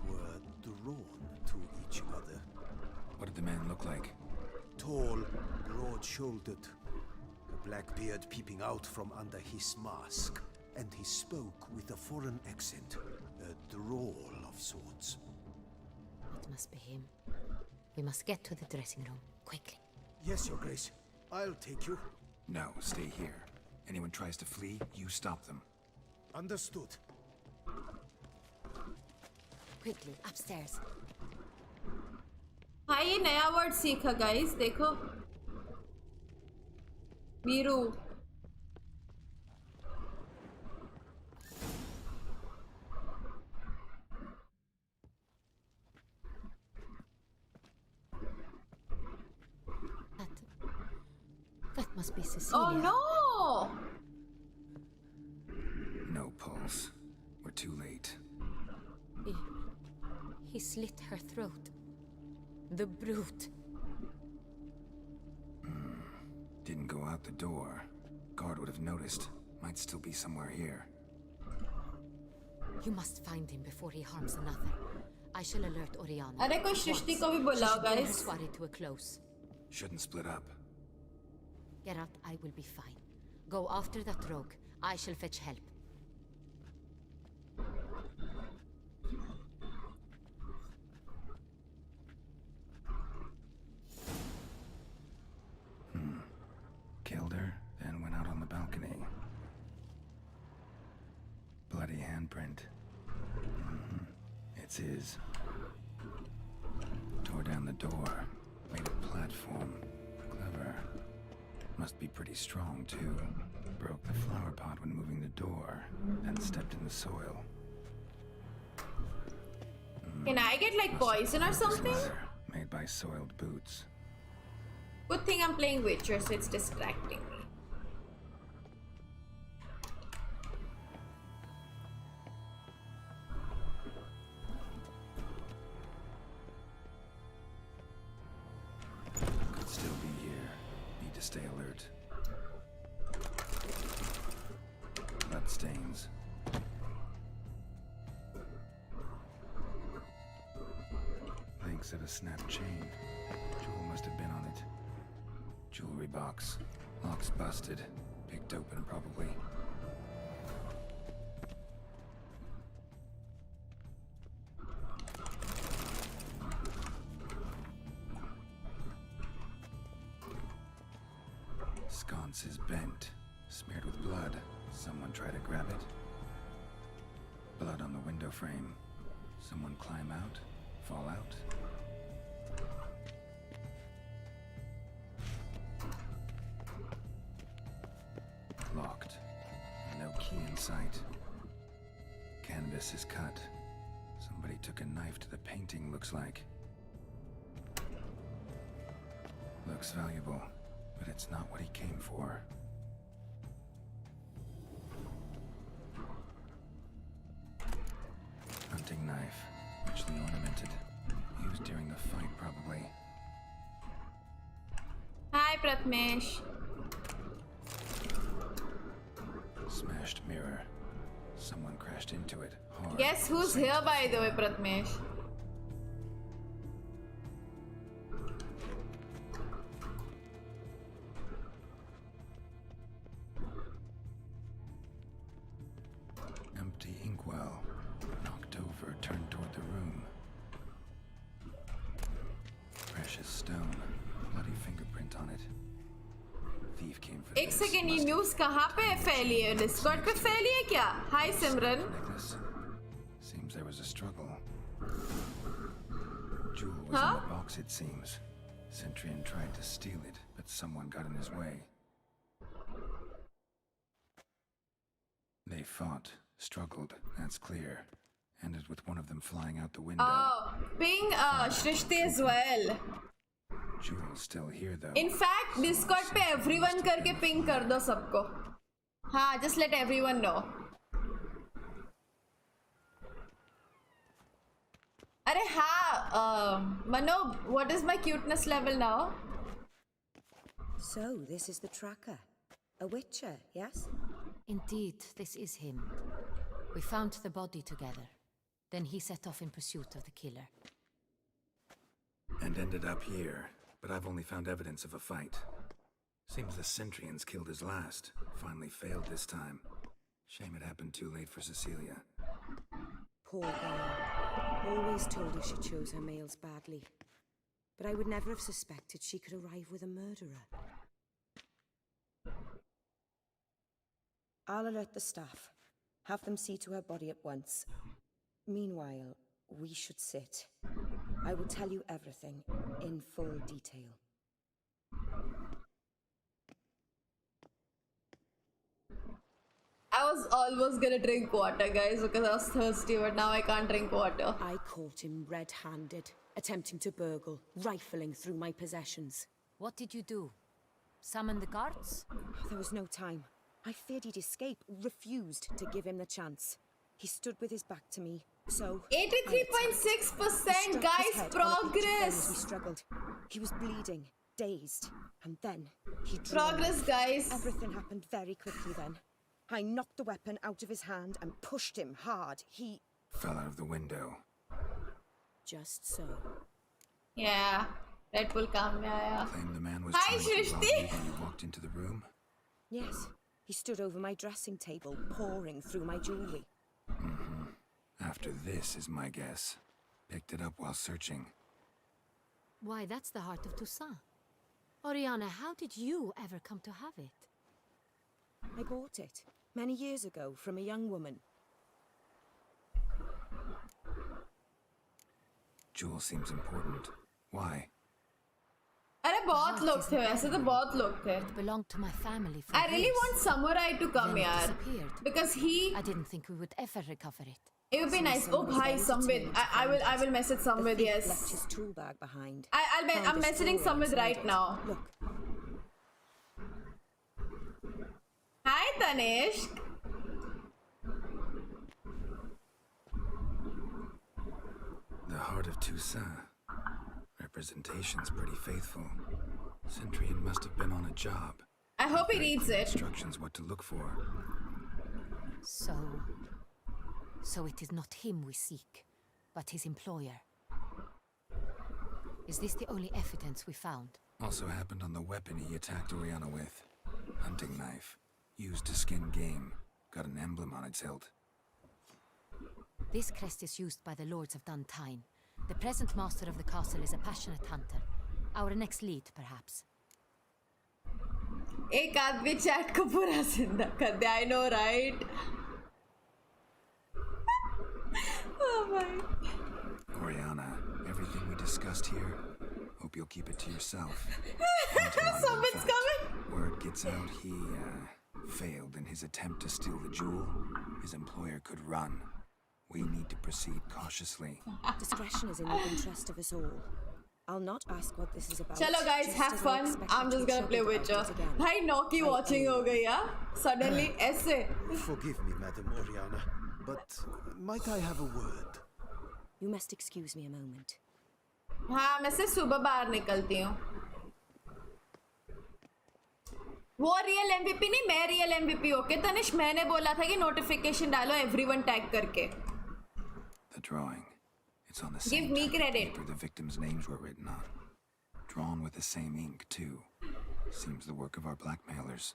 were drawn to each other.
What did the man look like?
Tall, broad-shouldered, a black beard peeping out from under his mask, and he spoke with a foreign accent, a drawl of sorts.
It must be him. We must get to the dressing room, quickly.
Yes, Your Grace. I'll take you.
No, stay here. Anyone tries to flee, you stop them.
Understood.
Quickly, upstairs.
हाँ ये नया word सीखा guys देखो. Veeru.
That must be Cecilia.
Oh no!
No pulse. We're too late.
He slit her throat. The brute.
Didn't go out the door. Guard would have noticed. Might still be somewhere here.
You must find him before he harms another. I shall alert Oriana.
अरे कोई सृष्टि को भी बुलाओ guys.
Swear to a close.
Shouldn't split up.
Geralt, I will be fine. Go after that rogue. I shall fetch help.
Killed her, then went out on the balcony. Bloody handprint. It's his. Tore down the door. Made a platform. Clever. Must be pretty strong, too. Broke the flower pot when moving the door, then stepped in the soil.
Can I get like poison or something?
Made by soiled boots.
Good thing I'm playing Witcher, so it's distracting me.
Could still be here. Need to stay alert. Blood stains. Links of a snapped chain. Jewel must have been on it. Jewelry box. Lock's busted. Picked open, probably. Sconce is bent. Smeared with blood. Someone try to grab it. Blood on the window frame. Someone climb out? Fall out? Locked. No key in sight. Canvas is cut. Somebody took a knife to the painting, looks like. Looks valuable, but it's not what he came for. Hunting knife. Richly ornamented. Used during the fight, probably.
Hi, Pratmesh.
Smashed mirror. Someone crashed into it hard.
Guess who's here, by the way, Pratmesh?
Empty inkwell. Knocked over, turned toward the room. Precious stone. Bloody fingerprint on it. Thief came for
एक second, ये news कहाँ पे फैली है? Discord पे फैली है क्या? हाय सिमरन.
Necklace. Seems there was a struggle. Jewel was in the box, it seems. Centurion tried to steal it, but someone got in his way. They fought, struggled, that's clear. Ended with one of them flying out the window.
Oh, ping Shrishti as well.
Jewel's still here though.
In fact, Discord पे everyone करके ping कर दो सबको. हाँ, just let everyone know. अरे हाँ, Mano, what is my cuteness level now?
So, this is the tracker. A witcher, yes?
Indeed, this is him. We found the body together. Then he set off in pursuit of the killer.
And ended up here. But I've only found evidence of a fight. Seems the Centurions killed his last. Finally failed this time. Shame it happened too late for Cecilia.
Poor girl. Always told her she chose her males badly. But I would never have suspected she could arrive with a murderer. I'll alert the staff. Have them see to her body at once. Meanwhile, we should sit. I will tell you everything, in full detail.
I was almost gonna drink water, guys, because I was thirsty, but now I can't drink water.
I caught him red-handed, attempting to burgle, rifling through my possessions.
What did you do? Summon the guards?
There was no time. I feared he'd escape, refused to give him the chance. He stood with his back to me, so
83.6%, guys, progress.
We struggled. He was bleeding, dazed, and then he drew
progress, guys.
Everything happened very quickly then. I knocked the weapon out of his hand and pushed him hard. He
fell out of the window.
Just so.
Yeah, Red Bull come. Yeah.
Claimed the man was
Hi,
trying to rob
Shrishti.
you when you walked into the room.
Yes, He stood over my dressing table, poring through my jewelry.
After this is my guess. Picked it up while searching.
Why, that's the heart of Toussaint. Oriana, how did you ever come to have it?
I bought it many years ago from a young woman.
Jewel seems important. Why?
अरे बहुत लोग थे वैसे तो बहुत लोग थे.
It belonged to my family for
I really
years.
want Samurai to come
Then it
यार.
disappeared.
Because he...
I didn't think we would ever recover it.
It would be nice. Oh, hi, Samvid. I will message Samvid, yes.
Left his tool bag behind.
I'm messaging Samvid right now.
Look.
Hi, Tanishq.
The heart of Toussaint. Representation's pretty faithful. Centurion must have been on a job.
I hope he reads it.
Instructions what to look for.
So it is not him we seek, but his employer. Is this the only evidence we found?
Also happened on the weapon he attacked Oriana with. Hunting knife. Used to skin game. Got an emblem on its hilt.
This crest is used by the Lords of Duntine. The present master of the castle is a passionate hunter. Our next lead, perhaps.
एक आदमी chat को पूरा जिंदा कर दे. I know, right? Oh my.
Oriana, everything we discussed here, hope you'll keep it to yourself.
Someone's coming.
Word gets out he, failed in his attempt to steal the jewel. His employer could run. We need to proceed cautiously.
Discretion is in the interest of us all. I'll not ask what this is about.
Chalo guys, have fun. I'm just gonna play Witcher. Bhai Noki watching ho gayi ya. Suddenly aise.
Forgive me, Madam Oriana, but might I have a word?
You must excuse me a moment.
हाँ मैं से सुबह बाहर निकलती हूँ. वो real MVP नहीं, मैं रियल MVP. ओके तनिष्क, मैंने बोला था कि नोटिफिकेशन डालो everyone टैग करके.
The drawing. It's on the
Give
same
me
type of
credit.
paper the victims' names were written on. Drawn with the same ink, too. Seems the work of our blackmailers.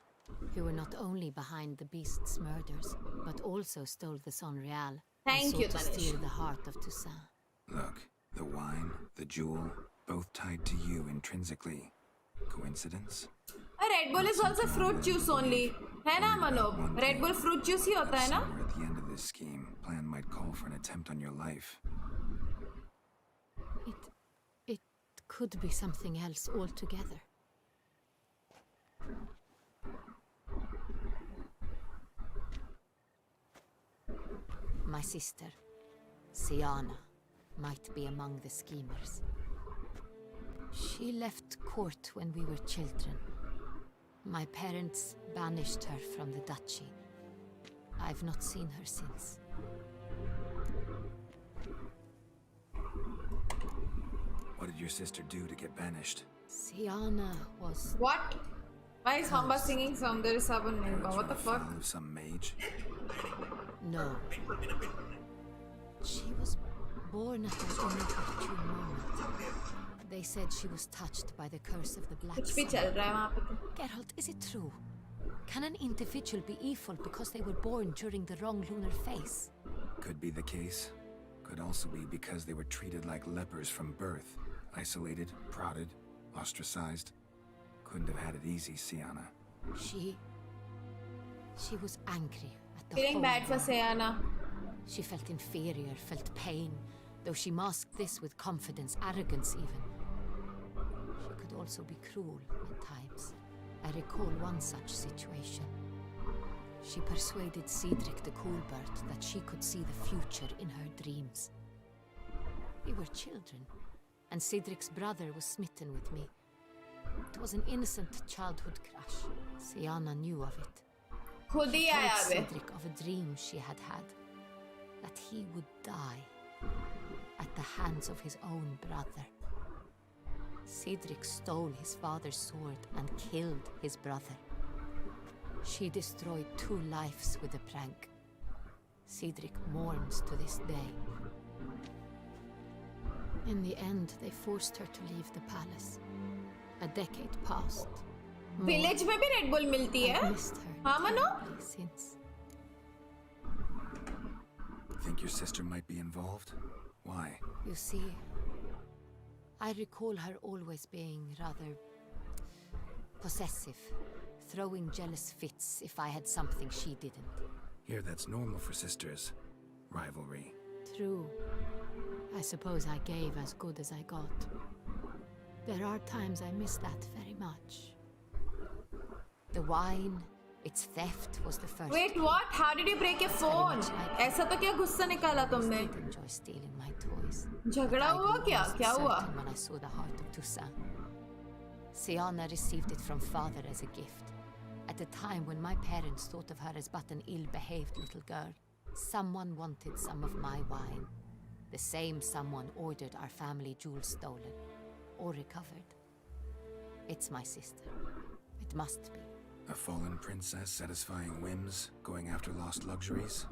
You were not only behind the beast's murders, but also stole the Son Real.
Thank you,
to
Tanish.
steal the heart of Toussaint.
Look, the wine, the jewel, both tied to you intrinsically. Coincidence?
Red Bull is also fruit juice only. है ना मनोब? Red Bull fruit juice ही होता है ना?
Somewhere at the end of this scheme, plan might call for an attempt on your life.
It could be something else altogether. My sister, Siana, might be among the schemers. She left court when we were children. My parents banished her from the duchy. I've not seen her since.
What did your sister do to get banished?
Siana was...
What? Why is Hamba singing Soundari Sabun Nimba? What the fuck?
Foul of some mage?
No. She was born at an inopportune moment. They said she was touched by the curse of the Black
कुछ भी
Sun.
चल रहा है वहाँ पे.
Geralt, is it true? Can an individual be evil because they were born during the wrong lunar phase?
Could be the case. Could also be because they were treated like lepers from birth. Isolated, prodded, ostracized. Couldn't have had it easy, Siana.
She was angry at the
Feeling
whole
bad for
world.
Siana.
She felt inferior, felt pain, though she masked this with confidence, arrogance even. She could also be cruel at times. I recall one such situation. She persuaded Cedric the Coolbird that she could see the future in her dreams. We were children, and Cedric's brother was smitten with me. It was an innocent childhood crush. Siana knew of it.
खुद ही
She
आया
told
way.
Cedric of a dream she had had, that he would die at the hands of his own brother. Cedric stole his father's sword and killed his brother. She destroyed 2 lives with a prank. Cedric mourns to this day. In the end, they forced her to leave the palace. A decade passed.
Village में भी Red Bull मिलती है?
I've missed her.
Mano?
Since
Think your sister might be involved? Why?
you see, I recall her always being rather possessive, throwing jealous fits if I had something she didn't.
Here, that's normal for sisters. Rivalry.
True. I suppose I gave as good as I got. There are times I miss that very much. The wine, its theft was the first.
Wait, what? How did you break your phone? ऐसा तो क्या गुस्सा निकाला तुमने?
Enjoy stealing my toys.
झगड़ा हुआ क्या? क्या हुआ?
When I saw the heart of Toussaint. Siana received it from father as a gift. At a time when my parents thought of her as but an ill-behaved little girl. Someone wanted some of my wine. The same someone ordered our family jewels stolen. Or recovered. It's my sister. It must be.
A fallen princess satisfying whims, going after lost luxuries?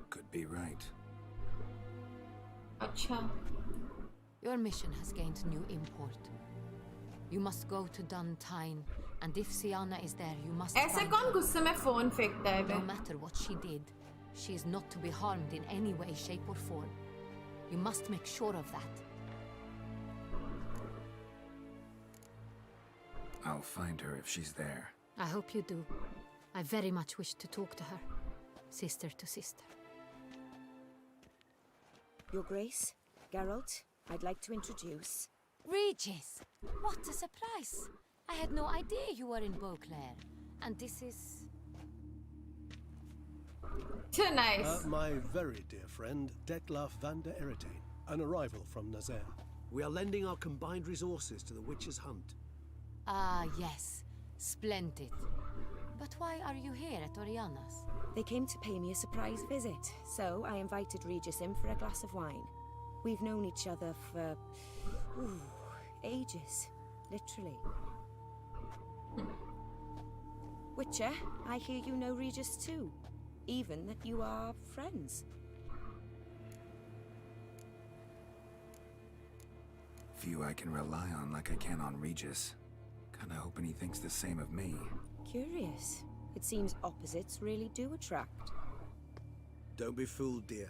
Could be right.
Acha.
Your mission has gained new import. You must go to Duntine, and if Siana is there, you must
ऐसे
find
कौन
her.
गुस्से में phone फेंकता है बे?
No matter what she did, she is not to be harmed in any way, shape or form. You must make sure of that.
I'll find her if she's there.
I hope you do. I very much wish to talk to her. Sister to sister.
Your Grace, Geralt, I'd like to introduce...
Regis! What a surprise! I had no idea you were in Beauclair. And this is...
Too nice.
My very dear friend, Detlaf van der Eretain, an arrival from Nazaire. We are lending our combined resources to the Witcher's hunt.
Ah, yes. Splendid. But why are you here at Oriana's?
They came to pay me a surprise visit, so I invited Regis in for a glass of wine. We've known each other for... ages. Literally. Witcher, I hear you know Regis too. Even that you are friends.
Few I can rely on like I can on Regis. Kinda hoping he thinks the same of me.
Curious. It seems opposites really do attract.
Don't be fooled, dear.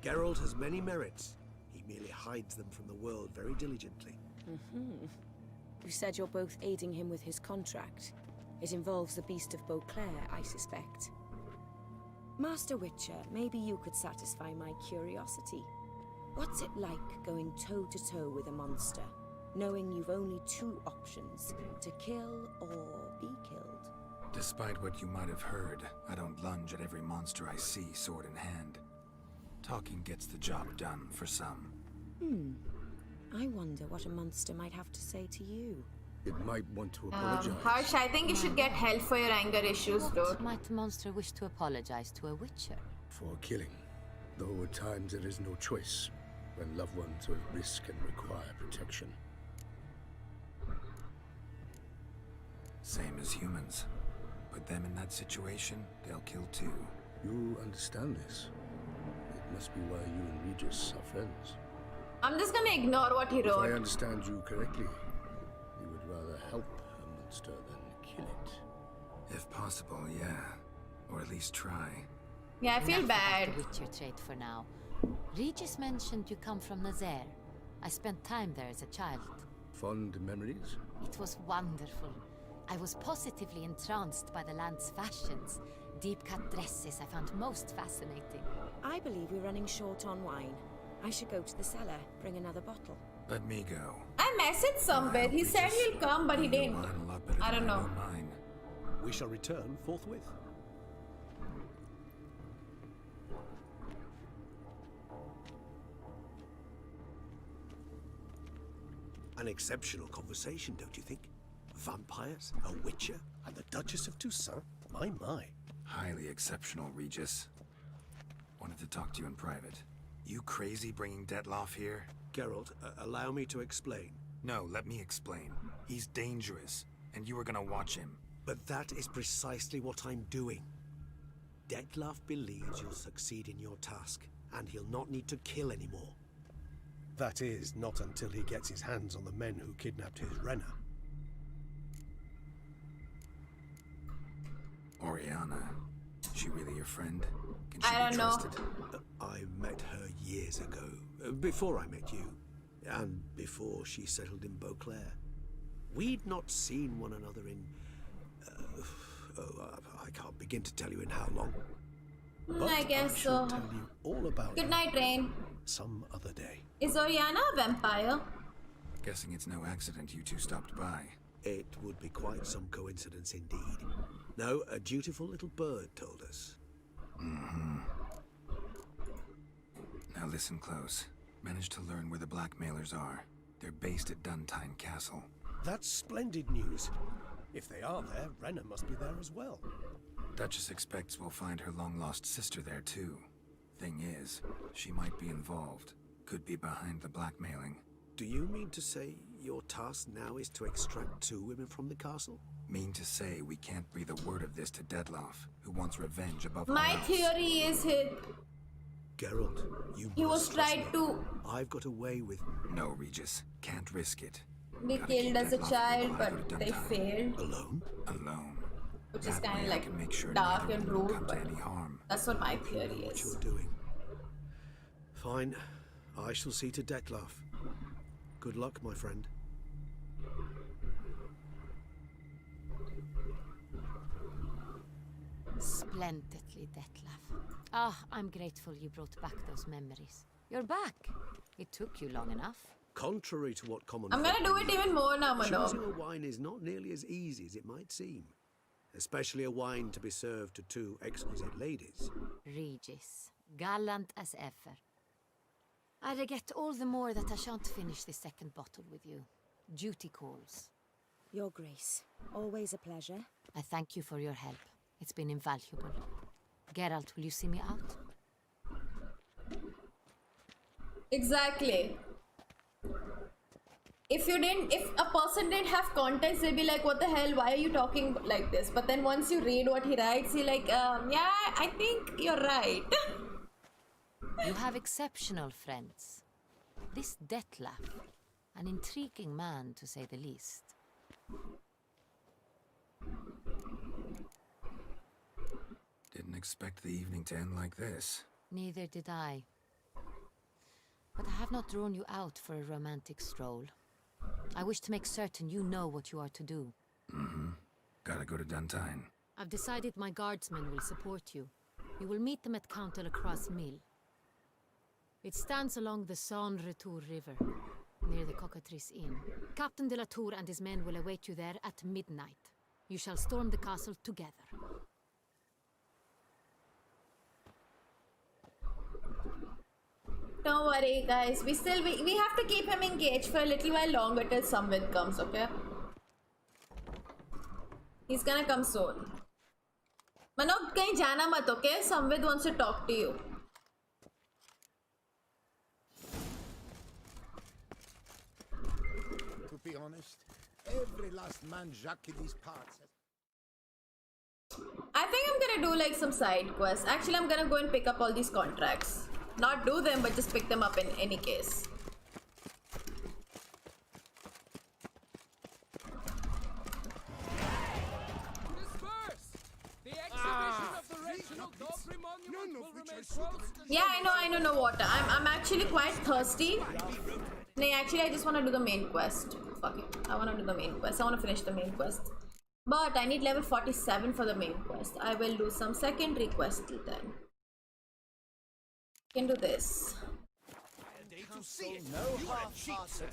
Geralt has many merits. He merely hides them from the world very diligently.
You said you're both aiding him with his contract. It involves the Beast of Beauclair, I suspect. Master Witcher, maybe you could satisfy my curiosity. What's it like going toe-to-toe with a monster, knowing you've only two options, to kill or be killed?
Despite what you might have heard, I don't lunge at every monster I see sword in hand. Talking gets the job done for some.
I wonder what a monster might have to say to you.
It might want to apologize.
Harsh, I think you should get help for your anger issues, dude.
What might the monster wish to apologize to a witcher?
For killing. Though at times there is no choice, when loved ones are at risk and require protection.
Same as humans. Put them in that situation, they'll kill too.
You understand this. It must be why you and Regis are friends.
I'm just gonna ignore what he
If I
wrote.
understand you correctly, you would rather help a monster than kill it.
If possible, yeah. Or at least try.
Yeah, I feel
Enough
bad.
about the Witcher trait for now. Regis mentioned you come from Nazaire. I spent time there as a child.
Fond memories?
It was wonderful. I was positively entranced by the land's fashions. Deep-cut dresses I found most fascinating.
I believe we're running short on wine. I should go to the cellar, bring another bottle.
Let me go.
I messaged Sombed. He said he'll come, but he didn't.
Mine a lot better
I don't
than I
know.
mine.
We shall return forthwith.
An exceptional conversation, don't you think? Vampires, a witcher, and the Duchess of Toussaint? My, my.
Highly exceptional, Regis. Wanted to talk to you in private. You crazy bringing Detlaf here?
Geralt, allow me to explain.
No, let me explain. He's dangerous, and you were gonna watch him.
But that is precisely what I'm doing. Detlaf believes you'll succeed in your task, and he'll not need to kill anymore.
That is, not until he gets his hands on the men who kidnapped his Renner.
Oriana. She really your friend? Can
I don't know.
I met her years ago, before I met you, and before she settled in Beauclair. We'd not seen one another in... I can't begin to tell you in how long. But
I guess
shall
so.
tell you all about
Good
her
night, Rain.
some other day.
Is Oriana a vampire?
Guessing it's no accident you two stopped by.
It would be quite some coincidence indeed. No, a dutiful little bird told us.
Mm-hmm. Now listen close. Managed to learn where the blackmailers are. They're based at Duntine Castle.
That's splendid news. If they are there, Renna must be there as well.
Duchess expects we'll find her long-lost sister there too. Thing is, she might be involved. Could be behind the blackmailing.
Do you mean to say your task now is to extract 2 women from the castle?
Mean to say we can't breathe a word of this to Dettlaff, who wants revenge above all
My
else.
theory is
Geralt,
he was tried to
I've got away with...
No, Regis. Can't risk it.
be
Gotta
killed
keep
as a
Dettlaff
child,
alive
but
or
they
Duntine.
failed.
Alone?
Alone.
Which is
That
kind
way
of
I
like
can make sure
dark
neither
and
of them
rude,
come to
but
any harm.
that's what my theory
What
is.
you're doing. Fine. I shall see to Dettlaff. Good luck, my friend.
Splendidly, Dettlaff. Ah, I'm grateful you brought back those memories. You're back. It took you long enough.
Contrary to what common
I'm gonna do it even more now, Mano.
Choosing a wine is not nearly as easy as it might seem. Especially a wine to be served to 2 exquisite ladies.
Regis, gallant as ever. I regret all the more that I shan't finish the second bottle with you. Duty calls.
Your Grace, always a pleasure.
I thank you for your help. It's been invaluable. Geralt, will you see me out?
Exactly. If a person didn't have context, they'd be like, what the hell, why are you talking like this? But then once you read what he writes, you're like, yeah, I think you're right.
You have exceptional friends. This Dettlaff, an intriguing man to say the least.
Didn't expect the evening to end like this.
Neither did I. But I have not drawn you out for a romantic stroll. I wish to make certain you know what you are to do.
Mm-hmm. Gotta go to Duntine.
I've decided my guardsmen will support you. You will meet them at Count Delacroix' mill. It stands along the San Retour River, near the Cockatrice Inn. Captain de la Tour and his men will await you there at midnight. You shall storm the castle together.
Don't worry, guys. We have to keep him engaged for a little while longer till Samvid comes, okay? He's gonna come soon. Manoj, kahin jana mat, okay? Samvid wants to talk to you.
To be honest, every last man Jacques in these parts.
I think I'm gonna do like some side quests. Actually, I'm gonna go and pick up all these contracts. Not do them, but just pick them up in any case.
The exhibition of the Reginald Daubrey Monument will remain closed.
Yeah, I know, no water. I'm actually quite thirsty. No, actually, I just want to do the main quest. Fuck it. I want to do the main quest. I want to finish the main quest. But I need level 47 for the main quest. I will do some secondary quest then. Can do this.
No half-hearted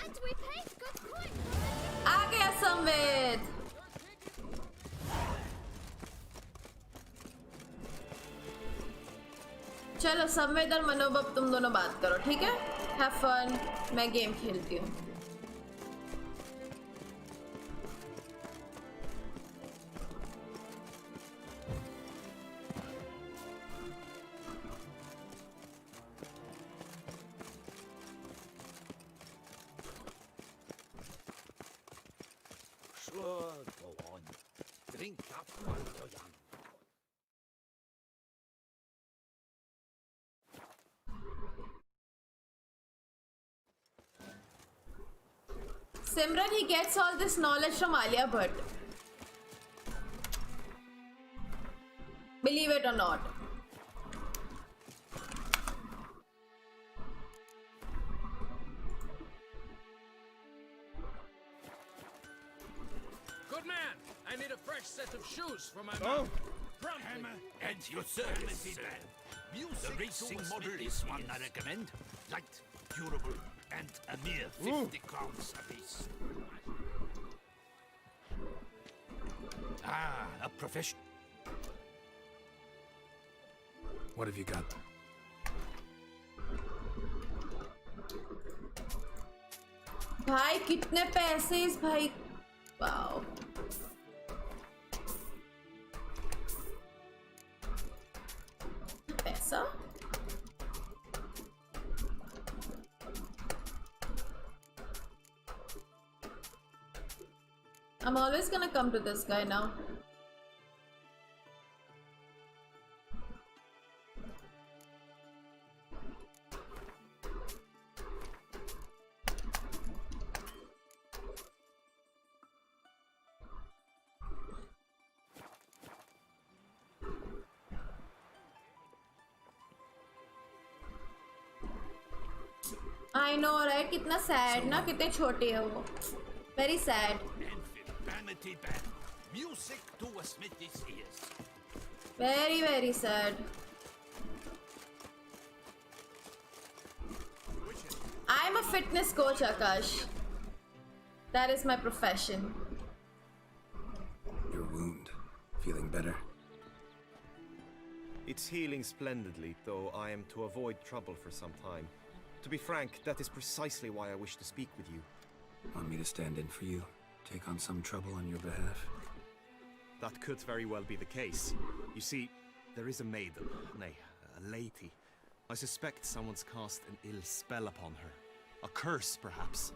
And we paid good coin.
आ गया संवेद. चलो संवेद और मनोबब तुम दोनों बात करो, ठीक है? Have fun. मैं गेम खेलती हूँ.
Sure, go on. Drink up, my young.
Simran, he gets all this knowledge from Alia Bhatt. Believe it or not.
Good man, I need a fresh set of shoes for my mount. Hammer
At your service, sir. The racing model is one I recommend. Light, durable, and a mere 50 crowns apiece. Ah, a professional.
What have you got?
भाई कितने पैसे इस भाई wow पैसा I'm always gonna come to this guy now. I know, right? कितना sad ना, कितने छोटे है वो. Very sad.
Vanity band. Music to a smithy's ears.
Very, very sad. I'm a fitness coach, Akash. That is my profession.
Your wound. Feeling better?
It's healing splendidly, though I am to avoid trouble for some time. To be frank, that is precisely why I wish to speak with you.
Want me to stand in for you? Take on some trouble on your behalf?
That could very well be the case. You see, there is a maiden, nay, a lady. I suspect someone's cast an ill spell upon her. A curse, perhaps.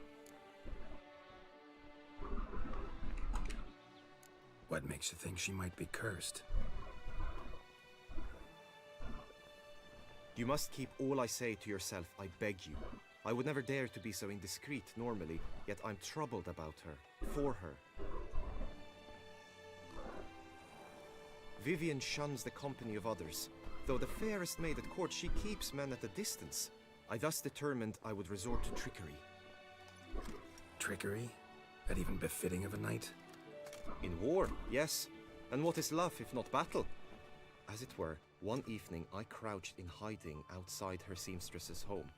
What makes you think she might be cursed?
You must keep all I say to yourself, I beg you. I would never dare to be so indiscreet normally, yet I'm troubled about her, for her. Vivian shuns the company of others. Though the fairest maid at court, she keeps men at a distance. I thus determined I would resort to trickery.
Trickery? That even befitting of a knight?
In war, yes. And what is love if not battle? As it were, one evening I crouched in hiding outside her seamstress's home.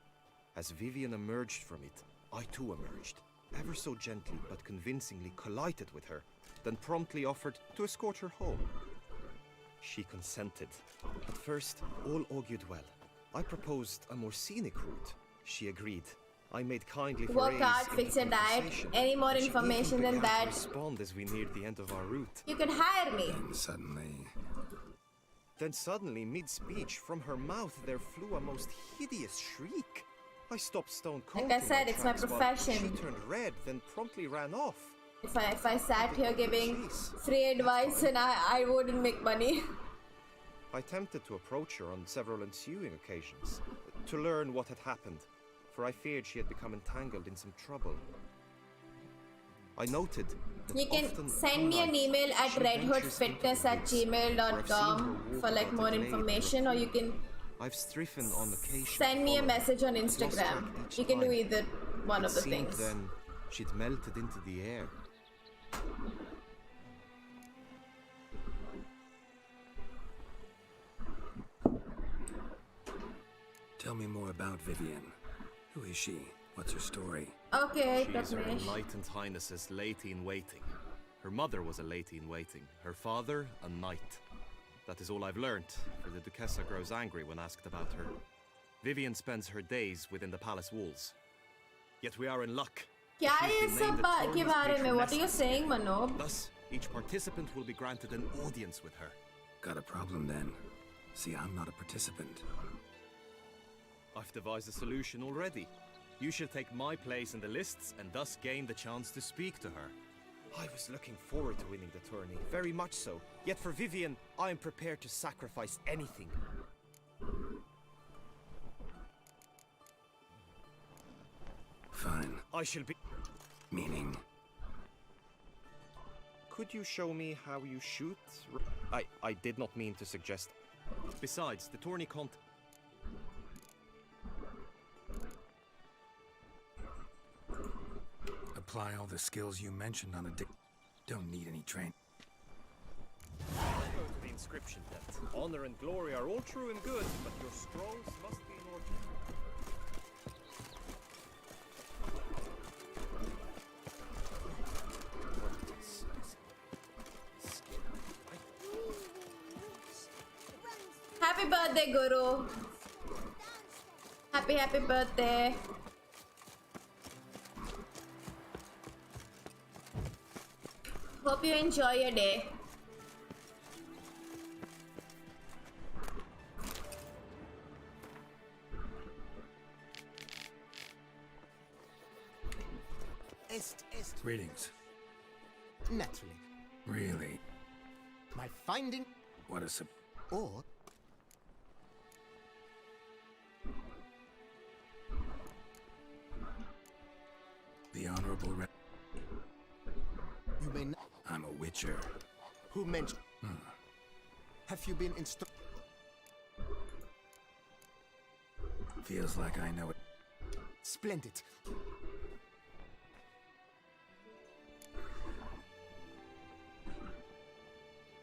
As Vivian emerged from it, I too emerged, ever so gently but convincingly collided with her, then promptly offered to escort her home. She consented. At first, all augured well. I proposed a more scenic route. She agreed. I made kindly
Work hard, fix your diet. Any more information than that,
respond as we neared the end of our route.
you can hire me.
Then
suddenly, mid-speech, from her mouth there flew a most hideous shriek. I stopped stone cold.
Like I said, it's my profession.
She turned red, then promptly ran off.
If I sat here giving free advice and I wouldn't make money.
I attempted to approach her on several ensuing occasions, to learn what had happened, for I feared she had become entangled in some trouble. I noted that
You can send me an email at redhoodfitness@gmail.com for like more information, or you can
I've striven on occasion.
send me a message on Instagram. You can do either one of the things.
Then she'd melted into the air.
Tell me more about Vivian. Who is she? What's her story?
Okay,
She is Her
Prathamesh.
Enlightened Highness's lady-in-waiting. Her mother was a lady-in-waiting. Her father, a knight. That is all I've learned, for the Duchessa grows angry when asked about her. Vivian spends her days within the palace walls. Yet we are in luck.
क्या
She's
ये
been
सब
named the
के
tourney's
बारे में? What are you
patroness.
saying, Manob?
Thus, each participant will be granted an audience with her.
Got a problem then. See, I'm not a participant.
I've devised a solution already. You shall take my place in the lists and thus gain the chance to speak to her. I was looking forward to winning the tourney, very much so. Yet for Vivian, I am prepared to sacrifice anything.
Fine.
I shall be...
Meaning?
Could you show me how you shoot? I did not mean to suggest. Besides, the tourney can't.
Apply all the skills you mentioned on a day. Don't need any training.
Go to the inscription tent. Honor and glory are all true and good, but your scrolls must be in order.
Happy birthday, Guru. Happy birthday. Hope you enjoy your day.
Greetings.
Naturally.
Really?
My finding...
What a
Or...
The Honorable
You may not...
I'm a witcher.
Who mentioned... Have you been instructed?
Feels like I know it.
Splendid.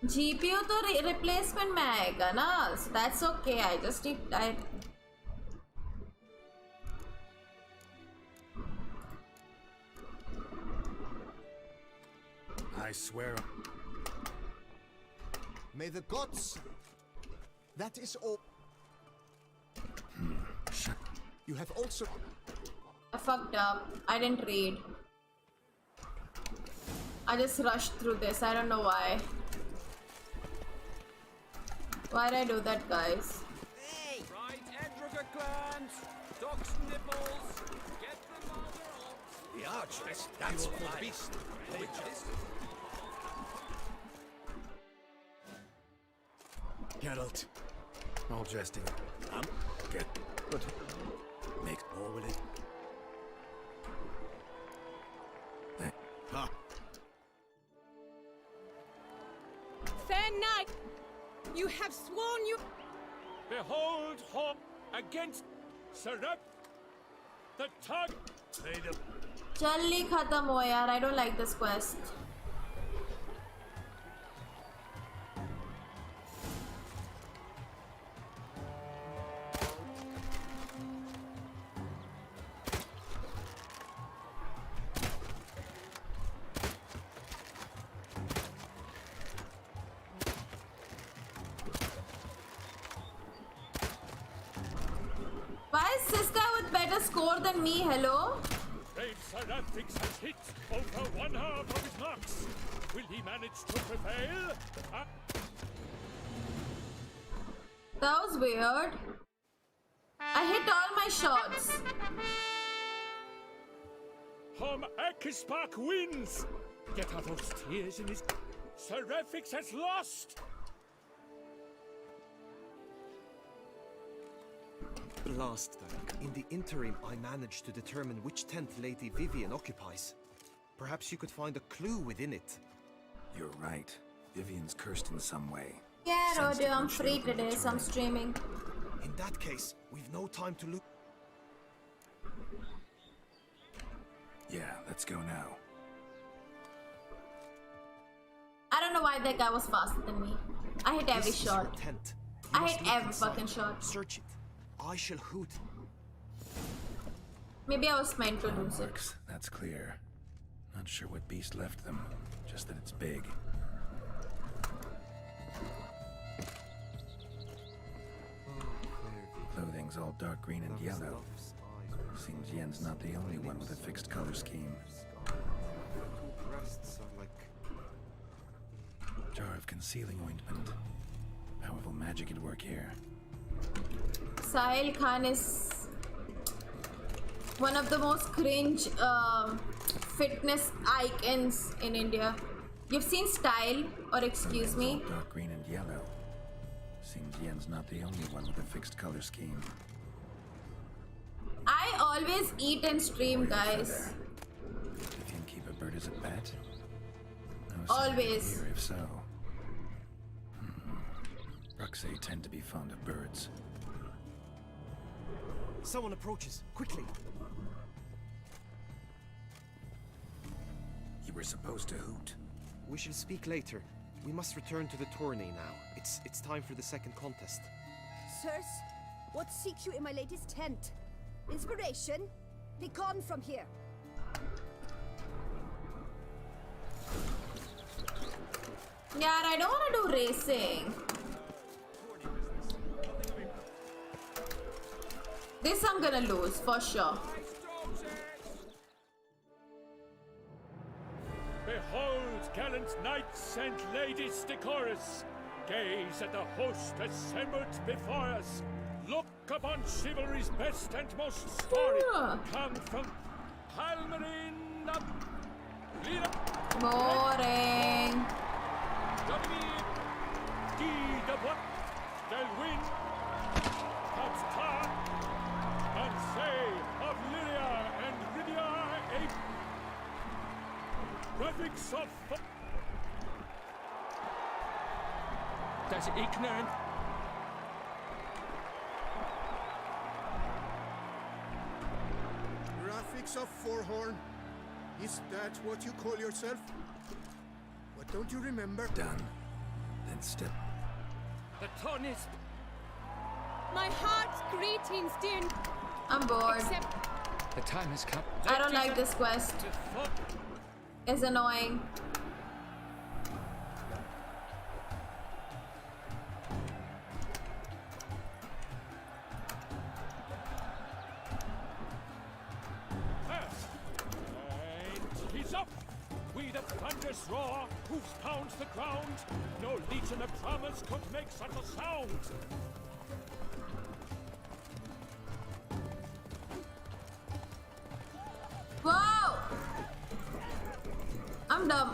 GPU तो replacement में आएगा ना, so that's okay.
I swear.
May the gods... That is all. You have also...
I fucked up. I didn't read. I just rushed through this. I don't know why. Why did I do that, guys?
Hey! Right, Edrica clans! Ducks nipples! Get them on their own!
The archers, that's for the beast.
Geralt. All jesting. Get. But. Make more with it.
Fair night! You have sworn you...
Behold, Hawk, against Serap, the tug.
Jaldi khatam ho yaar. I don't like this quest. Why is this guy with better score than me? Hello?
Brave Seraphics has hit over 1/2 of his marks. Will he manage to prevail?
That was weird. I hit all my shots.
Hom Akispark wins. Get are those tears in his... Seraphics has lost.
Blast them. In the interim, I managed to determine which tent Lady Vivian occupies. Perhaps you could find a clue within it.
You're right. Vivian's cursed in some way.
Yeah, Rodeo, I'm free today, so I'm streaming.
In that case, we've no time to lose.
Yeah, let's go now.
I don't know why that guy was faster than me. I hit every
This is your
shot.
tent. You
I
must
hit
look
every
inside.
fucking shot.
Search it. I shall hoot.
Maybe I was meant to lose it.
Works. That's clear. Not sure what beast left them. Just that it's big. Clothing's all dark green and yellow. Seems Yen's not the only one with a fixed color scheme.
Breasts are like...
Jar of concealing ointment. Powerful magic at work here.
Sahil Khan is one of the most cringe fitness icons in India. You've seen Style, or excuse me.
Dark green and yellow. Seems Yen's not the only one with a fixed color scheme.
I always eat and stream, guys.
Vivian
Always.
Here, if so. Ruxay tend to be fond of birds.
Someone approaches. Quickly.
You were supposed to hoot.
We shall speak later. We must return to the tourney now. It's time for the second contest.
Sirs, what seeks you in my lady's tent? Inspiration? Be gone from here.
Yeah, I don't want to do racing. This I'm gonna lose for sure.
Behold, gallant knights and ladies decorous. Gaze at the host assembled before us. Look upon chivalry's best and most storied. Come from Palmerin up.
Boring.
Deed of what they'll win. Comes Tar. And say of Lyria and Rydia a graphics of that's ignorant.
Graphics of Forehorn? Is that what you call yourself? But don't you remember?
Done. Then step.
The Tonist.
My heart's greetings, dear.
I'm bored.
Except
the time has come.
I don't like this quest. It's annoying.
And he's up. We the thunderous roar, hooves pounds the ground. No legion of drummers could make such a sound.
Whoa! I'm dumb.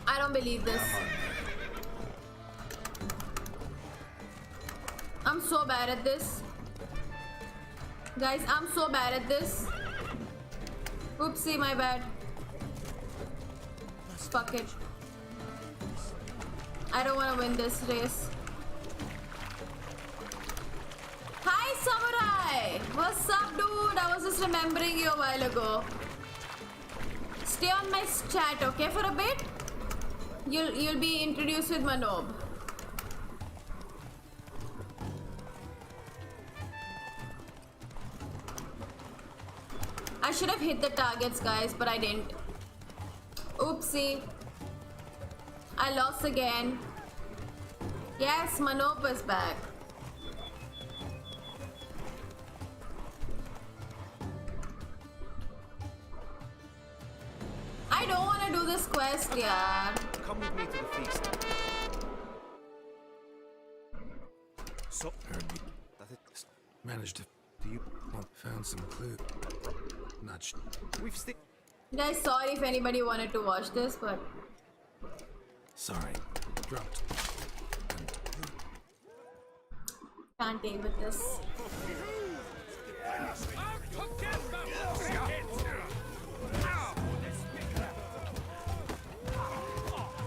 I don't believe this. I'm so bad at this. Guys, I'm so bad at this. Oopsie, my bad. Fuck it. I don't want to win this race. Hi, Samurai! What's up, dude? I was just remembering you a while ago. Stay on my chat, okay, for a bit? You'll be introduced with Manob. I should have hit the targets, guys, but I didn't. Oopsie. I lost again. Yes, Manob is back. I don't want to do this quest, yeah.
Come with me to the feast. So,
Managed to. Found some clue. Not
We've stick.
Guys, sorry if anybody wanted to watch this, but.
Sorry. Dropped.
Can't deal with this.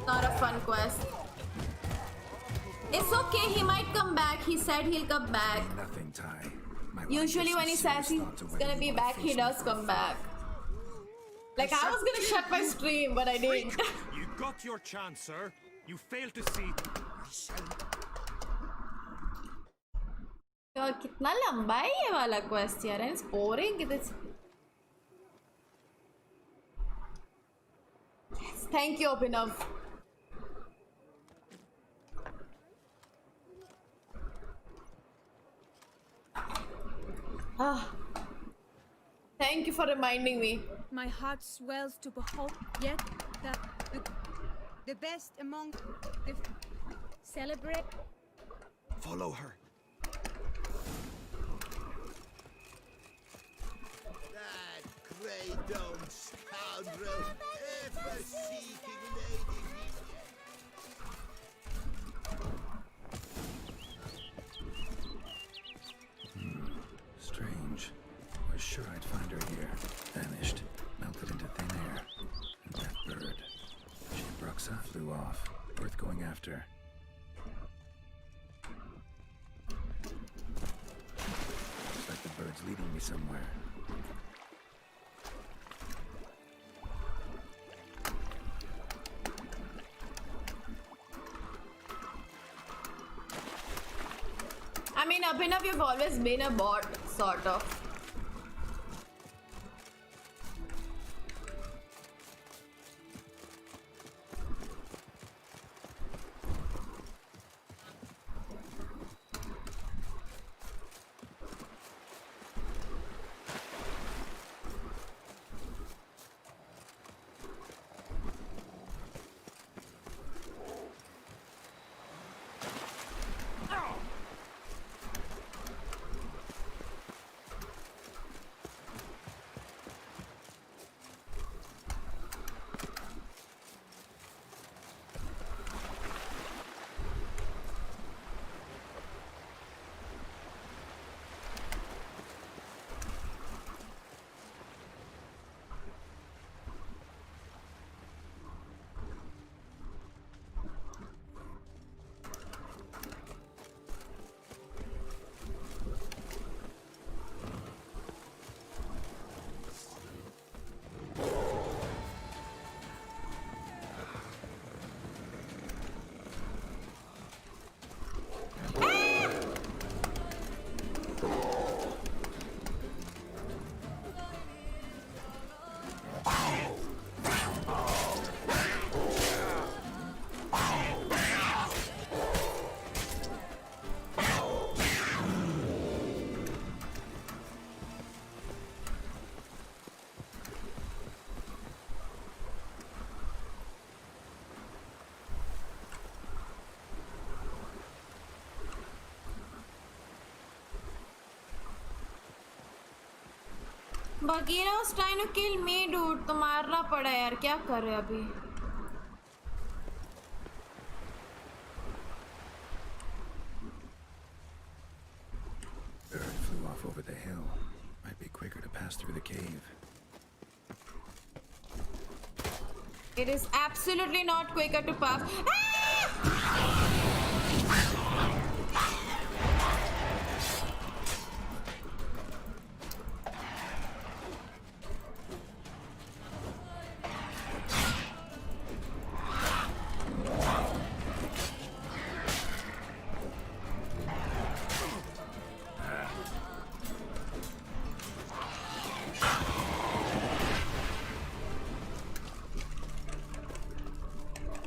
Not a fun quest. It's okay, he might come back. He said he'll come back.
Nothing, Ty.
Usually when he says he's gonna be back, he does come back. Like, I was gonna shut my stream, but I didn't.
You got your chance, sir. You failed to see.
यार कितना लंबा है ये वाला quest यार, it's boring. Yes, thank you, Abhinav. Thank you for reminding me.
my heart swells to behold. Yet the best among the celebrate.
Follow her.
That grey dome scoundrel, ever seeking lady.
Strange. Was sure I'd find her here. Vanished. Melted into thin air. flew off. Worth going after. Looks like the bird's leading me somewhere.
I mean, Abhinav, you've always been a bot, sort of. Bagheera was trying to kill me, dude. तो मारना पड़ा यार, क्या कर रहे अभी?
Bird flew off over the hill. Might be quicker to pass through the cave.
It is absolutely not quicker to pass.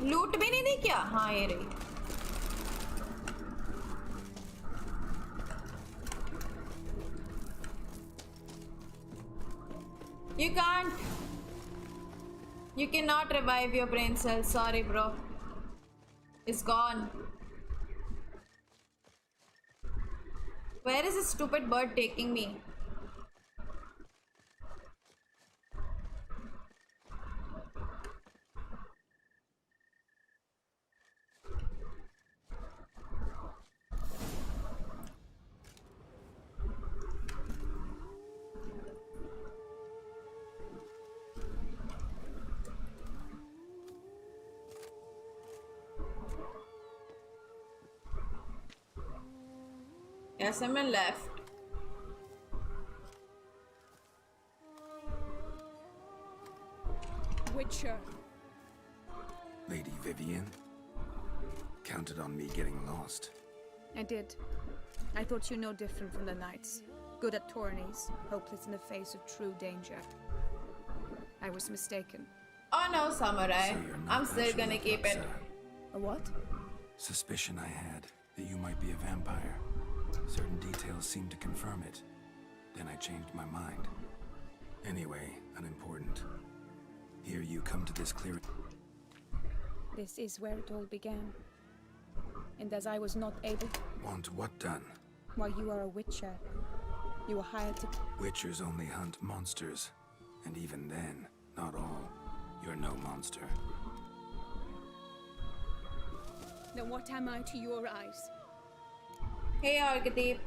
लूट भी नहीं दी क्या? हाँ ये रही. You can't. You cannot revive your brain cells. Sorry, bro. It's gone. Where is this stupid bird taking me? Yes, I'm left.
Witcher.
Lady Vivian? Counted on me getting lost.
I did. I thought you no different from the knights. Good at tourneys, hopeless in the face of true danger. I was mistaken.
Oh no, Samurai.
So you're not
I'm still
actually
gonna keep it.
A what?
Suspicion I had that you might be a vampire. Certain details seemed to confirm it. Then I changed my mind. Anyway, unimportant. Here you come to this clearing.
This is where it all began. And as I was not able...
Want what done?
While you are a witcher, you were hired to...
Witchers only hunt monsters. And even then, not all. You're no monster.
Then what am I to your eyes?
Hey, Archetype.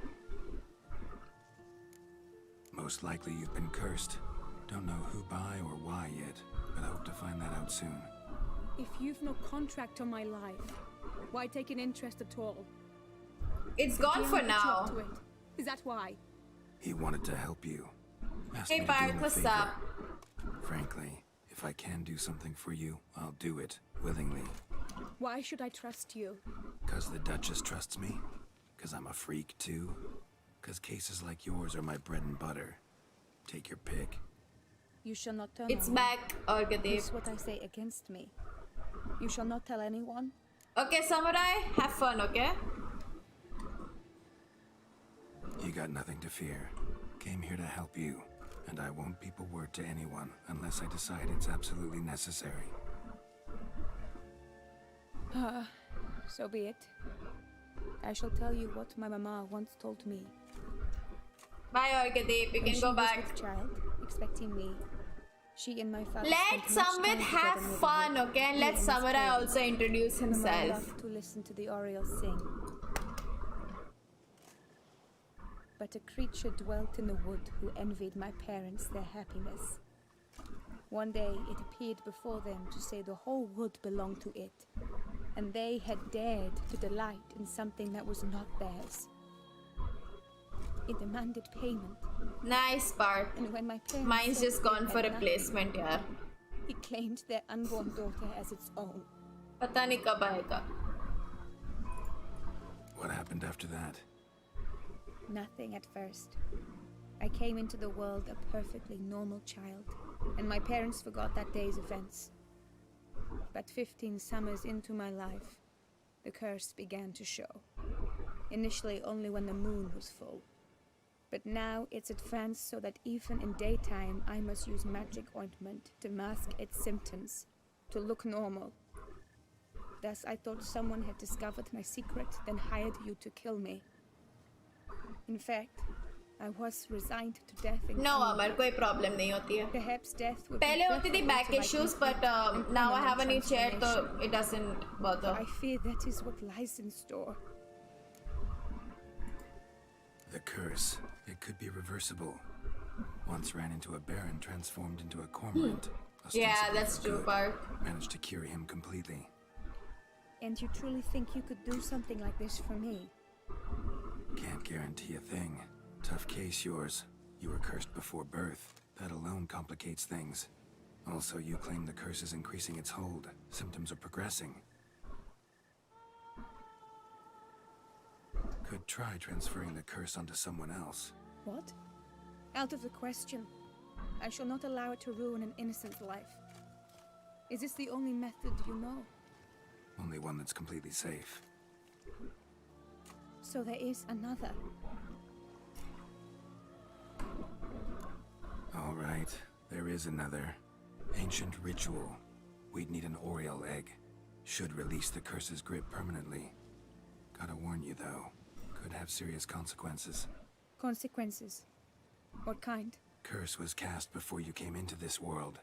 Most likely you've been cursed. Don't know who by or why yet, but I hope to find that out soon.
If you've no contract on my life, why take an interest at all?
It's gone for now.
Is that why?
He wanted to help you. Asked
Hey
me to do
Bart,
him a
what's
favor.
up?
Frankly, if I can do something for you, I'll do it willingly.
Why should I trust you?
Cause the Duchess trusts me? Cause I'm a freak too? Cause cases like yours are my bread and butter. Take your pick.
You shall not tell
It's
anyone.
back, Orgadeep.
This is what I say against me. You shall not tell anyone.
Okay, Samurai, have fun, okay?
You got nothing to fear. Came here to help you, and I won't peep a word to anyone unless I decide it's absolutely necessary.
So be it. I shall tell you what my mama once told me.
Bye, Orgadeep. You
When
can
she
go
was
back.
with child, expecting me. She and my father
Let
spent much
Samvit
time
have
together
fun,
moving.
okay? And
Me
let
his
Samurai
baby.
also introduce
Mama
himself.
loved to listen to the Orioles sing. But a creature dwelt in the wood who envied my parents their happiness. One day it appeared before them to say the whole wood belonged to it, and they had dared to delight in something that was not theirs. It demanded payment.
Nice part.
And when my parents
Mine's
said
just
they
gone
had
for
nothing,
replacement, yaar.
it claimed their unborn daughter as its own.
Pata nahi kab aayega.
What happened after that?
Nothing at first. I came into the world a perfectly normal child, and my parents forgot that day's events. But 15 summers into my life, the curse began to show. Initially only when the moon was full. But now it's advanced so that even in daytime I must use magic ointment to mask its symptoms, to look normal. Thus I thought someone had discovered my secret, then hired you to kill me. In fact, I was resigned to death in
No,
Kenya.
Amar, koi problem nahi hoti hai.
Perhaps death would
Pehle
be
hoti thi
preferable
back
to my
issues,
complete
but
and
now I
permanent
have a new chair, so
transformation.
it doesn't bother.
I fear that is what lies in store.
The curse. It could be reversible. Once ran into a baron transformed into a cormorant.
Yeah,
ostensibly
that's
for
true
good.
part.
Managed to cure him completely.
And you truly think you could do something like this for me?
Can't guarantee a thing. Tough case, yours. You were cursed before birth. That alone complicates things. Also, you claim the curse is increasing its hold. Symptoms are progressing. Could try transferring the curse onto someone else.
What? Out of the question. I shall not allow it to ruin an innocent life. Is this the only method you know?
Only one that's completely safe.
So there is another.
All right, there is another. Ancient ritual. We'd need an Oriole egg. Should release the curse's grip permanently. Gotta warn you, though. Could have serious consequences.
Consequences? What kind?
Curse was cast before you came into this world.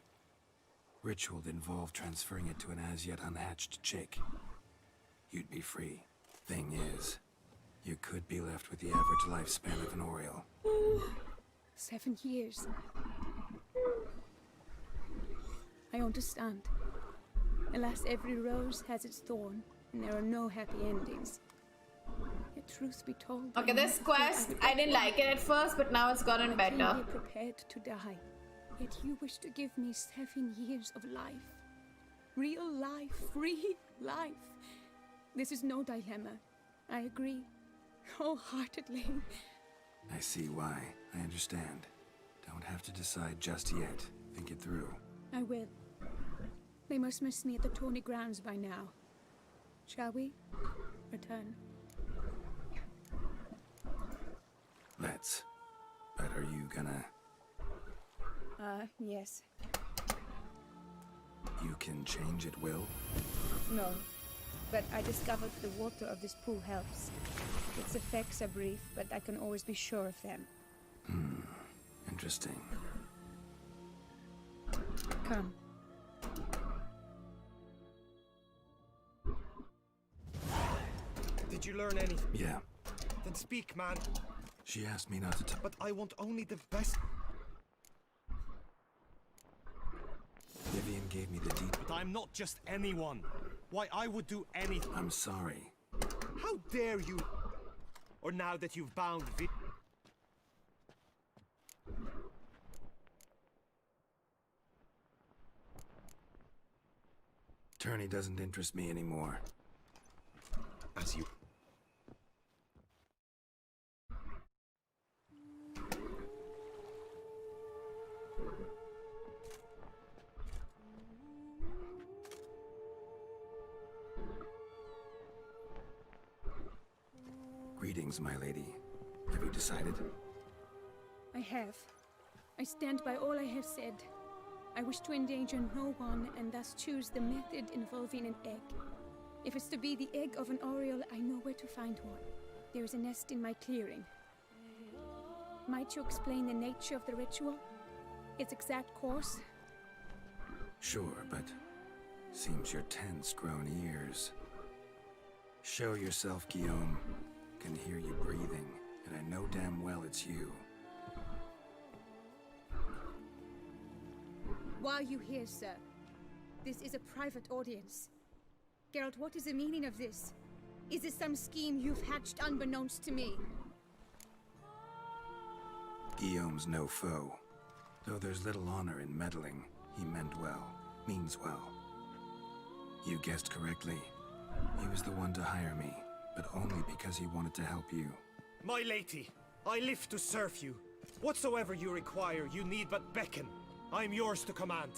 Ritual involved transferring it to an as-yet unhatched chick. You'd be free. Thing is, you could be left with the average lifespan of an Oriole.
7 years. I understand. Alas, every rose has its thorn, and there are no happy endings. Yet truth be told,
Okay,
I
this
never
quest,
thought
I didn't
would
like it at first, but now it's gotten
I came
better.
here prepared to die. Yet you wish to give me 7 years of life. Real life, free life. This is no dilemma. I agree. Wholeheartedly.
I see why. I understand. Don't have to decide just yet. Think it through.
I will. They must miss me at the tourney grounds by now. Shall we? Return.
Let's. But are you gonna...
Yes.
You can change at will?
No. But I discovered the water of this pool helps. Its effects are brief, but I can always be sure of them.
Interesting.
Come.
Did you learn anything?
Yeah.
Then speak, man.
She asked me not to
But I want only the best.
Vivian gave me the details.
But I'm not just anyone. Why, I would do anything.
I'm sorry.
How dare you? Or now that you've bound
Tourney doesn't interest me anymore.
As you...
Greetings, my lady. Have you decided?
I have. I stand by all I have said. I wish to endanger no one and thus choose the method involving an egg. If it's to be the egg of an oriole, I know where to find one. There is a nest in my clearing. Might you explain the nature of the ritual? Its exact course?
Sure, but seems your tense grown ears. Show yourself, Guillaume. Can hear you breathing, and I know damn well it's you.
Why are you here, sir? This is a private audience. Geralt, what is the meaning of this? Is this some scheme you've hatched unbeknownst to me?
Guillaume's no foe. Though there's little honor in meddling, he meant well, means well. You guessed correctly. He was the one to hire me, but only because he wanted to help you.
My lady, I live to serve you. Whatsoever you require, you need but beckon. I am yours to command.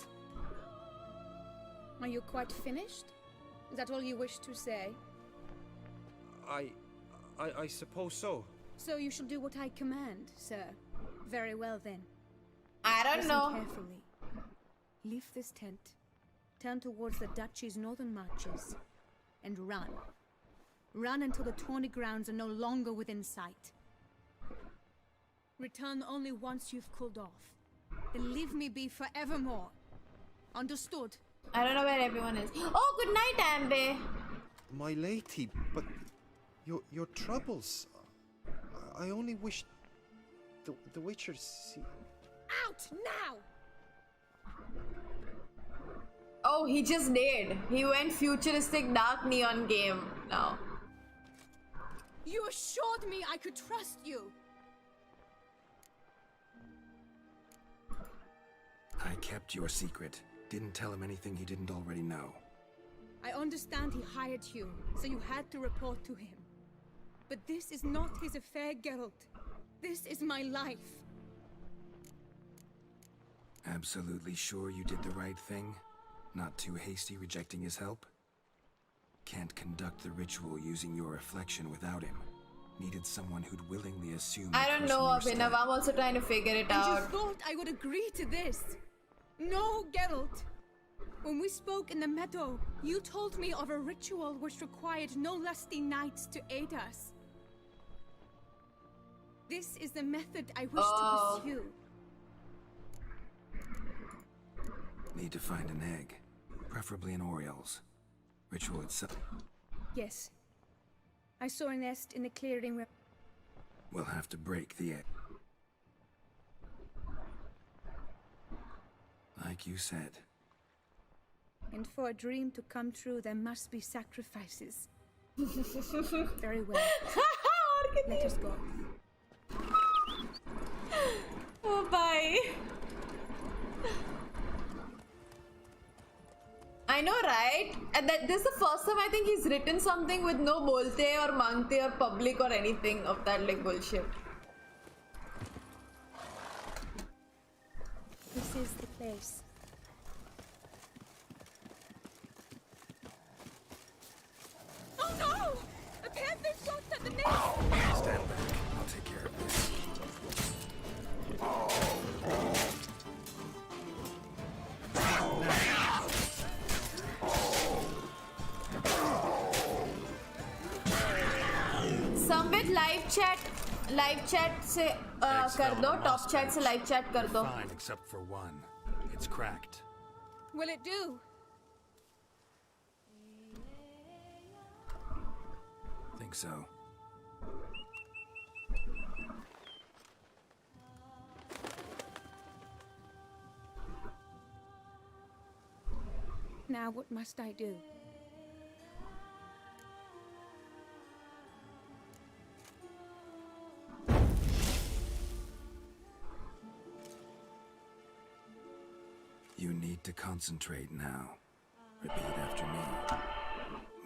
Are you quite finished? Is that all you wish to say?
I suppose so.
So you shall do what I command, sir. Very well then.
I don't
Listen
know.
carefully. Leave this tent. Turn towards the duchy's northern marches. And run. Run until the tourney grounds are no longer within sight. Return only once you've cooled off. Then leave me be forevermore. Understood?
I don't know where everyone is. Oh, good night, Ambe.
My lady, but your troubles. I only wish the Witcher see.
Out now!
Oh, he just did. He went futuristic dark neon game now.
You assured me I could trust you.
I kept your secret. Didn't tell him anything he didn't already know.
I understand he hired you, so you had to report to him. But this is not his affair, Geralt. This is my life.
Absolutely sure you did the right thing? Not too hasty rejecting his help? Can't conduct the ritual using your reflection without him. Needed someone who'd willingly assume.
I don't know, Abhinav. I'm also trying to figure it out.
And you thought I would agree to this? No, Geralt. When we spoke in the meadow, you told me of a ritual which required no lusty knights to aid us. This is the method I wish to pursue.
Need to find an egg. Preferably an oriole's. Ritual itself.
Yes. I saw a nest in the clearing where...
We'll have to break the egg. Like you said.
And for a dream to come true, there must be sacrifices. Very well. Let us go.
Oh, bye. I know, right? And this is the first time I think he's written something with no bolte or mangte or public or anything of that like bullshit.
This is the place. Oh no! A panther shot at the nest!
Stand back. I'll take care of this.
Somebit live chat से कर दो, top chat से live chat कर दो.
Fine, except for one. It's cracked.
Will it do?
Think so.
Now what must I do?
You need to concentrate now. Repeat after me.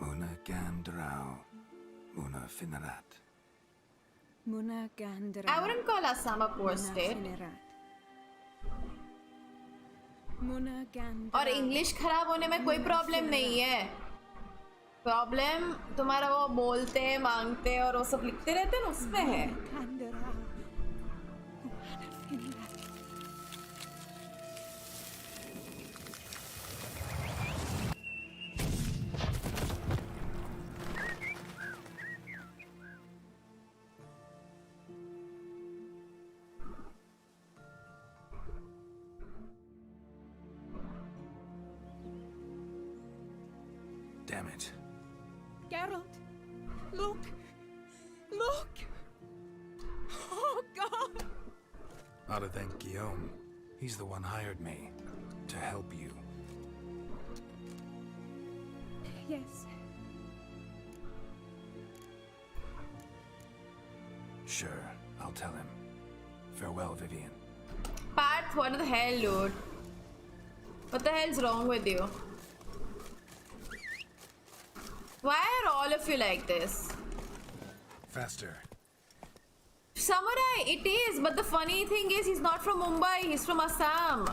Muna Gandrau. Muna Finarat.
Muna Gandra.
I wouldn't call Assam a poor state.
Muna Gandra.
और English खराब होने में कोई problem नहीं है. Problem तुम्हारा वो बोलते मांगते और वो सब लिखते रहते हैं ना उसमें है.
Damn it.
Geralt, look! Look! Oh, God!
Ought to thank Guillaume. He's the one hired me to help you.
Yes.
Sure, I'll tell him. Farewell, Vivian.
Parth, what the hell, dude? What the hell's wrong with you? Why are all of you like this?
Faster.
Samurai, it is, but the funny thing is he's not from Mumbai, he's from Assam.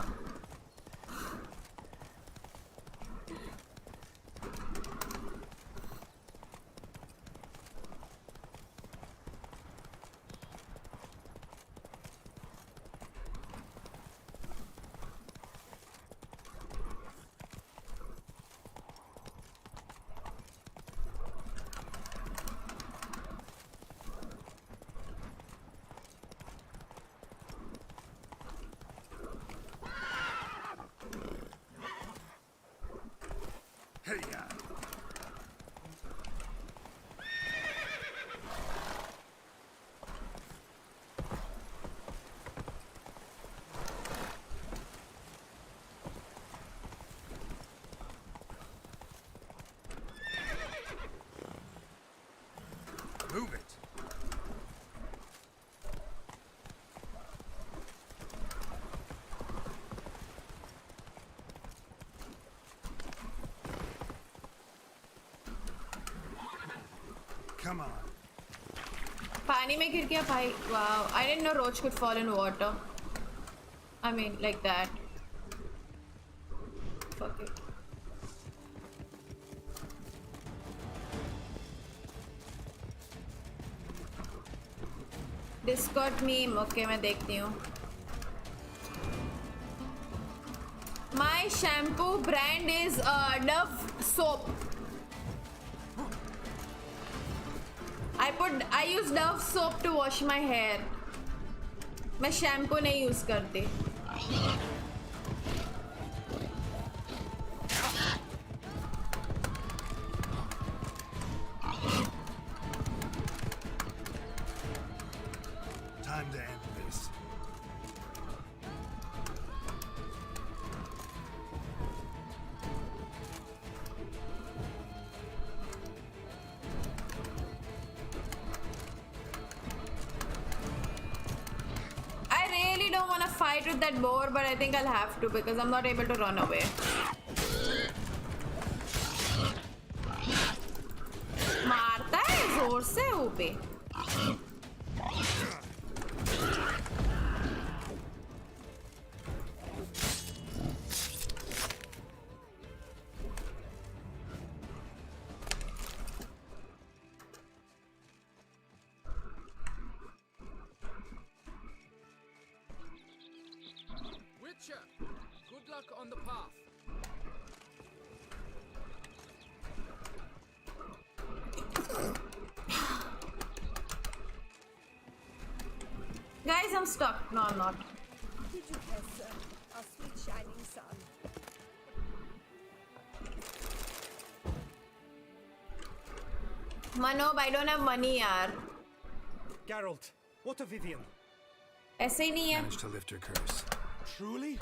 Move it. Come on.
पानी में गिर गया भाई. Wow, I didn't know roach could fall in water. I mean, like that. Fuck it. Discord meme. Okay, मैं देखती हूँ. My shampoo brand is Dove soap. I use Dove soap to wash my hair. मैं shampoo नहीं use करती.
Time to end this.
I really don't want to fight with that boar, but I think I'll have to because I'm not able to run away. मारता है जोर से वो पे.
Witcher, good luck on the path.
Guys, I'm stuck. No, I'm not.
Did you care, sir? Our sweet shining sun.
Manob, I don't have money, yaar.
Geralt, what of Vivian?
ऐसे ही नहीं है.
Managed to lift her curse.
Truly?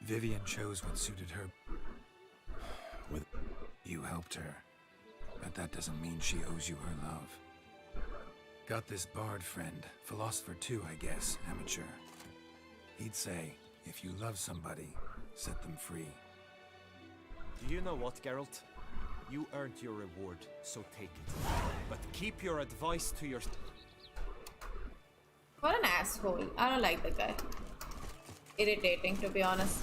Vivian chose what suited her. You helped her, but that doesn't mean she owes you her love. Got this bard friend, philosopher too, I guess, amateur. He'd say, if you love somebody, set them free.
Do you know what, Geralt? You earned your reward, so take it. But keep your advice to your...
What an asshole. I don't like the guy. Irritating, to be honest.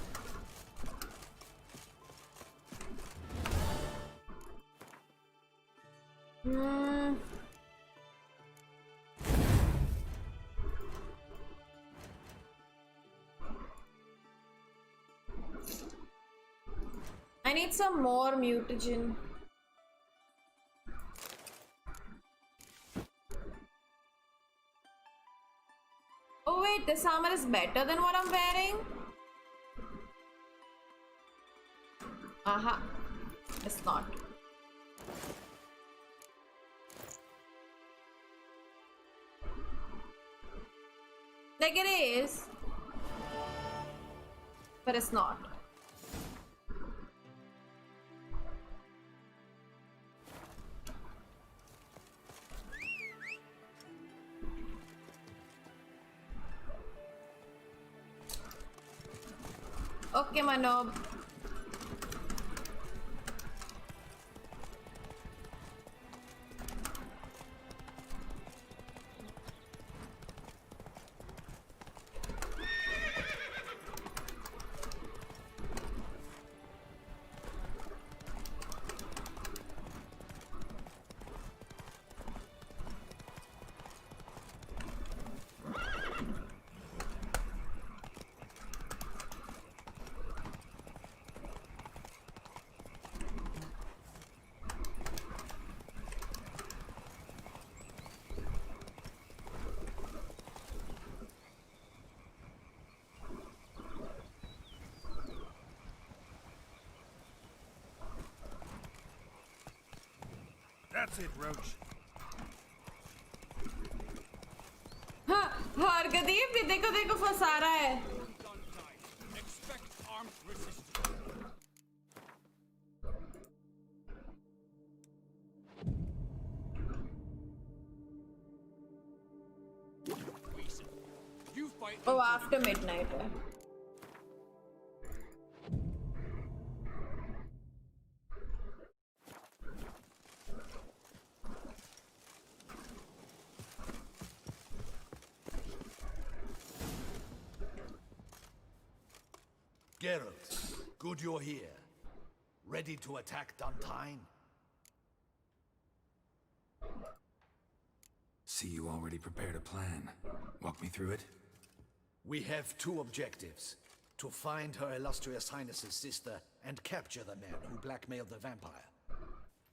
I need some more mutagen. Oh wait, this armor is better than what I'm wearing? Aha. It's not. Like it is. But it's not. Okay, Manob.
That's it, Roach.
हाँ, हरगदीप भी देखो देखो फंसा रहा है.
Expect armed resistance. You fight.
Oh, after midnight.
Geralt, good you're here. Ready to attack Duntine?
See, you already prepared a plan. Walk me through it.
We have two objectives. To find Her Illustrious Highness's sister and capture the men who blackmailed the vampire.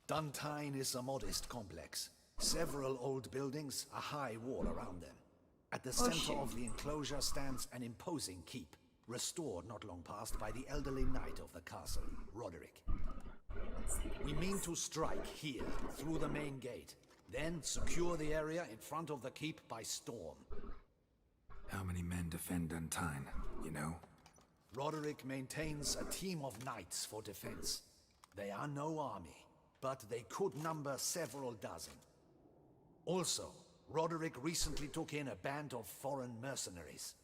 Duntine is a modest complex. Several old buildings, a high wall around them. At the center of the enclosure stands an imposing keep, restored not long past by the elderly knight of the castle, Roderick. We mean to strike here, through the main gate, then secure the area in front of the keep by storm.
How many men defend Duntine, you know?
Roderick maintains a team of knights for defense. They are no army, but they could number several dozen. Also, Roderick recently took in a band of foreign mercenaries.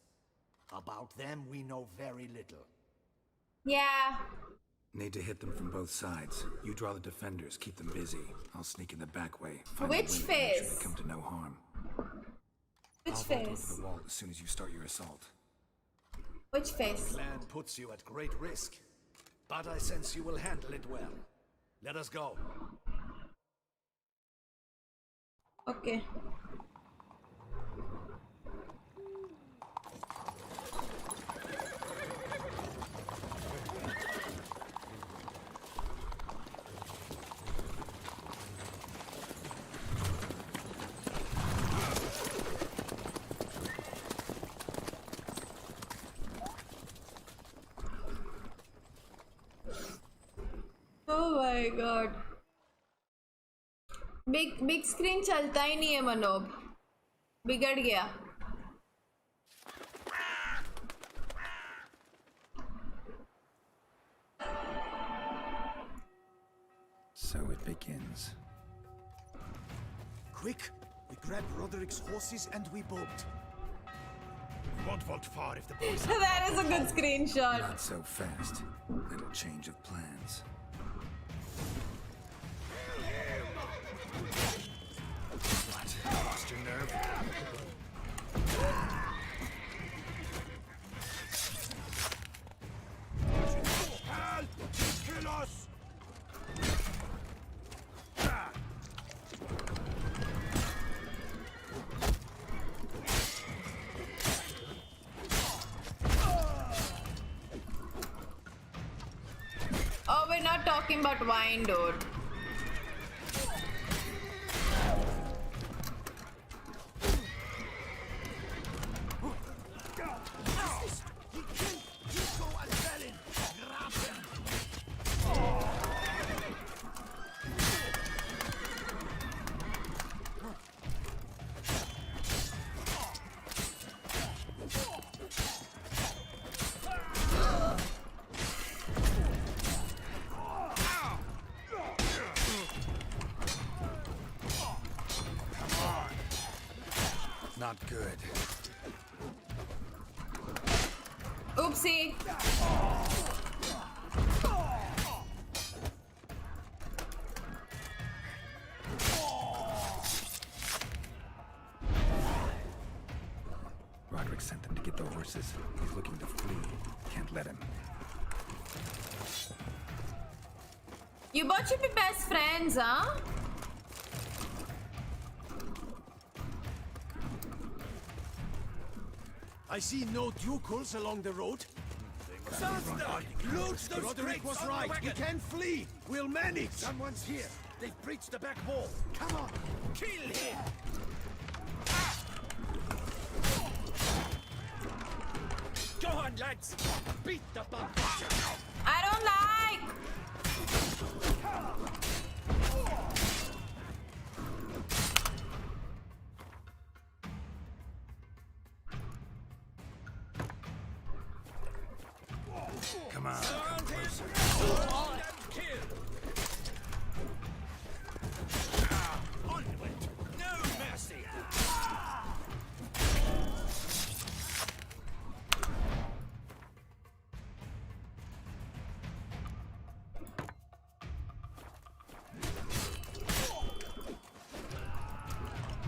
About them, we know very little.
Yeah.
Need to hit them from both sides. You draw the defenders, keep them busy. I'll sneak in the back way.
Which phase?
They come to no harm.
Which
I'll vault
phase?
over the wall as soon as you start your assault.
Which phase?
The plan puts you at great risk, but I sense you will handle it well. Let us go.
Okay. Oh my god. Big screen चलता ही नहीं है मनोब, बिगड़ गया.
begins.
Quick! We grab Roderick's horses and we bolt. We won't vault far if the boys...
That is a good screenshot.
Not so fast. Little change of plans. What? Lost your nerve?
Help! Kill us!
Oh, we're not talking about wine, dude.
Not good.
Oopsie.
Roderick sent them to get the horses. He's looking to flee. Can't let him.
You both should be best friends, huh?
I see no ducals along the road. Loot those Roderick was right. We can flee. We'll manage. Someone's here. They've breached the back wall. Come on. Kill him. Go on, lads. Beat the bum.
I don't like.
Come on.
Onward. No mercy.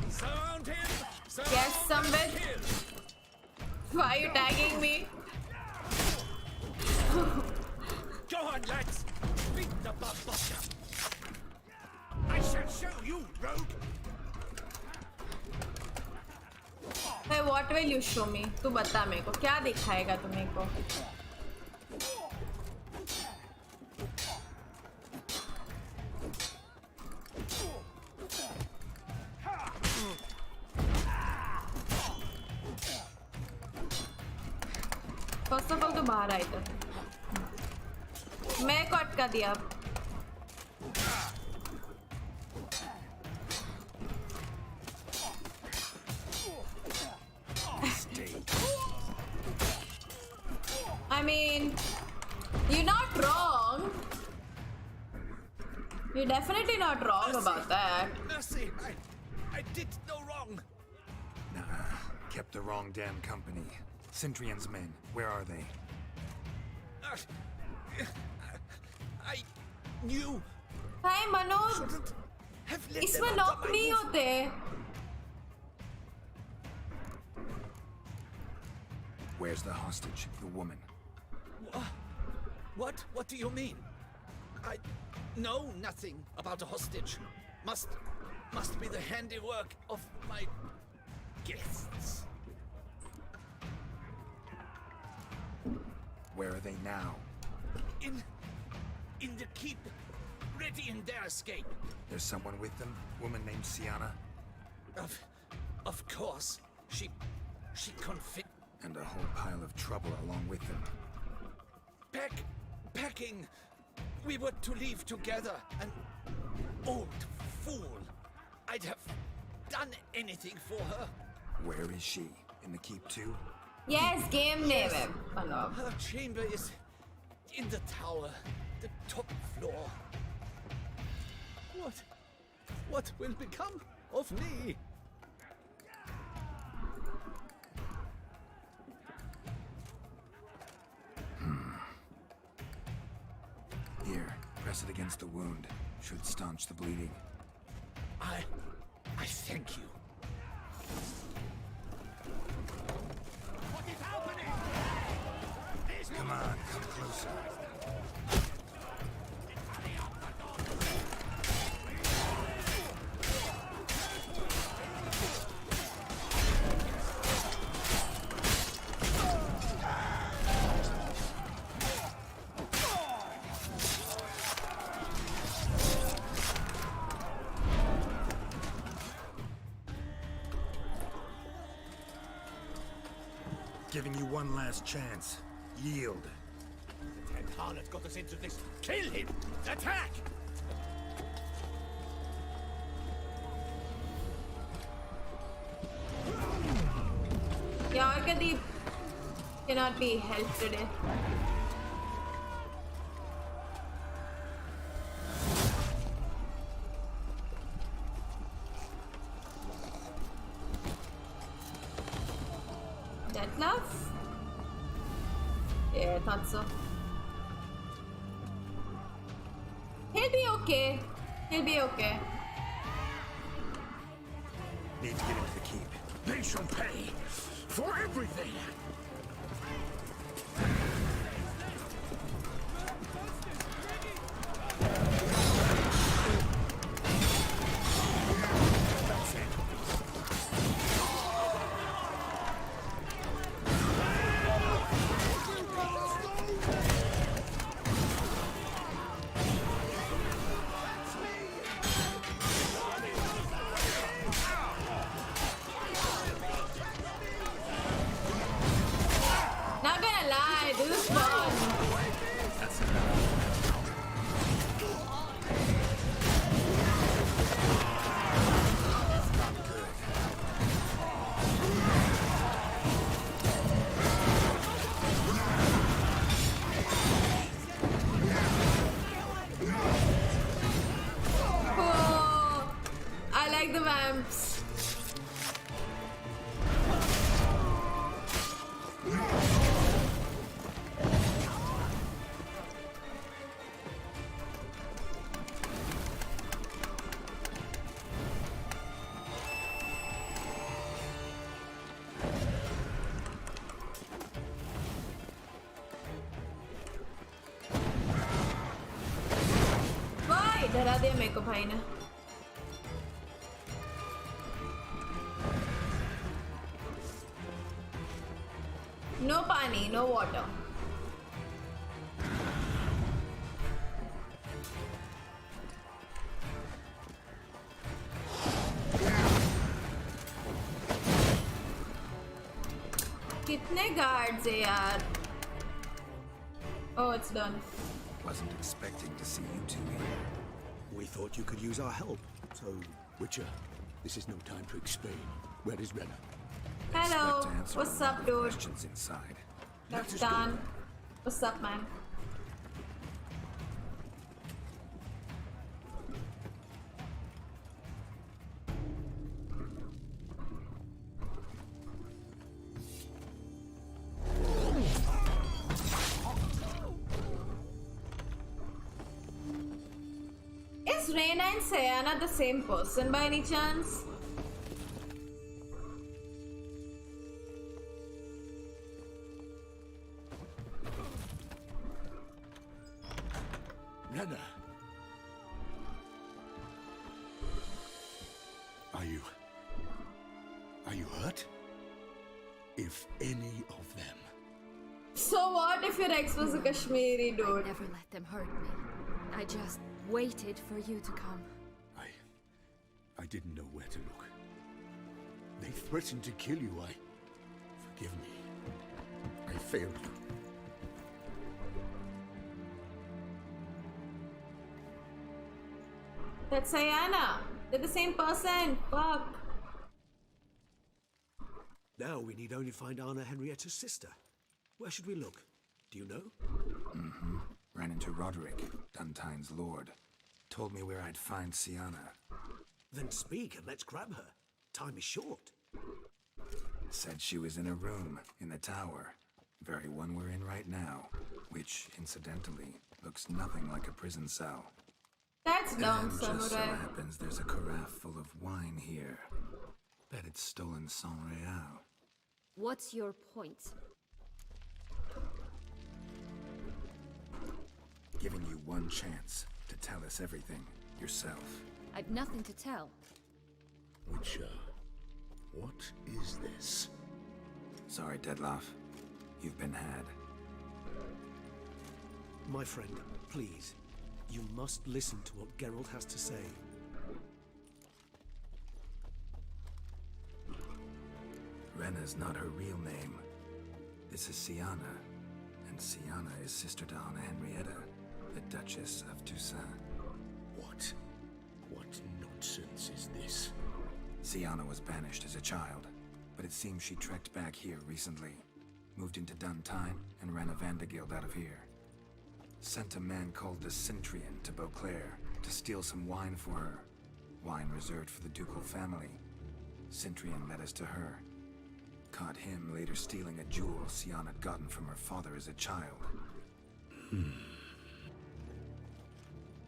Surround him.
Yes, Sambit. Why are you tagging me?
Go on, lads! Beat the buster! I shall show you, rogue!
Hey, what will you show me? तू बता मेरे को क्या दिखाएगा तू मेरे को? First of all तो बाहर आए थे। मैं को अटका दिया। I mean, you're not wrong. You're definitely not wrong about that.
Mercy! I did no wrong!
Nah, kept the wrong damn company. Centrion's men, where are they?
I knew.
Hey Manoj, इसमें lock नहीं होते.
Where's the hostage, the woman?
What? What do you mean? I know nothing about a hostage. Must be the handiwork of my guests.
Where are they now?
In the keep, ready in their escape.
There's someone with them? Woman named Sienna?
Of course. She config.
And a whole pile of trouble along with them.
Packing. We were to leave together. An old fool. I'd have done anything for her.
Where is she? In the keep too?
Yes, game name.
Her chamber is in the tower, the top floor.
What will become of me?
Here, press it against the wound. Should staunch the bleeding.
I thank you.
What is happening?
Come on, come closer. Giving you one last chance. Yield.
The Tent Harlot got us into this. Kill him! Attack!
Yeah, Arkadeep cannot be helped today. Detlef? Yeah, I thought so. He'll be okay. He'll be okay.
Need to get into the keep.
They shall pay for everything!
Not gonna lie, this is fun.
That's enough.
Oh, I like the vamps. Why? डरा दिया मेरे को भाई ने. No pani, no water. कितने guards है यार? Oh, it's done.
Wasn't expecting to see you two here.
We thought you could use our help, so...
Witcher, this is no time to explain. Where is Renna?
Hello,
Expect to answer
what's
all
up,
the
dude?
questions inside.
That's done. What's up, man? Is Reyna and Sayana the same person by any chance?
Renna! Are you hurt? If any of them.
So what if your ex was a Kashmiri dude?
I never let them hurt me. I just waited for you to come.
I didn't know where to look. They threatened to kill you. Forgive me. I failed you.
That's Sayana. They're the same person. Fuck.
Now we need only find Anna Henrietta's sister. Where should we look? Do you know?
Mm-hmm. Ran into Roderick, Duntine's lord. told me where I'd find Siana.
Then speak and let's grab her. Time is short.
Said she was in a room in the tower. Very one we're in right now. Which, incidentally, looks nothing like a prison cell.
That's dumb,
and just so
Samurai.
happens there's a carafe full of wine here. Bet it's stolen sans real.
What's your point?
Giving you one chance to tell us everything yourself.
I've nothing to tell.
Witcher, what is this?
Sorry, Deadloff. You've been had.
My friend, please. You must listen to what Geralt has to say.
Rena's not her real name. This is Siana. And Siana is sister to Anna Henrietta, the Duchess of Toussaint.
What? What nonsense is this?
Siana was banished as a child, but it seems she trekked back here recently. Moved into Duntine and ran a Vandergild out of here. Sent a man called the Centurion to Beauclair to steal some wine for her. Wine reserved for the ducal family. Centurion led us to her. Caught him later stealing a jewel Siana had gotten from her father as a child.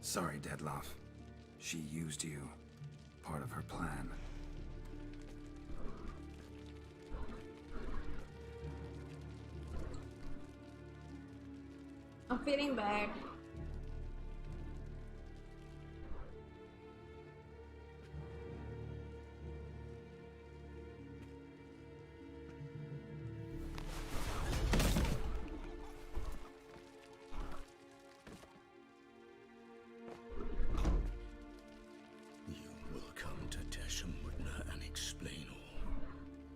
Sorry, Deadloff. She used you. Part of her plan.
I'm feeling bad.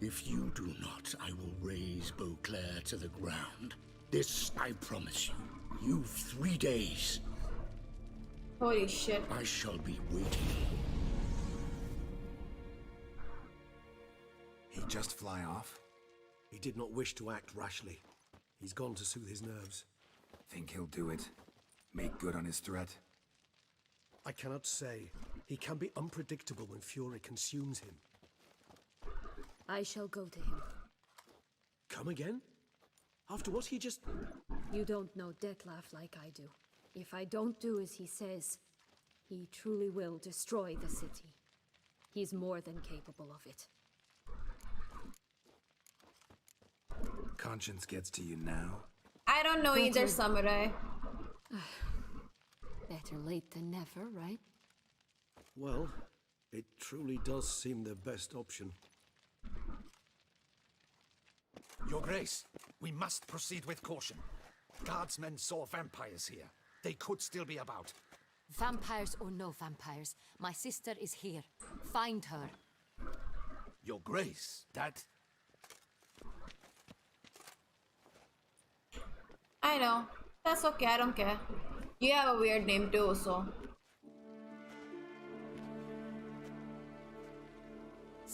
If you do not, I will raise Beauclair to the ground. This I promise you. You've 3 days.
Holy shit.
I shall be waiting.
He'd just fly off?
He did not wish to act rashly. He's gone to soothe his nerves.
Think he'll do it? Make good on his threat?
I cannot say. He can be unpredictable when fury consumes him.
I shall go to him.
Come again? After what he just...
You don't know Detlef like I do. If I don't do as he says, he truly will destroy the city. He's more than capable of it.
Conscience gets to you now?
I don't know either, Samurai.
Better late than never, right?
Well, it truly does seem the best option.
Your Grace, we must proceed with caution. Guardsmen saw vampires here. They could still be about.
Vampires or no vampires, my sister is here. Find her.
Your Grace, that...
I know. That's okay, I don't care. You have a weird name too, so...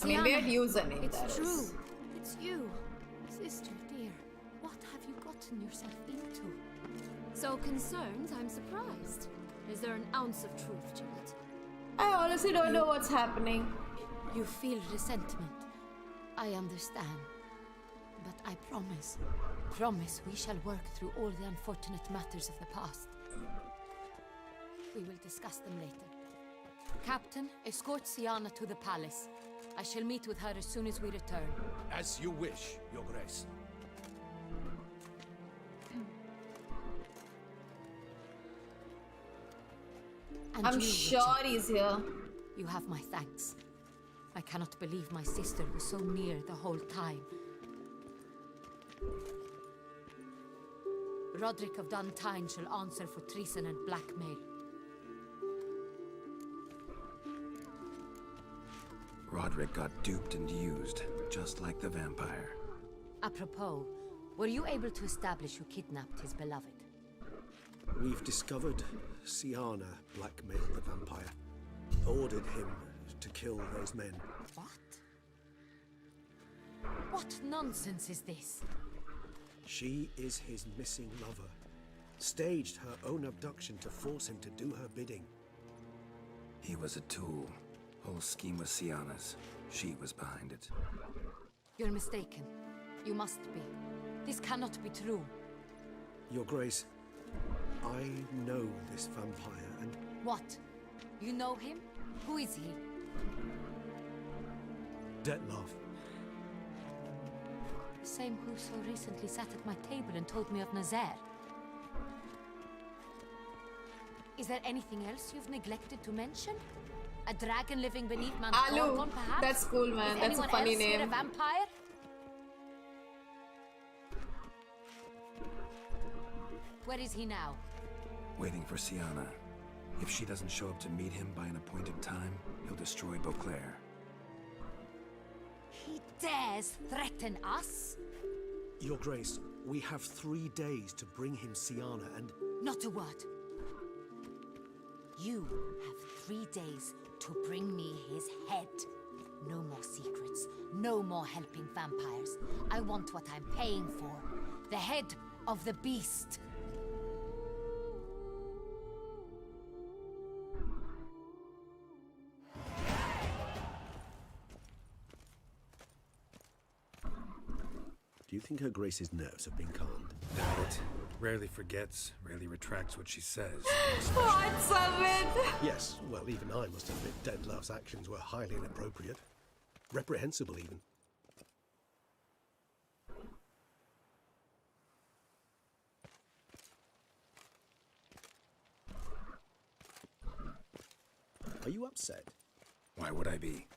I mean, weird username,
it's
that is.
true. It's you. Sister, dear. What have you gotten yourself into? So concerned, I'm surprised. Is there an ounce of truth to it?
I honestly don't know what's happening.
You feel resentment. I understand. But I promise we shall work through all the unfortunate matters of the past. We will discuss them later. Captain, escort Siana to the palace. I shall meet with her as soon as we return.
As you wish, Your Grace.
And
I'm
you,
sure
Richard,
he's here.
You have my thanks. I cannot believe my sister was so near the whole time. Roderick of Duntine shall answer for treason and blackmail.
Roderick got duped and used, just like the vampire.
Apropos, were you able to establish who kidnapped his beloved?
We've discovered Siana blackmailed the vampire. Ordered him to kill those men.
What? What nonsense is this?
She is his missing lover. Staged her own abduction to force him to do her bidding.
He was a tool. Whole scheme was Sienna's. She was behind it.
You're mistaken. You must be. This cannot be true.
Your Grace, I know this vampire and...
What? You know him? Who is he?
Detlef.
The same who so recently sat at my table and told me of Nazaire. Is there anything else you've neglected to mention? A dragon living beneath Mount
Alu.
Gorgon, perhaps?
That's cool, man.
Is
That's a
anyone
funny
else here
name.
a vampire? Where is he now?
Waiting for Sienna. If she doesn't show up to meet him by an appointed time, he'll destroy Beauclair.
He dares threaten us?
Your Grace, we have 3 days to bring him Sienna and...
Not a word. You have 3 days to bring me his head. No more secrets. No more helping vampires. I want what I'm paying for. The head of the beast.
Do you think Her Grace's nerves have been calmed?
Doubt it. Rarely forgets, rarely retracts what she says.
What's up with?
Yes, well, even I must admit Detlef's actions were highly inappropriate. Reprehensible, even. Are you upset?
Why would I be?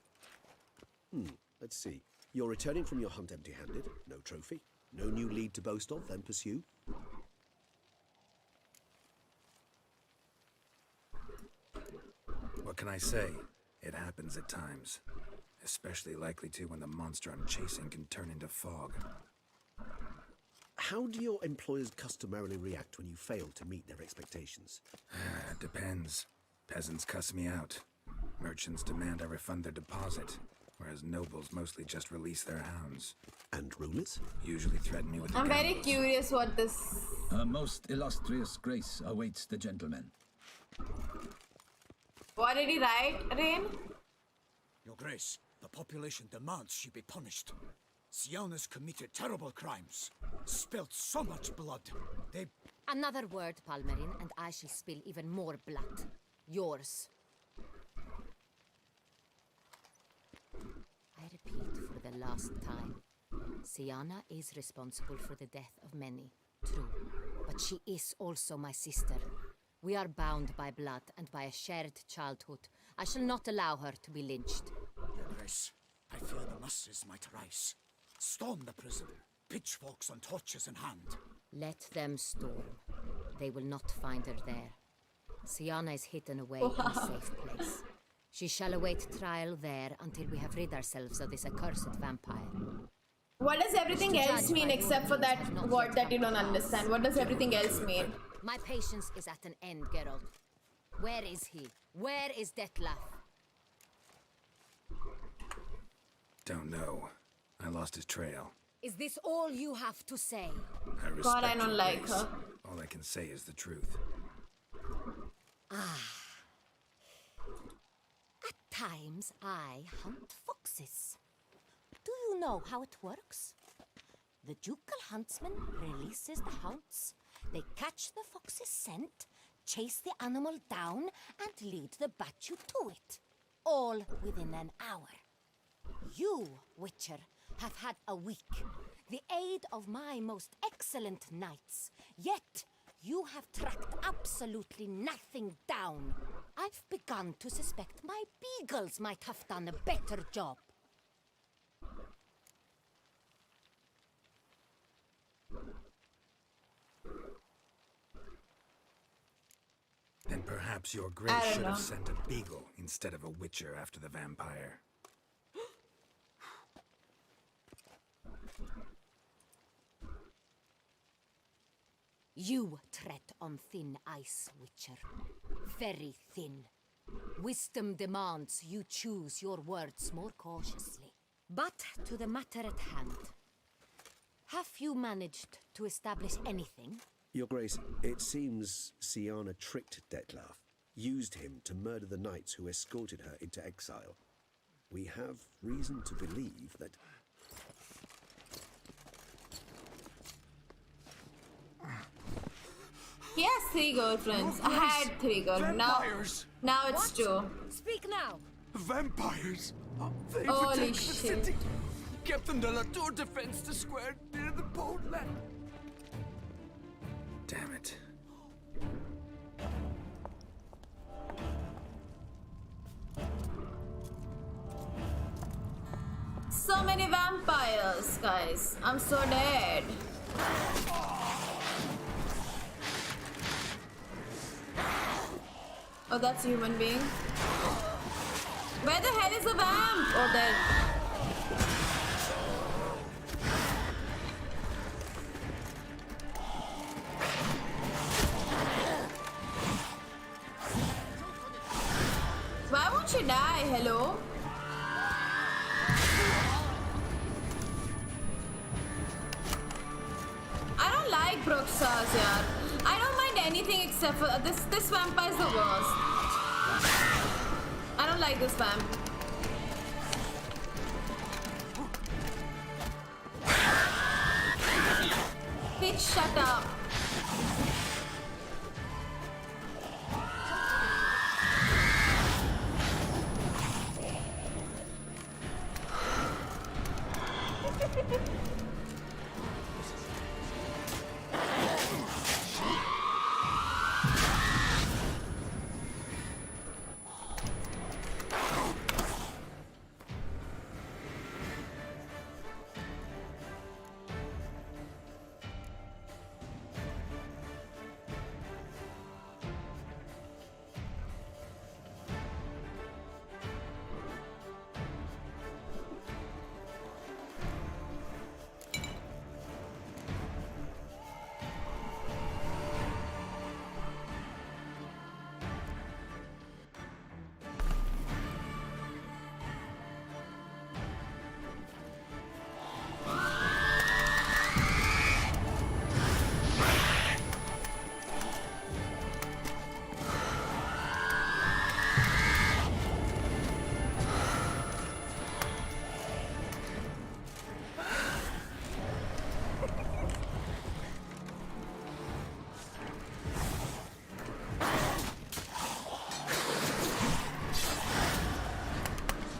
Let's see. You're returning from your hunt empty-handed. No trophy. No new lead to boast of, then pursue.
What can I say? It happens at times. Especially likely to when the monster I'm chasing can turn into fog.
How do your employers customarily react when you fail to meet their expectations?
Depends. Peasants cuss me out. Merchants demand I refund their deposit, whereas nobles mostly just release their hounds.
And rulers?
Usually threaten me with
I'm very curious what this...
A most illustrious grace awaits the gentleman.
What did he write, Rain?
Your Grace, the population demands she be punished. Sienna's committed terrible crimes. Spilt so much blood. They...
Another word, Palmerin, and I shall spill even more blood. Yours. I repeat for the last time. Sienna is responsible for the death of many, true. But she is also my sister. We are bound by blood and by a shared childhood. I shall not allow her to be lynched.
Your Grace, I fear the masses might rise. Storm the prison, pitchforks and torches in hand.
Let them storm. They will not find her there. Sienna is hidden away in a safe place. She shall await trial there until we have rid ourselves of this accursed vampire.
What does everything else mean except for that word that you don't understand? What does everything else mean?
My patience is at an end, Geralt. Where is he? Where is Detlef?
Don't know. I lost his trail.
Is this all you have to say?
I respect
God, I don't
your
like
grace.
her.
All I can say is the truth.
At times, I hunt foxes. Do you know how it works? The ducal huntsman releases the hounds. They catch the fox's scent, chase the animal down, and lead the Bachu to it. All within an hour. You, Witcher, have had a week. The aid of my most excellent knights. Yet, you have tracked absolutely nothing down. I've begun to suspect my beagles might have done a better job.
Then perhaps your grace should have sent a beagle instead of a witcher after the vampire.
You tread on thin ice, Witcher. Very thin. Wisdom demands you choose your words more cautiously. But to the matter at hand. Have you managed to establish anything?
Your Grace, it seems Sienna tricked Detlef. used him to murder the knights who escorted her into exile. We have reason to believe that...
He has 3 girlfriends. I had 3 girlfriends. Now it's 2.
Speak now.
Vampires. They
Holy
protect the
shit.
city. Captain de la Tour defends the square near the boatland.
Damn it.
So many vampires, guys. I'm so dead. Oh, that's a human being. Where the hell is the vamp? Oh, there. Why won't you die? Hello? I don't like Bruxas, yaar. I don't mind anything except for this vampire is the worst. I don't like this vamp. Bitch, shut up.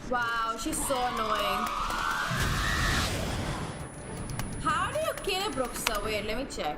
Wow, she's so annoying. How do you kill a Bruxa? Wait, let me check.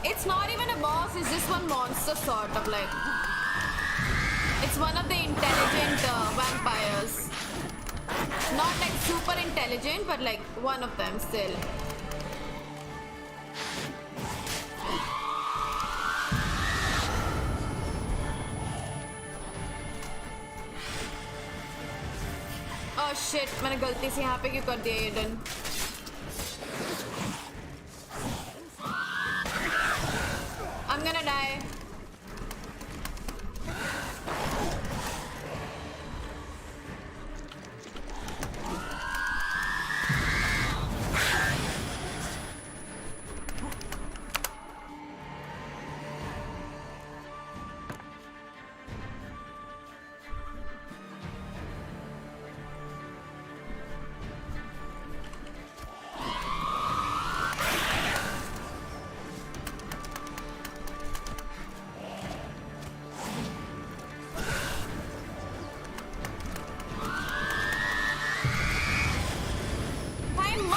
It's not even a boss, it's just one monster sort of like. It's one of the intelligent vampires. Not like super intelligent, but like one of them still. Oh shit, मैंने गलती से यहाँ पे क्यों कर दिया ये done? I'm gonna die.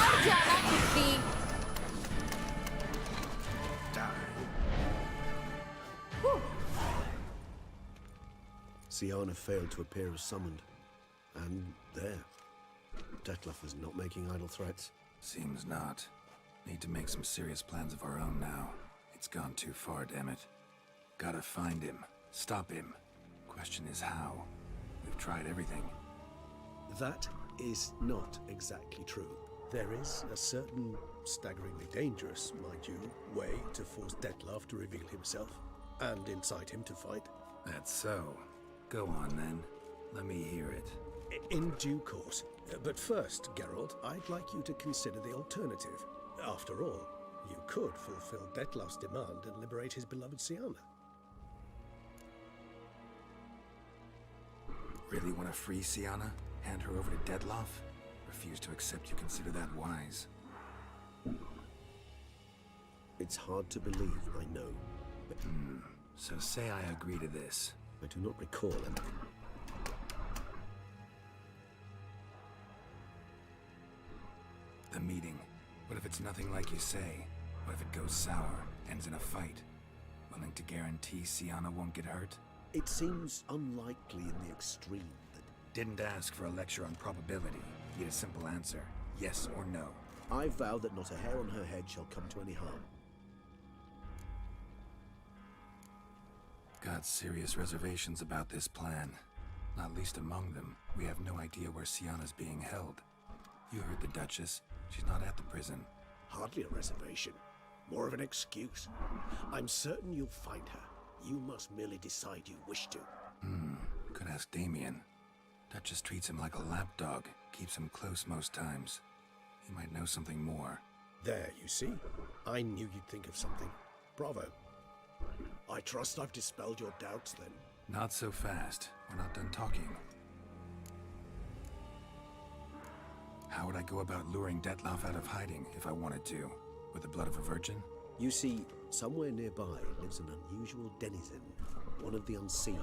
मर जाना कुत्ती।
Siana failed to appear as summoned. And there. Detlef is not making idle threats.
Seems not. Need to make some serious plans of our own now. It's gone too far, damn it. Gotta find him. Stop him. Question is how. We've tried everything.
That is not exactly true. There is a certain, staggeringly dangerous, mind you, way to force Detlef to reveal himself, and incite him to fight.
That's so. Go on, then. Let me hear it.
In due course. But first, Geralt, I'd like you to consider the alternative. After all, you could fulfill Detlef's demand and liberate his beloved Siana.
Really want to free Siana? Hand her over to Detlef? Refuse to accept you consider that wise.
It's hard to believe, I know. But
So say I agree to this.
I do not recall it.
The meeting. What if it's nothing like you say? What if it goes sour, ends in a fight? Willing to guarantee Siana won't get hurt?
It seems unlikely in the extreme that...
Didn't ask for a lecture on probability. Need a simple answer. Yes or no.
I vow that not a hair on her head shall come to any harm.
Got serious reservations about this plan. Not least among them, we have no idea where Siana's being held. You heard the Duchess. She's not at the prison.
Hardly a reservation. More of an excuse. I'm certain you'll find her. You must merely decide you wish to.
Could ask Damien. Duchess treats him like a lapdog. Keeps him close most times. He might know something more.
There, you see? I knew you'd think of something. Bravo. I trust I've dispelled your doubts, then.
Not so fast. We're not done talking. How would I go about luring Detlef out of hiding if I wanted to? With the blood of a virgin?
You see, somewhere nearby lives an unusual denizen. One of the unseen,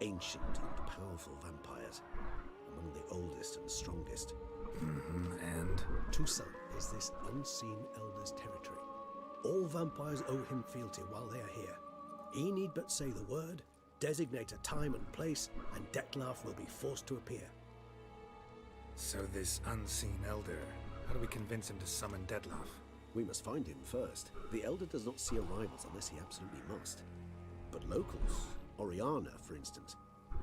ancient and powerful vampires. Among the oldest and strongest.
And?
Toussaint is this unseen elder's territory. All vampires owe him fealty while they are here. He need but say the word, designate a time and place, and Detlef will be forced to appear.
So this unseen elder, how do we convince him to summon Detlef?
We must find him first. The elder does not see arrivals unless he absolutely must. But locals, Oriana, for instance.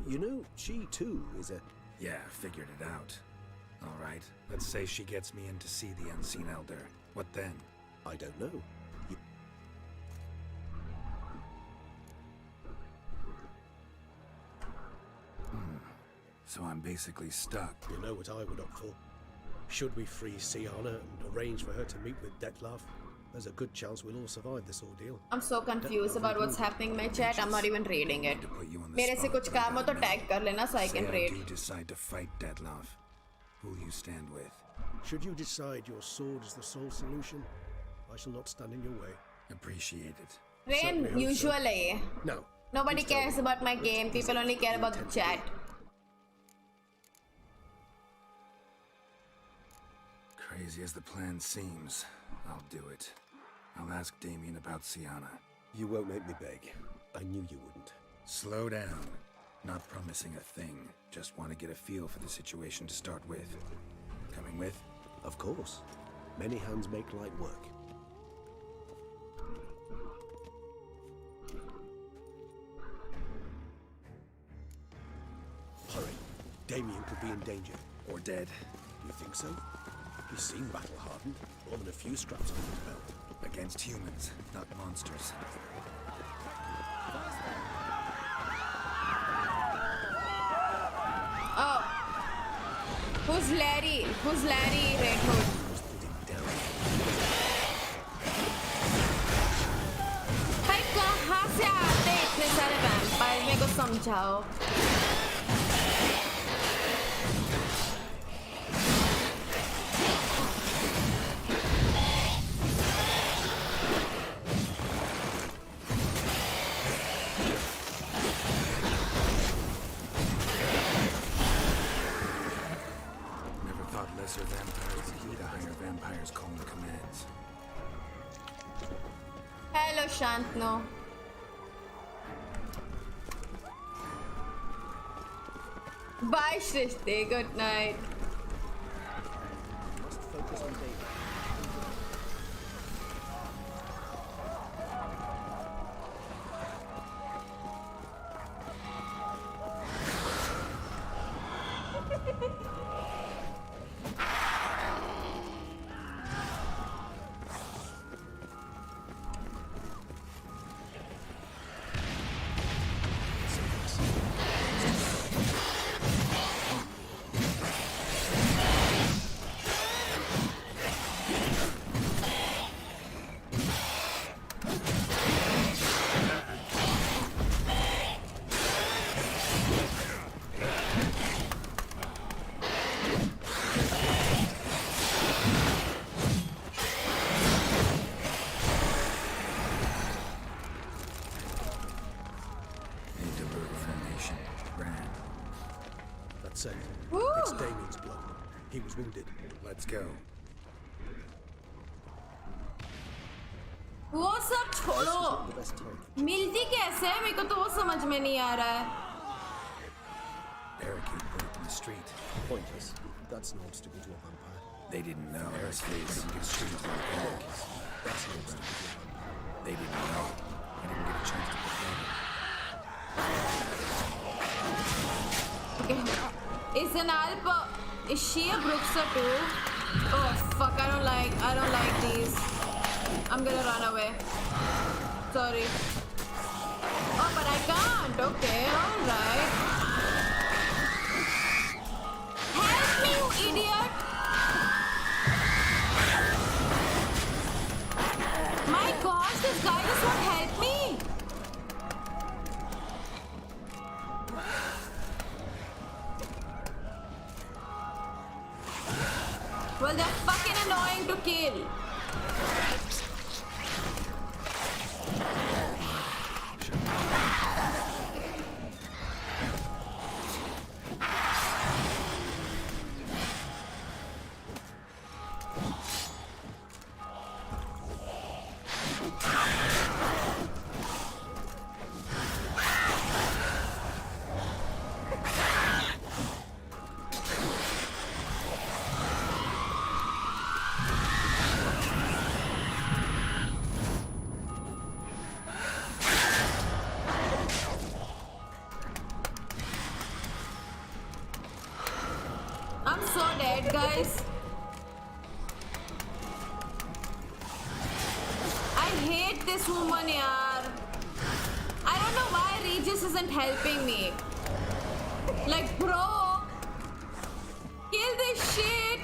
You know, she too is a...
Yeah, figured it out. All right, let's say she gets me in to see the unseen elder. What then?
I don't know.
So I'm basically stuck.
You know what I would opt for? Should we free Siana and arrange for her to meet with Detlef, there's a good chance we'll all survive this ordeal.
I'm so confused about what's happening in my chat. I'm not even reading it. मेरे से कुछ काम हो तो tag कर लेना so I can read.
Say I do decide to fight Detlef. Who'll you stand with?
Should you decide your sword is the sole solution, I shall not stand in your way.
Appreciate it.
Rain, usually.
No.
Nobody cares about my game. People only care about the chat.
Crazy as the plan seems, I'll do it. I'll ask Damien about Siana.
You won't make me beg. I knew you wouldn't.
Slow down. Not promising a thing. Just want to get a feel for the situation to start with. Coming with?
Of course. Many hands make light work. Hurry. Damien could be in danger.
Or dead.
You think so? He seemed battle-hardened. More than a few scraps on his belt.
Against humans, not monsters.
Oh. Who's Larry? Who's Larry Red Hood? भाई कहाँ से आते हैं इतने सारे vampire? मेरे को समझाओ.
vampires calling commands.
Hello, Shantnu. Bye, Shrishti. Good night.
Must focus on David. That's it. It's Damien's blow. He was wounded.
Let's go.
वो सब छोड़ो मिलती कैसे है मेरे को तो वो समझ में नहीं आ रहा है
Barricade put up in the street.
Pointless. That's not stupid to a vampire.
They didn't know. Barricade couldn't get street like that.
That's not stupid to a vampire.
They didn't know. I didn't get a chance to perform it.
Okay. Is Analpa, is she a Brookster too? Oh fuck, I don't like these. I'm gonna run away. Sorry. Oh, but I can't. Okay, alright. Help me, you idiot! My gosh, this guy just won't help me! Well, they're fucking annoying to kill. I'm so dead, guys. I hate this woman, yaar. I don't know why Regis isn't helping me. Like, bro, kill this shit.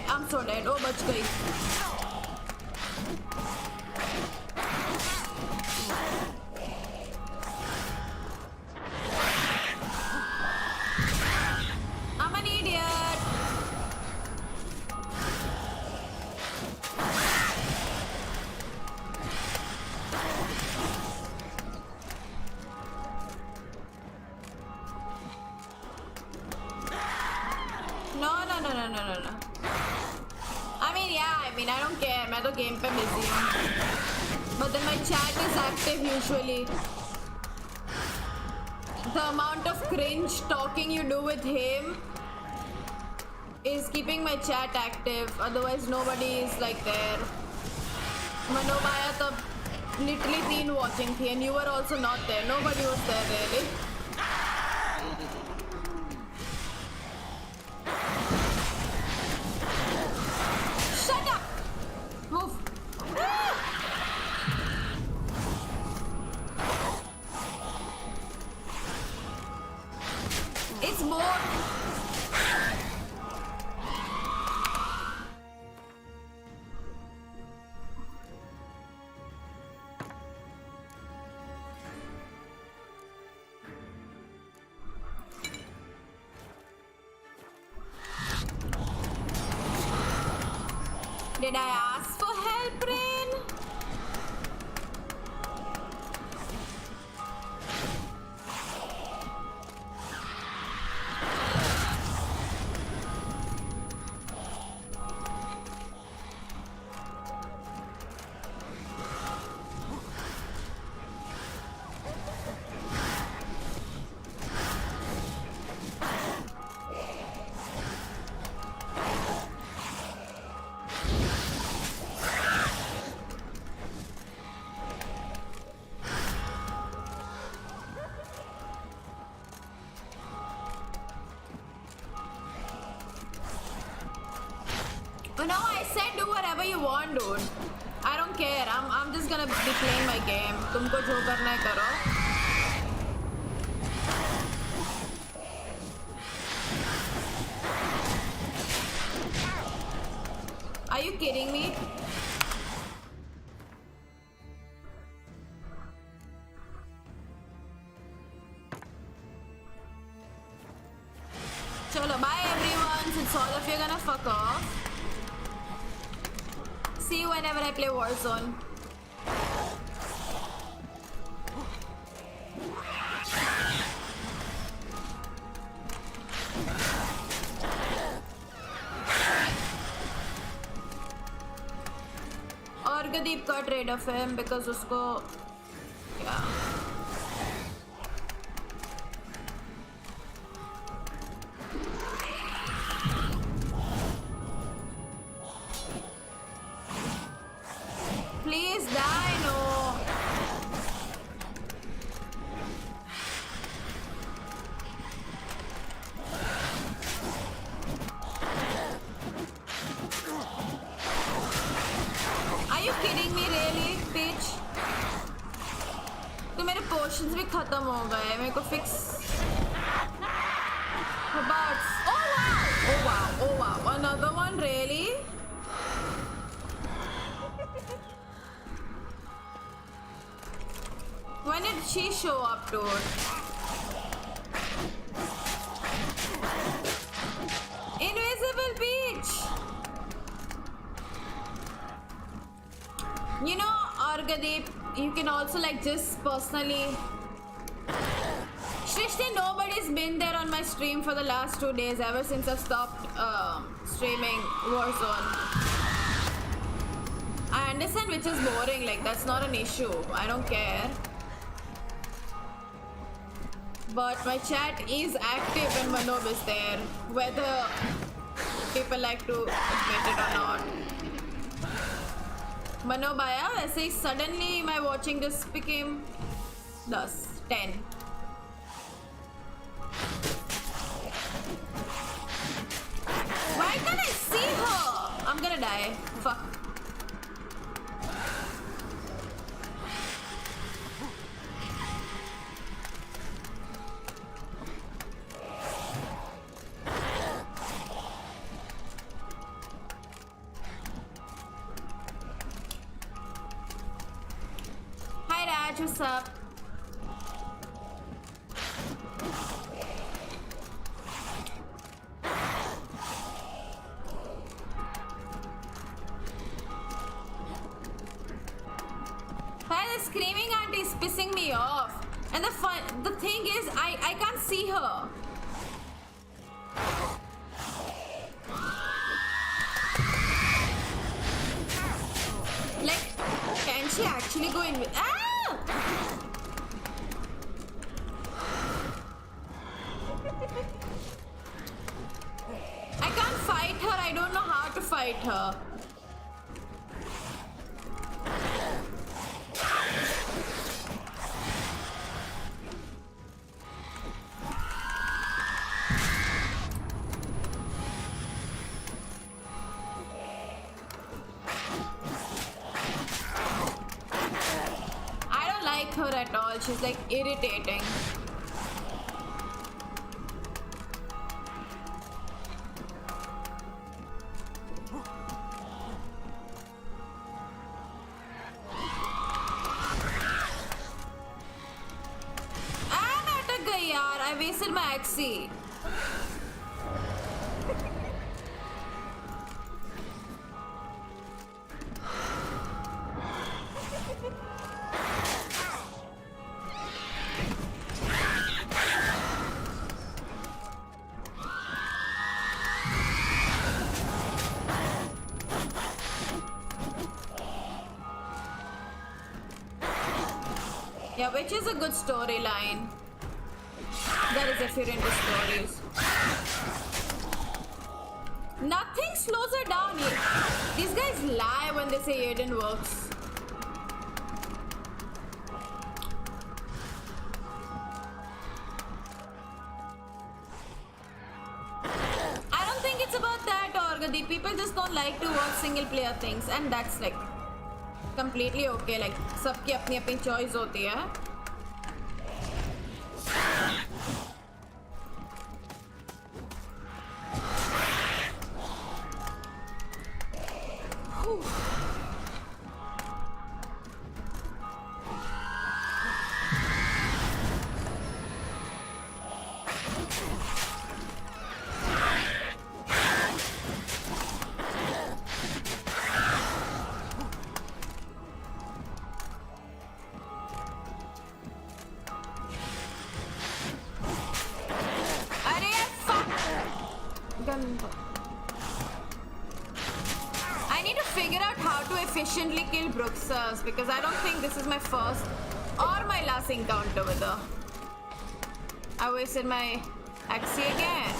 I'm so dead. Oh, बच गई. I'm an idiot. No. I don't care. मैं तो game पे busy हूँ. But then my chat is active usually. The amount of cringe talking you do with him is keeping my chat active. Otherwise, nobody is like there. Manob आया तब literally 3 watching थी, and you were also not there. Nobody was there really. It's more. Did I ask for help, Rain? No, I said do whatever you want, dude. I don't care. I'm just gonna be playing my game. तुमको जो करना है करो. Are you kidding me? Cholo, bye everyone. Since all of you are gonna fuck off. See you whenever I play Warzone. Orgadeep got rid of him because usko yeah. Please die, no. Are you kidding me, really, bitch? तो मेरे portions भी खत्म हो गए. मेरे को fix. But oh wow, oh wow, oh wow, another one, really? When did she show up, dude? Invisible beach! You know, Orgadeep, you can also like just personally... Shrishti, nobody's been there on my stream for the last 2 days ever since I've stopped streaming Warzone. I understand which is boring, like that's not an issue. I don't care. But my chat is active when Manob is there, whether people like to admit it or not. Manob आया, ऐसे ही suddenly my watching just became 10. Why can't I see her? I'm gonna die. Fuck. Hi Raj, what's up? Hi, the screaming auntie is pissing me off. And the thing is, I can't see her. Like, can she actually go in with... Ah! I can't fight her. I don't know how to fight her. I don't like her at all. She's like irritating. I wasted my axie. Yeah, which is a good storyline. That is if you're into stories. Nothing slows her down. These guys lie when they say Aiden works. I don't think it's about that, Orgadi. People just don't like to watch single player things, and that's like completely okay. Like सबकी अपनी अपनी choice होती है. I need to figure out how to efficiently kill Bruxas because I don't think this is my first or my last encounter with her. I wasted my Axie again.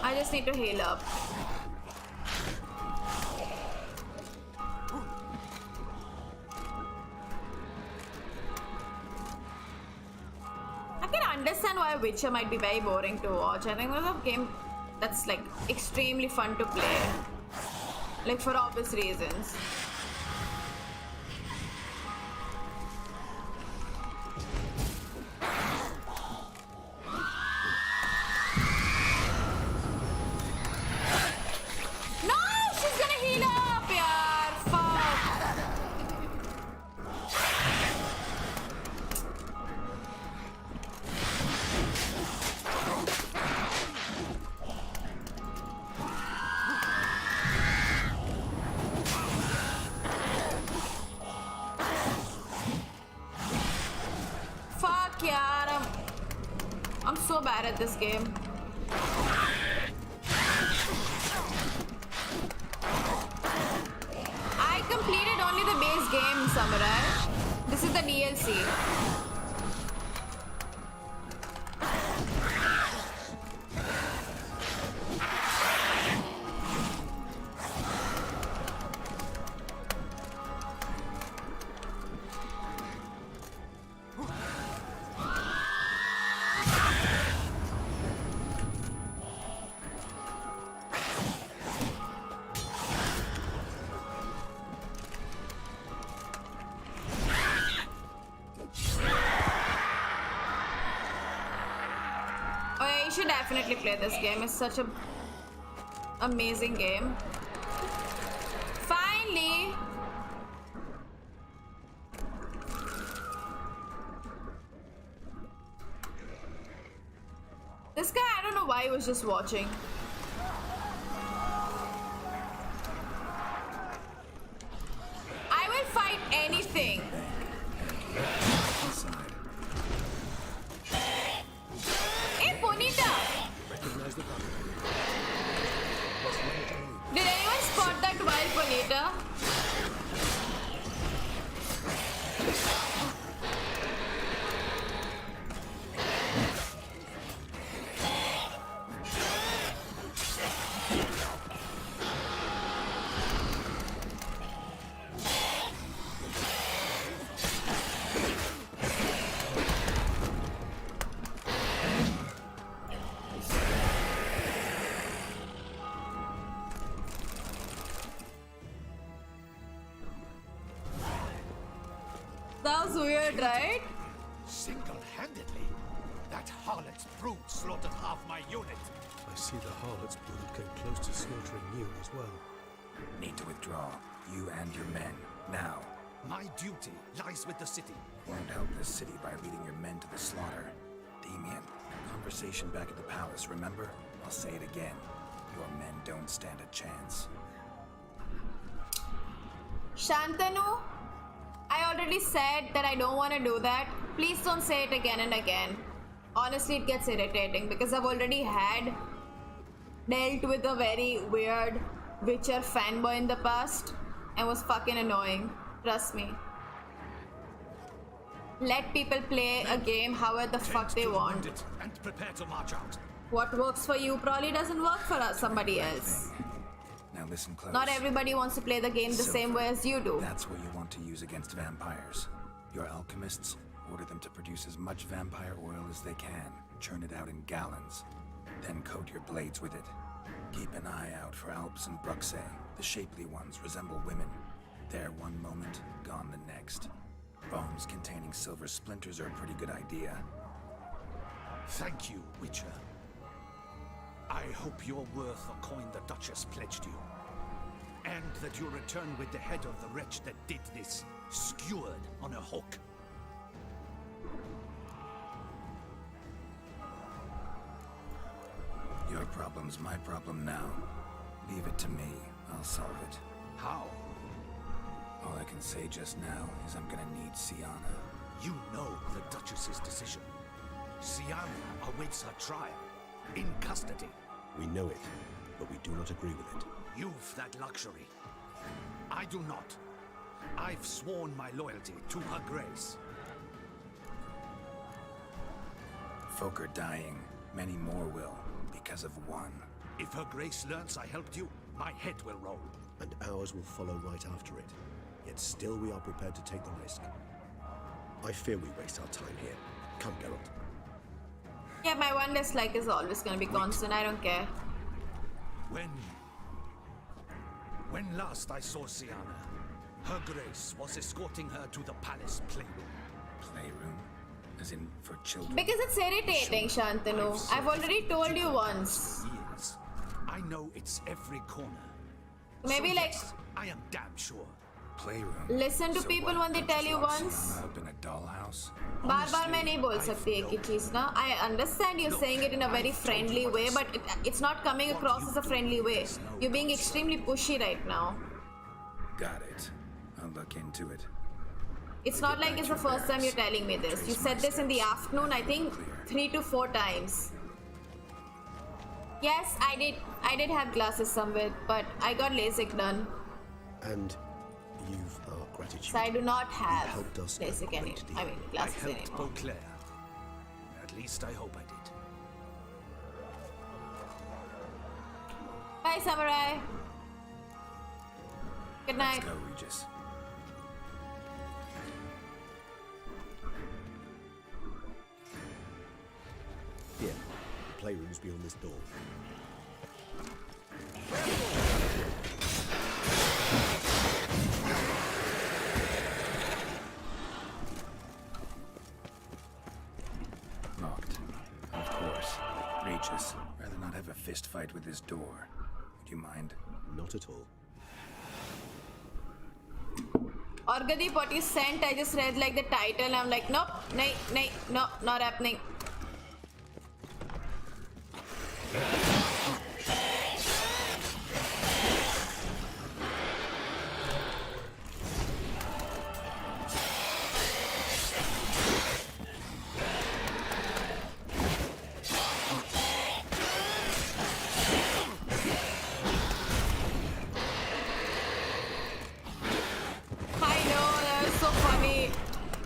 I just need to heal up. Understand why Witcher might be very boring to watch. I think it's a game that's like extremely fun to play, like for obvious reasons. No, she's gonna heal up, yaar. Fuck. I'm so bad at this game. I completed only the base game, Samurai. This is the DLC. You should definitely play this game. It's such an amazing game. Finally! This guy, I don't know why he was just watching. I will fight anything. Did anyone spot that wild Bonita? That was weird, right?
Single-handedly? That harlot's brood slaughtered half my unit.
I see the harlot's brood came close to slaughtering you as well.
Need to withdraw. You and your men. Now.
My duty lies with the city.
Won't help this city by leading your men to the slaughter. Damien, conversation back at the palace, remember? I'll say it again. Your men don't stand a chance.
Shantanu, I already said that I don't want to do that. Please don't say it again and again. Honestly, it gets irritating because I've already had dealt with a very weird Witcher fanboy in the past and was fucking annoying. Trust me. Let people play a game however the fuck they want.
And prepare to march out.
What works for you probably doesn't work for somebody else.
Now listen close.
Not everybody wants to play the game the same way as you do.
That's what you want to use against vampires. Your alchemists, order them to produce as much vampire oil as they can. Churn it out in gallons. Then coat your blades with it. Keep an eye out for Alps and Bruxae. The shapely ones resemble women. There one moment, gone the next. Bombs containing silver splinters are a pretty good idea.
Thank you, Witcher. I hope you're worth the coin the Duchess pledged you. And that you'll return with the head of the wretch that did this, skewered on a hook.
Your problem's my problem now. Leave it to me. I'll solve it.
How?
All I can say just now is I'm gonna need Siana.
You know the Duchess's decision. Siana awaits her trial. In custody.
We know it, but we do not agree with it.
You've that luxury. I do not. I've sworn my loyalty to her grace.
Folk are dying. Many more will, because of one.
If her grace learns I helped you, my head will roll.
And ours will follow right after it. Yet still we are prepared to take the risk. I fear we waste our time here. Come, Geralt.
Yeah, my one dislike is always gonna be constant. I don't care.
When last I saw Siana, her grace was escorting her to the palace playroom.
Playroom? As in for children?
Because it's irritating, Shantanu. I've already told you once.
Years. I know it's every corner.
Maybe
So
like
yes, I am damn sure.
Playroom.
listen to
So
people
what,
when they tell you
Siana
once.
up in a dollhouse?
बार-बार मैं नहीं बोल सकती एक ही चीज ना. I understand you're saying it in a very friendly way, but it's not coming across as a friendly way. You're being extremely pushy right now.
Got it. I'll look into it.
It's not like it's the first time you're telling me this. You said this in the afternoon, I think 3 to 4 times. Yes, I did have glasses somewhere, but I got LASIK done.
And you've our gratitude.
So I do not have
helped us
LASIK
a
any.
great deal.
I mean, glasses
I helped
anymore.
Beauclair. At least I hope I did.
Bye, Samurai. Good night.
Let's go, Regis.
Here, the playroom's beyond this door.
Locked. Of course. Regis, rather not have a fist fight with this door. Would you mind?
Not at all.
Orgadi, what you sent, I just read like the title. I'm like, nope, no, not happening.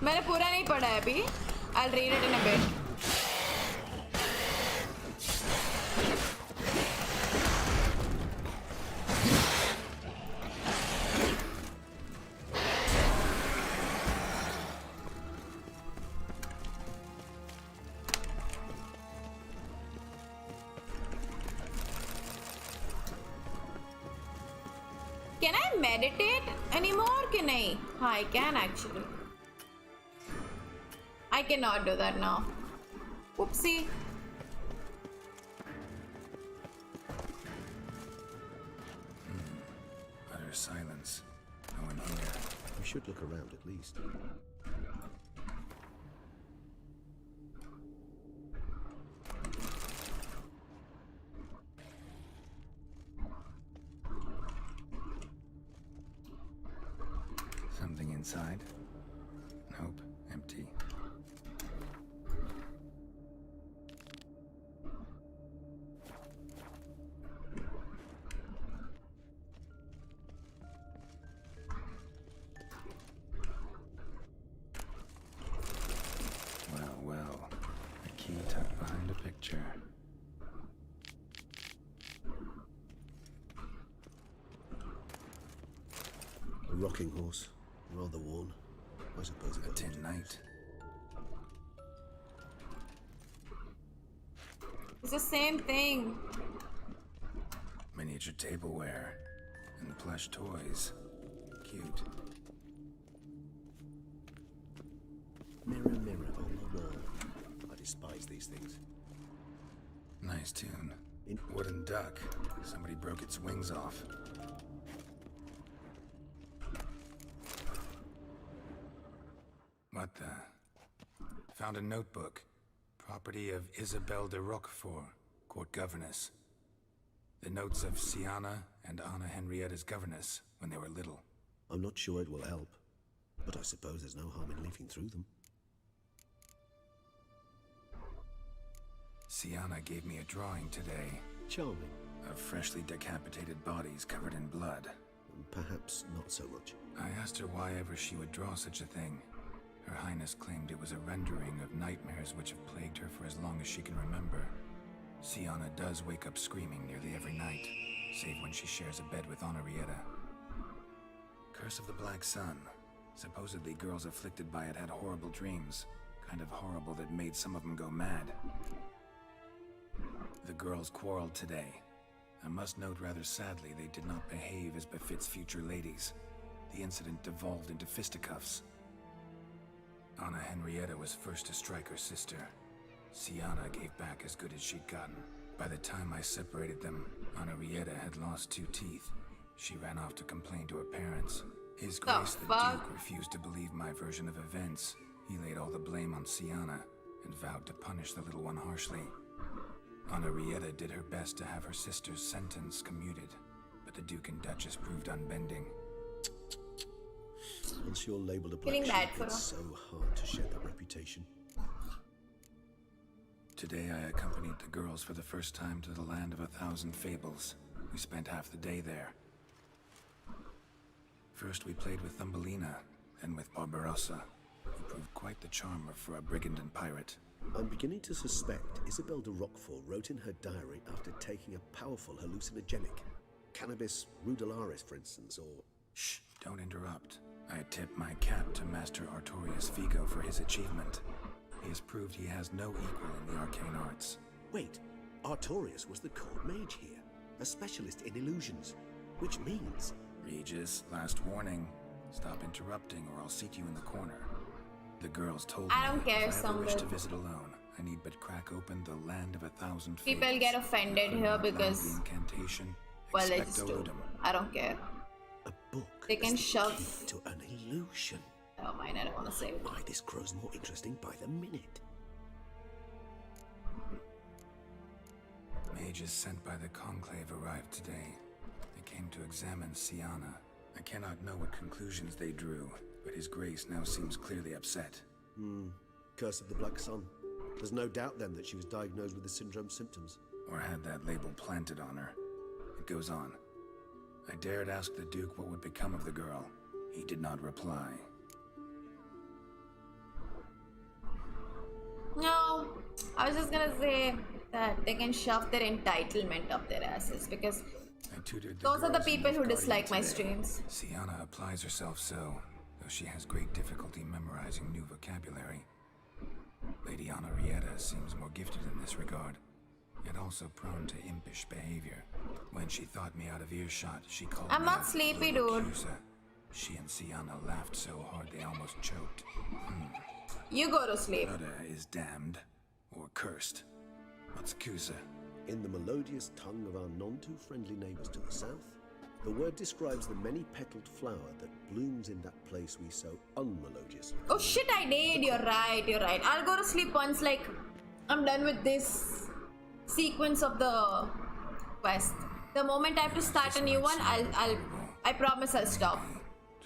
मैंने पूरा नहीं पढ़ा है अभी. I'll read it in a bit. Can I meditate anymore? Can I? I can actually. I cannot do that now. Oopsie.
Utter silence. No one here.
We should look around at least.
Something inside? Nope. Empty. furniture.
A rocking horse, rather worn. I suppose it got
tin knight.
It's the same thing.
Miniature tableware and plush toys. Cute.
Mirror, mirror on the wall. I despise these things.
Nice tune. Wooden duck. Somebody broke its wings off. What the? Found a notebook. Property of Isabelle de Roquefort, court governess. The notes of Sienna and Anna Henrietta's governess when they were little.
I'm not sure it will help, but I suppose there's no harm in leafing through them.
Sienna gave me a drawing today.
Charming.
Of freshly decapitated bodies covered in blood.
Perhaps not so much.
I asked her why ever she would draw such a thing. Her Highness claimed it was a rendering of nightmares which have plagued her for as long as she can remember. Sienna does wake up screaming nearly every night, save when she shares a bed with Henrietta. Curse of the Black Sun. Supposedly girls afflicted by it had horrible dreams. Kind of horrible that made some of them go mad. The girls quarreled today. I must note rather sadly they did not behave as befits future ladies. The incident devolved into fisticuffs. Anna Henrietta was first to strike her sister. Sienna gave back as good as she'd gotten. By the time I separated them, Henrietta had lost 2 teeth. She ran off to complain to her parents. His Grace the Duke refused to believe my version of events. He laid all the blame on Sienna and vowed to punish the little one harshly. Henrietta did her best to have her sister's sentence commuted, but the Duke and Duchess proved unbending.
Once you're labeled a black sheep, it's so hard to shed that reputation.
Today I accompanied the girls for the first time to the land of 1,000 fables. We spent half the day there. First we played with Thumbelina, then with Barbarossa, who proved quite the charmer for a brigand and pirate.
I'm beginning to suspect Isabelle de Roquefort wrote in her diary after taking a powerful hallucinogenic. Cannabis rudelaris, for instance, or...
Shh, don't interrupt. I tip my cap to Master Artorius Vigo for his achievement. He has proved he has no equal in the arcane arts.
Wait, Artorius was the court mage here, a specialist in illusions, which means...
Regis, last warning. Stop interrupting or I'll seat you in the corner. The girls told
I don't
me
care,
if I ever wish to visit alone, I need but crack open the land of 1,000 fables.
People get offended here because...
Incantation,
well, they just do. I don't care.
A book
they can shove...
the key to an illusion.
Oh, mine, I don't want to say it.
Why, this grows more interesting by the minute.
Mages sent by the Conclave arrived today. They came to examine Sienna. I cannot know what conclusions they drew, but His Grace now seems clearly upset.
Curse of the Black Sun. There's no doubt then that she was diagnosed with the syndrome symptoms.
Or had that label planted on her. It goes on. I dared ask the Duke what would become of the girl. He did not reply.
No, I was just gonna say that they can shove their entitlement up their asses because those are the people who dislike my streams.
Sienna applies herself so, though she has great difficulty memorizing new vocabulary. Lady Henrietta seems more gifted in this regard, yet also prone to impish behavior. When she thought me out of earshot, she called
I'm
me
not
a
sleepy,
little
dude.
accuser. She and Sienna laughed so hard they almost choked.
You go to sleep.
Rudder is damned, or cursed. What's accuser?
In the melodious tongue of our none-too-friendly neighbors to the south, the word describes the many-petaled flower that blooms in that place we so unmelodiously...
Oh shit, I did. You're right. You're right. I'll go to sleep once, like, I'm done with this sequence of the quest. The moment I have to start a new one, I promise I'll stop.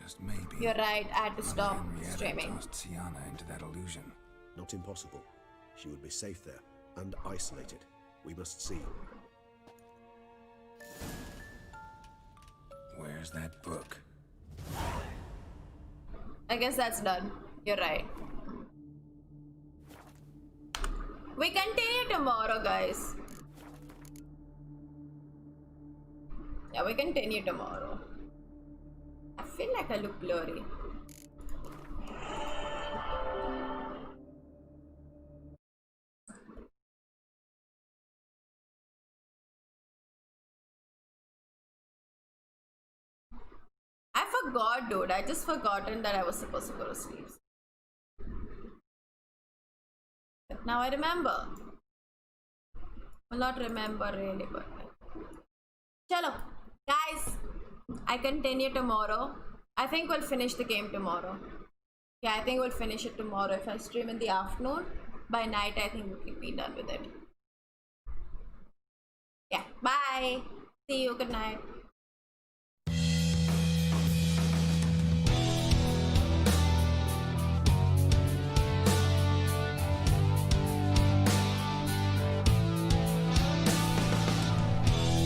Just maybe.
You're right. I had to stop streaming.
Tossed Sienna into that illusion.
Not impossible. She would be safe there, and isolated. We must see.
Where's that book?
I guess that's done. You're right. We continue tomorrow, guys. Yeah, we continue tomorrow. I feel like I look blurry. I forgot, dude. I just forgotten that I was supposed to go to sleep. But now I remember. Will not remember really, but chalo, guys. I continue tomorrow. I think we'll finish the game tomorrow. Yeah, I think we'll finish it tomorrow. If I stream in the afternoon, by night I think we'll be done with it. Yeah, bye. See you. Good night.